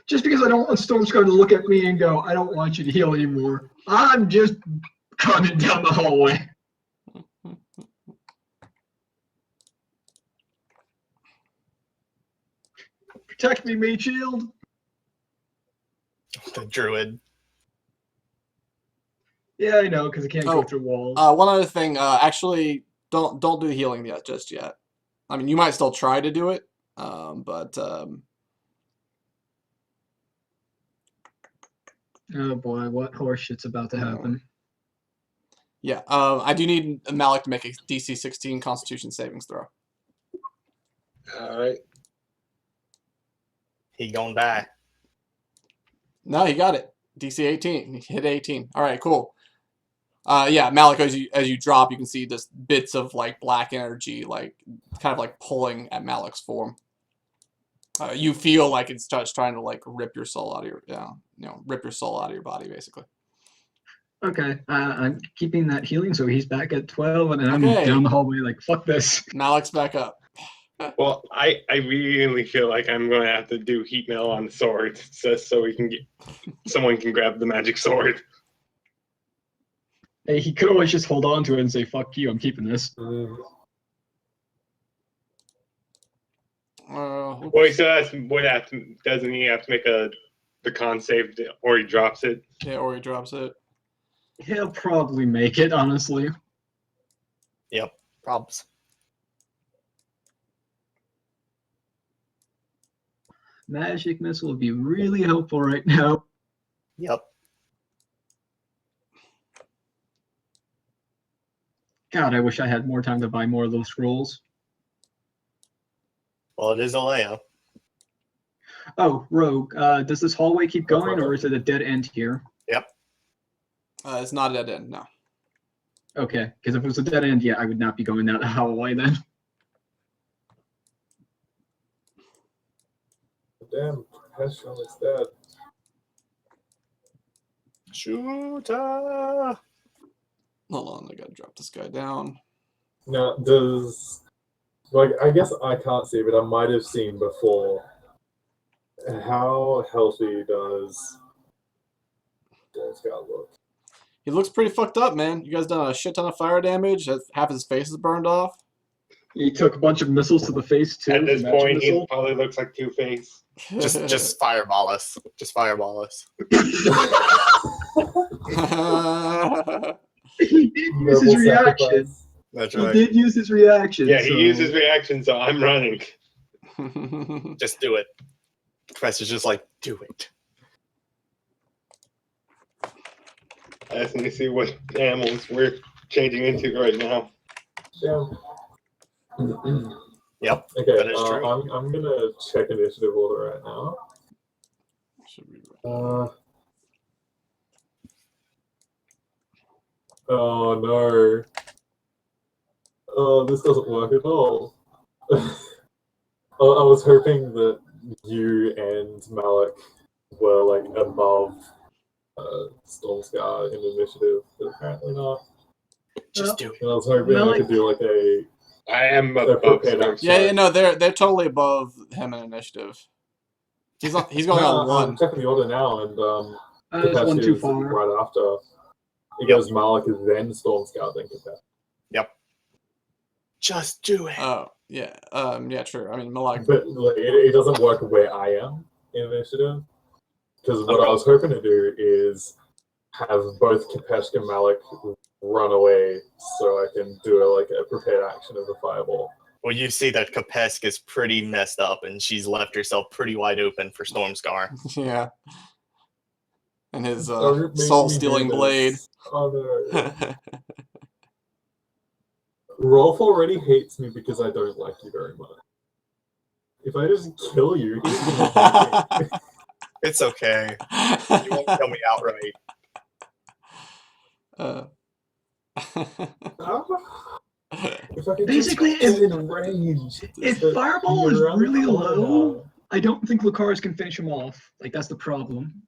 just because I don't want Stormscar to look at me and go, I don't want you to heal anymore, I'm just coming down the hallway. Protect me, mage shield. The druid. Yeah, I know, because I can't go Oh, through walls. One other thing. Actually, don't do healing yet, just yet. I mean, you might still try to do it, but Oh boy, what horseshit's about to happen? yeah. I do need Malik to make a DC 16 Constitution savings throw. All right. He gonna die. No, he got it. DC 18. He hit 18. All right, cool. Yeah, Malik, as you drop, you can see just bits of like black energy, like kind of like pulling at Malik's form. You feel like it's just trying to like rip your soul out of your, rip your soul out of your body, basically. Okay, I'm keeping that healing, so he's back at 12, and I'm Okay. down the hallway like, fuck this. Malik's back up. Well, I really feel like I'm going to have to do heat metal on the sword so we can get someone can grab the magic sword. Hey, he could always just hold on to it and say, fuck you, I'm keeping this. Wait, so that's what doesn't he have to make the con save or he drops it? Yeah, or he drops it. He'll probably make it, honestly. Yep. Probs. Magic missile would be really helpful right now. Yep. God, I wish I had more time to buy more of those scrolls. Well, it is Alea. Oh, Rogue, does this hallway keep going, or is it a dead end here? Yep. It's not a dead end, no. Okay, because if it was a dead end, yeah, I would not be going that hallway then. Damn, Heshon is dead. Shooter. Hold on, I gotta drop this guy down. Now, I guess I can't see, but I might have seen before. how healthy does Scout look? He looks pretty fucked up, man. You guys done a shit ton of fire damage. Half his face is burned off. He took a bunch of missiles to the face too. At this the magic point, he missile. probably looks like Two-Face. Just fireball us. Just fireball us. He did use his Noble reaction. sacrifice. That's He right. did use his reaction. Yeah, he so- used his reaction, so I'm running. Just do it. The professor's just like, do it. I just need to see what animals we're changing into right now. Yeah. Yep. Okay, That is true. I'm gonna check initiative order right now. Should be Oh no. Oh, this doesn't work at all. I was hoping that you and Malik were like above Stormscar in initiative, but apparently not. Just do it. And I was hoping I Malik- could do like a I am They're above prepared Storm. action. Yeah, no, they're totally above him in initiative. He's going No, on one. I'm checking the order now, and That's Kapesh one too is far. right after. It goes Malik, then Storm Scout, then Kapesh. Just do it. Oh, yeah. Yeah, true. I mean, Malak. But like, it doesn't work where I am in initiative. Because what I was hoping to do is have both Kapesh and Malik run away so I can do a prepared action of the fireball. Well, you see that Kapesk is pretty messed up, and she's left herself pretty wide open for Stormscar. Yeah. And his Don't make me soul-stealing do blade. this. Oh no. Rolf already hates me because I don't like you very much. If I just kill you, he's gonna hate me. It's okay. You won't kill me outright. If I could Basically, just get in range. If But Fireball is you're around the really corner low, now. I don't think Lucaris can finish him off. Like, that's the problem.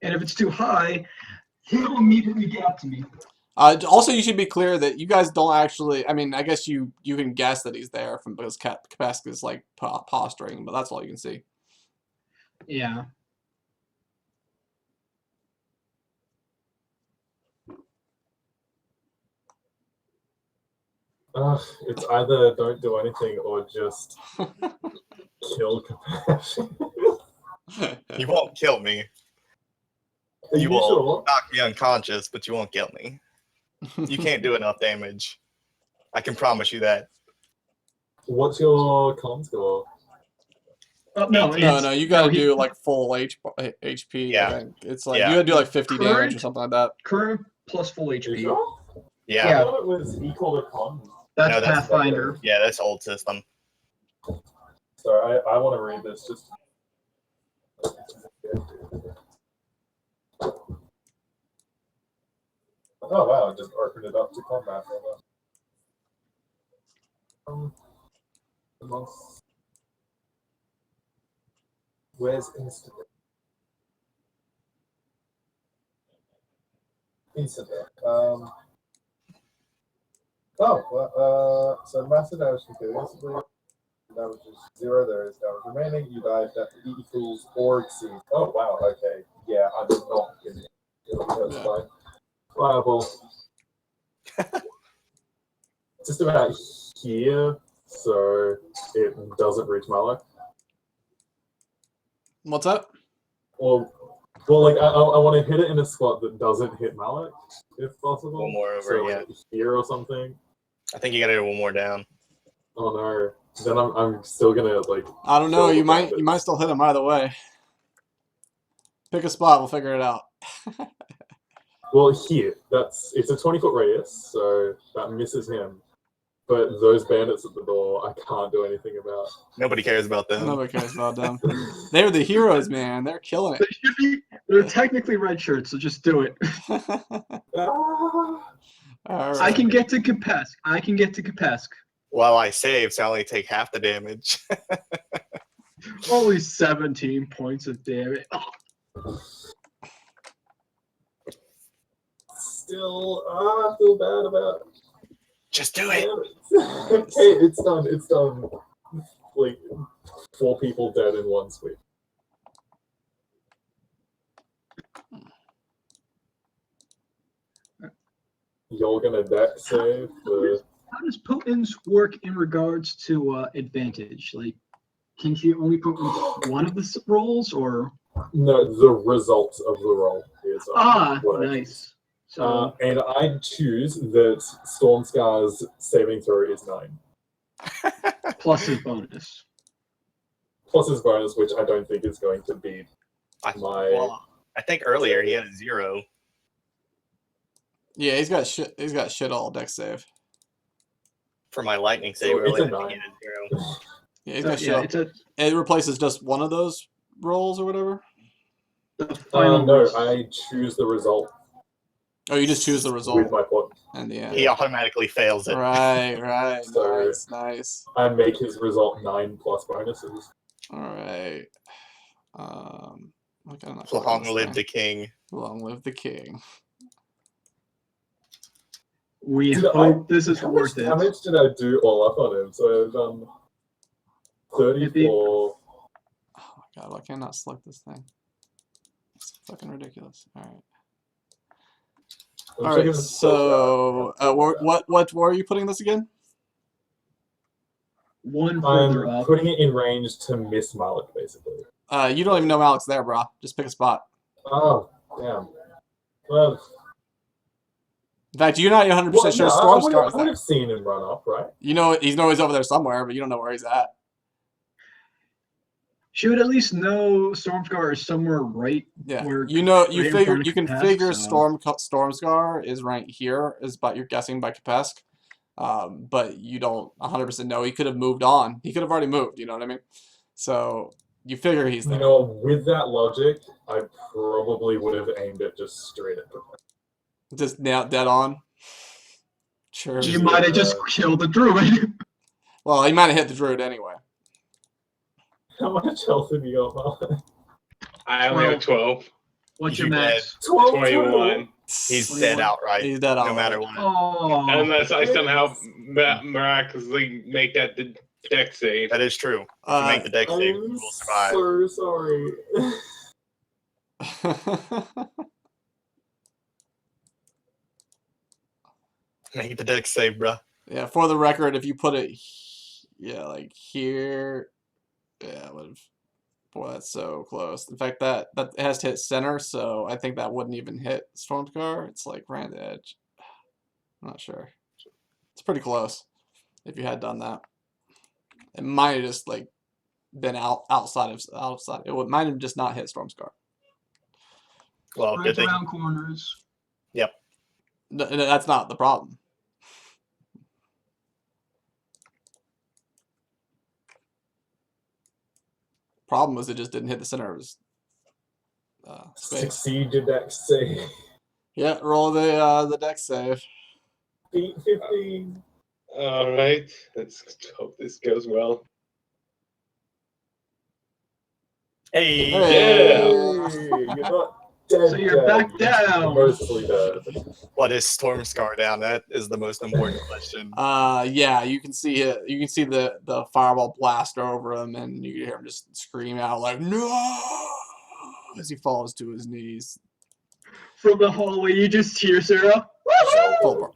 And if it's too high, he'll immediately get up to me. Also, you should be clear that you guys don't actually. I mean, I guess you can guess that he's there from because Kapesk is like posturing, but that's all you can see. Yeah. It's either don't do anything or just kill Kapesh. You won't kill me. Are You you will sure? knock me unconscious, but you won't kill me. You can't do enough damage. I can promise you that. What's your con score? Oh, no, No, No, it's- you gotta he- do like full HP. Yeah. I think it's like Yeah. you gotta do like 50 damage or Current- something like that. current plus full Are you HP. sure? Yeah. I Yeah. thought it was equal to con. That's No, that's- Pathfinder. Yeah, that's old system. Sorry, I want to read this just. Oh wow, I just opened it up to combat. Amongst... Where's instant? Instant. Oh, well, so massive damage completed instantly. Damage is 0, there is damage remaining. You die if that equals or exceeds. Oh, wow, okay. Yeah, I'm not in it. That's Yeah. fine. Fireball. Just about here, so it doesn't reach Malik. What's up? Well, like I want to hit it in a spot that doesn't hit Malik, if possible. One more over, so, yeah. like, here or something. I think you gotta do one more down. Oh no. Then I'm still gonna like. I don't know. kill You the might bandits. still hit him either way. Pick a spot. We'll figure it out. Well, here, it's a 20-foot radius, so that misses him. But those bandits at the door, I can't do anything about. Nobody cares about them. Nobody cares about them. They're the heroes, man. They're killing They should be. They're technically red shirts, so just do it. it. Ah! All I right. can get to Kapesk. While I save, so I only take half the damage. Only 17 points of damage. Oh, Still, I feel bad about Just do it. bandits. Okay, it's done. Like, 4 people dead in one sweep. You're gonna deck save the. How does potence work in regards to advantage? Like, can you only potence one of the rolls, or? No, the result of the roll is. what I choose. Nice. So And I choose that Stormscar's saving throw is 9. plus his bonus. Plus his bonus, which I don't think is going to be my. Well, I think earlier he had a 0. Yeah, he's got shit. He's got shit all deck save. For my lightning So save it's earlier, a I think he had a 0. Yeah, he's So, got shit. yeah, all. it's a It replaces just one of those rolls or whatever. the final. No, res- I choose the result Oh, you just choose the with result my point. in the end. He automatically fails it. Right. So- Nice. I make his result 9 plus bonuses. All right. What kind of Long live the king. Long live the king. We Did hope this is how worth much it. damage did I do all up on him? So I've done 34. Oh my god, why can't I not select this thing? It's fucking ridiculous. All right. I'm All checking right. the So, spell count. what where are you putting this again? One further I'm up. putting it in range to miss Malik, basically. You don't even know Malik's there, bro. Just pick a spot. Oh, damn. Well, In fact, you're not 100% well sure no, Stormscar I is would there. have seen him run up, right? You know he's over there somewhere, but you don't know where he's at. She would at least know Stormscar is somewhere right Yeah, where you know, right in front of you can Capesk, figure so- Stormscar is right here, you're guessing by Capesk, but you don't 100% know. He could have moved on. He could have already moved. You know what I mean? So you figure he's there. You know, with that logic, I probably would have aimed it just straight at him. Just now dead on. Sure. You might have just killed the druid. Well, he might have hit the druid anyway. How much health have you got, Malik? I only have 12. What's your You max? 12 21. He's 21. dead outright. He's dead No outright. matter what. Oh, Unless I somehow miraculously make that the deck save. That is true. If you make the deck save, you I'm will survive. so sorry. Make the deck save, bruh. Yeah, for the record, if you put it, yeah, like here, yeah, would have. Boy, that's so close. In fact, that it has to hit center, so I think that wouldn't even hit Stormscar. It's like right on the edge. I'm not sure. It's pretty close. If you had done that, it might have just like been outside. It might have just not hit Stormscar. Well, right good thing. around corners. Yep. That's not the problem. Problem was it just didn't hit the center of his space. Succeeded deck save. Yeah, roll the deck save. Beat 15. All right. Let's hope this goes well. Hey. Hey. You're not dead. So you're back You're down. mostly dead. What is Stormscar down? That is the most important question. Yeah, you can see it. You can see the fireball blast over him, and you can hear him just scream out like "No!" as he falls to his knees. From the hallway, you just hear Sarah. Full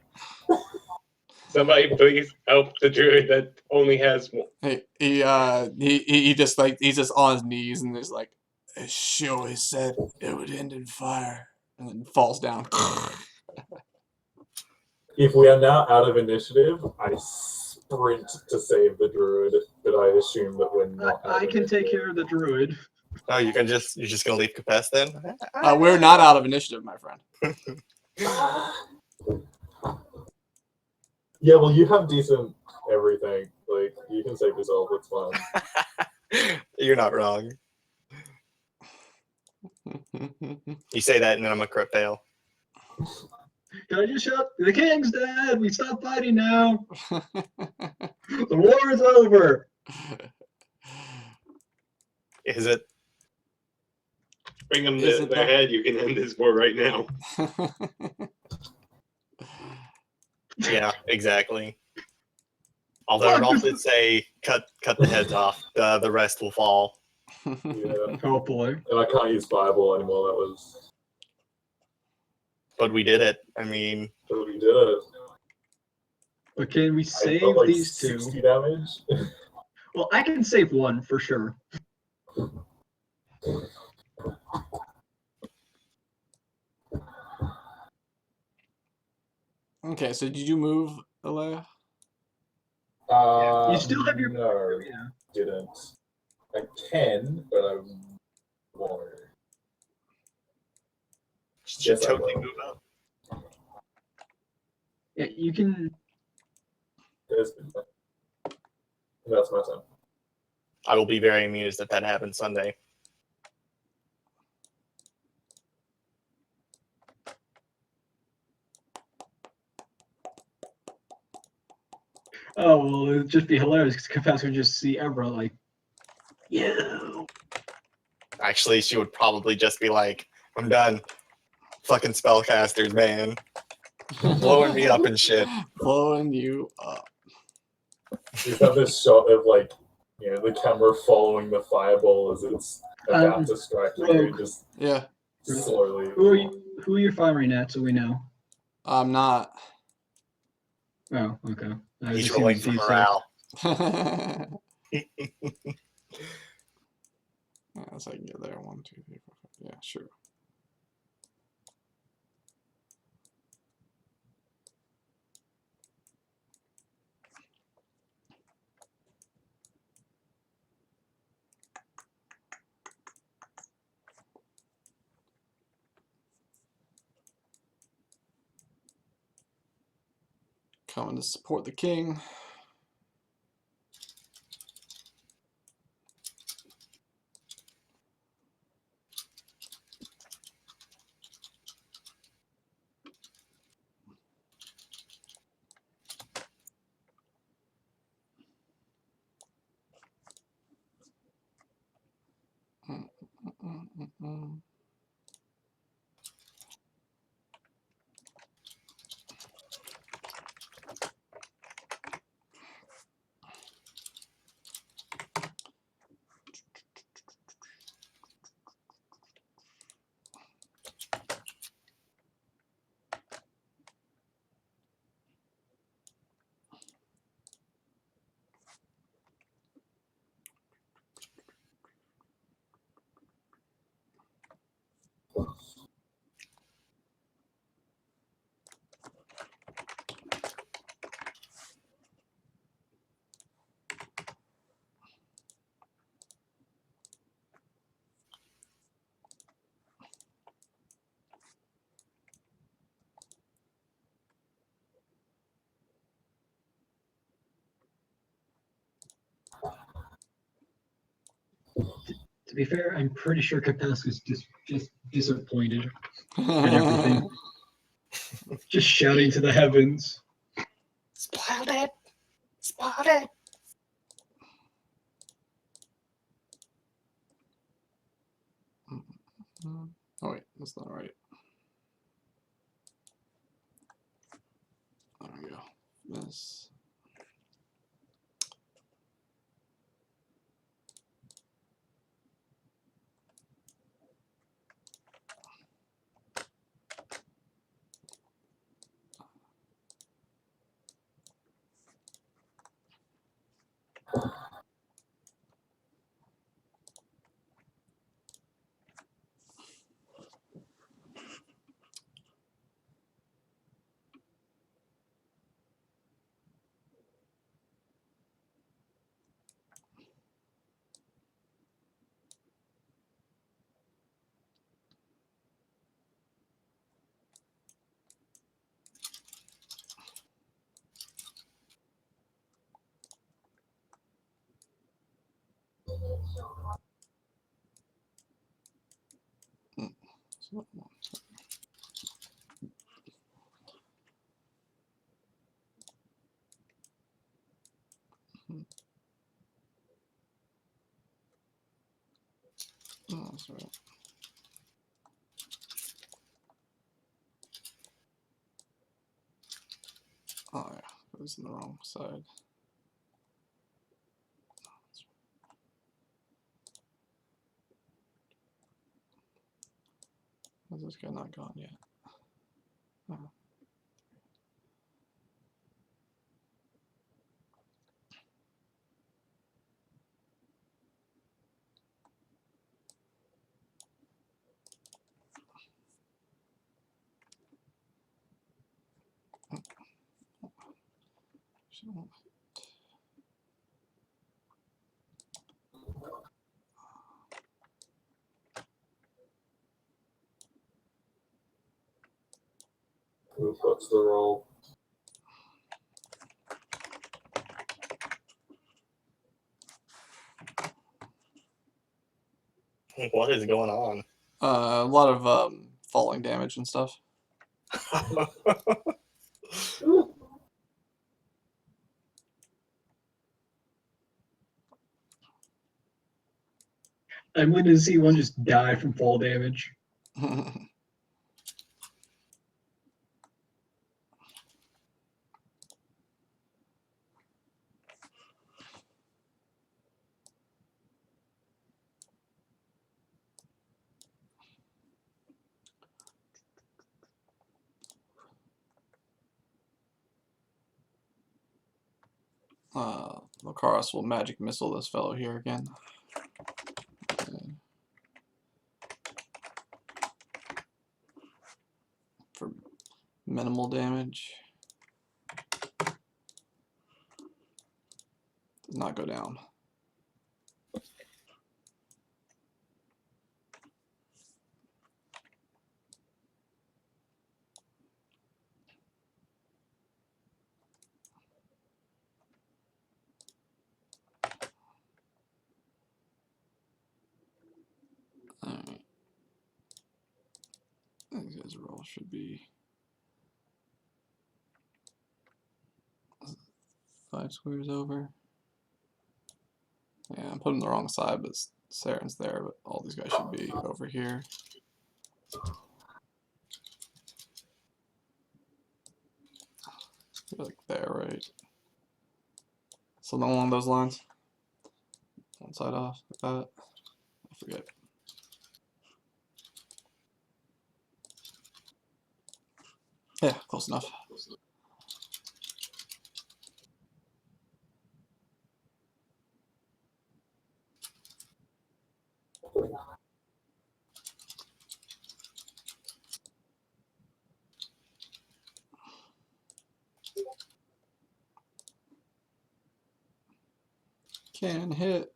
bar. Somebody please help the druid that only has one. He just like he's just on his knees and he's like, "She always said it would end in fire," and then falls down. If we are now out of initiative, I sprint to save the druid, but I assume that we're not. I can take care of the druid. Oh, you're just gonna leave Capesk then? We're not out of initiative, my friend. Yeah, well, you have decent everything. Like, you can save yourself, it's fine. You're not wrong. You say that and then I'm a crit fail. Can I just shout, the king's dead! We stop fighting now! The war is over! Is it? Bring them Is to it their though? head. You can end this war right now. Yeah, exactly. Although Rolf did say cut the heads off, the rest will fall. Yeah. Hopefully. And I can't use Fireball anymore. That was. But we did it. I mean, But we did it. But can we I save got like these 60 two? damage. Well, I can save one for sure. Okay, so did you move, Alea? You still have your No, yeah. didn't. I can, but I won't. should Yes, I totally will. move up. Yeah, you can. That's my turn. I will be very amused if that happens Sunday. Oh well, it'd just be hilarious because Kafas would just see Evra like, yeah. Actually, she would probably just be like, I'm done. Fucking spellcasters, man. Blowing me up and shit. Blowing you up. Just have this shot of like, the camera following the fireball as it's about to strike you, Rogue. just Yeah, slowly. Who are you firing at so we know? I'm not. Oh, okay. I was He's just rolling seeing for what you said. morale. Yeah, so I can get there. 1, 2, 3, 4, 5. Yeah, sure. Coming to support the king. To be fair, I'm pretty sure Kafas was just disappointed at everything. Just shouting to the heavens. Spoiled it. Spoiled it. Oh wait, that's not right. There we go. This. Oh, that's right. Oh yeah, it was on the wrong side. How's this guy not gone yet? Oh. What's the roll? What is going on? A lot of falling damage and stuff. I'm waiting to see one just die from fall damage. Lucaris will magic missile this fellow here again. For minimal damage. Does not go down. Alright. These guys' roll should be 5 squares over. Yeah, I'm putting the wrong side, but Saren's there, but all these guys should be over here. Like there, right? Something along those lines. One side off, like that. I forget. Yeah, close enough. Can hit.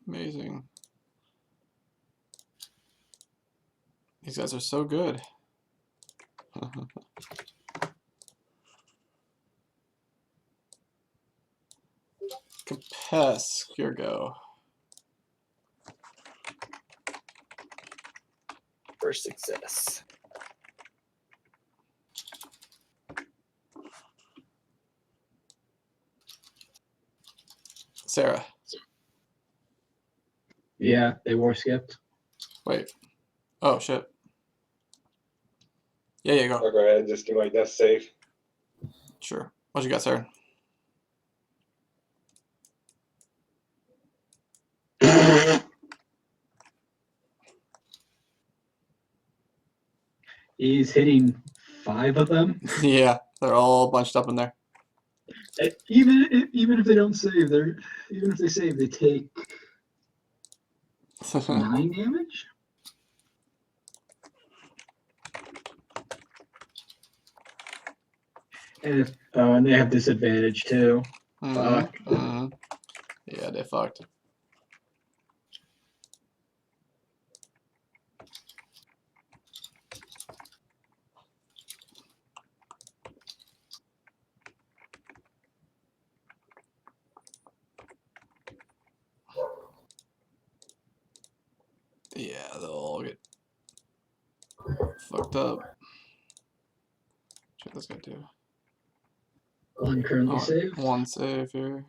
Amazing. These guys are so good. Capesk, here go. First success. Sarah. Yeah, they war skipped. Wait. Oh, shit. Yeah, you go. I'll go ahead and just do my death save. Sure. What you got, Sarah? He's hitting 5 of them. Yeah, they're all bunched up in there. Even if they don't save, even if they save, they take 9 damage. And they have disadvantage too. Fuck. Yeah, they fucked. Yeah, they'll all get fucked up. Check this guy too. One currently saved. One save here.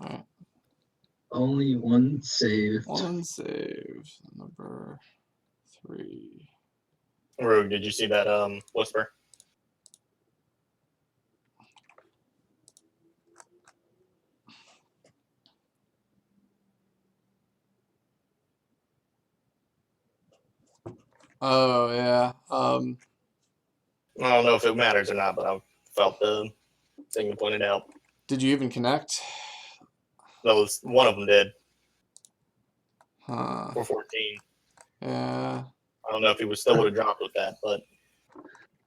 Alright. Only one saved. One save. Number 3. Rogue, did you see that whisper? Oh yeah. I don't know if it matters or not, but I felt the thing you pointed out. Did you even connect? Those one of them did Huh. for 14. Yeah. I don't know if he still would have dropped with that, but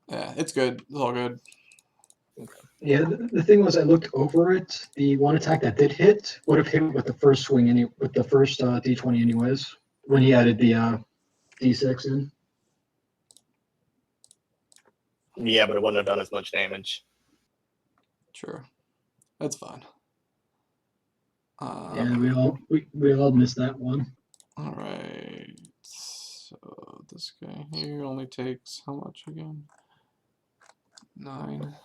Yeah. It's good. It's all good. Yeah, the thing was, I looked over it. The one attack that did hit would have hit with the first swing, with the first D20 anyways, when he added the D6 in. yeah, but it wouldn't have done as much damage. Sure. That's fine. Yeah, we all missed that one. All right. So this guy here only takes how much again? 9.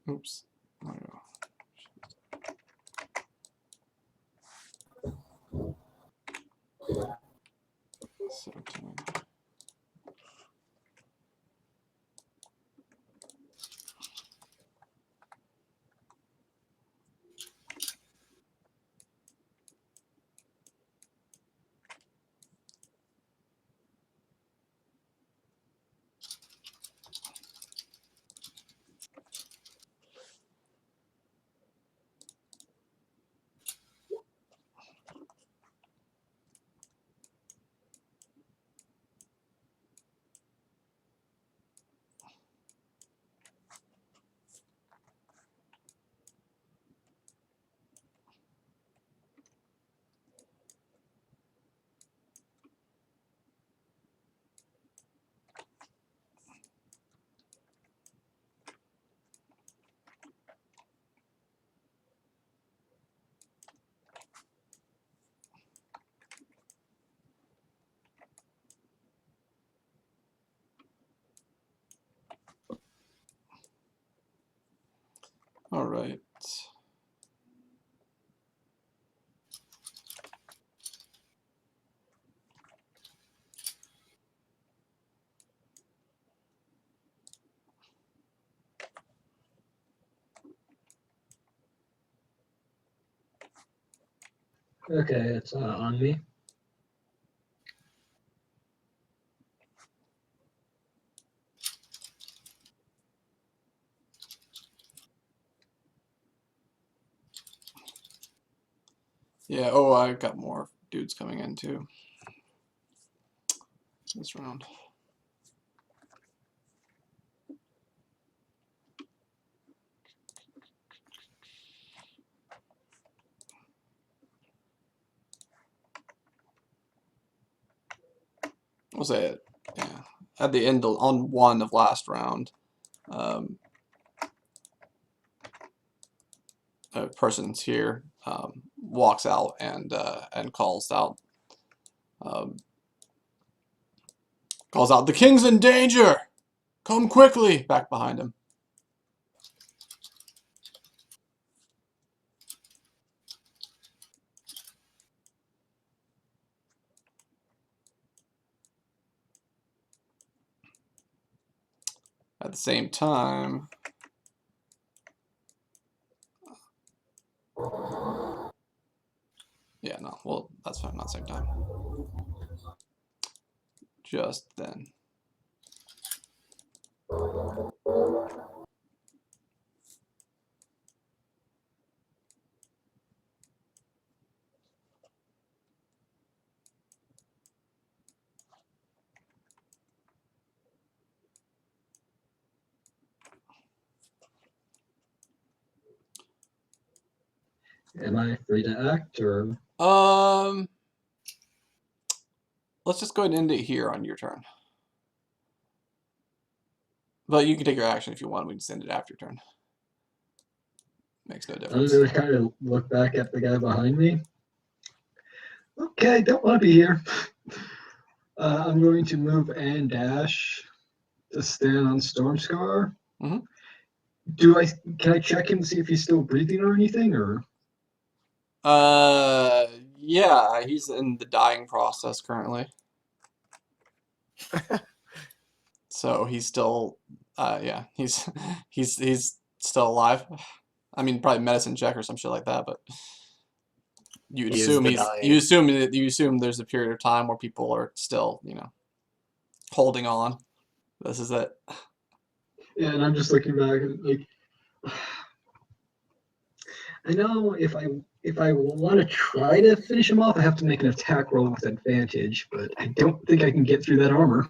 Oops. There we go. 17. All right. Okay, it's on me. Yeah. Oh, I got more dudes coming in too this round. Was it? Yeah. At the end on 1 of last round, a person's here, walks out and calls out, "The king's in danger! Come quickly!" Back behind him. At the same time, yeah, no, well, that's fine, not same time. Just then. Am I free to act, or Let's just go ahead and end it here on your turn. But you can take your action if you want. We can just end it after your turn. Makes no I'm difference. going to kind of look back at the guy behind me? Okay, don't want to be here. I'm going to move and dash to stand on Stormscar. Mhm. Can I check him to see if he's still breathing or anything, or? Yeah, he's in the dying process currently. So he's still, yeah, he's still alive. I mean, probably medicine check or some shit like that, but you'd He is assume the he's dying. you assume there's a period of time where people are still, holding on. This is it. Yeah, and I'm just looking back and like, I know if I want to try to finish him off, I have to make an attack roll with advantage, but I don't think I can get through that armor.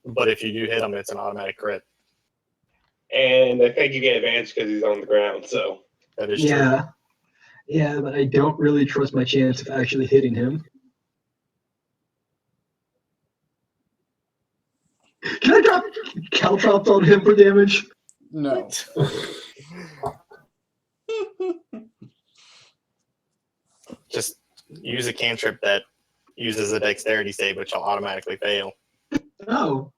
But if you do hit him, it's an automatic crit. And I think you get advantage because he's on the ground. So That is true. Yeah, yeah, but I don't really trust my chance of actually hitting him. Can I drop caltrops on him for damage? No. Just use a cantrip that uses a dexterity save, which will automatically fail. Oh,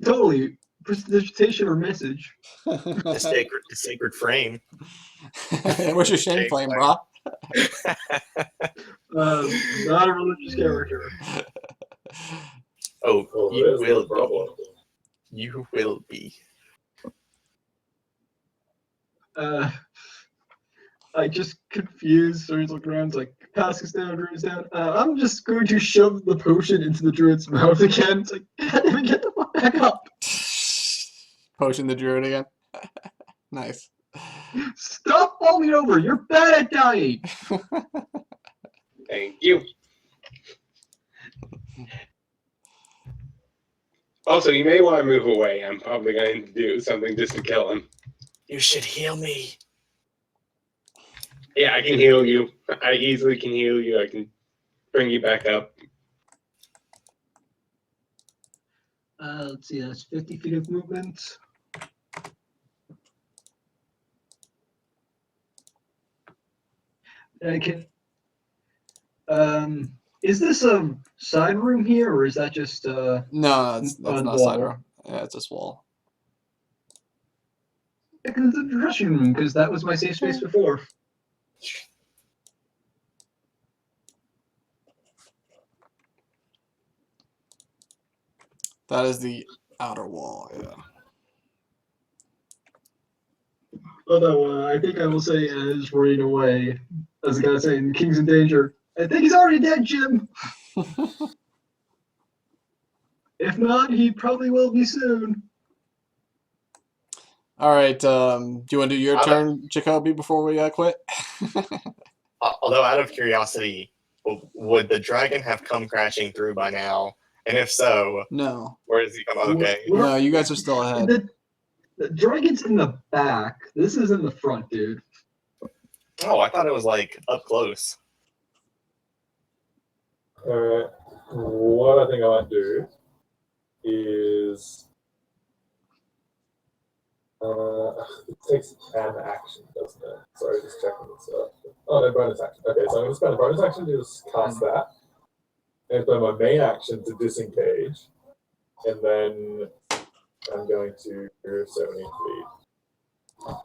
totally. Prestidigitation or message. The sacred frame. What's your shame flame, bro? Not a religious character. Oh, Well, you there's will the problem. be. You will be. I just confused, so he's looking around, like, pass us down, druid's down. I'm just going to shove the potion into the druid's mouth again. It's like, God damn it, get the fuck back up. Potion the druid again. Nice. Stop falling over. You're bad at dying. thank you. Also, you may want to move away. I'm probably going to do something just to kill him. You should heal me. Yeah, I can heal you. I easily can heal you. I can bring you back up. Let's see, that's 50 feet of movement. I can. Is this a side room here, or is that just No, that's on not a side wall? room. Yeah, it's this wall. Because it's a dressing room, because that was my safe space before. That is the outer wall, yeah. Although I think I will say as running away, as the guy saying, "King's in danger." I think he's already dead, Jim. If not, he probably will be soon. All right, do you want to do your How about- turn, Jacoby, before we quit? Although, out of curiosity, would the dragon have come crashing through by now? And if so, No. where does he come? Okay. No, you guys are still ahead. The dragon's in the back. This is in the front, dude. Oh, I thought it was like up close. Alright, what I think I might do is it takes an action, doesn't it? Sorry, just checking this up. Oh no, bonus action. Okay, so I'm gonna spend a bonus action to just cast that. And spend my main action to disengage. And then I'm going to 70 feet.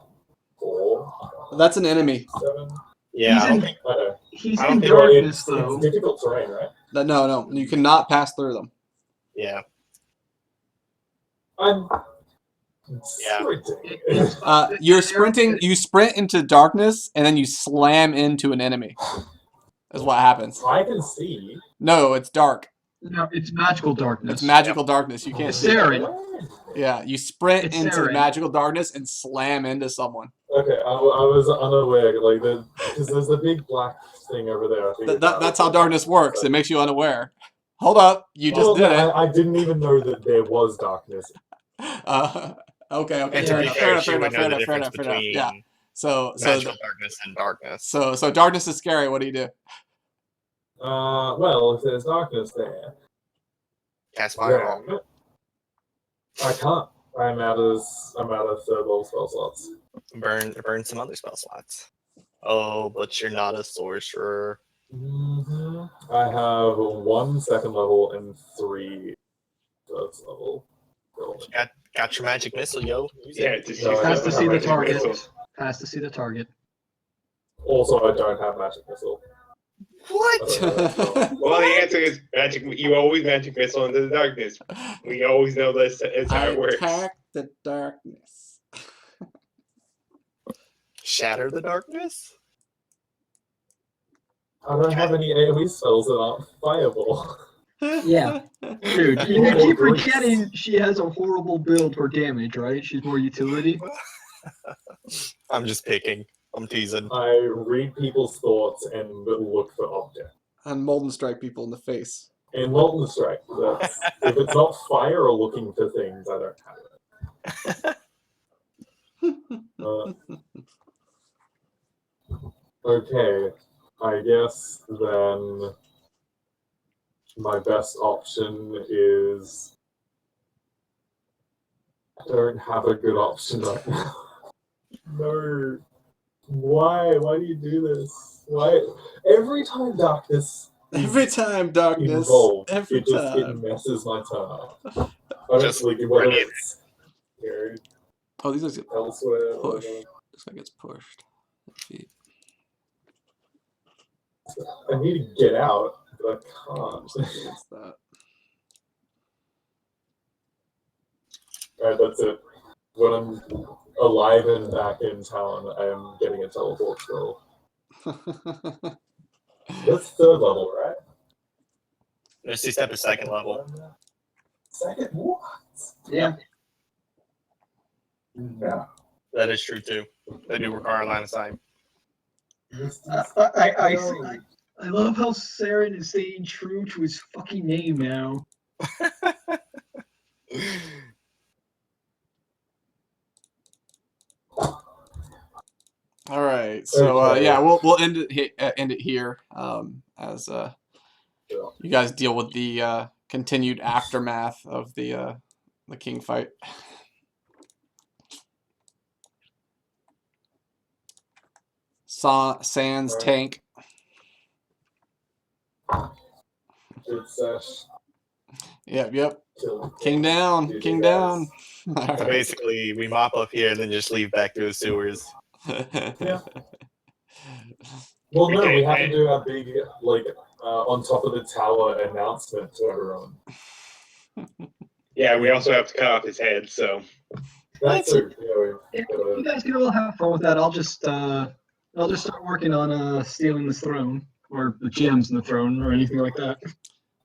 4, That's an enemy. 7. Yeah, He's I don't in- think. He's I don't in think- Well, darkness, it's though. difficult terrain, right? No, you cannot pass through them. Yeah. I'm Yeah. sprinting. You're sprinting. You sprint into darkness, and then you slam into an enemy. Is what happens. I can see. No, it's dark. No, it's magical darkness. It's magical darkness. You can't It's see. Saren. Yeah, you sprint It's into Saren. magical darkness and slam into someone. Okay, I was unaware, like because there's a big black thing over there. I figured That's was how darkness works. It makes you unaware. Hold up, you just Well, did no, it. I didn't even know that there was darkness. Okay, And to fair be enough, fair, fair she enough, would fair know the enough, fair difference enough, fair enough. between Yeah. So magical darkness and darkness. so darkness is scary. What do you do? Well, if there's darkness there, Cast fireball. then I can't. I'm out of third level spell slots. Burn some other spell slots. Oh, but you're not a sorcerer. I have 1 second level and 3 first level. Got your magic missile, yo. Use it. Yeah, just No, use I Has that to don't see the have magic target. missile. Has to see the target. Also, I don't have magic missile. What? Well, the answer is magic. You always magic missile into the darkness. We always know this is how I it works. attack the darkness. Shatter the darkness? I don't have any AoE spells that aren't fireball. Yeah. Dude, you Or keep grease. forgetting she has a horrible build for damage, right? She's more utility. I'm just picking. I'm teasing. I read people's thoughts and look for objects. And Molten Strike people in the face. And Molten Strike. That's, if it's not fire or looking for things, I don't have it. Okay, I guess then my best option is. I don't have a good option right now. No. Why? Why do you do this? Why? Every time darkness Every time, darkness. involved, Every it just time. messes my turn up. I Just don't like whether bring it. it's here, Oh, these are elsewhere. push. whatever. This guy gets pushed. Feet. I need to get out, but I can't. What's that? Alright, that's it. When I'm alive and back in town, I am getting a teleport scroll. That's third level, right? Misty Step is second level. Second? What? Yeah. No. That is true too. They do require a line of sight. I love how Saren is staying true to his fucking name now. All right, so Okay. yeah, we'll end it here as you guys deal with the continued aftermath of the king fight. Sans Right. tank. Good sesh. Yep. Till King down, GG, king guys. down. All So right. basically, we mop up here and then just leave back to the sewers. Yeah. Well, no, we have to do our big, like, on top of the tower announcement to everyone. Yeah, we also have to cut off his head, so. That's it. If you guys can all have fun with that, I'll just start working on stealing this throne or the gems in the throne or anything like that.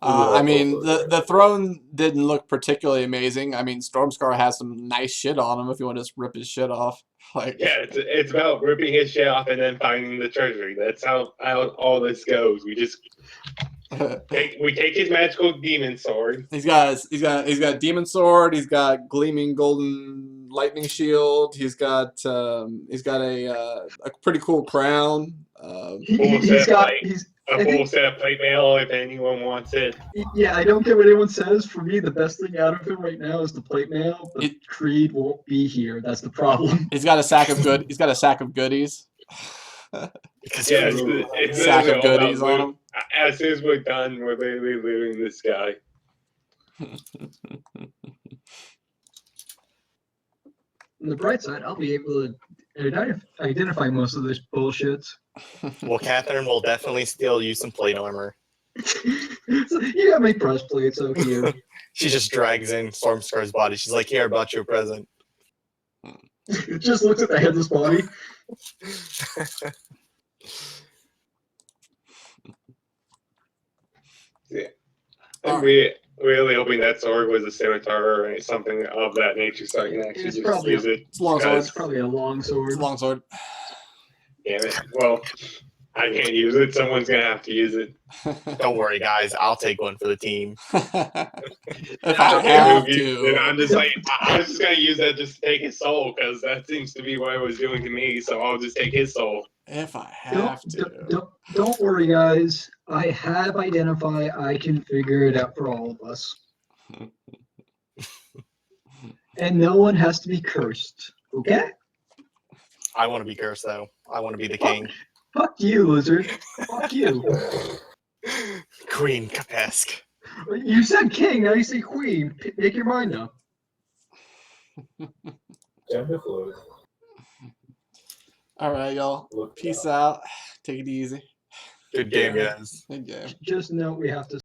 I mean, the throne didn't look particularly amazing. I mean, Stormscar has some nice shit on him if you want to just rip his shit off. Like, Yeah, it's about ripping his shit off and then finding the treasury. That's how all this goes. We just take his magical demon sword. he's got demon sword. He's got gleaming golden lightning shield. He's got a pretty cool crown. He's got A full set of plate mail if anyone wants it. Yeah, I don't care what anyone says. For me, the best thing out of him right now is the plate mail. But Creed won't be here. That's the problem. He's got a sack of goodies. Because Yeah, it's Sack of literally all goodies about on him. As soon as we're done, we're literally looting this guy. On the bright side, I'll be able to identify most of this bullshit. well, Catherine will definitely steal you some plate armor. So, you got my breastplate, so here. She just drags in Stormscar's body. She's like, "Here, I brought you a present." Just looks at the headless body. Yeah. I'm really hoping that sword was a scimitar or something of that nature, so I can actually It's just probably use it. It's a long sword. It's probably a long sword. It's a long sword. Damn it. Well, I can't use it. Someone's gonna have to use it. Don't worry, guys. I'll take one for the team. If I have Then I'm to. just like, I was just gonna use that just to take his soul because that seems to be what it was doing to me. So I'll just take his soul. If I have to. Don't worry, guys. I have identified. I can figure it out for all of us. And no one has to be cursed. Okay? I want to be cursed, though. I want to be the king. Fuck you, lizard. Fuck you. Queen Capesk. You said king, now you say queen. Make your mind up. Gender fluid. All right, y'all. Look Peace out. Take it easy. Good game, guys. Good game. Just note we have to